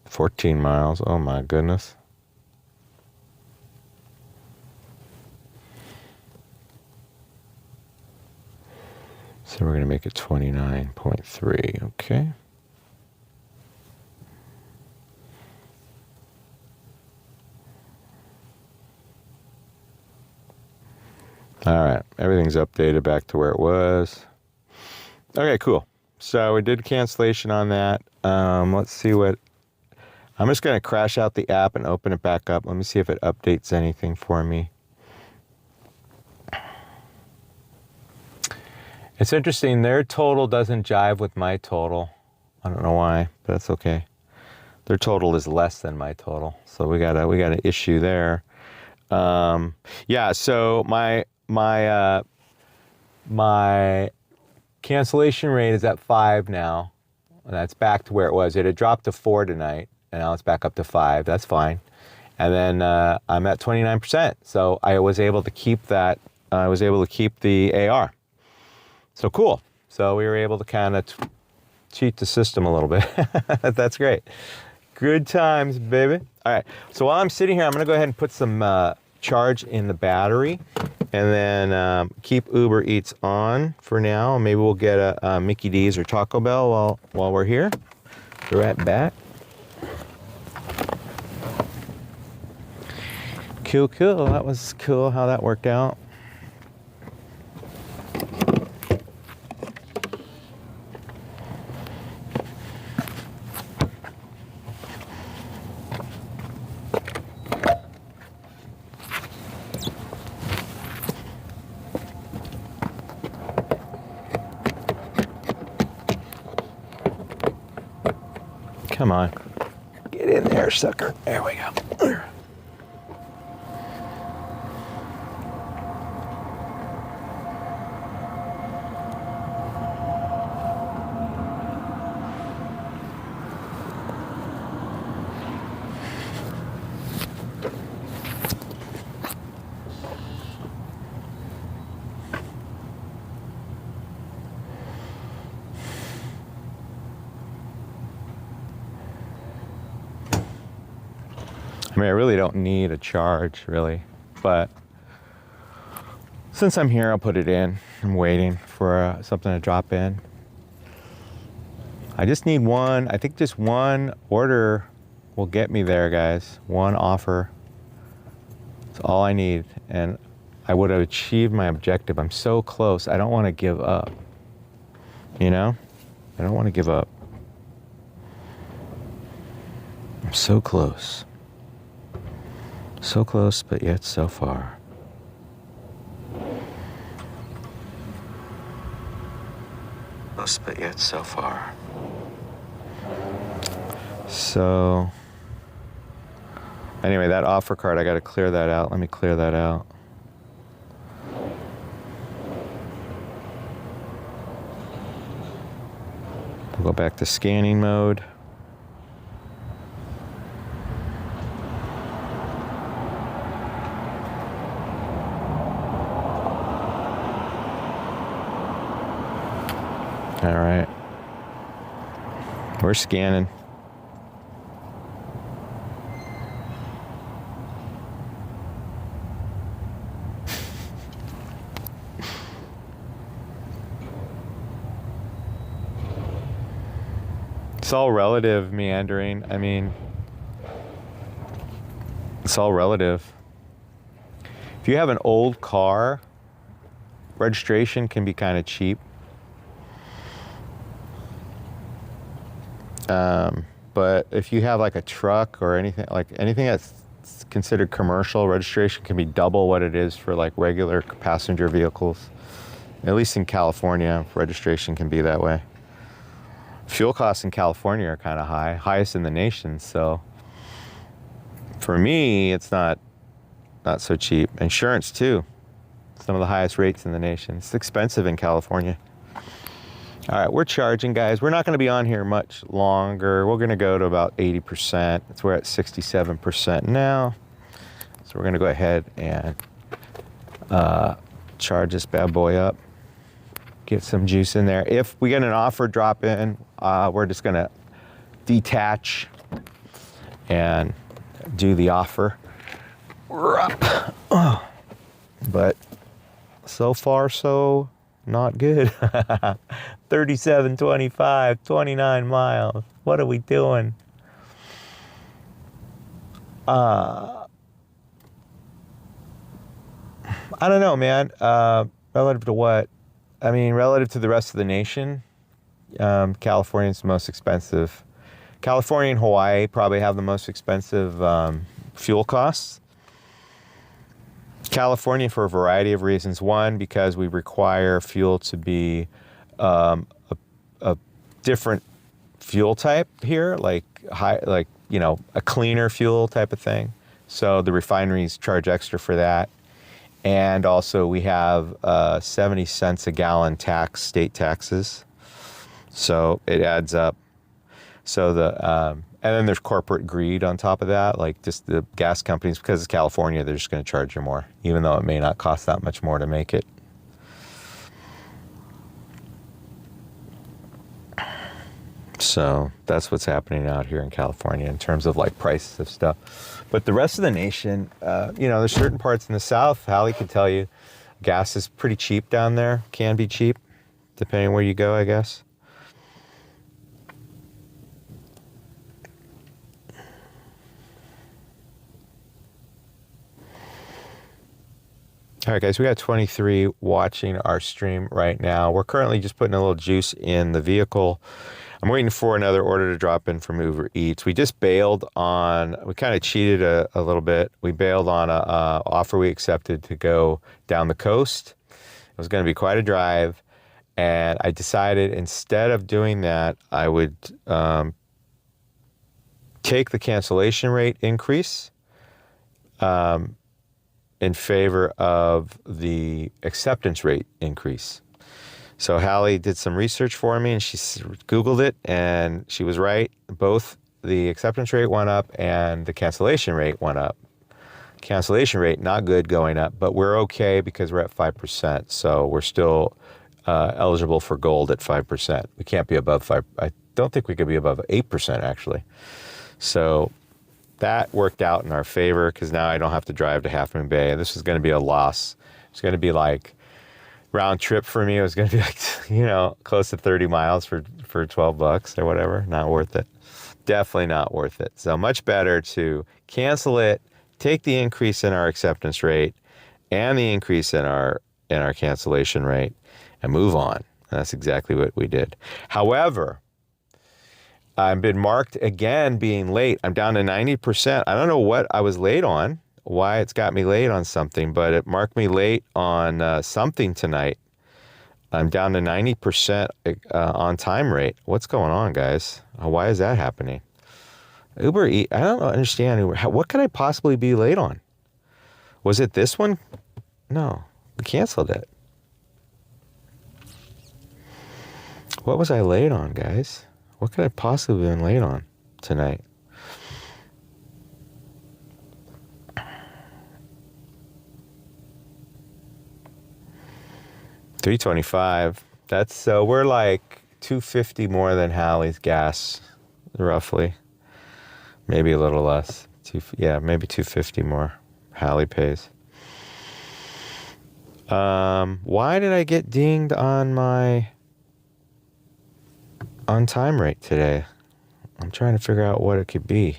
14 miles. Oh my goodness. So we're going to make it 29.3, okay? All right, everything's updated back to where it was. Okay, cool. So we did cancellation on that. Let's see what... I'm just going to crash out the app and open it back up. Let me see if it updates anything for me. It's interesting. Their total doesn't jive with my total. I don't know why, but that's okay. Their total is less than my total, so we got an issue there. Yeah. So my cancellation rate is at 5 now, and that's back to where it was. It had dropped to 4 tonight, and now it's back up to 5. That's fine. And then I'm at 29%. So I was able to keep that. I was able to keep the AR. So cool. So we were able to kind of cheat the system a little bit. That's great. Good times, baby. All right. So while I'm sitting here, I'm going to go ahead and put some charge in the battery, and then keep Uber Eats on for now. Maybe we'll get a Mickey D's or Taco Bell while we're here. Be right back. Cool. That was cool how that worked out. Come on. Get in there, sucker. There we go. I mean, I really don't need a charge, really, but since I'm here, I'll put it in. I'm waiting for something to drop in. I just need one. I think just one order will get me there, guys. One offer. That's all I need, and I would have achieved my objective. I'm so close. I don't want to give up. You know? I don't want to give up. I'm so close. So close, but yet so far. Close, but yet so far. So, anyway, that offer card, I got to clear that out. Let me clear that out. We'll go back to scanning mode. All right. We're scanning. It's all relative, meandering. I mean, it's all relative. If you have an old car, registration can be kind of cheap. But if you have like a truck or anything that's considered commercial, registration can be double what it is for like regular passenger vehicles. At least in California, registration can be that way. Fuel costs in California are kind of high, highest in the nation. So for me, it's not so cheap. Insurance too, some of the highest rates in the nation. It's expensive in California. All right, we're charging, guys. We're not going to be on here much longer. We're going to go to about 80%. We're at 67% now. So we're going to go ahead and charge this bad boy up. Get some juice in there. If we get an offer drop in, we're just going to detach and do the offer. But so far, so Not good. 37.25, 29 miles. What are we doing? I don't know, man. Relative to what? I mean, relative to the rest of the nation, California's the most expensive. California and Hawaii probably have the most expensive fuel costs. California for a variety of reasons. One, because we require fuel to be a different fuel type here, like a cleaner fuel type of thing. So the refineries charge extra for that. And also we have 70 cents a gallon state taxes. So it adds up. So and then there's corporate greed on top of that, like just the gas companies, because it's California, they're just going to charge you more, even though it may not cost that much more to make it. So that's what's happening out here in California in terms of like prices of stuff. But the rest of the nation, there's certain parts in the South, Hallie can tell you, gas is pretty cheap down there, can be cheap, depending where you go, I guess. All right, guys, we got 23 watching our stream right now. We're currently just putting a little juice in the vehicle. I'm waiting for another order to drop in from Uber Eats. We just bailed on, we kind of cheated a little bit. We bailed on a offer we accepted to go down the coast. It was going to be quite a drive. And I decided instead of doing that, I would take the cancellation rate increase in favor of the acceptance rate increase. So Hallie did some research for me and she Googled it and she was right. Both the acceptance rate went up and the cancellation rate went up. Cancellation rate, not good going up, but we're okay because we're at 5%. So we're still eligible for gold at 5%. We can't be above 5. I don't think we could be above 8% actually. So that worked out in our favor because now I don't have to drive to Half Moon Bay. This was going to be a loss. It's going to be like round trip for me. It was going to be like, close to 30 miles for $12 or whatever. Not worth it. Definitely not worth it. So much better to cancel it, take the increase in our acceptance rate and the increase in our cancellation rate and move on. And that's exactly what we did. However, I've been marked again being late. I'm down to 90%. I don't know what I was late on, why it's got me late on something, but it marked me late on something tonight. I'm down to 90% on time rate. What's going on, guys? Why is that happening? Uber Eats, I don't understand. What could I possibly be late on? Was it this one? No, we canceled it. What was I late on, guys? What could I possibly have been late on tonight? $3.25. That's so we're like $2.50 more than Hallie's gas, roughly. Maybe a little less. Maybe $2.50 more. Hallie pays. Why did I get dinged on my on time rate today? I'm trying to figure out what it could be.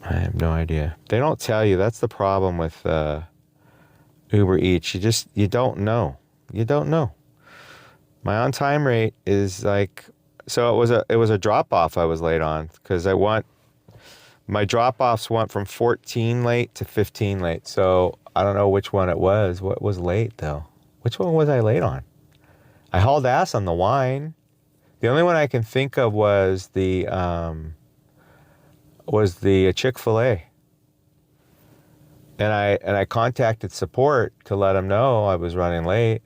I have no idea. They don't tell you. That's the problem with Uber Eats. You don't know. You don't know. My on time rate is like, so it was a drop off I was late on because my drop offs went from 14 late to 15 late. So I don't know which one it was. What was late though? Which one was I late on? I hauled ass on the wine. The only one I can think of was the Chick-fil-A. And I contacted support to let them know I was running late.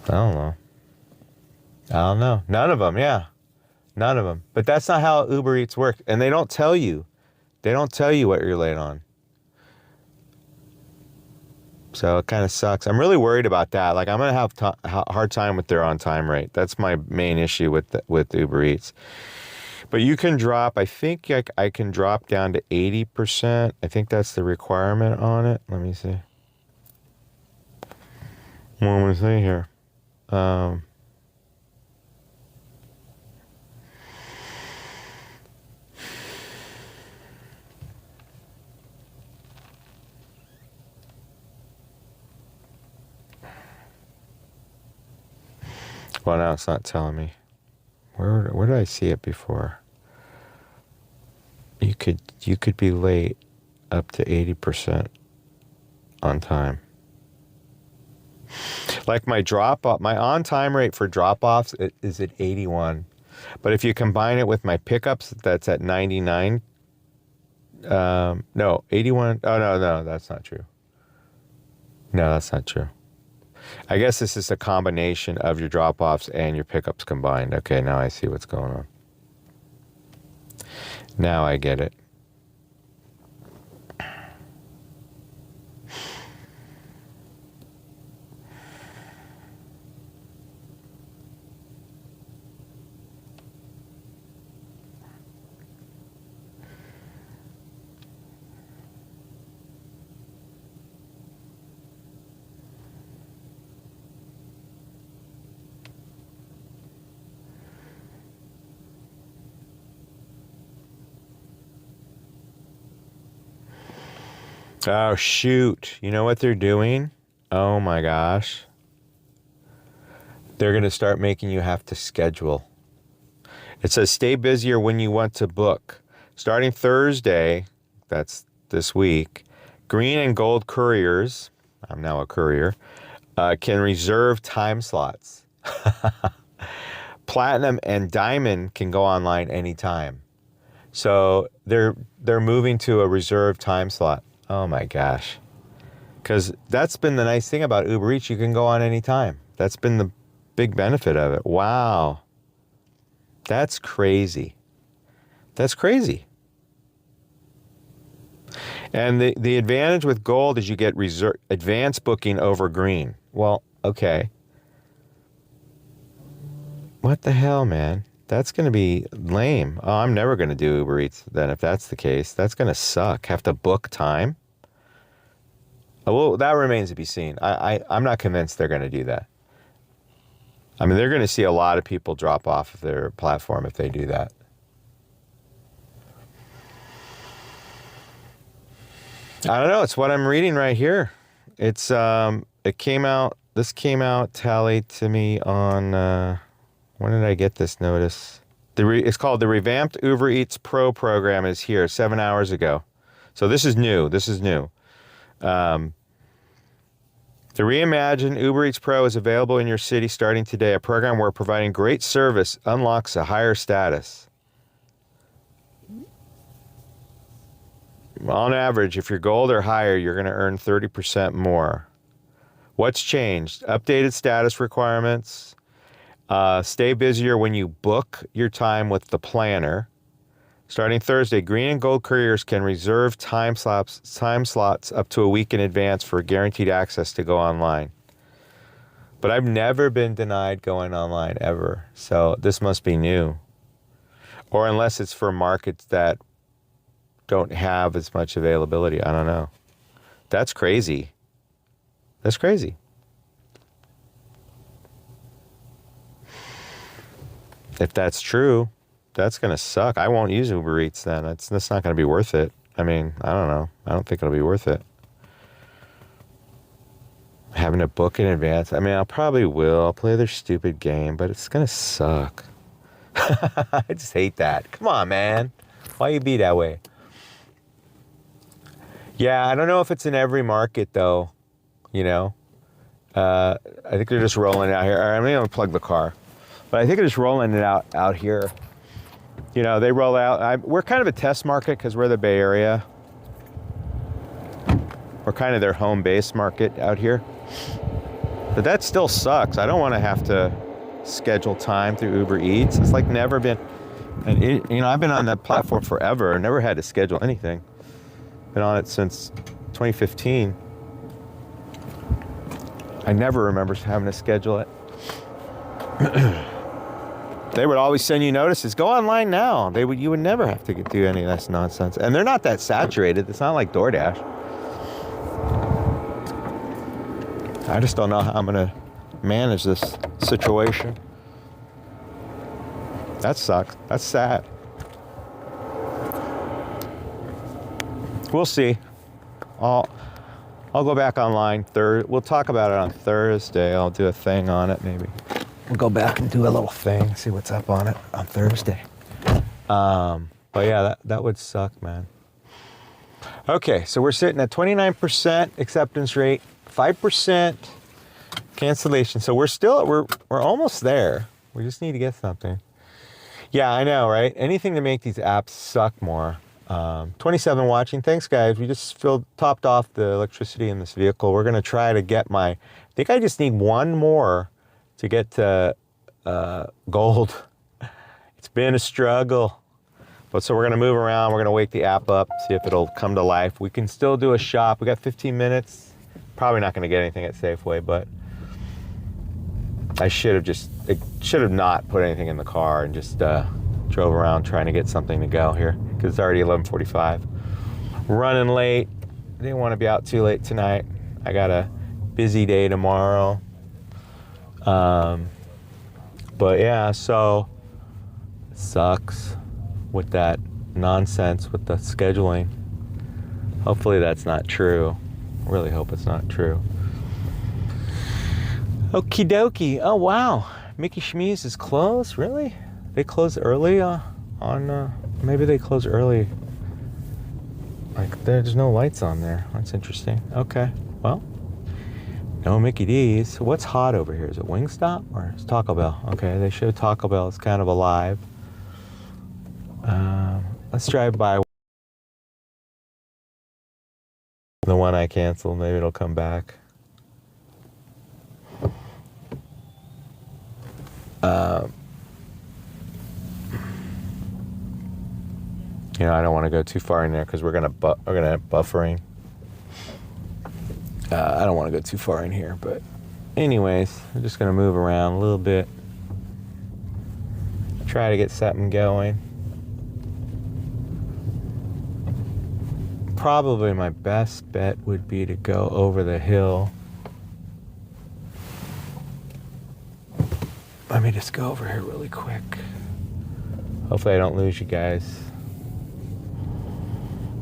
I don't know. None of them, yeah. None of them. But that's not how Uber Eats work. And they don't tell you. They don't tell you what you're late on. So it kind of sucks. I'm really worried about that. Like I'm going to have a hard time with their on-time rate. That's my main issue with Uber Eats. But you can drop, I think I can drop down to 80%. I think that's the requirement on it. Let me see. What am I going to say here? Well, now it's not telling me. Where did I see it before? You could be late up to 80% on time. Like my on-time rate for drop-offs is at 81. But if you combine it with my pickups, that's at 99. No, 81. Oh, no, that's not true. No, that's not true. I guess this is a combination of your drop-offs and your pickups combined. Okay, now I see what's going on. Now I get it. Oh, shoot. You know what they're doing? Oh, my gosh. They're going to start making you have to schedule. It says stay busier when you want to book. Starting Thursday, that's this week, green and gold couriers, I'm now a courier, can reserve time slots. Platinum and diamond can go online anytime. So they're moving to a reserved time slot. Oh my gosh. Because that's been the nice thing about Uber Eats. You can go on anytime. That's been the big benefit of it. Wow. That's crazy. That's crazy. And the advantage with gold is you get advanced booking over green. Well, okay. What the hell, man? That's going to be lame. Oh, I'm never going to do Uber Eats then if that's the case. That's going to suck. Have to book time? Oh, well, that remains to be seen. I'm not convinced they're going to do that. I mean, they're going to see a lot of people drop off of their platform if they do that. I don't know. It's what I'm reading right here. This came out tallied to me on, when did I get this notice? It's called the Revamped Uber Eats Pro program is here 7 hours ago. So this is new. The reimagined Uber Eats Pro is available in your city starting today, a program where providing great service unlocks a higher status. On average, if you're gold or higher, you're going to earn 30% more. What's changed? Updated status requirements. Stay busier when you book your time with the planner. Starting Thursday, green and gold couriers can reserve time slots up to a week in advance for guaranteed access to go online. But I've never been denied going online ever, so this must be new. Or unless it's for markets that don't have as much availability, I don't know. That's crazy. That's crazy. If that's true, that's going to suck. I won't use Uber Eats then. That's not going to be worth it. I mean, I don't know. I don't think it'll be worth it. Having to book in advance. I mean, I probably will. I'll play their stupid game, but it's going to suck. I just hate that. Come on, man. Why you be that way? Yeah, I don't know if it's in every market, though. You know? I think they're just rolling it out here. All right, I'm going to plug the car. But I think they're just rolling it out here. You know, they roll out. We're kind of a test market because we're the Bay Area. We're kind of their home base market out here. But that still sucks. I don't want to have to schedule time through Uber Eats. It's like never been. And I've been on that platform forever. Never had to schedule anything. Been on it since 2015. I never remember having to schedule it. They would always send you notices. Go online now. You would never have to do any of this nonsense. And they're not that saturated. It's not like DoorDash. I just don't know how I'm gonna manage this situation. That sucks. That's sad. We'll see. I'll go back online We'll talk about it on Thursday. I'll do a thing on it maybe. We'll go back and do a little thing, see what's up on it on Thursday. But yeah, that would suck, man. Okay, so we're sitting at 29% acceptance rate, 5% cancellation. So we're almost there. We just need to get something. Yeah, I know, right? Anything to make these apps suck more. 27 watching. Thanks, guys. We just topped off the electricity in this vehicle. We're gonna try to get I think I just need one more to get to gold. It's been a struggle. But so we're gonna move around. We're gonna wake the app up, see if it'll come to life. We can still do a shop. We got 15 minutes. Probably not gonna get anything at Safeway, but I should have not put anything in the car and just drove around trying to get something to go here because it's already 11:45. Running late. Didn't want to be out too late tonight. I got a busy day tomorrow. But yeah, so it sucks with that nonsense with the scheduling. Hopefully that's not true. I really hope it's not true. Okie dokie. Oh wow, Mickey Schmees is closed. Really? They close early maybe they close early. Like there's no lights on there. That's interesting. Okay. Well, no Mickey D's. What's hot over here? Is it Wingstop or is Taco Bell? Okay, they show Taco Bell is kind of alive. Let's drive by the one I canceled. Maybe it'll come back. You know, I don't want to go too far in there because we're gonna have buffering. I don't want to go too far in here, but anyways, we're just gonna move around a little bit. Try to get something going. Probably my best bet would be to go over the hill. Let me just go over here really quick. Hopefully I don't lose you guys.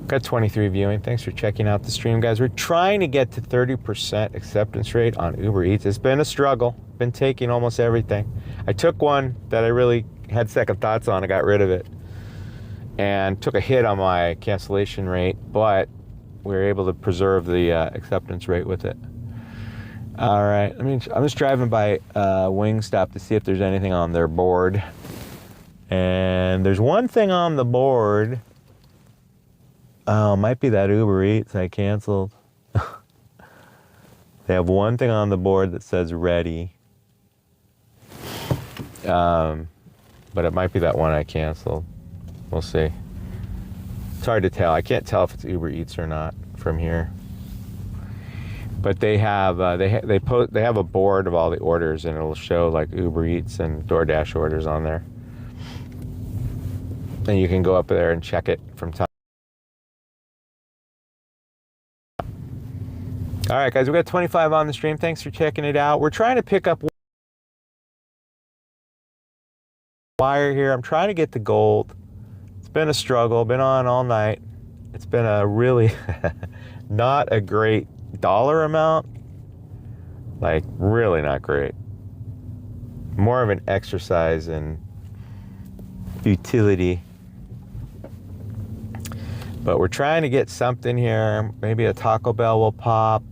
Got 23 viewing. Thanks for checking out the stream, guys. We're trying to get to 30% acceptance rate on Uber Eats. It's been a struggle. Been taking almost everything. I took one that I really had second thoughts on. I got rid of it and took a hit on my cancellation rate, but we were able to preserve the acceptance rate with it. All right, I'm just driving by Wingstop to see if there's anything on their board. And there's one thing on the board. Oh, might be that Uber Eats I canceled. They have one thing on the board that says ready. But it might be that one I canceled. We'll see. It's hard to tell. I can't tell if it's Uber Eats or not from here. But they have they have a board of all the orders, and it'll show like Uber Eats and DoorDash orders on there. And you can go up there and check it from time. All right, guys, we got 25 on the stream. Thanks for checking it out. We're trying to pick up wire here. I'm trying to get the gold. It's been a struggle. Been on all night. It's been a really not a great dollar amount. Like, really not great. More of an exercise in futility. But we're trying to get something here. Maybe a Taco Bell will pop.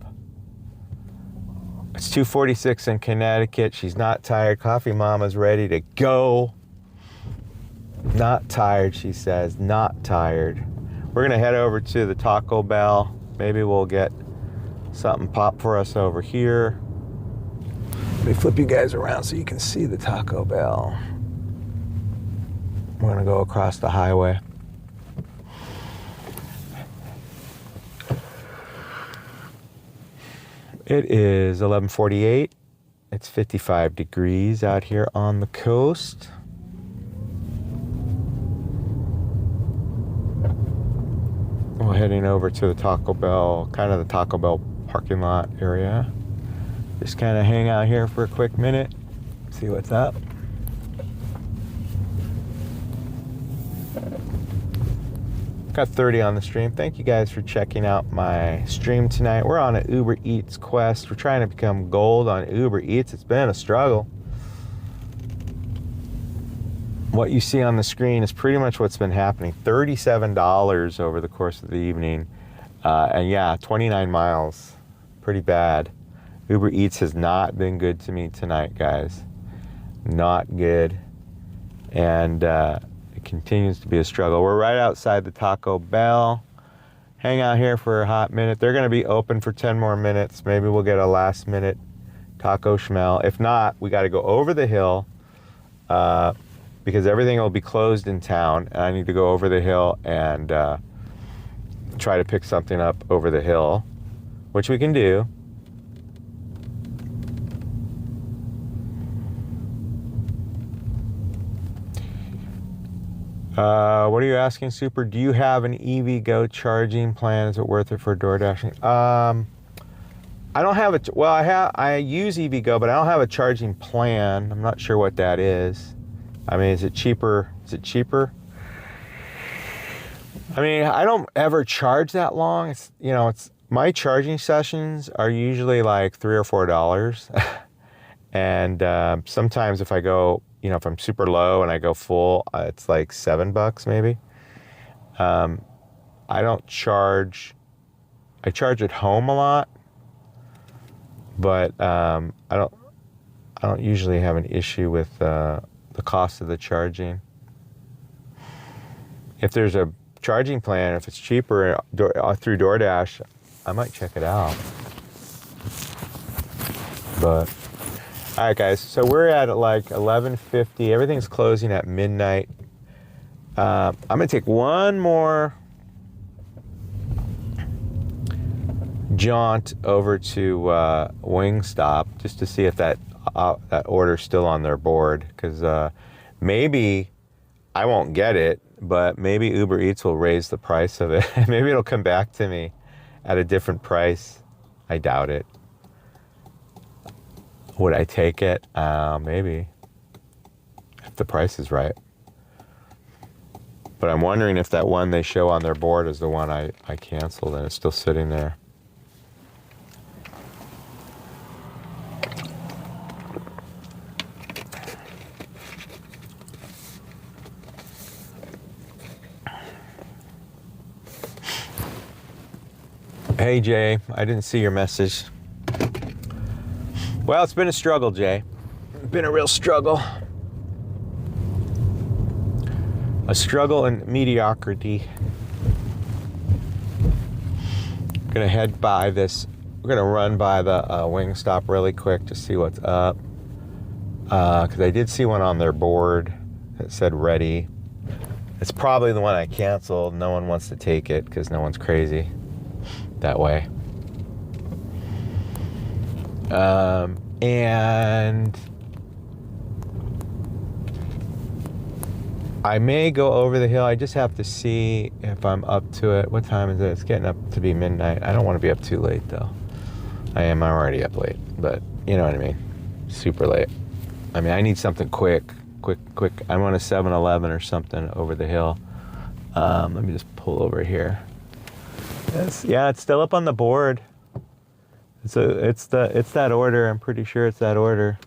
It's 2:46 in Connecticut. She's not tired. Coffee Mama's ready to go. Not tired, she says. Not tired. We're gonna head over to the Taco Bell. Maybe we'll get something pop for us over here. Let me flip you guys around so you can see the Taco Bell. We're gonna go across the highway. It is 11:48. It's 55 degrees out here on the coast. We're heading over to the Taco Bell, kind of the Taco Bell parking lot area. Just kind of hang out here for a quick minute, see what's up. Got 30 on the stream. Thank you guys for checking out my stream tonight. We're on an Uber Eats quest. We're trying to become gold on Uber Eats. It's been a struggle. What you see on the screen is pretty much what's been happening. $37 over the course of the evening. And yeah, 29 miles. Pretty bad. Uber Eats has not been good to me tonight, guys. Not good. And it continues to be a struggle. We're right outside the Taco Bell. Hang out here for a hot minute. They're going to be open for 10 more minutes. Maybe we'll get a last minute taco schmel. If not, we got to go over the hill because everything will be closed in town. And I need to go over the hill and try to pick something up over the hill, which we can do. What are you asking, Super? Do you have an EVgo charging plan? Is it worth it for door dashing? I don't have it. Well, I use EVgo, but I don't have a charging plan. I'm not sure what that is. I mean, is it cheaper? Is it cheaper? I mean, I don't ever charge that long. It's, you know, it's my charging sessions are usually like $3 or $4. And sometimes if I go, you know, if I'm super low and I go full, it's like $7 maybe. I don't charge. I charge at home a lot, but I don't usually have an issue with the cost of the charging. If there's a charging plan, if it's cheaper through DoorDash, I might check it out. But all right, guys, so we're at like 11:50. Everything's closing at midnight. I'm gonna take one more jaunt over to Wingstop just to see if that order's still on their board, because maybe I won't get it, but maybe Uber Eats will raise the price of it. Maybe it'll come back to me at a different price. I doubt it. Would I take it? Maybe, if the price is right. But I'm wondering if that one they show on their board is the one I canceled and it's still sitting there. Hey, Jay, I didn't see your message. Well, it's been a struggle, Jay. It's been a real struggle. A struggle in mediocrity. I'm gonna head by this. We're gonna run by the Wingstop really quick to see what's up. Because I did see one on their board that said ready. It's probably the one I canceled. No one wants to take it because no one's crazy that way. And I may go over the hill. I just have to see if I'm up to it. What time is it? It's getting up to be midnight. I don't want to be up too late though. I'm already up late, but you know what I mean. Super late. I mean, I need something quick. I want a 7-Eleven or something over the hill. Let me just pull over here. Yeah, it's still up on the board. It's that order. I'm pretty sure it's that order.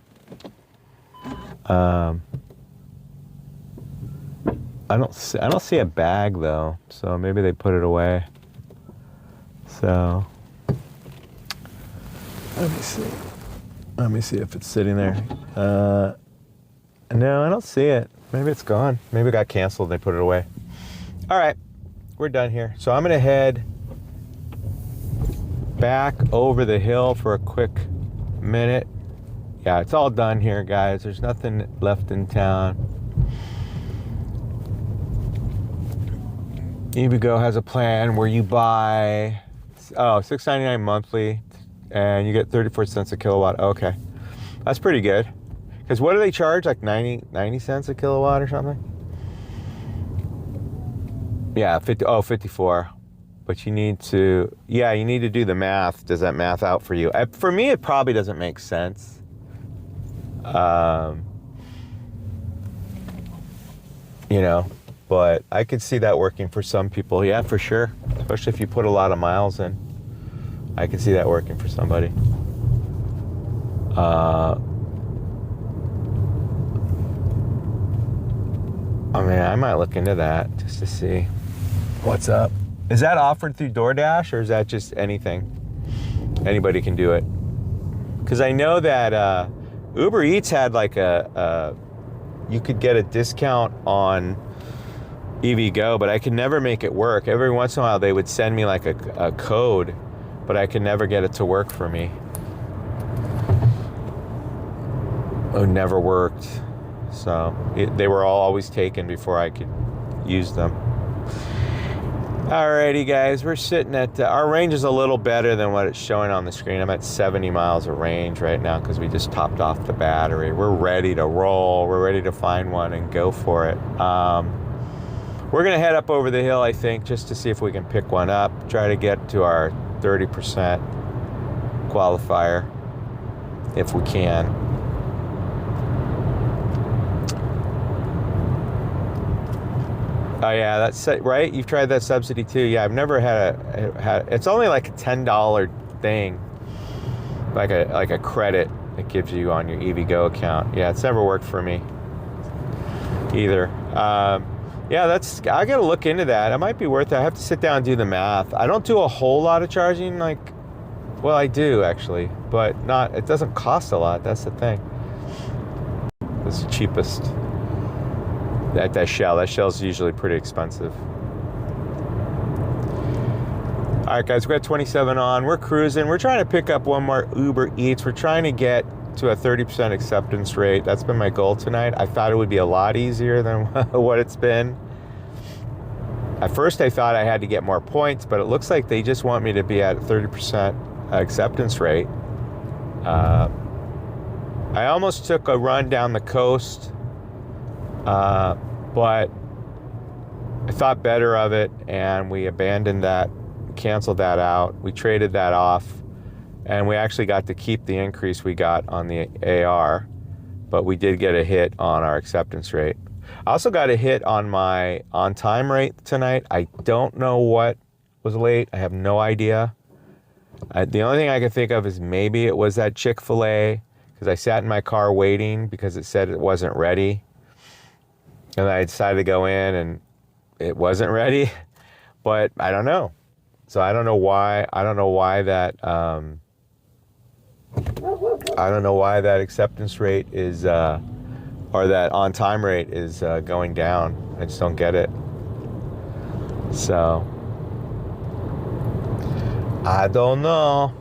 I don't see a bag though, so maybe they put it away. So let me see if it's sitting there. No, I don't see it. Maybe it's gone. Maybe it got canceled and they put it away. All right, we're done here. So I'm gonna head back over the hill for a quick minute. Yeah, it's all done here, guys. There's nothing left in town. EVgo has a plan where you buy $6.99 monthly and you get 34 cents a kilowatt. Okay, that's pretty good. Because what do they charge, like 90 cents a kilowatt or something? Yeah, 54. but you need to, you need to do the math. Does that math out for you? For me, it probably doesn't make sense. You know, but I could see that working for some people. Yeah, for sure. Especially if you put a lot of miles in. I could see that working for somebody. I mean, I might look into that just to see what's up. Is that offered through DoorDash, or is that just anything? Anybody can do it. Because I know that Uber Eats had like you could get a discount on EVgo, but I could never make it work. Every once in a while they would send me like a code, but I could never get it to work for me. It never worked. So they were all always taken before I could use them. Alrighty guys, we're sitting at, our range is a little better than what it's showing on the screen. I'm at 70 miles of range right now because we just topped off the battery. We're ready to roll. We're ready to find one and go for it. We're gonna head up over the hill, I think, just to see if we can pick one up, try to get to our 30% qualifier if we can. Oh yeah, that's right. You've tried that subsidy too. Yeah, I've never had it's only like a $10 thing, like a credit it gives you on your EVgo account. Yeah, it's never worked for me either. Yeah, I gotta look into that. It might be worth it. I have to sit down and do the math. I don't do a whole lot of charging. Well, I do actually, but it doesn't cost a lot. That's the thing. It's the cheapest. That shell's usually pretty expensive. All right, guys, we got 27 on. We're cruising. We're trying to pick up one more Uber Eats. We're trying to get to a 30% acceptance rate. That's been my goal tonight. I thought it would be a lot easier than what it's been. At first, I thought I had to get more points, but it looks like they just want me to be at 30% acceptance rate. I almost took a run down the coast, but I thought better of it, and we abandoned that, canceled that out. We traded that off, and we actually got to keep the increase we got on the AR, but we did get a hit on our acceptance rate. I also got a hit on my on-time rate tonight. I don't know what was late. I have no idea. The only thing I can think of is maybe it was that Chick-fil-A, because I sat in my car waiting because it said it wasn't ready. And I decided to go in and it wasn't ready, but I don't know. So I don't know why that, I don't know why that acceptance rate is, or that on-time rate is going down. I just don't get it. So, I don't know.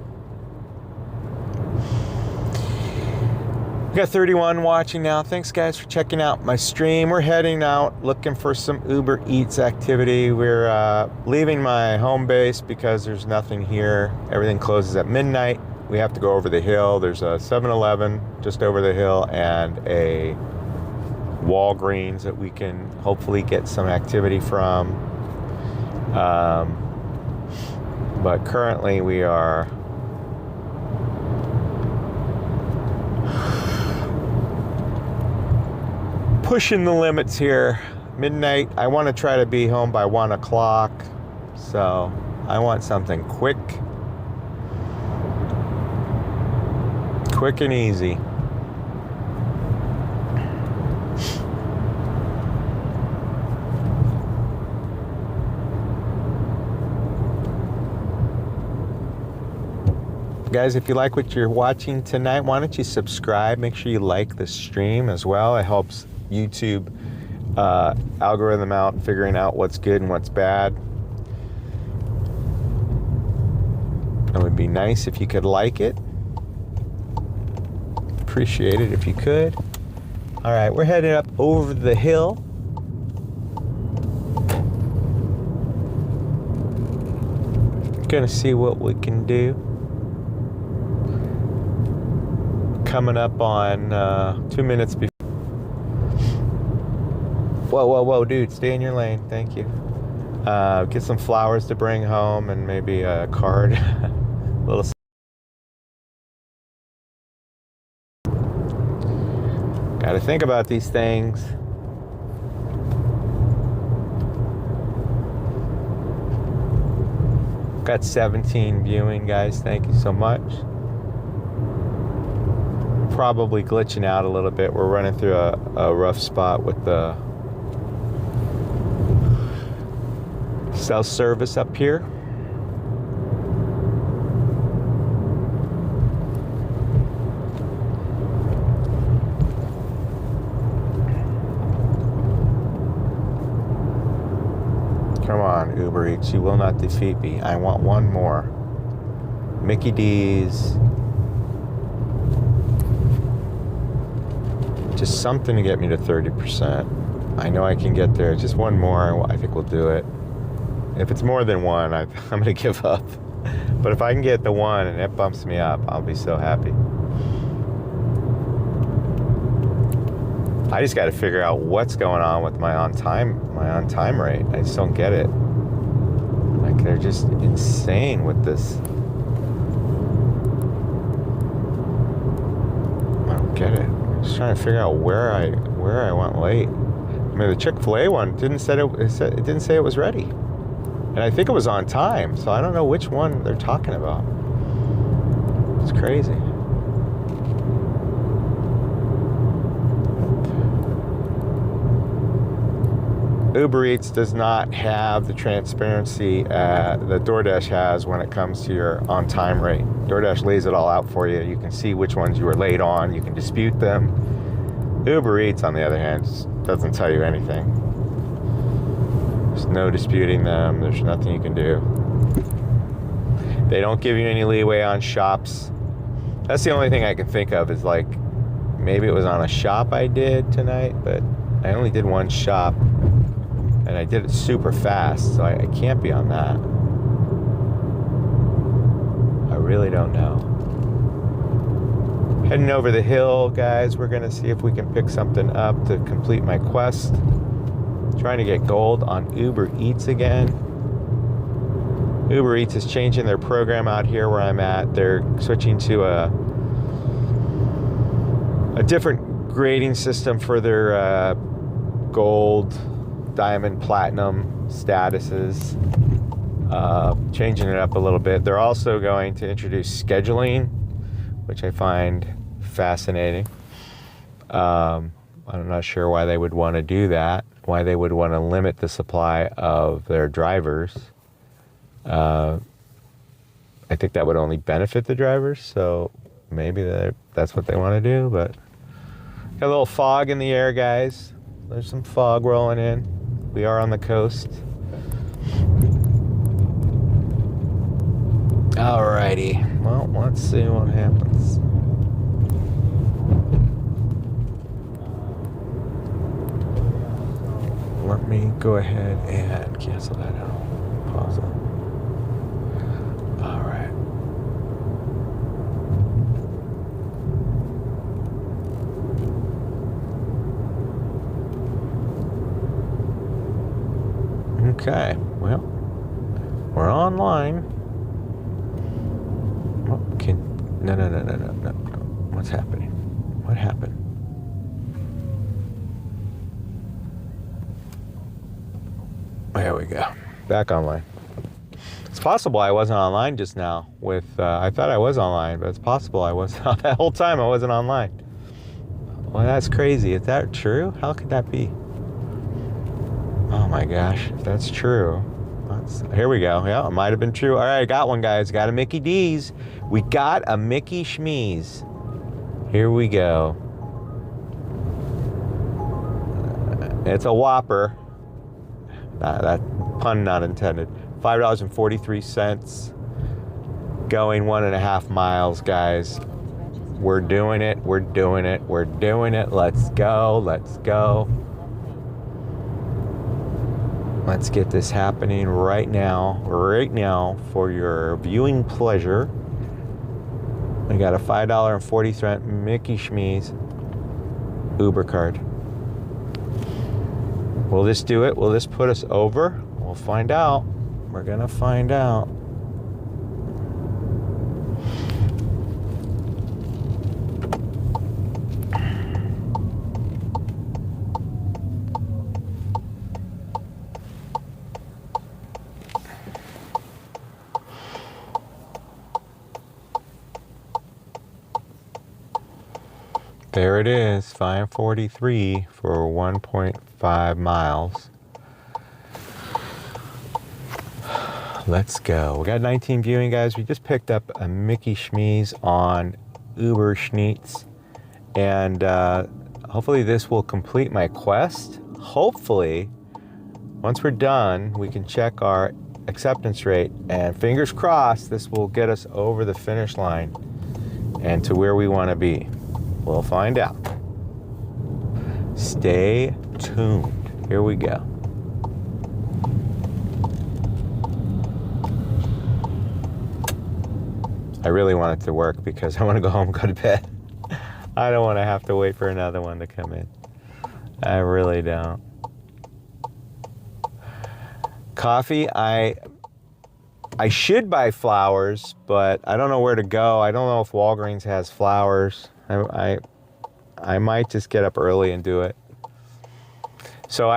We got 31 watching now. Thanks guys for checking out my stream. We're heading out looking for some Uber Eats activity. We're leaving my home base because there's nothing here. Everything closes at midnight. We have to go over the hill. There's a 7-Eleven just over the hill and a Walgreens that we can hopefully get some activity from. But currently we are pushing the limits here. Midnight. I want to try to be home by 1 o'clock. So I want something quick and easy. Guys, if you like what you're watching tonight, why don't you subscribe? Make sure you like the stream as well. It helps YouTube algorithm out, figuring out what's good and what's bad. It would be nice if you could like it. Appreciate it if you could. All right, we're heading up over the hill. Gonna see what we can do. Coming up on 2 minutes before. Whoa, dude, stay in your lane. Thank you. Get some flowers to bring home and maybe a card. A little. Got to think about these things. Got 17 viewing, guys. Thank you so much. Probably glitching out a little bit. We're running through a rough spot with the cell service up here. Come on, Uber Eats, you will not defeat me. I want one more. Mickey D's. Just something to get me to 30%. I know I can get there. Just one more, I think we'll do it. If it's more than one, I'm going to give up. But if I can get the one and it bumps me up, I'll be so happy. I just got to figure out what's going on with my on time rate. I just don't get it. Like, they're just insane with this. I don't get it. I'm just trying to figure out where I went late. I mean, the Chick-fil-A one didn't say it was ready, and I think it was on time. So I don't know which one they're talking about. It's crazy. Uber Eats does not have the transparency that DoorDash has when it comes to your on-time rate. DoorDash lays it all out for you. You can see which ones you were late on. You can dispute them. Uber Eats, on the other hand, doesn't tell you anything. There's no disputing them. There's nothing you can do. They don't give you any leeway on shops. That's the only thing I can think of is, like, maybe it was on a shop I did tonight, but I only did one shop. And I did it super fast, so I can't be on that. I really don't know. Heading over the hill, guys. We're going to see if we can pick something up to complete my quest. Trying to get gold on Uber Eats again. Uber Eats is changing their program out here where I'm at. They're switching to a different grading system for their gold, diamond, platinum statuses, changing it up a little bit. They're also going to introduce scheduling, which I find fascinating. I'm not sure why they would want to do that, why they would want to limit the supply of their drivers. I think that would only benefit the drivers, so maybe that's what they want to do, but got a little fog in the air, guys. There's some fog rolling in. We are on the coast. Alrighty. Well, let's see what happens. Let me go ahead and cancel that out. Pause it. All right. Okay, well, we're online. Okay, no. What's happening? What happened? There we go. Back online. It's possible I wasn't online just now with, I thought I was online, but it's possible I was, that whole time I wasn't online. Well, that's crazy. Is that true? How could that be? Oh my gosh, if that's true. Here we go. Yeah, it might have been true. All right, got one, guys. Got a Mickey D's. We got a Mickey Schmeez. Here we go. It's a Whopper. That pun not intended. $5.43. Going 1.5 miles, guys. We're doing it. We're doing it. We're doing it. Let's go. Let's go. Let's get this happening right now for your viewing pleasure. We got a $5.40 Mickey Schmeez Uber card. Will this do it? Will this put us over? We'll find out. We're gonna find out. There it is, 543 for 1.5 miles. Let's go. We got 19 viewing, guys. We just picked up a Mickey Schmeez on Uber Schneetz. And hopefully this will complete my quest. Hopefully, once we're done, we can check our acceptance rate. And fingers crossed, this will get us over the finish line and to where we want to be. We'll find out. Stay tuned. Here we go. I really want it to work because I want to go home and go to bed. I don't want to have to wait for another one to come in. I really don't. Coffee, I should buy flowers, but I don't know where to go. I don't know if Walgreens has flowers. I might just get up early and do it. So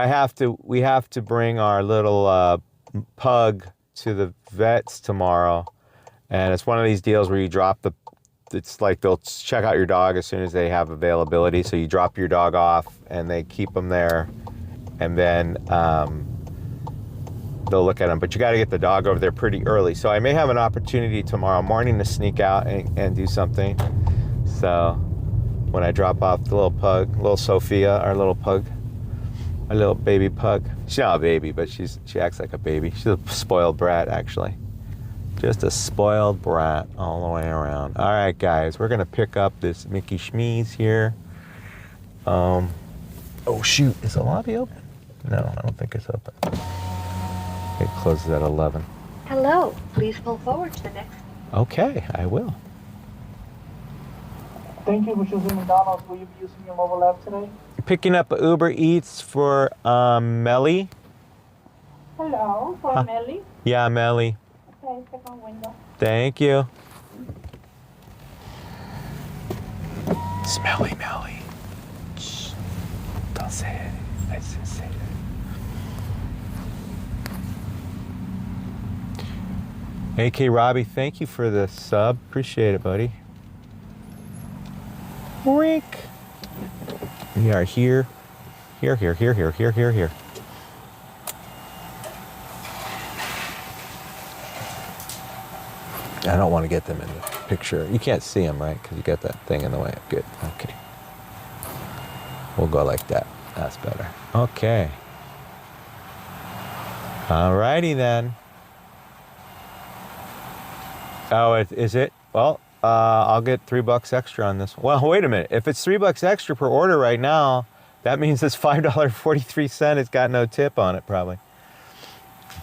we have to bring our little pug to the vet's tomorrow. And it's one of these deals where you drop it's like they'll check out your dog as soon as they have availability. So you drop your dog off and they keep them there. And then they'll look at them. But you got to get the dog over there pretty early. So I may have an opportunity tomorrow morning to sneak out and do something. So when I drop off the little pug, little Sophia, our little pug, our little baby pug. She's not a baby, but she acts like a baby. She's a spoiled brat, actually. Just a spoiled brat all the way around. All right, guys, we're gonna pick up this Mickey Schmeez here. Oh shoot, is the lobby open? No, I don't think it's open. It closes at 11. Hello, please pull forward to the next. Okay, I will. Thank you for choosing McDonald's. Will you be using your mobile app today? Picking up Uber Eats for Melly. Hello, for Melly. Yeah, Melly. Okay, second window. Thank you. Smelly Melly. Shh. Don't say it. I just say it. AK Robbie, thank you for the sub. Appreciate it, buddy. Wink. We are here. Here. I don't want to get them in the picture. You can't see them, right? Because you got that thing in the way. Good. Okay. We'll go like that. That's better. Okay. Alrighty then. Oh, is it? Well, I'll get $3 extra on this one. Well, wait a minute. If it's $3 extra per order right now, that means it's $5.43. It's got no tip on it, probably.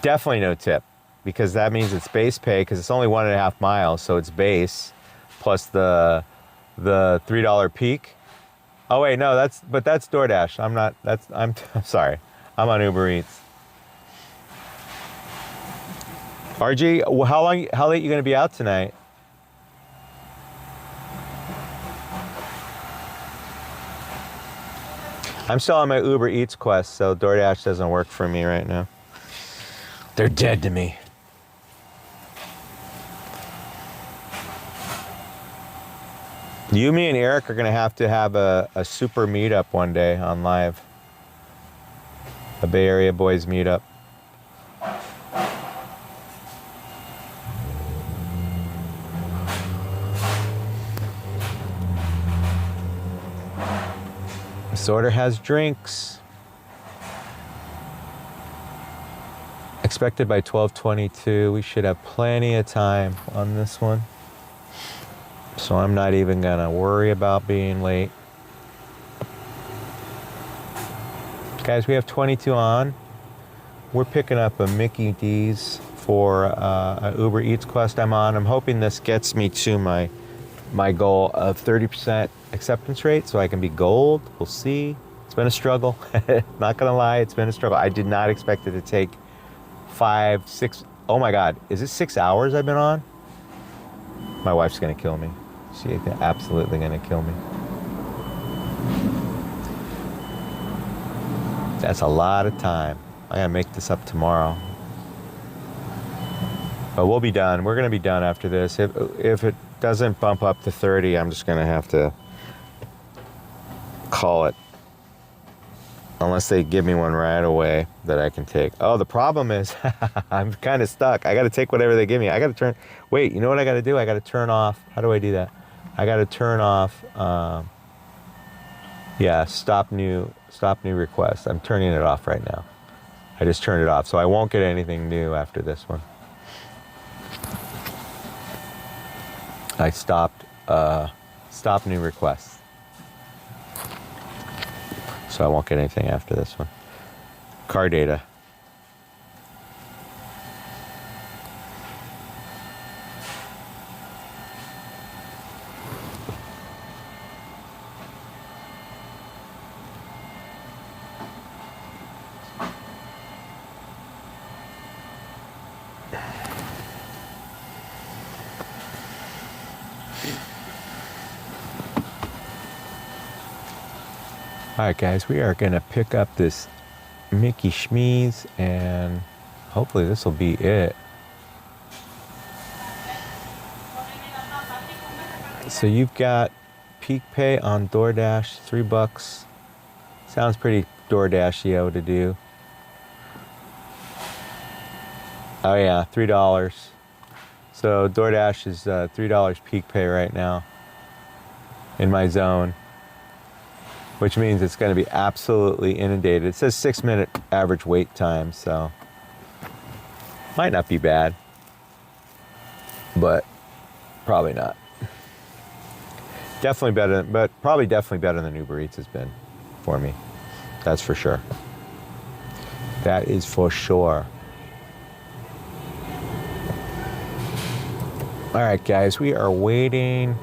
Definitely no tip. Because that means it's base pay, because it's only 1.5 miles, so it's base plus the $3 peak. Oh wait, no, that's DoorDash. I'm sorry. I'm on Uber Eats. RG, how late are you gonna be out tonight? I'm still on my Uber Eats quest, so DoorDash doesn't work for me right now. They're dead to me. You, me, and Eric are going to have a super meetup one day on live. A Bay Area Boys meetup. This order has drinks. Expected by 12:22. We should have plenty of time on this one. So I'm not even gonna worry about being late. Guys, we have 22 on. We're picking up a Mickey D's for a Uber Eats quest I'm on. I'm hoping this gets me to my goal of 30% acceptance rate so I can be gold. We'll see. It's been a struggle. Not gonna lie, it's been a struggle. I did not expect it to take 5, 6. Oh my God, is it 6 hours I've been on? My wife's gonna kill me. She's absolutely gonna kill me. That's a lot of time. I gotta make this up tomorrow. But we'll be done. We're gonna be done after this. If it doesn't bump up to 30, I'm just gonna have to call it. Unless they give me one right away that I can take. Oh, the problem is I'm kind of stuck. I got to take whatever they give me. I got to turn. Wait, you know what I got to do? I got to turn off. How do I do that? I got to turn off. Yeah, stop new request. I'm turning it off right now. I just turned it off, so I won't get anything new after this one. I stopped. Stop new requests. So I won't get anything after this one. Car data. Alright guys, we are going to pick up this Mickey Schmeez and hopefully this will be it. So you've got Peak Pay on DoorDash, $3. Sounds pretty DoorDash-y to do. Oh yeah, $3. So DoorDash is $3 Peak Pay right now in my zone, which means it's going to be absolutely inundated. It says 6-minute average wait time, so might not be bad, but probably not. Definitely better, but probably definitely better than Uber Eats has been for me. That's for sure. That is for sure. All right, guys, we are waiting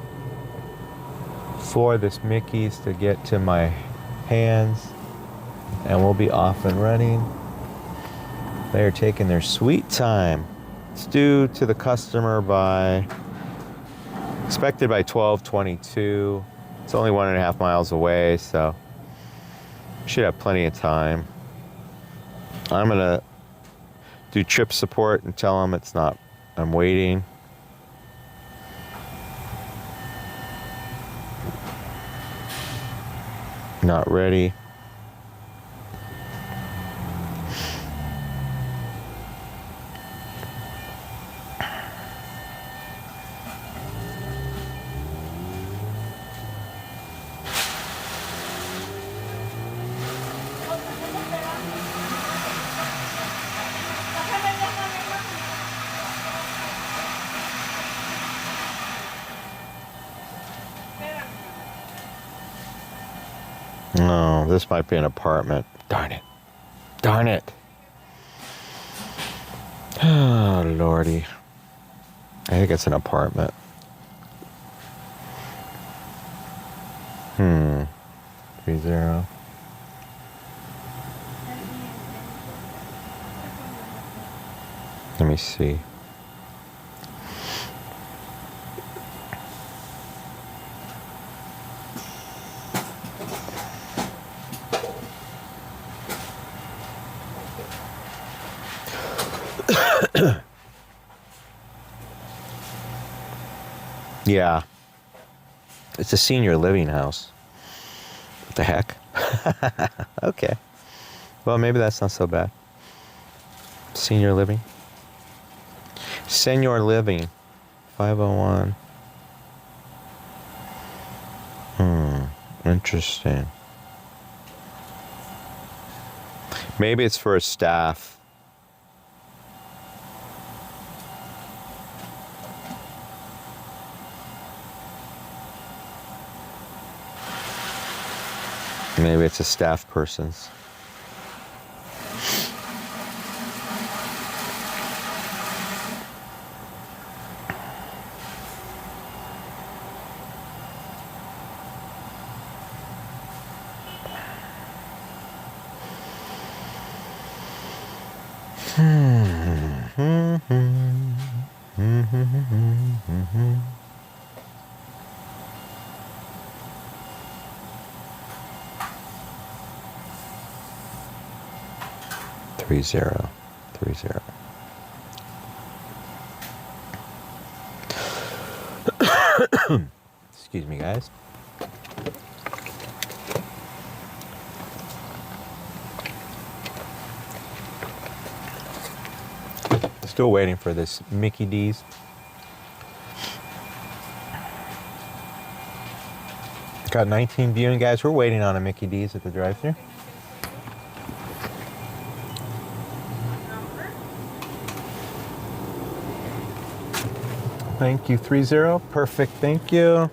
for this Mickey's to get to my hands and we'll be off and running. They are taking their sweet time. It's due to the customer by, expected by 12:22. It's only 1.5 miles away, so should have plenty of time. I'm gonna do trip support and tell them it's not, I'm waiting. Not ready. No, this might be an apartment. Darn it. Darn it. Oh, Lordy. I think it's an apartment. 30. Let me see. Yeah. It's a senior living house. What the heck? Okay. Well, maybe that's not so bad. Senior living. Senior living. 501. Interesting. Maybe it's for a staff. Maybe it's a staff person's. Three zero. Excuse me, guys. Still waiting for this Mickey D's. Got 19 viewing, guys. We're waiting on a Mickey D's at the drive-thru. Thank you, 30. Perfect, thank you.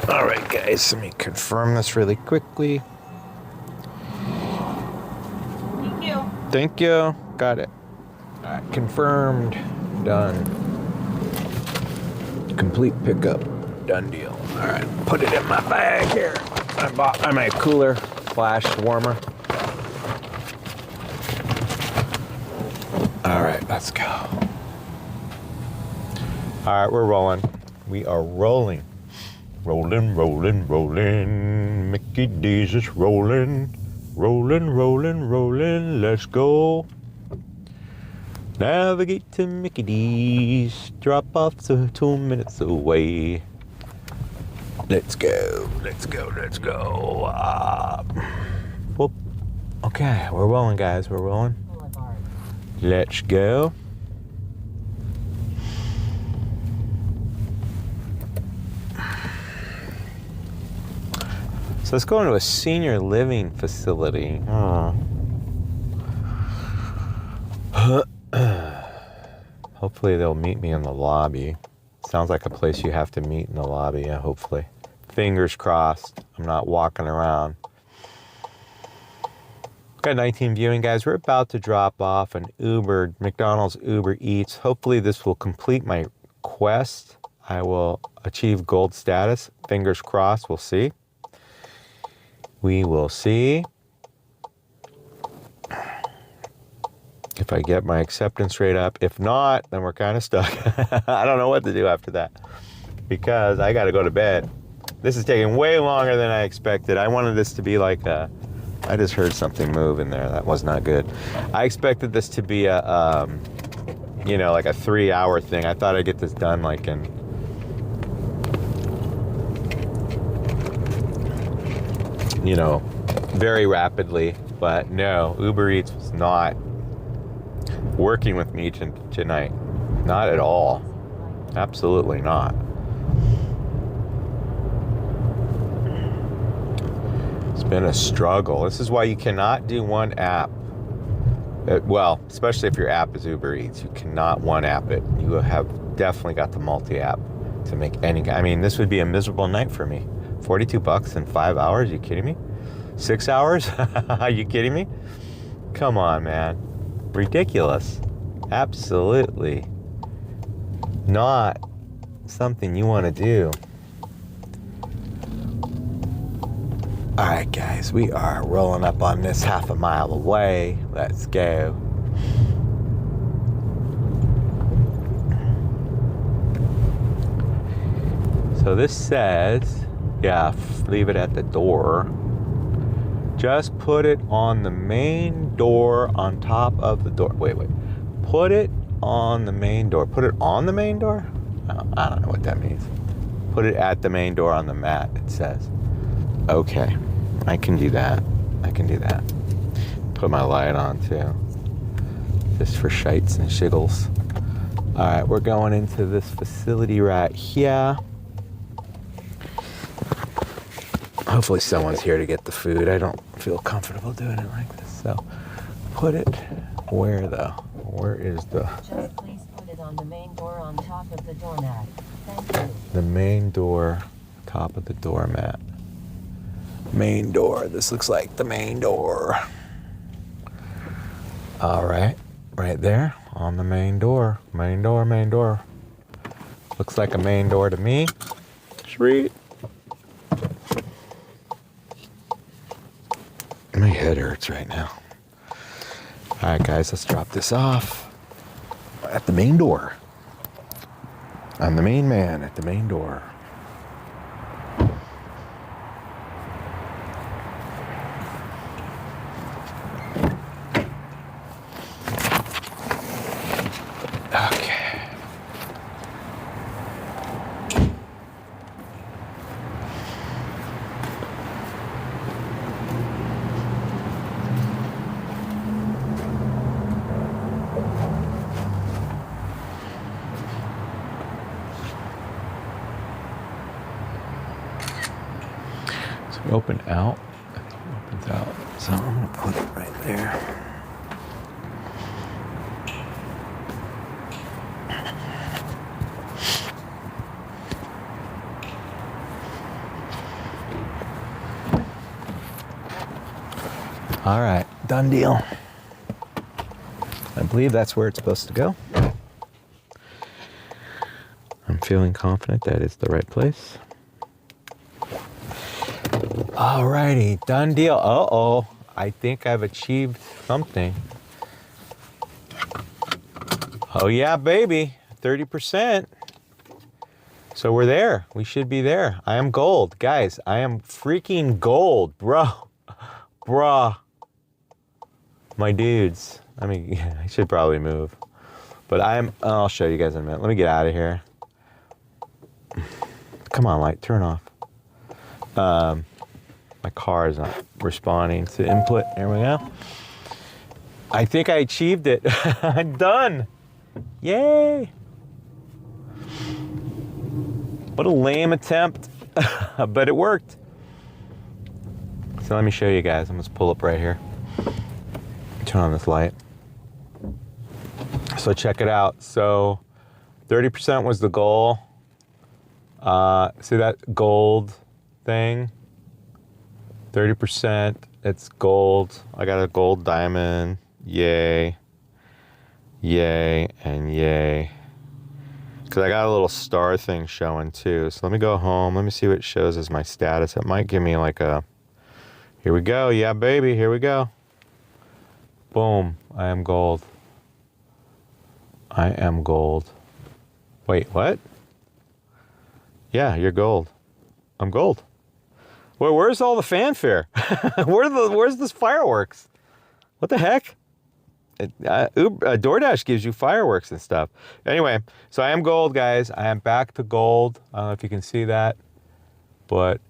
All right, guys, let me confirm this really quickly. Thank you. Thank you. Got it. All right, confirmed. Done. Complete pickup. Done deal. All right, put it in my bag here. I bought my cooler flash warmer. All right, let's go. All right, we're rolling. We are rolling. Rolling. Mickey D's is rolling. Rolling. Let's go. Navigate to Mickey D's. Drop off to 2 minutes away. Let's go. Whoop. Okay, we're rolling, guys. We're rolling. Boulevard. Let's go. So let's go into a senior living facility. Hopefully they'll meet me in the lobby. Sounds like a place you have to meet in the lobby, yeah, hopefully. Fingers crossed. I'm not walking around. Got 19 viewing, guys. We're about to drop off an McDonald's Uber Eats. Hopefully this will complete my quest. I will achieve gold status. Fingers crossed. We'll see. We will see. If I get my acceptance rate up. If not, then we're kind of stuck. I don't know what to do after that because I got to go to bed. This is taking way longer than I expected. I wanted this to be like a... I just heard something move in there. That was not good. I expected this to be a, like a 3-hour thing. I thought I'd get this done like in... very rapidly. But no, Uber Eats was not working with me tonight. Not at all. Absolutely not. It's been a struggle. This is why you cannot do one app. Well, especially if your app is Uber Eats. You cannot one app it. You have definitely got the multi-app to make any... I mean, this would be a miserable night for me. $42 in 5 hours? Are you kidding me? 6 hours? Are you kidding me? Come on, man. Ridiculous. Absolutely not something you want to do. All right, guys, we are rolling up on this half a mile away. Let's go. So this says, yeah, leave it at the door. Just put it on the main door on top of the door. Wait. Put it on the main door. Put it on the main door? I don't know what that means. Put it at the main door on the mat, it says. Okay, I can do that. Put my light on too. Just for shites and shiggles. All right, we're going into this facility right here. Hopefully someone's here to get the food. I don't feel comfortable doing it like this. So put it where though? Where is the... Just please put it on the main door on top of the doormat. Thank you. The main door, top of the doormat. Main door. This looks like the main door. All right. Right there on the main door. Main door. Looks like a main door to me. Sweet. head hurts right now. All right, guys, let's drop this off at the main door. I'm the main man at the main door. Okay. So open out. It opens out. So I'm gonna put it right there. All right, done deal. I believe that's where it's supposed to go. I'm feeling confident that is the right place. All righty, done deal. Uh-oh, I think I've achieved something. Oh yeah, baby, 30%. So we're there, we should be there. I am gold, guys, I am freaking gold, bro. Bruh. My dudes. I mean, I should probably move. But I'll show you guys in a minute. Let me get out of here. Come on, light, turn off. My car is not responding to input. There we go. I think I achieved it. I'm done. Yay. What a lame attempt, but it worked. So let me show you guys. I'm gonna pull up right here. Turn on this light. So check it out. So 30% was the goal. See that gold thing? 30%, it's gold. I got a gold diamond. Yay. Yay and yay. Because I got a little star thing showing too. So let me go home. Let me see what it shows as my status. It might give me like a, here we go. Yeah, baby, here we go. Boom, I am gold. I am gold. Wait, what? Yeah, you're gold. I'm gold. Well, where's all the fanfare? Where's this fireworks? What the heck? DoorDash gives you fireworks and stuff. Anyway, so I am gold, guys. I am back to gold. I don't know if you can see that, but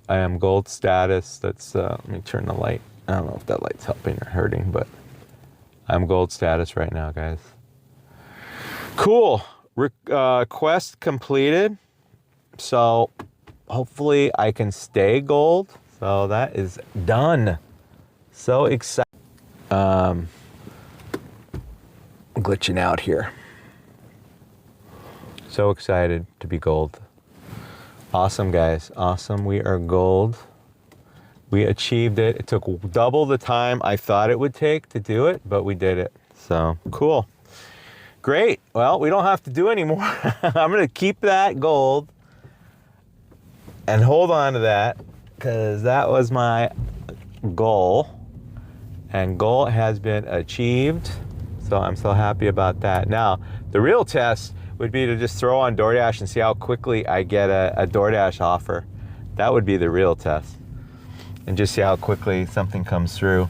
I am gold status. That's, let me turn the light. I don't know if that light's helping or hurting, but I'm gold status right now, guys. Cool. Quest completed. So hopefully I can stay gold. So that is done. So excited. Glitching out here. So excited to be gold. Awesome, guys. Awesome. We are gold. We achieved it. It took double the time I thought it would take to do it, but we did it. So cool. Great. Well, we don't have to do any more. I'm going to keep that gold and hold on to that because that was my goal. And goal has been achieved. So I'm so happy about that. Now, the real test would be to just throw on DoorDash and see how quickly I get a DoorDash offer. That would be the real test. And just see how quickly something comes through.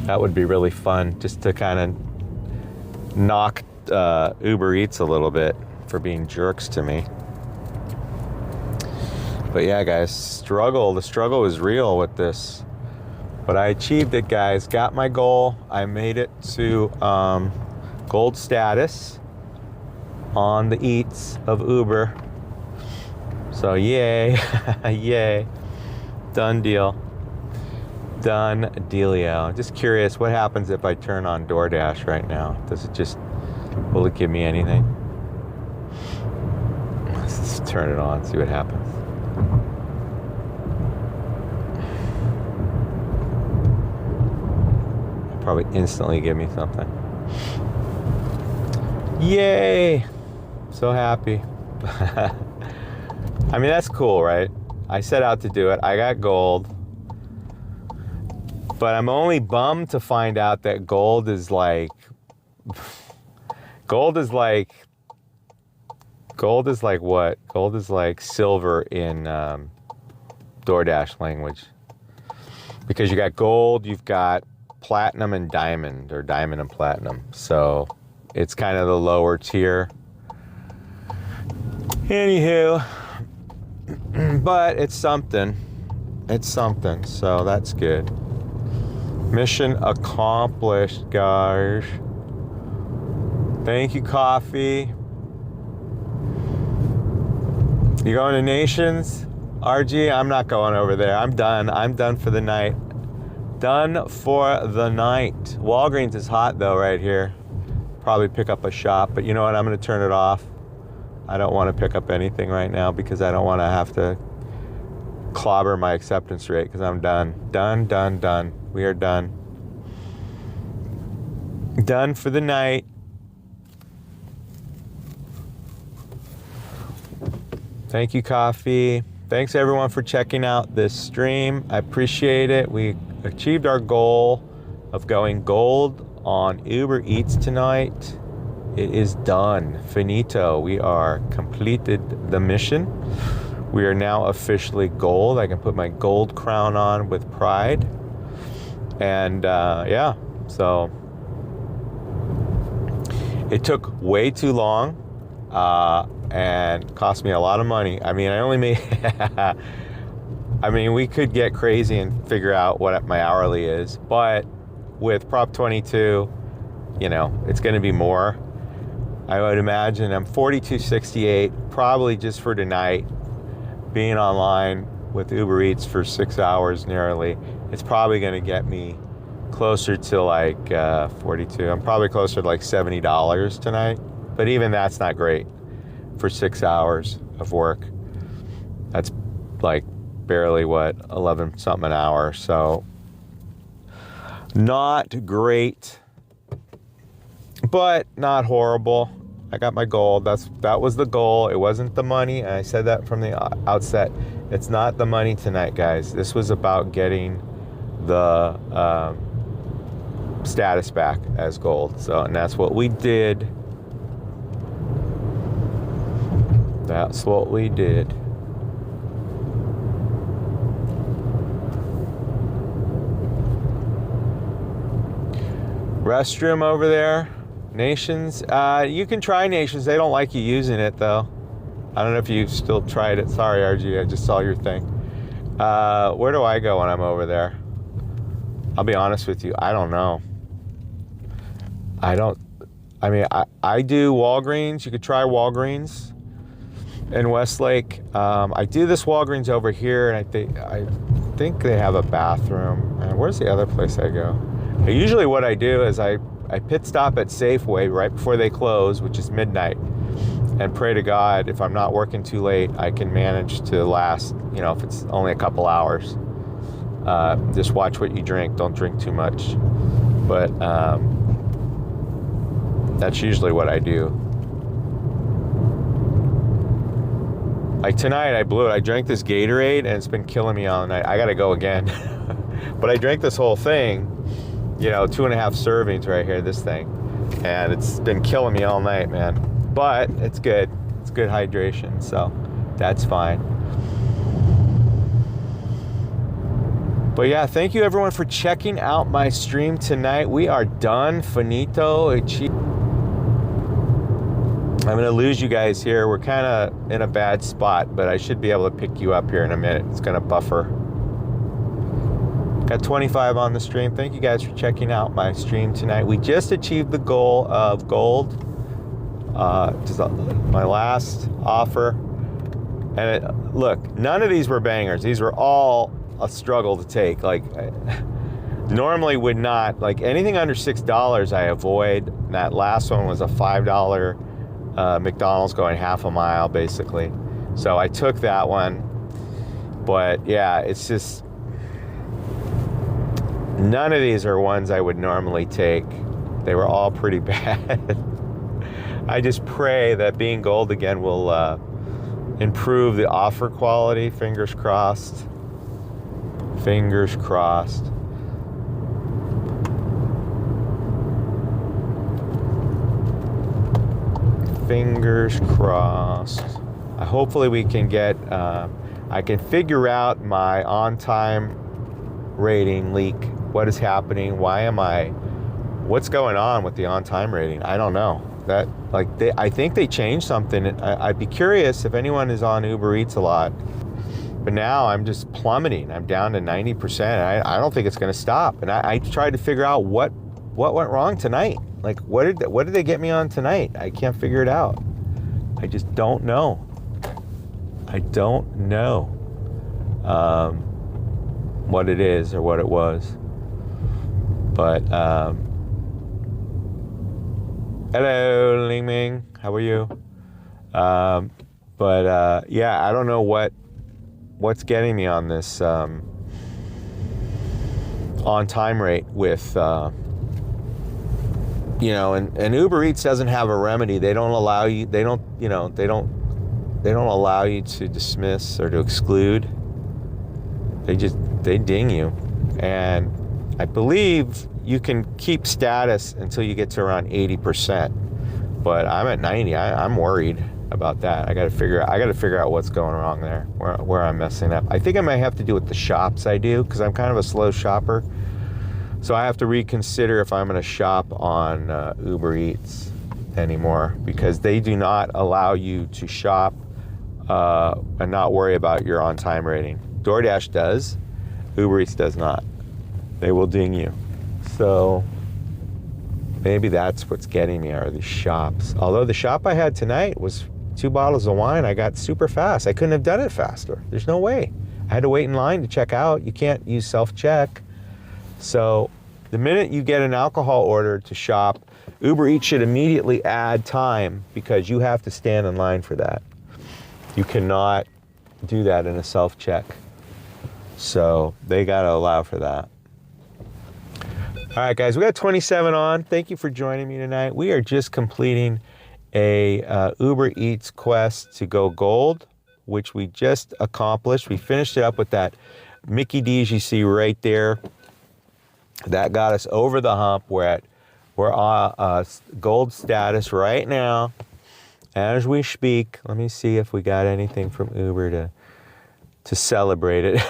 That would be really fun, just to kind of knock Uber Eats a little bit for being jerks to me. But yeah, guys, the struggle is real with this. But I achieved it, guys. Got my goal. I made it to gold status on the Eats of Uber. So yay, yay, done deal. Done dealio. Just curious, what happens if I turn on DoorDash right now? Will it give me anything? Let's just turn it on, see what happens. It'll probably instantly give me something. Yay! So happy. I mean, that's cool, right? I set out to do it. I got gold. But I'm only bummed to find out that gold is like what? Gold is like silver in DoorDash language. Because you got gold, you've got platinum and diamond, or diamond and platinum. So it's kind of the lower tier. Anywho, but it's something. It's something, so that's good. Mission accomplished, guys. Thank you, coffee. You going to Nations? RG, I'm not going over there. I'm done. I'm done for the night. Done for the night. Walgreens is hot though right here. Probably pick up a shop, but you know what? I'm gonna turn it off. I don't want to pick up anything right now because I don't want to have to clobber my acceptance rate because I'm done. Done. We are done. Done for the night. Thank you, coffee. Thanks everyone for checking out this stream. I appreciate it. We achieved our goal of going gold on Uber Eats tonight. It is done. Finito. We are completed the mission. We are now officially gold. I can put my gold crown on with pride. And yeah, so it took way too long and cost me a lot of money. I mean, I only made, I mean, we could get crazy and figure out what my hourly is, but with Prop 22, you know, it's going to be more. I would imagine I'm $42.68, probably just for tonight, being online with Uber Eats for 6 hours nearly. It's probably going to get me closer to like 42. I'm probably closer to like $70 tonight, but even that's not great for 6 hours of work. That's like barely what, 11 something an hour. So not great, but not horrible. I got my goal. That was the goal. It wasn't the money. And I said that from the outset. It's not the money tonight, guys. This was about getting the status back as gold. So, and that's what we did. That's what we did. Restroom over there. Nations. You can try Nations. They don't like you using it though. I don't know if you've still tried it. Sorry, RG. I just saw your thing. Where do I go when I'm over there? I'll be honest with you. I don't know. I mean, I do Walgreens. You could try Walgreens in Westlake. I do this Walgreens over here, and I think they have a bathroom. Where's the other place I go? Usually what I do is I pit stop at Safeway right before they close, which is midnight, and pray to God if I'm not working too late, I can manage to last, you know, if it's only a couple hours. Just watch what you drink. Don't drink too much. But that's usually what I do. Like tonight I blew it. I drank this Gatorade and it's been killing me all night. I gotta go again. But I drank this whole thing, you know, 2.5 servings right here, this thing. And it's been killing me all night, man. But it's good. It's good hydration, so that's fine. But yeah, thank you everyone for checking out my stream tonight. We are done. Finito. I'm gonna lose you guys here. We're kind of in a bad spot, but I should be able to pick you up here in a minute. It's gonna buffer. Got 25 on the stream. Thank you guys for checking out my stream tonight. We just achieved the goal of gold. Just my last offer. And look, none of these were bangers. These were all a struggle to take. Like, normally would not, like anything under $6 I avoid. That last one was a $5 McDonald's going half a mile basically. So I took that one. But yeah, it's just, none of these are ones I would normally take. They were all pretty bad. I just pray that being gold again will improve the offer quality. Fingers crossed. Fingers crossed. Fingers crossed. Hopefully we can get, I can figure out my on-time rating leak. What is happening? What's going on with the on-time rating? I don't know. I think they changed something. I'd be curious if anyone is on Uber Eats a lot. But now I'm just plummeting. I'm down to 90%. I don't think it's going to stop. And I tried to figure out what went wrong tonight. Like, what did they get me on tonight? I can't figure it out. I just don't know. I don't know what it is or what it was. But hello, Ling Ming. How are you? Yeah, I don't know what's getting me on this on time rate with and Uber Eats doesn't have a remedy. They don't allow you. They don't allow you to dismiss or to exclude. They ding you, and I believe you can keep status until you get to around 80%. But I'm at 90. I'm worried about that. I got to figure out what's going wrong there, where I'm messing up. I think I might have to do with the shops I do, because I'm kind of a slow shopper. So I have to reconsider if I'm going to shop on Uber Eats anymore, because they do not allow you to shop and not worry about your on-time rating. DoorDash does. Uber Eats does not. They will ding you. So maybe that's what's getting me, are these shops. Although the shop I had tonight was 2 bottles of wine. I got super fast. I couldn't have done it faster. There's no way. I had to wait in line to check out. You can't use self-check. So the minute you get an alcohol order to shop, Uber Eats should immediately add time, because you have to stand in line for that. You cannot do that in a self-check. So they got to allow for that. All right, guys, we got 27 on. Thank you for joining me tonight. We are just completing a Uber Eats quest to go gold, which we just accomplished. We finished it up with that Mickey D's you see right there. That got us over the hump. We're on gold status right now as we speak. Let me see if we got anything from Uber to celebrate it.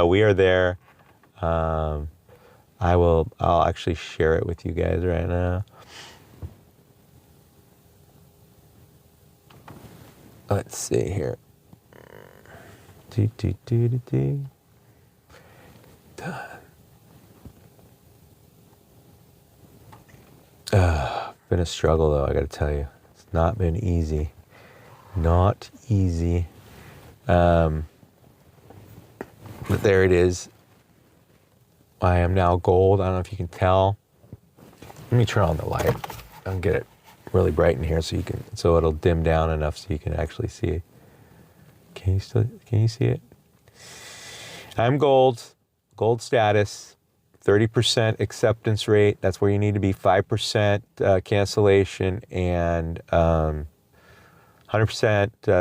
We are there. I'll actually share it with you guys right now. Let's see here. Been a struggle though, I gotta tell you. It's not been easy. Not easy. But there it is. I am now gold. I don't know if you can tell. Let me turn on the light. I'll get it really bright in here so it'll dim down enough so you can actually see it. Can you see it? I'm gold status, 30% acceptance rate. That's where you need to be, 5% cancellation, and 100%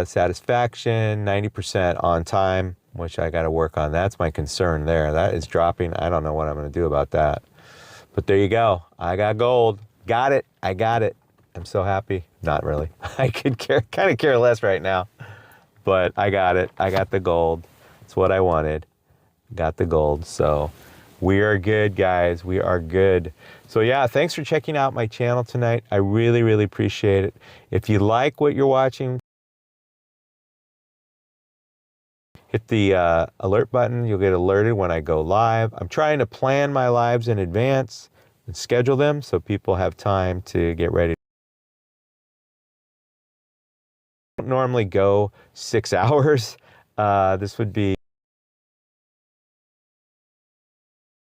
satisfaction, 90% on time, which I got to work on. That's my concern there. That is dropping. I don't know what I'm going to do about that. But there you go. I got gold. Got it. I got it. I'm so happy. Not really. I could kind of care less right now. But I got it. I got the gold. It's what I wanted. Got the gold. So we are good, guys. We are good. So yeah, thanks for checking out my channel tonight. I really, really appreciate it. If you like what you're watching, hit the alert button. You'll get alerted when I go live. I'm trying to plan my lives in advance and schedule them so people have time to get ready. I don't normally go 6 hours. This would be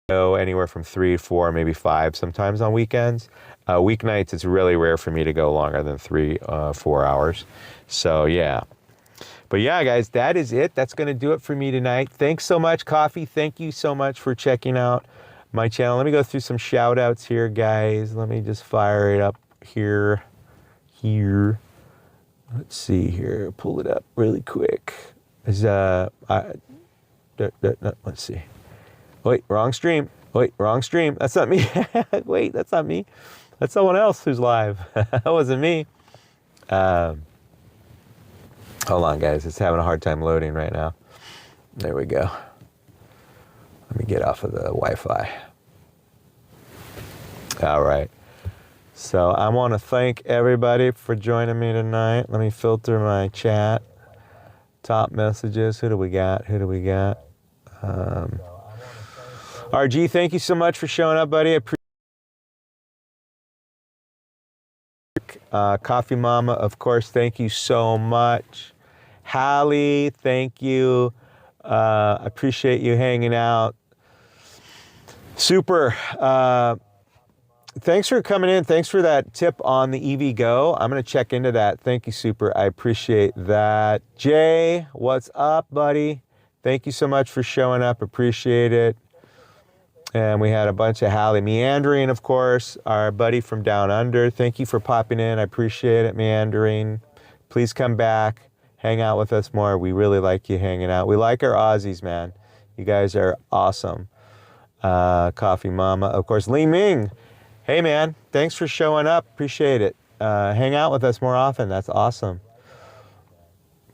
anywhere from 3, 4, maybe 5 sometimes on weekends. Weeknights, it's really rare for me to go longer than 3, 4 hours. So yeah. But yeah, guys, that is it. That's going to do it for me tonight. Thanks so much, Coffee. Thank you so much for checking out my channel. Let me go through some shout outs here, guys. Let me just fire it up here. Let's see here. Pull it up really quick. Let's see. Wait, wrong stream. That's not me. Wait, that's not me. That's someone else who's live. That wasn't me. Hold on, guys. It's having a hard time loading right now. There we go. Let me get off of the Wi-Fi. All right. So I want to thank everybody for joining me tonight. Let me filter my chat. Top messages. Who do we got? Who do we got? RG, thank you so much for showing up, buddy. I appreciate Coffee Mama, of course, thank you so much. Hallie, thank you. Appreciate you hanging out. Super. Thanks for coming in. Thanks for that tip on the EVgo. I'm going to check into that. Thank you, Super. I appreciate that. Jay, what's up, buddy? Thank you so much for showing up. Appreciate it. And we had a bunch of Hallie. Meandering, of course, our buddy from Down Under. Thank you for popping in. I appreciate it, Meandering. Please come back. Hang out with us more. We really like you hanging out. We like our Aussies, man. You guys are awesome. Coffee Mama, of course. Li Ming. Hey, man. Thanks for showing up. Appreciate it. Hang out with us more often. That's awesome.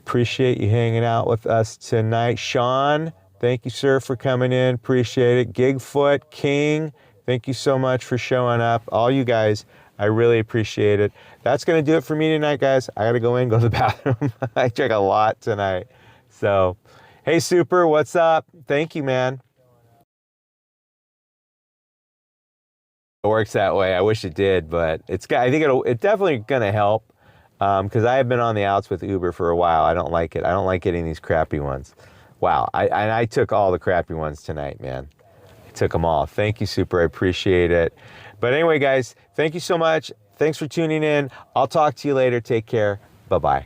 Appreciate you hanging out with us tonight. Sean, thank you, sir, for coming in. Appreciate it. Gigfoot, King, thank you so much for showing up. All you guys, I really appreciate it. That's going to do it for me tonight, guys. I got to go in, go to the bathroom. I drank a lot tonight. So, hey, Super, what's up? Thank you, man. It works that way. I wish it did, but I think it's definitely going to help because I have been on the outs with Uber for a while. I don't like it. I don't like getting these crappy ones. Wow. I took all the crappy ones tonight, man. I took them all. Thank you, Super. I appreciate it. But anyway, guys, thank you so much. Thanks for tuning in. I'll talk to you later. Take care. Bye-bye.